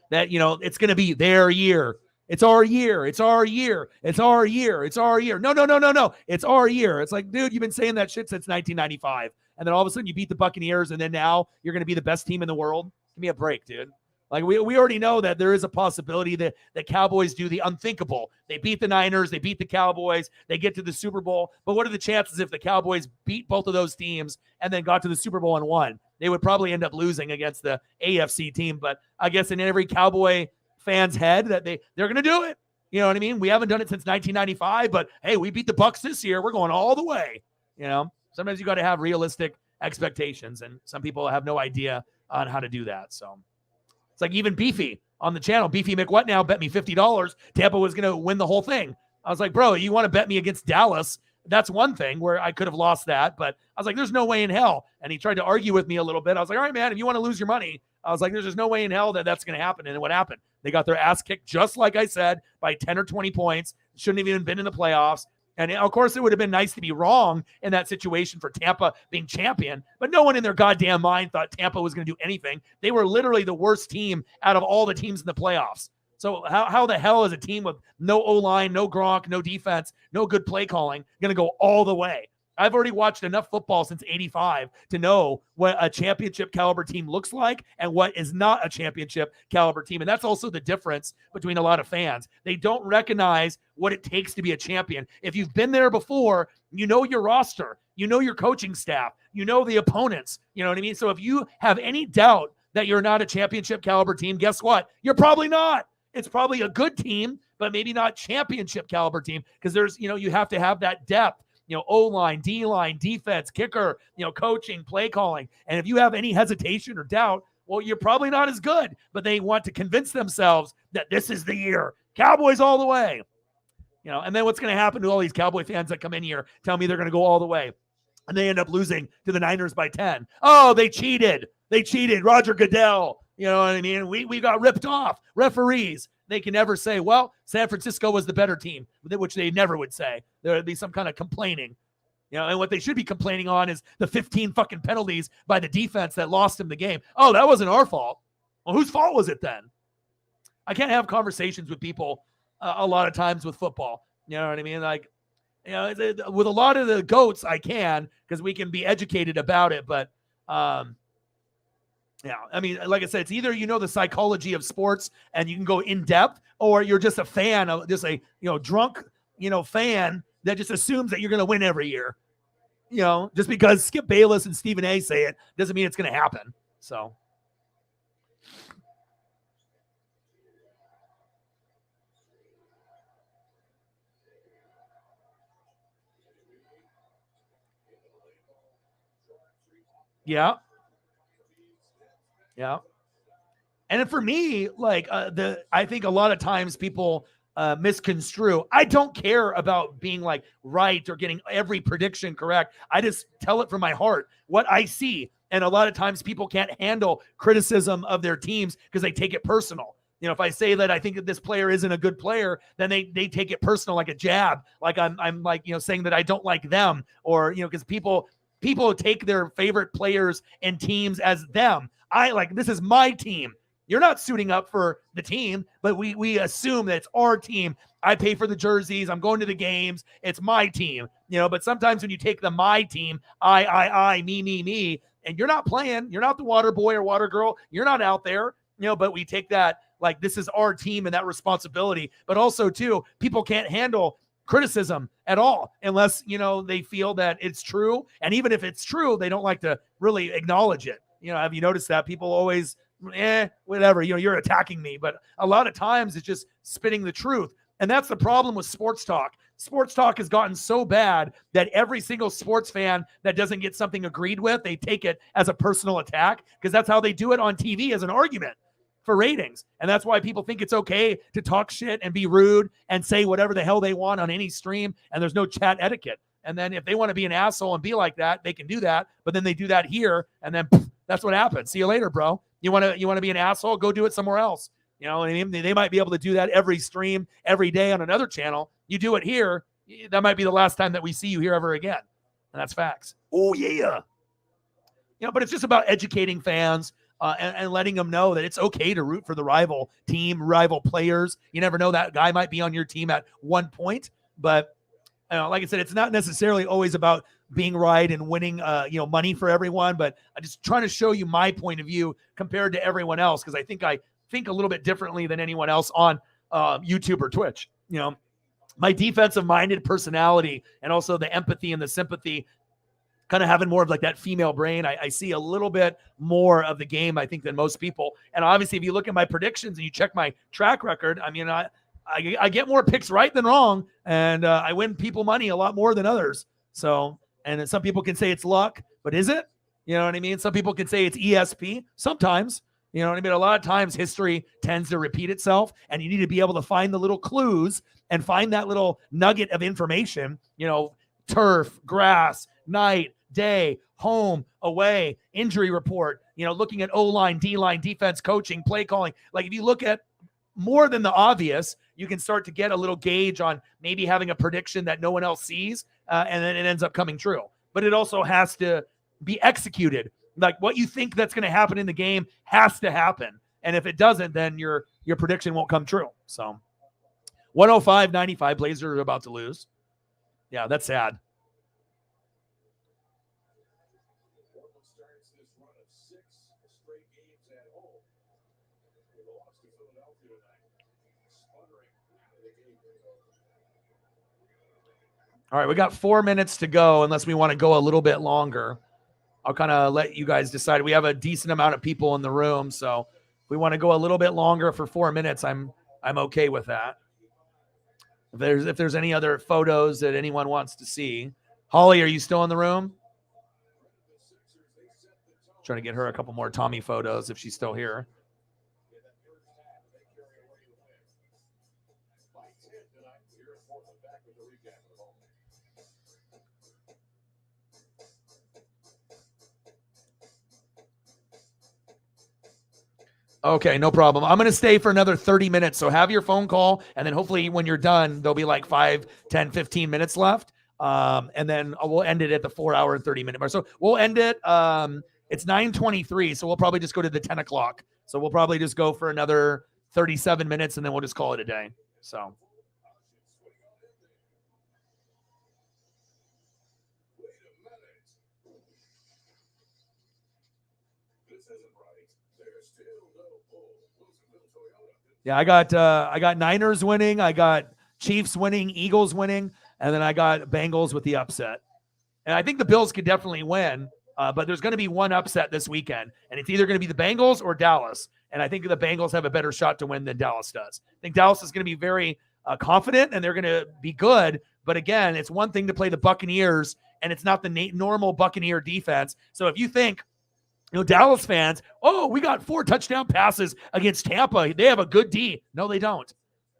that it's going to be their year. It's our year. It's our year. It's our year. It's our year. No. It's our year. It's like, dude, you've been saying that shit since 1995. And then all of a sudden you beat the Buccaneers, and then now you're going to be the best team in the world. Give me a break, dude. Like, we already know that there is a possibility that the Cowboys do the unthinkable. They beat the Niners. They beat the Cowboys. They get to the Super Bowl. But what are the chances if the Cowboys beat both of those teams and then got to the Super Bowl and won? They would probably end up losing against the AFC team. But I guess in every Cowboy fan's head that they're going to do it. You know what I mean? We haven't done it since 1995, but hey, we beat the Bucs this year. We're going all the way. Sometimes you got to have realistic expectations, and some people have no idea on how to do that. So it's like even Beefy on the channel, Beefy McWhat now bet me $50 Tampa was going to win the whole thing. I was like, bro, you want to bet me against Dallas? That's one thing where I could have lost that, but I was like, there's no way in hell. And he tried to argue with me a little bit. I was like, all right, man, if you want to lose your money, I was like, there's just no way in hell that that's going to happen. And what happened? They got their ass kicked, just like I said, by 10 or 20 points. Shouldn't have even been in the playoffs. And of course, it would have been nice to be wrong in that situation for Tampa being champion, but no one in their goddamn mind thought Tampa was going to do anything. They were literally the worst team out of all the teams in the playoffs. So how the hell is a team with no O-line, no Gronk, no defense, no good play calling going to go all the way? I've already watched enough football since 85 to know what a championship caliber team looks like and what is not a championship caliber team. And that's also the difference between a lot of fans. They don't recognize what it takes to be a champion. If you've been there before, you know your roster, you know your coaching staff, you know the opponents, you know what I mean? So if you have any doubt that you're not a championship caliber team, guess what? You're probably not. It's probably a good team, but maybe not championship caliber team, because there's, you have to have that depth. O-line, D-line, defense, kicker, coaching, play calling. And if you have any hesitation or doubt, well, you're probably not as good, but they want to convince themselves that this is the year. Cowboys all the way. And then what's going to happen to all these Cowboy fans that come in here, tell me they're going to go all the way, and they end up losing to the Niners by 10. Oh, they cheated. They cheated. Roger Goodell. You know what I mean? We got ripped off. Referees. They can never say, well, San Francisco was the better team, which they never would say. There would be some kind of complaining. And what they should be complaining on is the 15 fucking penalties by the defense that lost them the game. Oh, that wasn't our fault. Well, whose fault was it then? I can't have conversations with people a lot of times with football. You know what I mean? Like, with a lot of the GOATs, I can, because we can be educated about it. But, yeah, I mean, like I said, it's either the psychology of sports and you can go in depth, or you're just a fan of just a drunk fan that just assumes that you're going to win every year. Just because Skip Bayless and Stephen A say it doesn't mean it's going to happen. So. Yeah. Yeah. And then for me, like I think a lot of times people misconstrue. I don't care about being like right or getting every prediction correct. I just tell it from my heart, what I see. And a lot of times people can't handle criticism of their teams because they take it personal. You know, if I say that I think that this player isn't a good player, then they take it personal, like a jab, like I'm like, you know, saying that I don't like them, or, you know, because people take their favorite players and teams as them. I like, this is my team. You're not suiting up for the team, but we assume that it's our team. I pay for the jerseys. I'm going to the games. It's my team, you know. But sometimes when you take the my team, I, me, and you're not playing, you're not the water boy or water girl. You're not out there, you know. But we take that like this is our team and that responsibility. But also too, people can't handle criticism at all unless, you know, they feel that it's true. And even if it's true, they don't like to really acknowledge it. You know, have you noticed that people always, whatever, you know, you're attacking me. But a lot of times it's just spitting the truth. And that's the problem with sports talk. Sports talk has gotten so bad that every single sports fan that doesn't get something agreed with, they take it as a personal attack, because that's how they do it on TV, as an argument for ratings. And that's why people think it's okay to talk shit and be rude and say whatever the hell they want on any stream, and there's no chat etiquette. And then if they want to be an asshole and be like that, they can do that. But then they do that here, and then that's what happens. See you later, bro. You want to be an asshole? Go do it somewhere else. You know, and they might be able to do that every stream, every day on another channel. You do it here, that might be the last time that we see you here ever again. And that's facts. Oh, yeah. You know, but it's just about educating fans and letting them know that it's okay to root for the rival team, rival players. You never know, that guy might be on your team at one point. But, you know, like I said, it's not necessarily always about being right and winning, money for everyone. But I'm just trying to show you my point of view compared to everyone else, because I think a little bit differently than anyone else on YouTube or Twitch. You know, my defensive-minded personality and also the empathy and the sympathy, kind of having more of like that female brain. I see a little bit more of the game, I think, than most people. And obviously, if you look at my predictions and you check my track record, I mean, I get more picks right than wrong, and I win people money a lot more than others. So, and some people can say it's luck, but is it? You know what I mean? Some people can say it's ESP sometimes. You know what I mean? A lot of times history tends to repeat itself, and you need to be able to find the little clues and find that little nugget of information, you know, turf, grass, night, day, home, away, injury report, you know, looking at O-line, D-line, defense, coaching, play calling. Like if you look at more than the obvious, you can start to get a little gauge on maybe having a prediction that no one else sees, and then it ends up coming true. But it also has to be executed. Like what you think that's going to happen in the game has to happen. And if it doesn't, then your prediction won't come true. So 105-95, Blazers are about to lose. Yeah, that's sad. Portland starts this run of 6 straight games at home. They lost to Philadelphia tonight. Sputtering out of the gate. All right, we got 4 minutes to go, unless we want to go a little bit longer. I'll kind of let you guys decide. We have a decent amount of people in the room, so if we want to go a little bit longer for 4 minutes, I'm okay with that. If there's any other photos that anyone wants to see. Holly, are you still in the room? Trying to get her a couple more Tommy photos if she's still here. Okay, no problem. I'm going to stay for another 30 minutes. So have your phone call, and then hopefully when you're done, there'll be like 5, 10, 15 minutes left. And then we'll end it at the 4 hour and 30-minute mark. So we'll end it. It's 9:23, so we'll probably just go to the 10 o'clock. So we'll probably just go for another 37 minutes, and then we'll just call it a day. So. Yeah, I got Niners winning, I got Chiefs winning, Eagles winning, and then I got Bengals with the upset. And I think the Bills could definitely win, but there's going to be one upset this weekend, and it's either going to be the Bengals or Dallas. And I think the Bengals have a better shot to win than Dallas does. I think Dallas is going to be very confident, and they're going to be good. But again, it's one thing to play the Buccaneers, and it's not the normal Buccaneer defense. So if you think Dallas fans, oh, we got 4 touchdown passes against Tampa. They have a good D. No, they don't.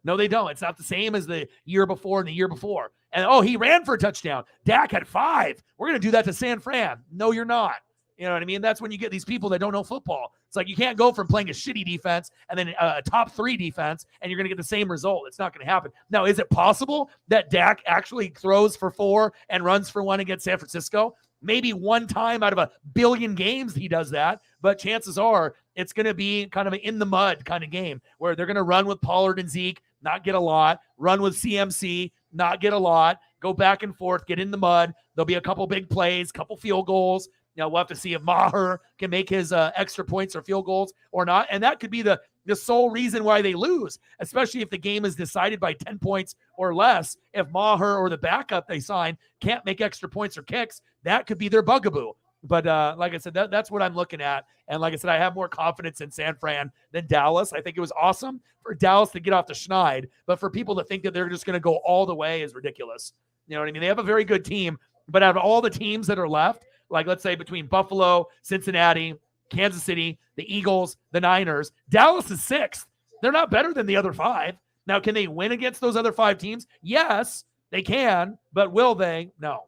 No, they don't. It's not the same as the year before and the year before. And, oh, he ran for a touchdown. Dak had 5. We're going to do that to San Fran. No, you're not. You know what I mean? That's when you get these people that don't know football. It's like you can't go from playing a shitty defense and then a top 3 defense, and you're going to get the same result. It's not going to happen. Now, is it possible that Dak actually throws for 4 and runs for 1 against San Francisco? Maybe one time out of a billion games he does that, but chances are it's going to be kind of an in the mud kind of game where they're going to run with Pollard and Zeke, not get a lot, run with CMC, not get a lot, go back and forth, get in the mud. There'll be a couple big plays, couple field goals. We'll have to see if Maher can make his extra points or field goals or not. And that could be the sole reason why they lose, especially if the game is decided by 10 points or less. If Maher or the backup they sign can't make extra points or kicks, that could be their bugaboo. But like I said, that's what I'm looking at. And like I said, I have more confidence in San Fran than Dallas. I think it was awesome for Dallas to get off the schneid, but for people to think that they're just going to go all the way is ridiculous. You know what I mean? They have a very good team, but out of all the teams that are left, like let's say between Buffalo, Cincinnati, Kansas City, the Eagles, the Niners, Dallas is 6th. They're not better than the other 5. Now, can they win against those other 5 teams? Yes, they can, but will they? No.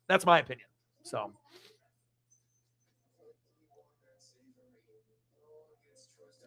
That's my opinion. So.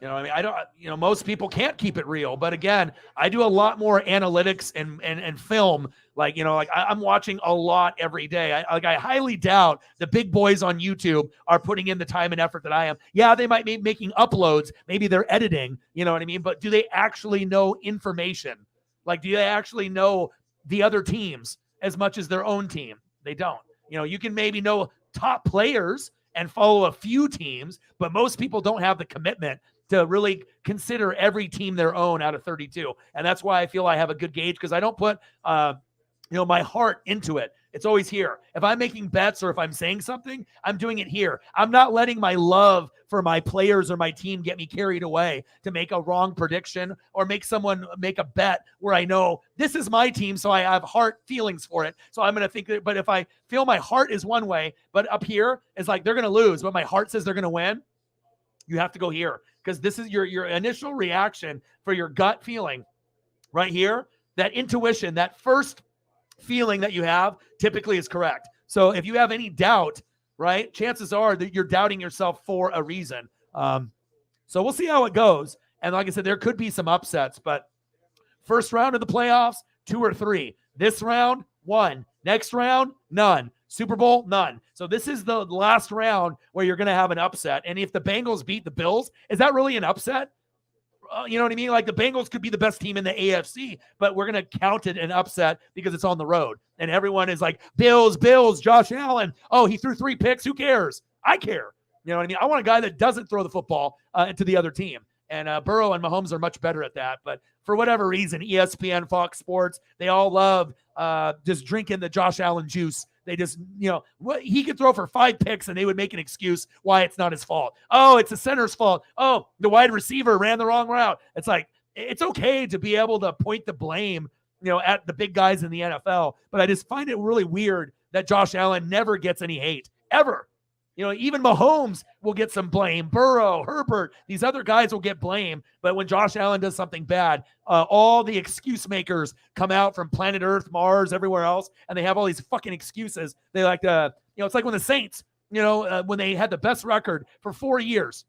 I mean, I don't, most people can't keep it real, but again, I do a lot more analytics and film. Like, I'm watching a lot every day. I highly doubt the big boys on YouTube are putting in the time and effort that I am. Yeah, they might be making uploads. Maybe they're editing, you know what I mean? But do they actually know information? Like, do they actually know the other teams as much as their own team? They don't. You can maybe know top players and follow a few teams, but most people don't have the commitment to really consider every team their own out of 32. And that's why I feel I have a good gauge, because I don't put, my heart into it. It's always here. If I'm making bets or if I'm saying something, I'm doing it here. I'm not letting my love for my players or my team get me carried away to make a wrong prediction or make someone make a bet where I know this is my team, so I have heart feelings for it. So I'm going to think that, but if I feel my heart is one way, but up here is like they're going to lose, but my heart says they're going to win, you have to go here, because this is your initial reaction for your gut feeling right here. That intuition, that first feeling that you have typically is correct. So if you have any doubt, right, chances are that you're doubting yourself for a reason. So we'll see how it goes. And like I said, there could be some upsets, but first round of the playoffs, 2 or 3. This round, 1. Next round, none. Super Bowl, none. So this is the last round where you're going to have an upset. And if the Bengals beat the Bills, is that really an upset? You know what I mean? Like the Bengals could be the best team in the AFC, but we're going to count it an upset because it's on the road. And everyone is like, Bills, Josh Allen. Oh, he threw 3 picks. Who cares? I care. You know what I mean? I want a guy that doesn't throw the football to the other team. And Burrow and Mahomes are much better at that. But for whatever reason, ESPN, Fox Sports, they all love just drinking the Josh Allen juice. They just, he could throw for 5 picks and they would make an excuse why it's not his fault. Oh, it's the center's fault. Oh, the wide receiver ran the wrong route. It's like, it's okay to be able to point the blame, at the big guys in the NFL. But I just find it really weird that Josh Allen never gets any hate, ever. Even Mahomes will get some blame. Burrow, Herbert, these other guys will get blame. But when Josh Allen does something bad, all the excuse makers come out from planet Earth, Mars, everywhere else, and they have all these fucking excuses. They like to, it's like when the Saints, when they had the best record for 4 years,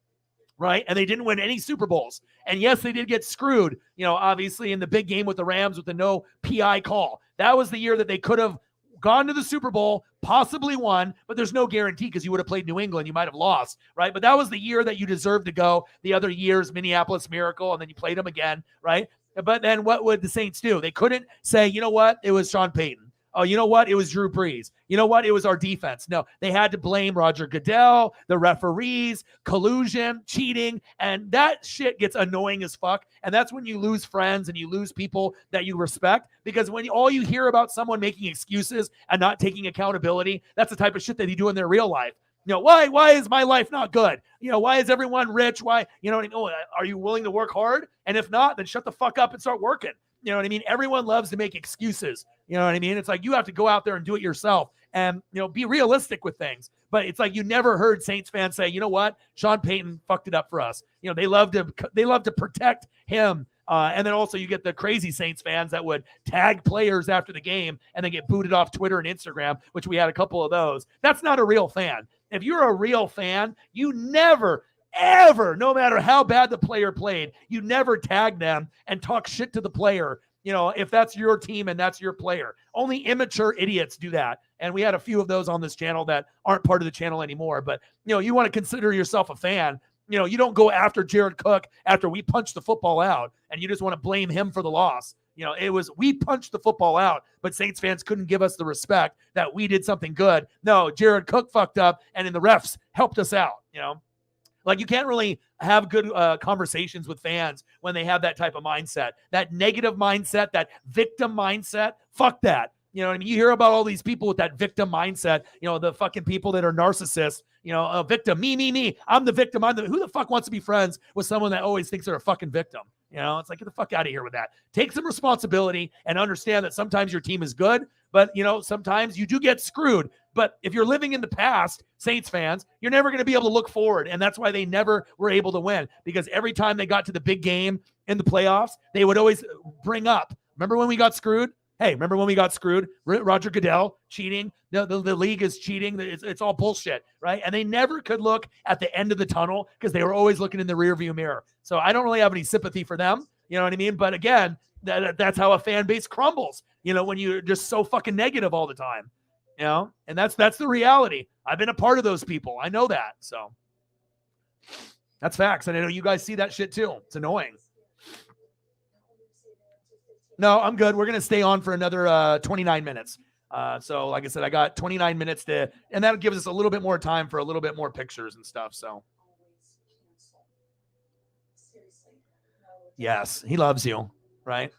right? And they didn't win any Super Bowls. And yes, they did get screwed, obviously in the big game with the Rams with the no PI call. That was the year that they could have gone to the Super Bowl, possibly won, but there's no guarantee because you would have played New England. You might have lost, right? But that was the year that you deserved to go. The other years, Minneapolis Miracle, and then you played them again, right? But then what would the Saints do? They couldn't say, you know what? It was Sean Payton. Oh, you know what? It was Drew Brees. You know what? It was our defense. No, they had to blame Roger Goodell, the referees, collusion, cheating, and that shit gets annoying as fuck. And that's when you lose friends and you lose people that you respect, because when all you hear about someone making excuses and not taking accountability, that's the type of shit that they do in their real life. Why is my life not good? Why is everyone rich? Why, are you willing to work hard? And if not, then shut the fuck up and start working. You know what I mean? Everyone loves to make excuses. You know what I mean? It's like you have to go out there and do it yourself and, be realistic with things. But it's like you never heard Saints fans say, you know what? Sean Payton fucked it up for us. They love to protect him. And then also you get the crazy Saints fans that would tag players after the game and then get booted off Twitter and Instagram, which we had a couple of those. That's not a real fan. If you're a real fan, you never, ever, no matter how bad the player played, you never tag them and talk shit to the player, if that's your team and that's your player. Only immature idiots do that. And we had a few of those on this channel that aren't part of the channel anymore. But, you want to consider yourself a fan. You don't go after Jared Cook after we punched the football out and you just want to blame him for the loss. It was, we punched the football out, but Saints fans couldn't give us the respect that we did something good. No, Jared Cook fucked up and then the refs helped us out, Like you can't really have good conversations with fans when they have that type of mindset, that negative mindset, that victim mindset. Fuck that. You know what I mean? You hear about all these people with that victim mindset, the fucking people that are narcissists, a victim, me. I'm the victim. Who the fuck wants to be friends with someone that always thinks they're a fucking victim? It's like, get the fuck out of here with that. Take some responsibility and understand that sometimes your team is good, but sometimes you do get screwed. But if you're living in the past, Saints fans, you're never going to be able to look forward. And that's why they never were able to win, because every time they got to the big game in the playoffs, they would always bring up, remember when we got screwed? Hey, remember when we got screwed? Roger Goodell cheating. The league is cheating. It's all bullshit, right? And they never could look at the end of the tunnel because they were always looking in the rearview mirror. So I don't really have any sympathy for them. You know what I mean? But again, that's how a fan base crumbles, when you're just so fucking negative all the time, and that's the reality. I've been a part of those people. I know that. So that's facts. And I know you guys see that shit too. It's annoying. No, I'm good. We're going to stay on for another 29 minutes. So like I said, I got 29 minutes and that gives us a little bit more time for a little bit more pictures and stuff. So yes, he loves you, right?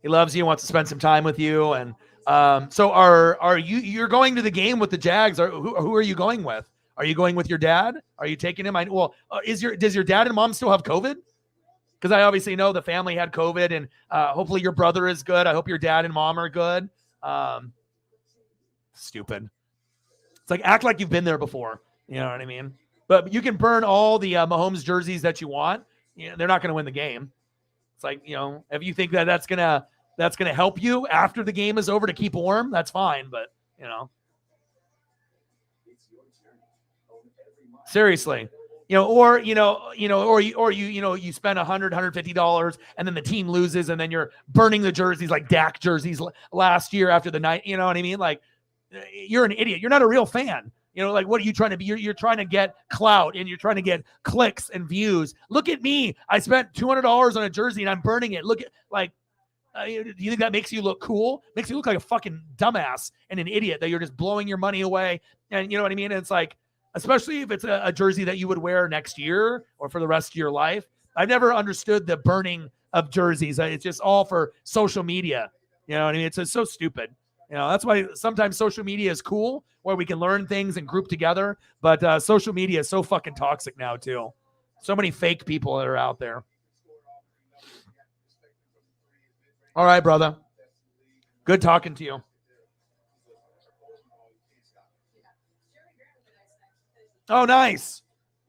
He loves you, wants to spend some time with you. And so are you're going to the game with the Jags? Who are you going with? Are you going with your dad? Are you taking him? Does your dad and mom still have COVID? Because I obviously know the family had COVID, and hopefully your brother is good. I hope your dad and mom are good. Stupid. It's like, act like you've been there before. You know what I mean? But you can burn all the Mahomes jerseys that you want. They're not going to win the game. It's like, if you think that's gonna help you after the game is over to keep warm, that's fine. But seriously. Or you spend $150 and then the team loses and then you're burning the jerseys like Dak jerseys last year after the night. You know what I mean? Like, you're an idiot. You're not a real fan. Like, what are you trying to be? You're trying to get clout and you're trying to get clicks and views. Look at me. I spent $200 on a jersey and I'm burning it. Look at, like, do you think that makes you look cool? Makes you look like a fucking dumbass and an idiot that you're just blowing your money away. And you know what I mean? And it's like, especially if it's a jersey that you would wear next year or for the rest of your life. I've never understood the burning of jerseys. It's just all for social media. You know what I mean? It's so stupid. That's why sometimes social media is cool, where we can learn things and group together. But social media is so fucking toxic now too. So many fake people that are out there. All right, brother. Good talking to you. Oh, nice.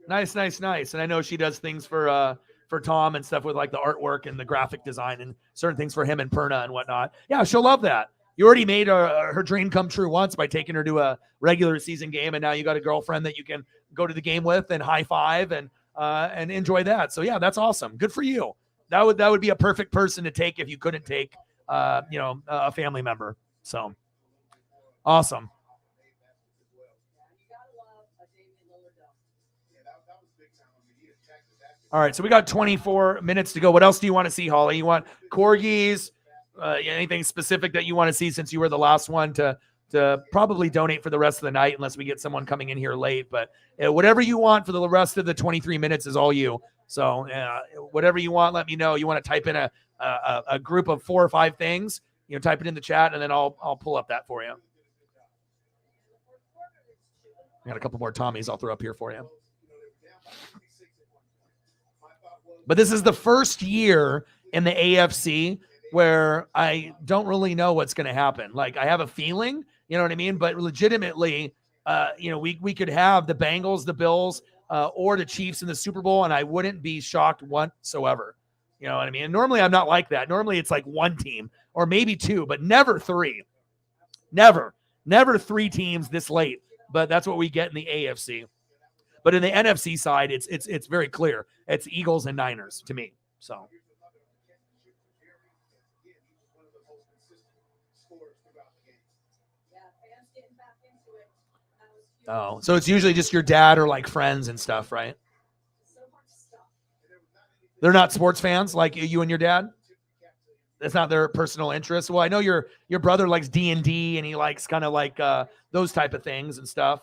And I know she does things for Tom and stuff with like the artwork and the graphic design and certain things for him and Perna and whatnot. Yeah, she'll love that. You already made her dream come true once by taking her to a regular season game, and now you got a girlfriend that you can go to the game with and high five and enjoy that. So yeah, that's awesome. Good for you. That would be a perfect person to take if you couldn't take a family member. So awesome. All right, so we got 24 minutes to go. What else do you want to see, Holly? You want corgis? Anything specific that you want to see, since you were the last one to probably donate for the rest of the night, unless we get someone coming in here late. But whatever you want for the rest of the 23 minutes is all you. So whatever you want, let me know. You want to type in a group of 4 or 5 things, type it in the chat, and then I'll pull up that for you. I got a couple more Tommies I'll throw up here for you. But this is the first year in the AFC where I don't really know what's going to happen. Like I have a feeling, you know what I mean? But legitimately, we could have the Bengals, the Bills, or the Chiefs in the Super Bowl, and I wouldn't be shocked whatsoever. You know what I mean? And normally I'm not like that. Normally it's like one team or maybe two, but never three. Never three teams this late. But that's what we get in the AFC. But in the NFC side, it's very clear. It's Eagles and Niners to me. So. Oh, so it's usually just your dad or like friends and stuff, right? They're not sports fans like you and your dad? That's not their personal interest. Well, I know your brother likes D&D and he likes kind of like those type of things and stuff.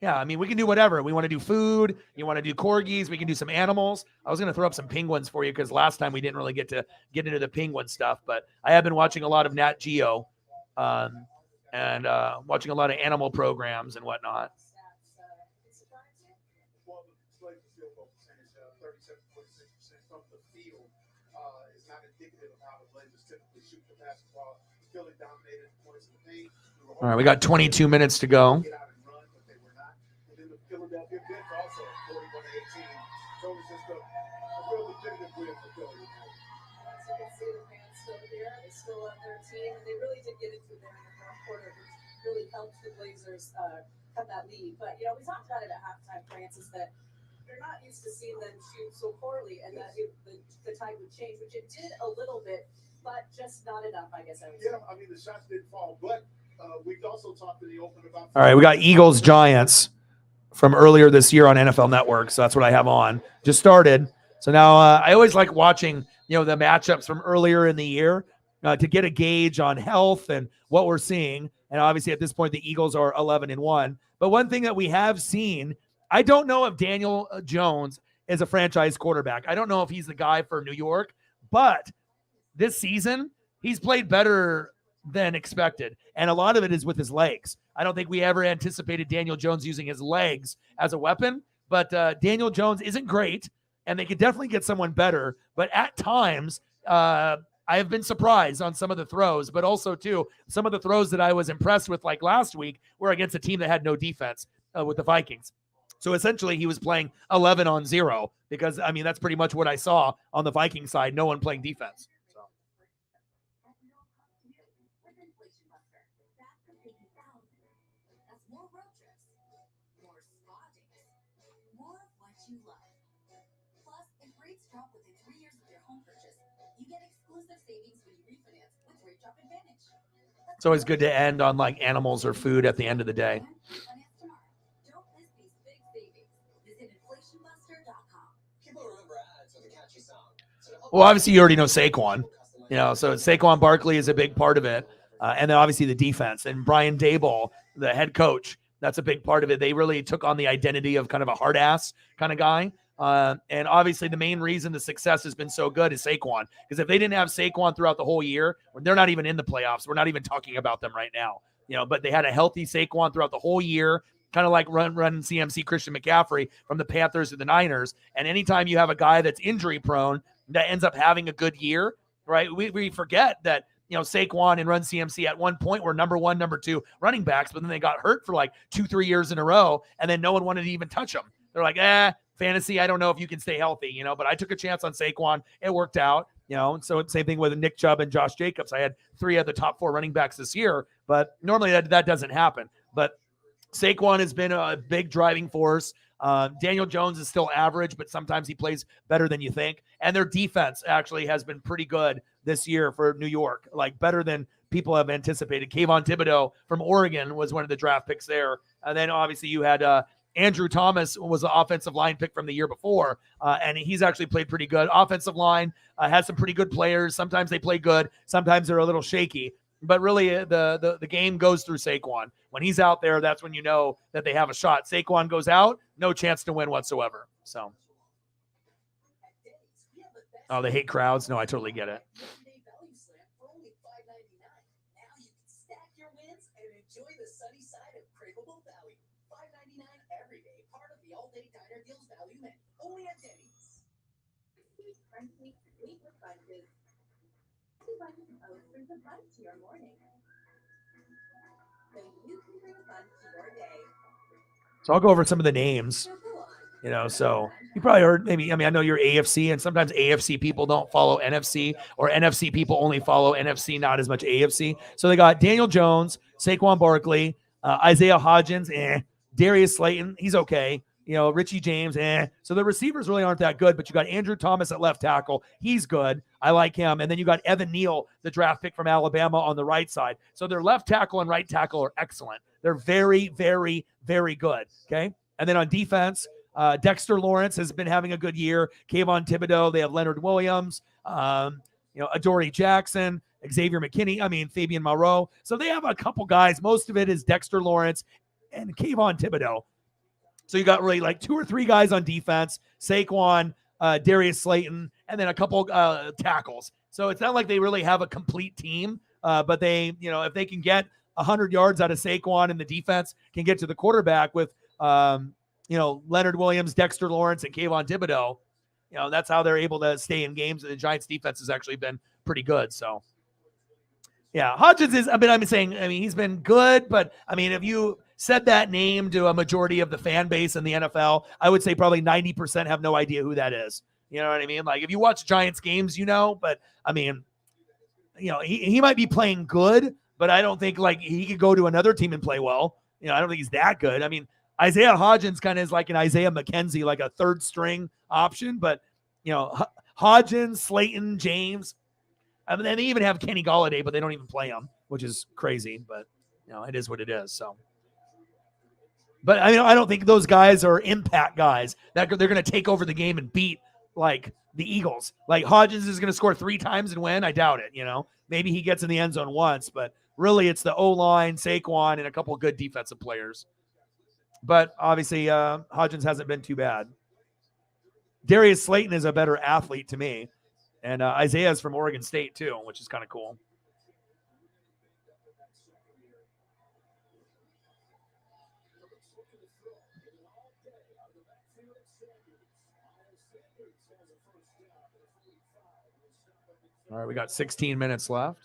Yeah, I mean, we can do whatever. We want to do food. You want to do corgis. We can do some animals. I was going to throw up some penguins for you because last time we didn't really get into the penguin stuff. But I have been watching a lot of Nat Geo and watching a lot of animal programs and whatnot. Well, the play field goal percentage, 37.6% from the field, is not indicative of how the Blazers typically shoot the basketball. Philly dominated points in the paint. All right, we got 22 minutes to go. Get out and run, but they were not. And then the Philadelphia Bills also 41-18. So it was just a real legitimate win for Philly. As you can see, the fans still here. They still love their team, and they really did get into it there in the fourth quarter, which really helped the Blazers cut that lead. But, we talked about it at halftime, Francis, that they're not used to seeing them shoot so poorly and that the tide would change, which it did a little bit, but just not enough, I guess I would say. Yeah, I mean, the shots didn't fall, but we've also talked in the open about. All right, we got Eagles Giants from earlier this year on NFL Network, so that's what I have on. Just started, so now I always like watching the matchups from earlier in the year to get a gauge on health and what we're seeing. And obviously, at this point, the Eagles are 11-1. But one thing that we have seen, I don't know if Daniel Jones is a franchise quarterback. I don't know if he's the guy for New York, but this season he's played better than expected. And a lot of it is with his legs. I don't think we ever anticipated Daniel Jones using his legs as a weapon, but Daniel Jones isn't great, and they could definitely get someone better. But at times, I have been surprised on some of the throws, but also, too, some of the throws that I was impressed with, like last week, were against a team that had no defense with the Vikings. So essentially, he was playing 11-0 because, I mean, that's pretty much what I saw on the Viking side, no one playing defense. It's always good to end on like animals or food at the end of the day. Well, obviously you already know Saquon, so Saquon Barkley is a big part of it. And then obviously the defense and Brian Daboll, the head coach, that's a big part of it. They really took on the identity of kind of a hard ass kind of guy. And obviously the main reason the success has been so good is Saquon, because if they didn't have Saquon throughout the whole year, they're not even in the playoffs. We're not even talking about them right now, but they had a healthy Saquon throughout the whole year, kind of like run CMC Christian McCaffrey from the Panthers to the Niners. And anytime you have a guy that's injury prone that ends up having a good year, right? We forget that, Saquon and Run CMC at one point were number one, number two running backs, but then they got hurt for like 2-3 years in a row. And then no one wanted to even touch them. They're like, fantasy, I don't know if you can stay healthy, but I took a chance on Saquon. It worked out, so same thing with Nick Chubb and Josh Jacobs. I had 3 of the top 4 running backs this year, but normally that doesn't happen. But Saquon has been a big driving force. Daniel Jones is still average, but sometimes he plays better than you think. And their defense actually has been pretty good this year for New York, like better than people have anticipated. Kayvon Thibodeau from Oregon was one of the draft picks there. And then obviously you had Andrew Thomas was the offensive line pick from the year before, and he's actually played pretty good. Offensive line has some pretty good players. Sometimes they play good. Sometimes they're a little shaky. But really, the game goes through Saquon. When he's out there, that's when you know that they have a shot. Saquon goes out, no chance to win whatsoever. So, oh, they hate crowds? No, I totally get it. So I'll go over some of the names. So you probably heard maybe, I know you're AFC, and sometimes AFC people don't follow NFC, or NFC people only follow NFC, not as much AFC. So they got Daniel Jones, Saquon Barkley, Isaiah Hodgins, Darius Slayton, he's okay. Richie James, So the receivers really aren't that good, but you got Andrew Thomas at left tackle. He's good. I like him. And then you got Evan Neal, the draft pick from Alabama, on the right side. So their left tackle and right tackle are excellent. They're very, very, very good. Okay. And then on defense, Dexter Lawrence has been having a good year. Kayvon Thibodeau. They have Leonard Williams, Adoree Jackson, Xavier McKinney. Fabian Moreau. So they have a couple guys. Most of it is Dexter Lawrence and Kayvon Thibodeau. So you got really like 2 or 3 guys on defense, Saquon, Darius Slayton, and then a couple tackles. So it's not like they really have a complete team, but they, if they can get 100 yards out of Saquon and the defense can get to the quarterback with, Leonard Williams, Dexter Lawrence, and Kayvon Thibodeau, that's how they're able to stay in games. And the Giants defense has actually been pretty good. So yeah, Hodgins is, he's been good, but if you said that name to a majority of the fan base in the NFL, I would say probably 90% have no idea who that is. You know what I mean? Like if you watch Giants games, but he might be playing good, but I don't think like he could go to another team and play well. I don't think he's that good. Isaiah Hodgins kind of is like an Isaiah McKenzie, like a third string option, but Hodgins, Slayton, James, and they even have Kenny Golladay, but they don't even play him, which is crazy, but it is what it is. So, but I don't think those guys are impact guys that they're going to take over the game and beat like the Eagles. Like Hodgins is going to score 3 times and win. I doubt it. Maybe he gets in the end zone once, but really it's the O-line, Saquon, and a couple of good defensive players. But obviously Hodgins hasn't been too bad. Darius Slayton is a better athlete to me. And Isaiah's from Oregon State too, which is kind of cool. All right, we got 16 minutes left.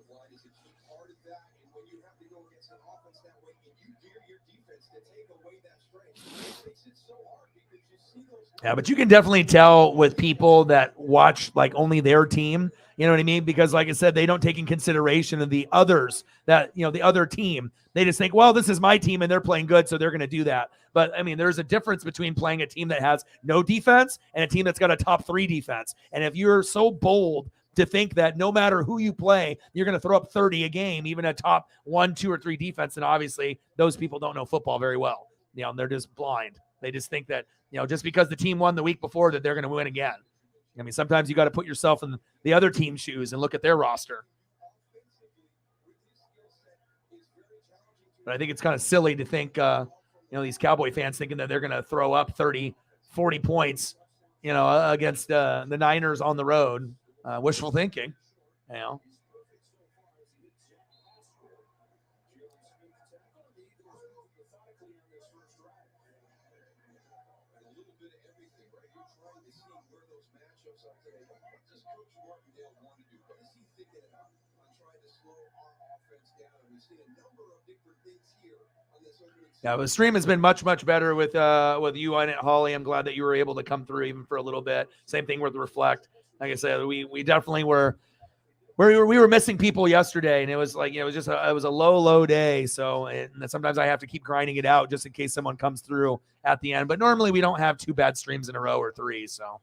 Line is a key part of that, and when you have to go against an offense that way, and you gear your defense to take away that strength, it makes it so hard because you see those. Yeah, but you can definitely tell with people that watch like only their team. You know what I mean? Because like I said, they don't take in consideration of the others that the other team. They just think, well, this is my team and they're playing good, so they're going to do that. But there's a difference between playing a team that has no defense and a team that's got a top 3 defense. And if you're so bold to think that no matter who you play, you're going to throw up 30 a game, even a top 1, 2, or 3 defense. And obviously those people don't know football very well. They're just blind. They just think that, just because the team won the week before that they're going to win again. Sometimes you got to put yourself in the other team's shoes and look at their roster. But I think it's kind of silly to think, these Cowboy fans thinking that they're going to throw up 30, 40 points, against the Niners on the road. Wishful thinking, Yeah, the stream has been much, much better with you on it, Holly. I'm glad that you were able to come through even for a little bit. Same thing with Reflect. Like I said, we definitely were missing people yesterday, and it was like it was a low day. So and sometimes I have to keep grinding it out just in case someone comes through at the end. But normally we don't have 2 bad streams in a row or 3. So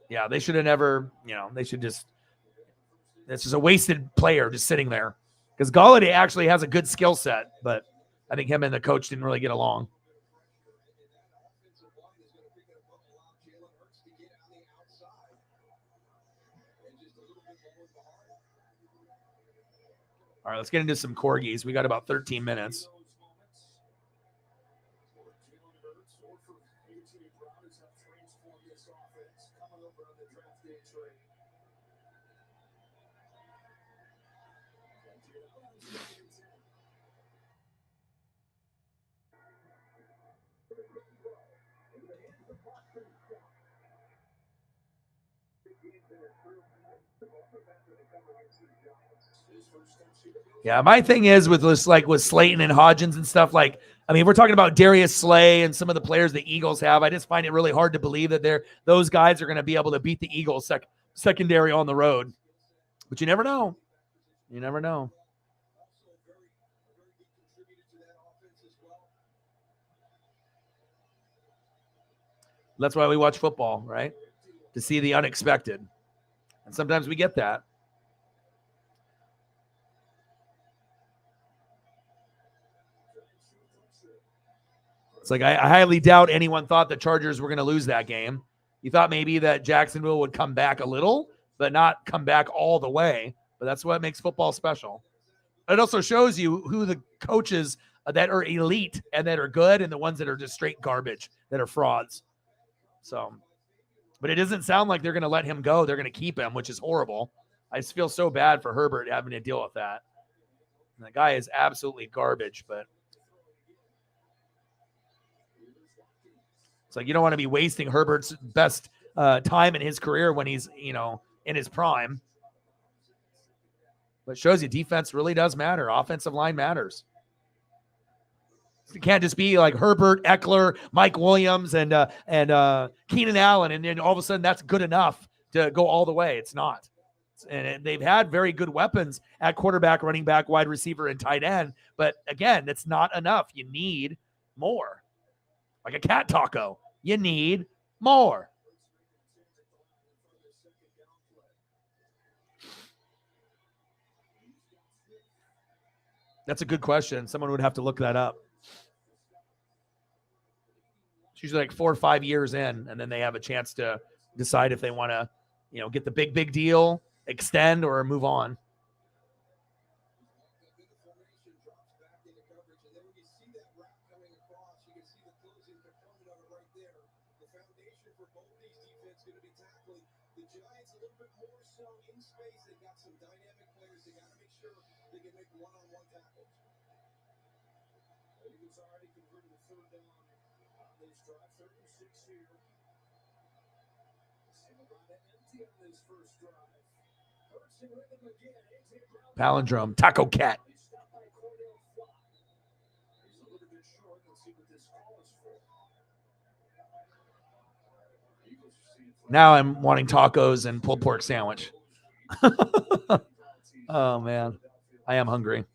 yeah, they should have never. They should just. It's just a wasted player just sitting there because Golladay actually has a good skill set, but I think him and the coach didn't really get along. All right, let's get into some corgis. We got about 13 minutes. offense coming over on the draft day trade. Yeah, my thing is with this, like with Slayton and Hodgins and stuff. Like, I mean, we're talking about Darius Slay and some of the players the Eagles have. I just find it really hard to believe that those guys are going to be able to beat the Eagles secondary on the road. But you never know. You never know. That's why we watch football, right? To see the unexpected. And sometimes we get that. It's like I highly doubt anyone thought the Chargers were going to lose that game. You thought maybe that Jacksonville would come back a little, but not come back all the way. But that's what makes football special. It also shows you who the coaches that are elite and that are good and the ones that are just straight garbage, that are frauds. So, but it doesn't sound like they're going to let him go. They're going to keep him, which is horrible. I just feel so bad for Herbert having to deal with that. And the guy is absolutely garbage, but it's like you don't want to be wasting Herbert's best time in his career when he's, in his prime. But it shows you defense really does matter. Offensive line matters. It can't just be like Herbert, Eckler, Mike Williams, and Keenan Allen, and then all of a sudden that's good enough to go all the way. It's not. And they've had very good weapons at quarterback, running back, wide receiver, and tight end. But again, that's not enough. You need more. Like a cat taco. You need more. That's a good question. Someone would have to look that up. It's usually like 4 or 5 years in, and then they have a chance to decide if they want to, get the big deal, extend, or move on. Palindrome, Taco Cat. Now I'm wanting tacos and pulled pork sandwich. Oh, man. I am hungry.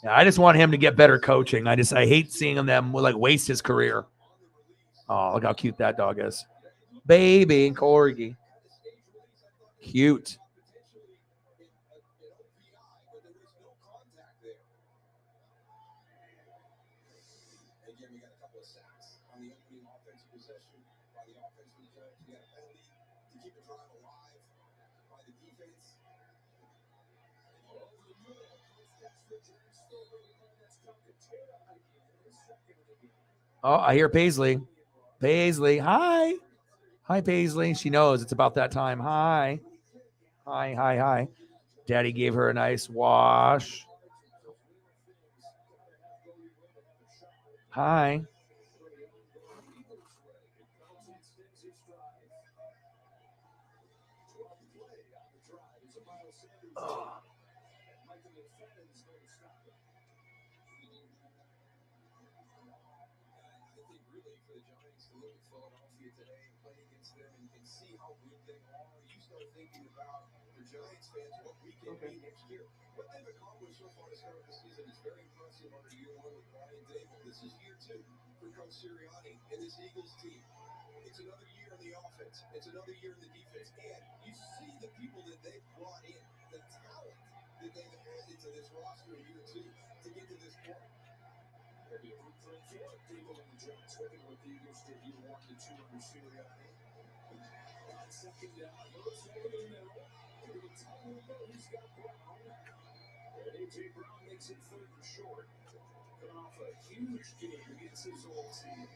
Yeah, I just want him to get better coaching. I hate seeing them like waste his career. Oh, look how cute that dog is. Baby Corgi. Cute. Oh, I hear Paisley. Paisley, hi. Hi, Paisley. She knows it's about that time. Hi. Hi. Daddy gave her a nice wash. Hi. Oh. Okay. What they've accomplished so far to start the season is very impressive under year one with Brian Dable. This is year two for Coach Sirianni and this Eagles team. It's another year in the offense. It's another year in the defense. And you see the people that they've brought in, the talent that they've added to this roster in year two to get to this point. Brown makes it third and short. Coming off a huge game against his old team.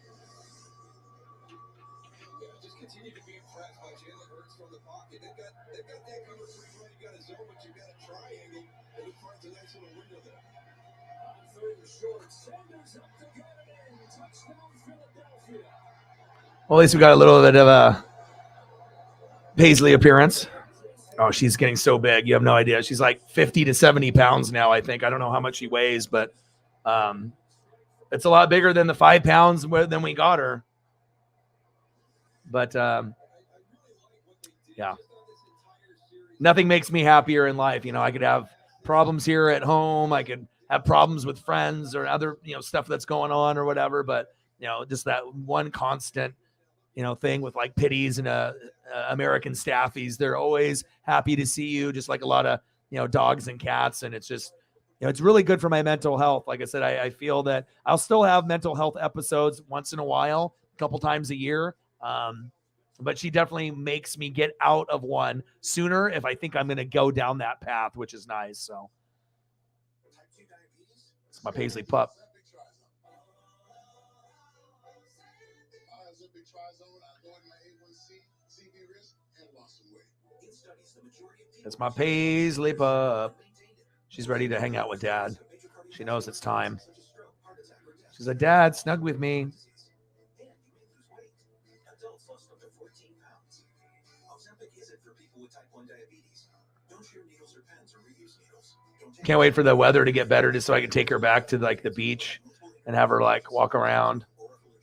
Yeah, just continue to be impressed by Jalen Hurts from the pocket. They've got that covered pretty well. You got a zone, but you got a triangle. It looks like a nice little window there. On third and short, Sanders up to get it in. Touchdown, Philadelphia. Well, at least we got a little bit of a Paisley appearance. Oh, she's getting so big. You have no idea. She's like 50 to 70 pounds now, I think. I don't know how much she weighs, but it's a lot bigger than the 5 pounds than we got her. But, yeah. Nothing makes me happier in life. You know, I could have problems here at home. I could have problems with friends or other, stuff that's going on or whatever. But, just that one constant, thing with like pitties and American staffies. They're always happy to see you, just like a lot of, dogs and cats. And it's just, it's really good for my mental health. Like I said, I feel that I'll still have mental health episodes once in a while, a couple times a year. But she definitely makes me get out of one sooner if I think I'm going to go down that path, which is nice. So it's my Paisley pup. It's my Paisley pup. She's ready to hang out with Dad. She knows it's time. She's like, Dad, snug with me. Can't wait for the weather to get better just so I can take her back to like the beach and have her like walk around,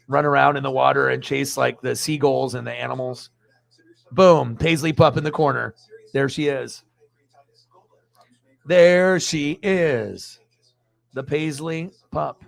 run around in the water and chase like the seagulls and the animals. Boom. Paisley pup in the corner. There she is. There she is. The Paisley pup.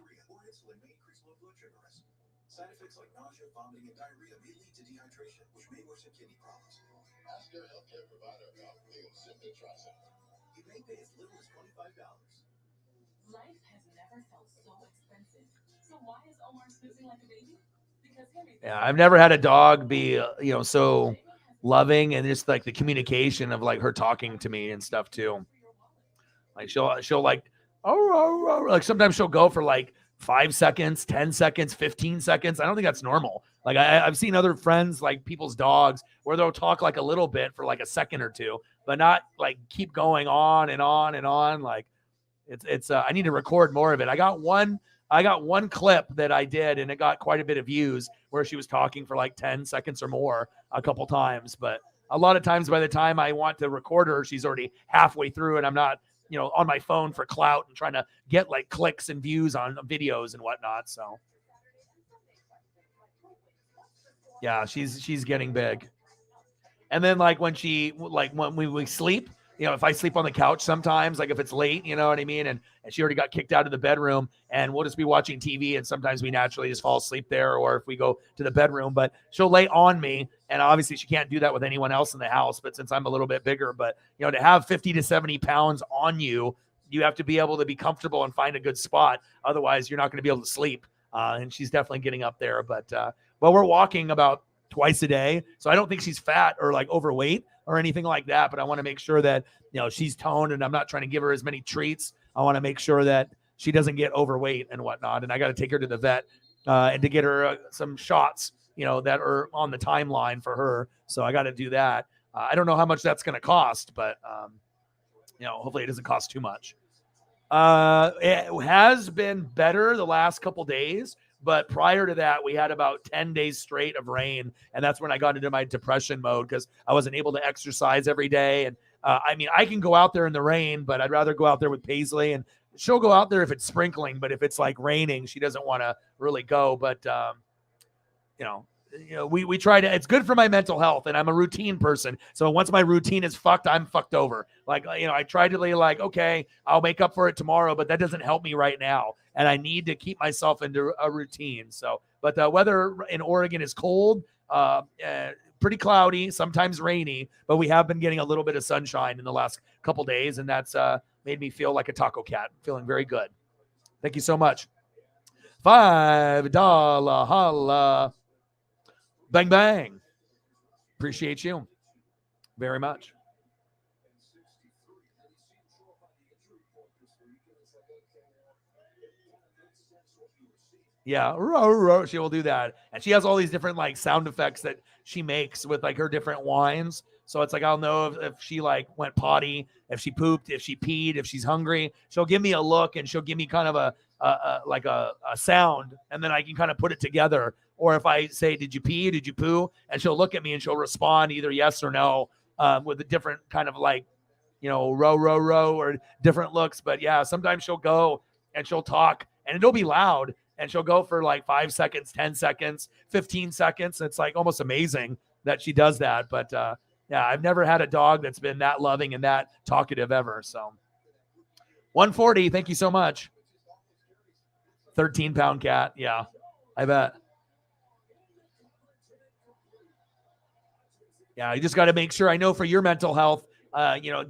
Yeah, I've never had a dog be, so loving, and just like the communication of like her talking to me and stuff too. Like she'll like, like sometimes she'll go for like 5 seconds, 10 seconds, 15 seconds. I don't think that's normal. Like I've seen other friends, like people's dogs, where they'll talk like a little bit for like a second or two, but not like keep going on and on and on. Like it's I need to record more of it. I got one clip that I did, and it got quite a bit of views where she was talking for like 10 seconds or more a couple times. But a lot of times by the time I want to record her, she's already halfway through, and I'm not, on my phone for clout and trying to get like clicks and views on videos and whatnot. So yeah, she's getting big. And then like when we sleep, if I sleep on the couch sometimes, like if it's late, you know what I mean? And she already got kicked out of the bedroom, and we'll just be watching TV, and sometimes we naturally just fall asleep there, or if we go to the bedroom, but she'll lay on me, and obviously she can't do that with anyone else in the house, but since I'm a little bit bigger, but to have 50 to 70 pounds on you, you have to be able to be comfortable and find a good spot. Otherwise you're not going to be able to sleep. And she's definitely getting up there, but we're walking about twice a day. So I don't think she's fat or like overweight or anything like that, but I want to make sure that, she's toned, and I'm not trying to give her as many treats. I want to make sure that she doesn't get overweight and whatnot. And I got to take her to the vet and to get her some shots, that are on the timeline for her. So I got to do that. I don't know how much that's going to cost, but, hopefully it doesn't cost too much. It has been better the last couple days, but prior to that, we had about 10 days straight of rain. And that's when I got into my depression mode, because I wasn't able to exercise every day. And I can go out there in the rain, but I'd rather go out there with Paisley, and she'll go out there if it's sprinkling, but if it's like raining, she doesn't want to really go. But, we try to, it's good for my mental health, and I'm a routine person. So once my routine is fucked, I'm fucked over. Like, I try to be like, okay, I'll make up for it tomorrow, but that doesn't help me right now. And I need to keep myself into a routine. So, but the weather in Oregon is cold, pretty cloudy, sometimes rainy, but we have been getting a little bit of sunshine in the last couple days. And that's made me feel like a taco cat, feeling very good. Thank you so much. $5 holla. Bang, bang. Appreciate you very much. Yeah, she will do that. And she has all these different like sound effects that she makes with like her different wines. So it's like I'll know if she like went potty, if she pooped, if she peed, if she's hungry. She'll give me a look and she'll give me kind of a sound, and then I can kind of put it together. Or if I say, "Did you pee? Did you poo?" and she'll look at me and she'll respond either yes or no with a different kind of like row or different looks. But yeah, sometimes she'll go and she'll talk and it'll be loud and she'll go for like 5 seconds, 10 seconds, 15 seconds. It's like almost amazing that she does that. But yeah, I've never had a dog that's been that loving and that talkative ever. So 140, thank you so much. 13-pound cat. Yeah, I bet. Yeah, you just got to make sure. I know for your mental health,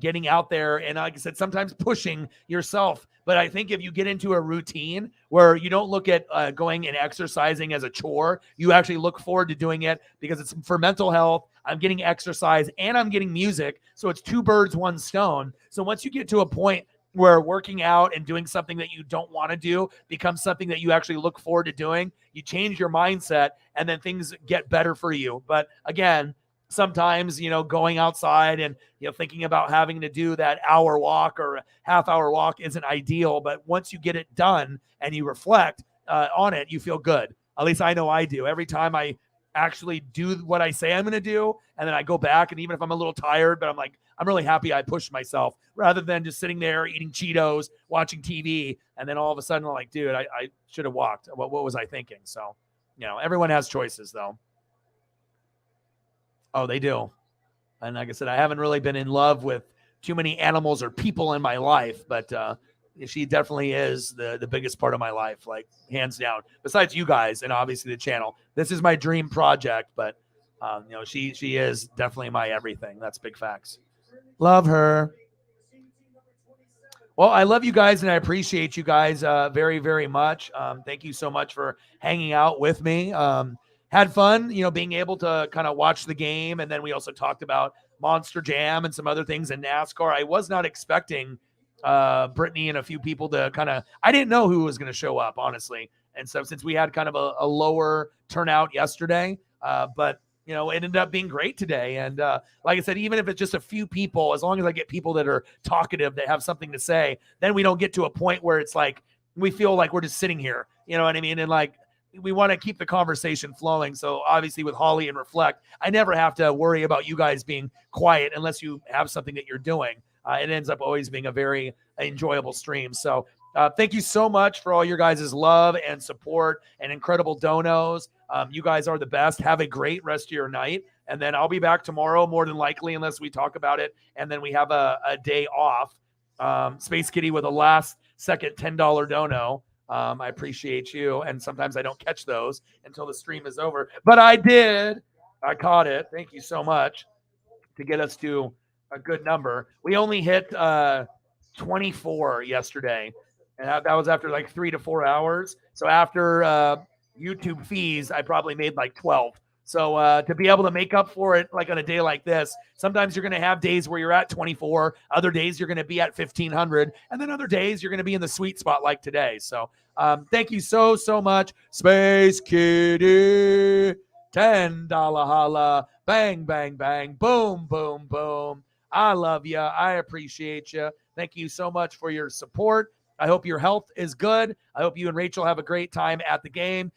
getting out there and like I said, sometimes pushing yourself. But I think if you get into a routine where you don't look at going and exercising as a chore, you actually look forward to doing it because it's for mental health. I'm getting exercise and I'm getting music. So it's 2 birds, 1 stone. So once you get to a point where working out and doing something that you don't want to do becomes something that you actually look forward to doing, you change your mindset and then things get better for you. But again, sometimes, going outside and, thinking about having to do that hour walk or half-hour walk isn't ideal. But once you get it done and you reflect on it, you feel good. At least I know I do. Every time I actually do what I say I'm going to do, and then I go back, and even if I'm a little tired, but I'm really happy I pushed myself rather than just sitting there eating Cheetos, watching TV, and then all of a sudden I'm like, dude, I should have walked. What was I thinking? So, everyone has choices, though. Oh, they do. And like I said, I haven't really been in love with too many animals or people in my life, but she definitely is the biggest part of my life, like hands down. Besides you guys and obviously the channel, this is my dream project, but she is definitely my everything. That's big facts. Love her. Well, I love you guys and I appreciate you guys very, very much. Thank you so much for hanging out with me. Had fun, being able to kind of watch the game. And then we also talked about Monster Jam and some other things in NASCAR. I was not expecting Brittany and a few people to I didn't know who was going to show up, honestly. And so since we had kind of a lower turnout yesterday, but it ended up being great today. And like I said, even if it's just a few people, as long as I get people that are talkative, that have something to say, then we don't get to a point where it's like, we feel like we're just sitting here, you know what I mean? And like, we want to keep the conversation flowing. So obviously with Holly and Reflect, I never have to worry about you guys being quiet unless you have something that you're doing. It ends up always being a very enjoyable stream. So thank you so much for all your guys' love and support and incredible donos. You guys are the best. Have a great rest of your night. And then I'll be back tomorrow, more than likely, unless we talk about it. And then we have a day off. Space Kitty with a last second $10 dono. I appreciate you. And sometimes I don't catch those until the stream is over, but I did. I caught it. Thank you so much to get us to a good number. We only hit 24 yesterday, and that was after like 3 to 4 hours. So after YouTube fees, I probably made like 12. So to be able to make up for it, like on a day like this, sometimes you're going to have days where you're at 24, other days you're going to be at 1,500, and then other days you're going to be in the sweet spot like today. So thank you so much. Space Kitty, $10 holla, bang, bang, bang, boom, boom, boom. I love you. I appreciate you. Thank you so much for your support. I hope your health is good. I hope you and Rachel have a great time at the game.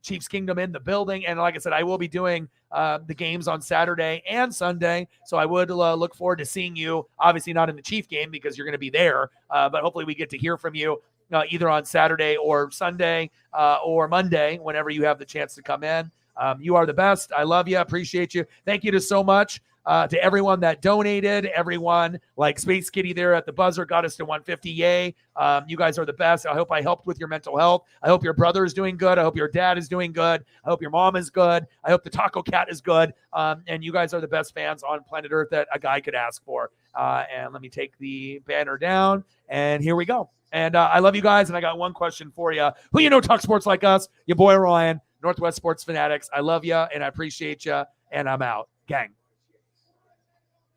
Chiefs Kingdom in the building. And like I said, I will be doing the games on Saturday and Sunday. So I would look forward to seeing you, obviously not in the Chief game because you're going to be there. But hopefully we get to hear from you either on Saturday or Sunday or Monday, whenever you have the chance to come in. You are the best. I love you. Appreciate you. Thank you so much. To everyone that donated, everyone like Space Kitty there at the buzzer got us to 150. Yay. You guys are the best. I hope I helped with your mental health. I hope your brother is doing good. I hope your dad is doing good. I hope your mom is good. I hope the Taco Cat is good. And you guys are the best fans on planet Earth that a guy could ask for. And let me take the banner down. And here we go. And I love you guys. And I got one question for you. Who you know talk sports like us? Your boy Ryan, Northwest Sports Fanatics. I love you and I appreciate you. And I'm out. Gang.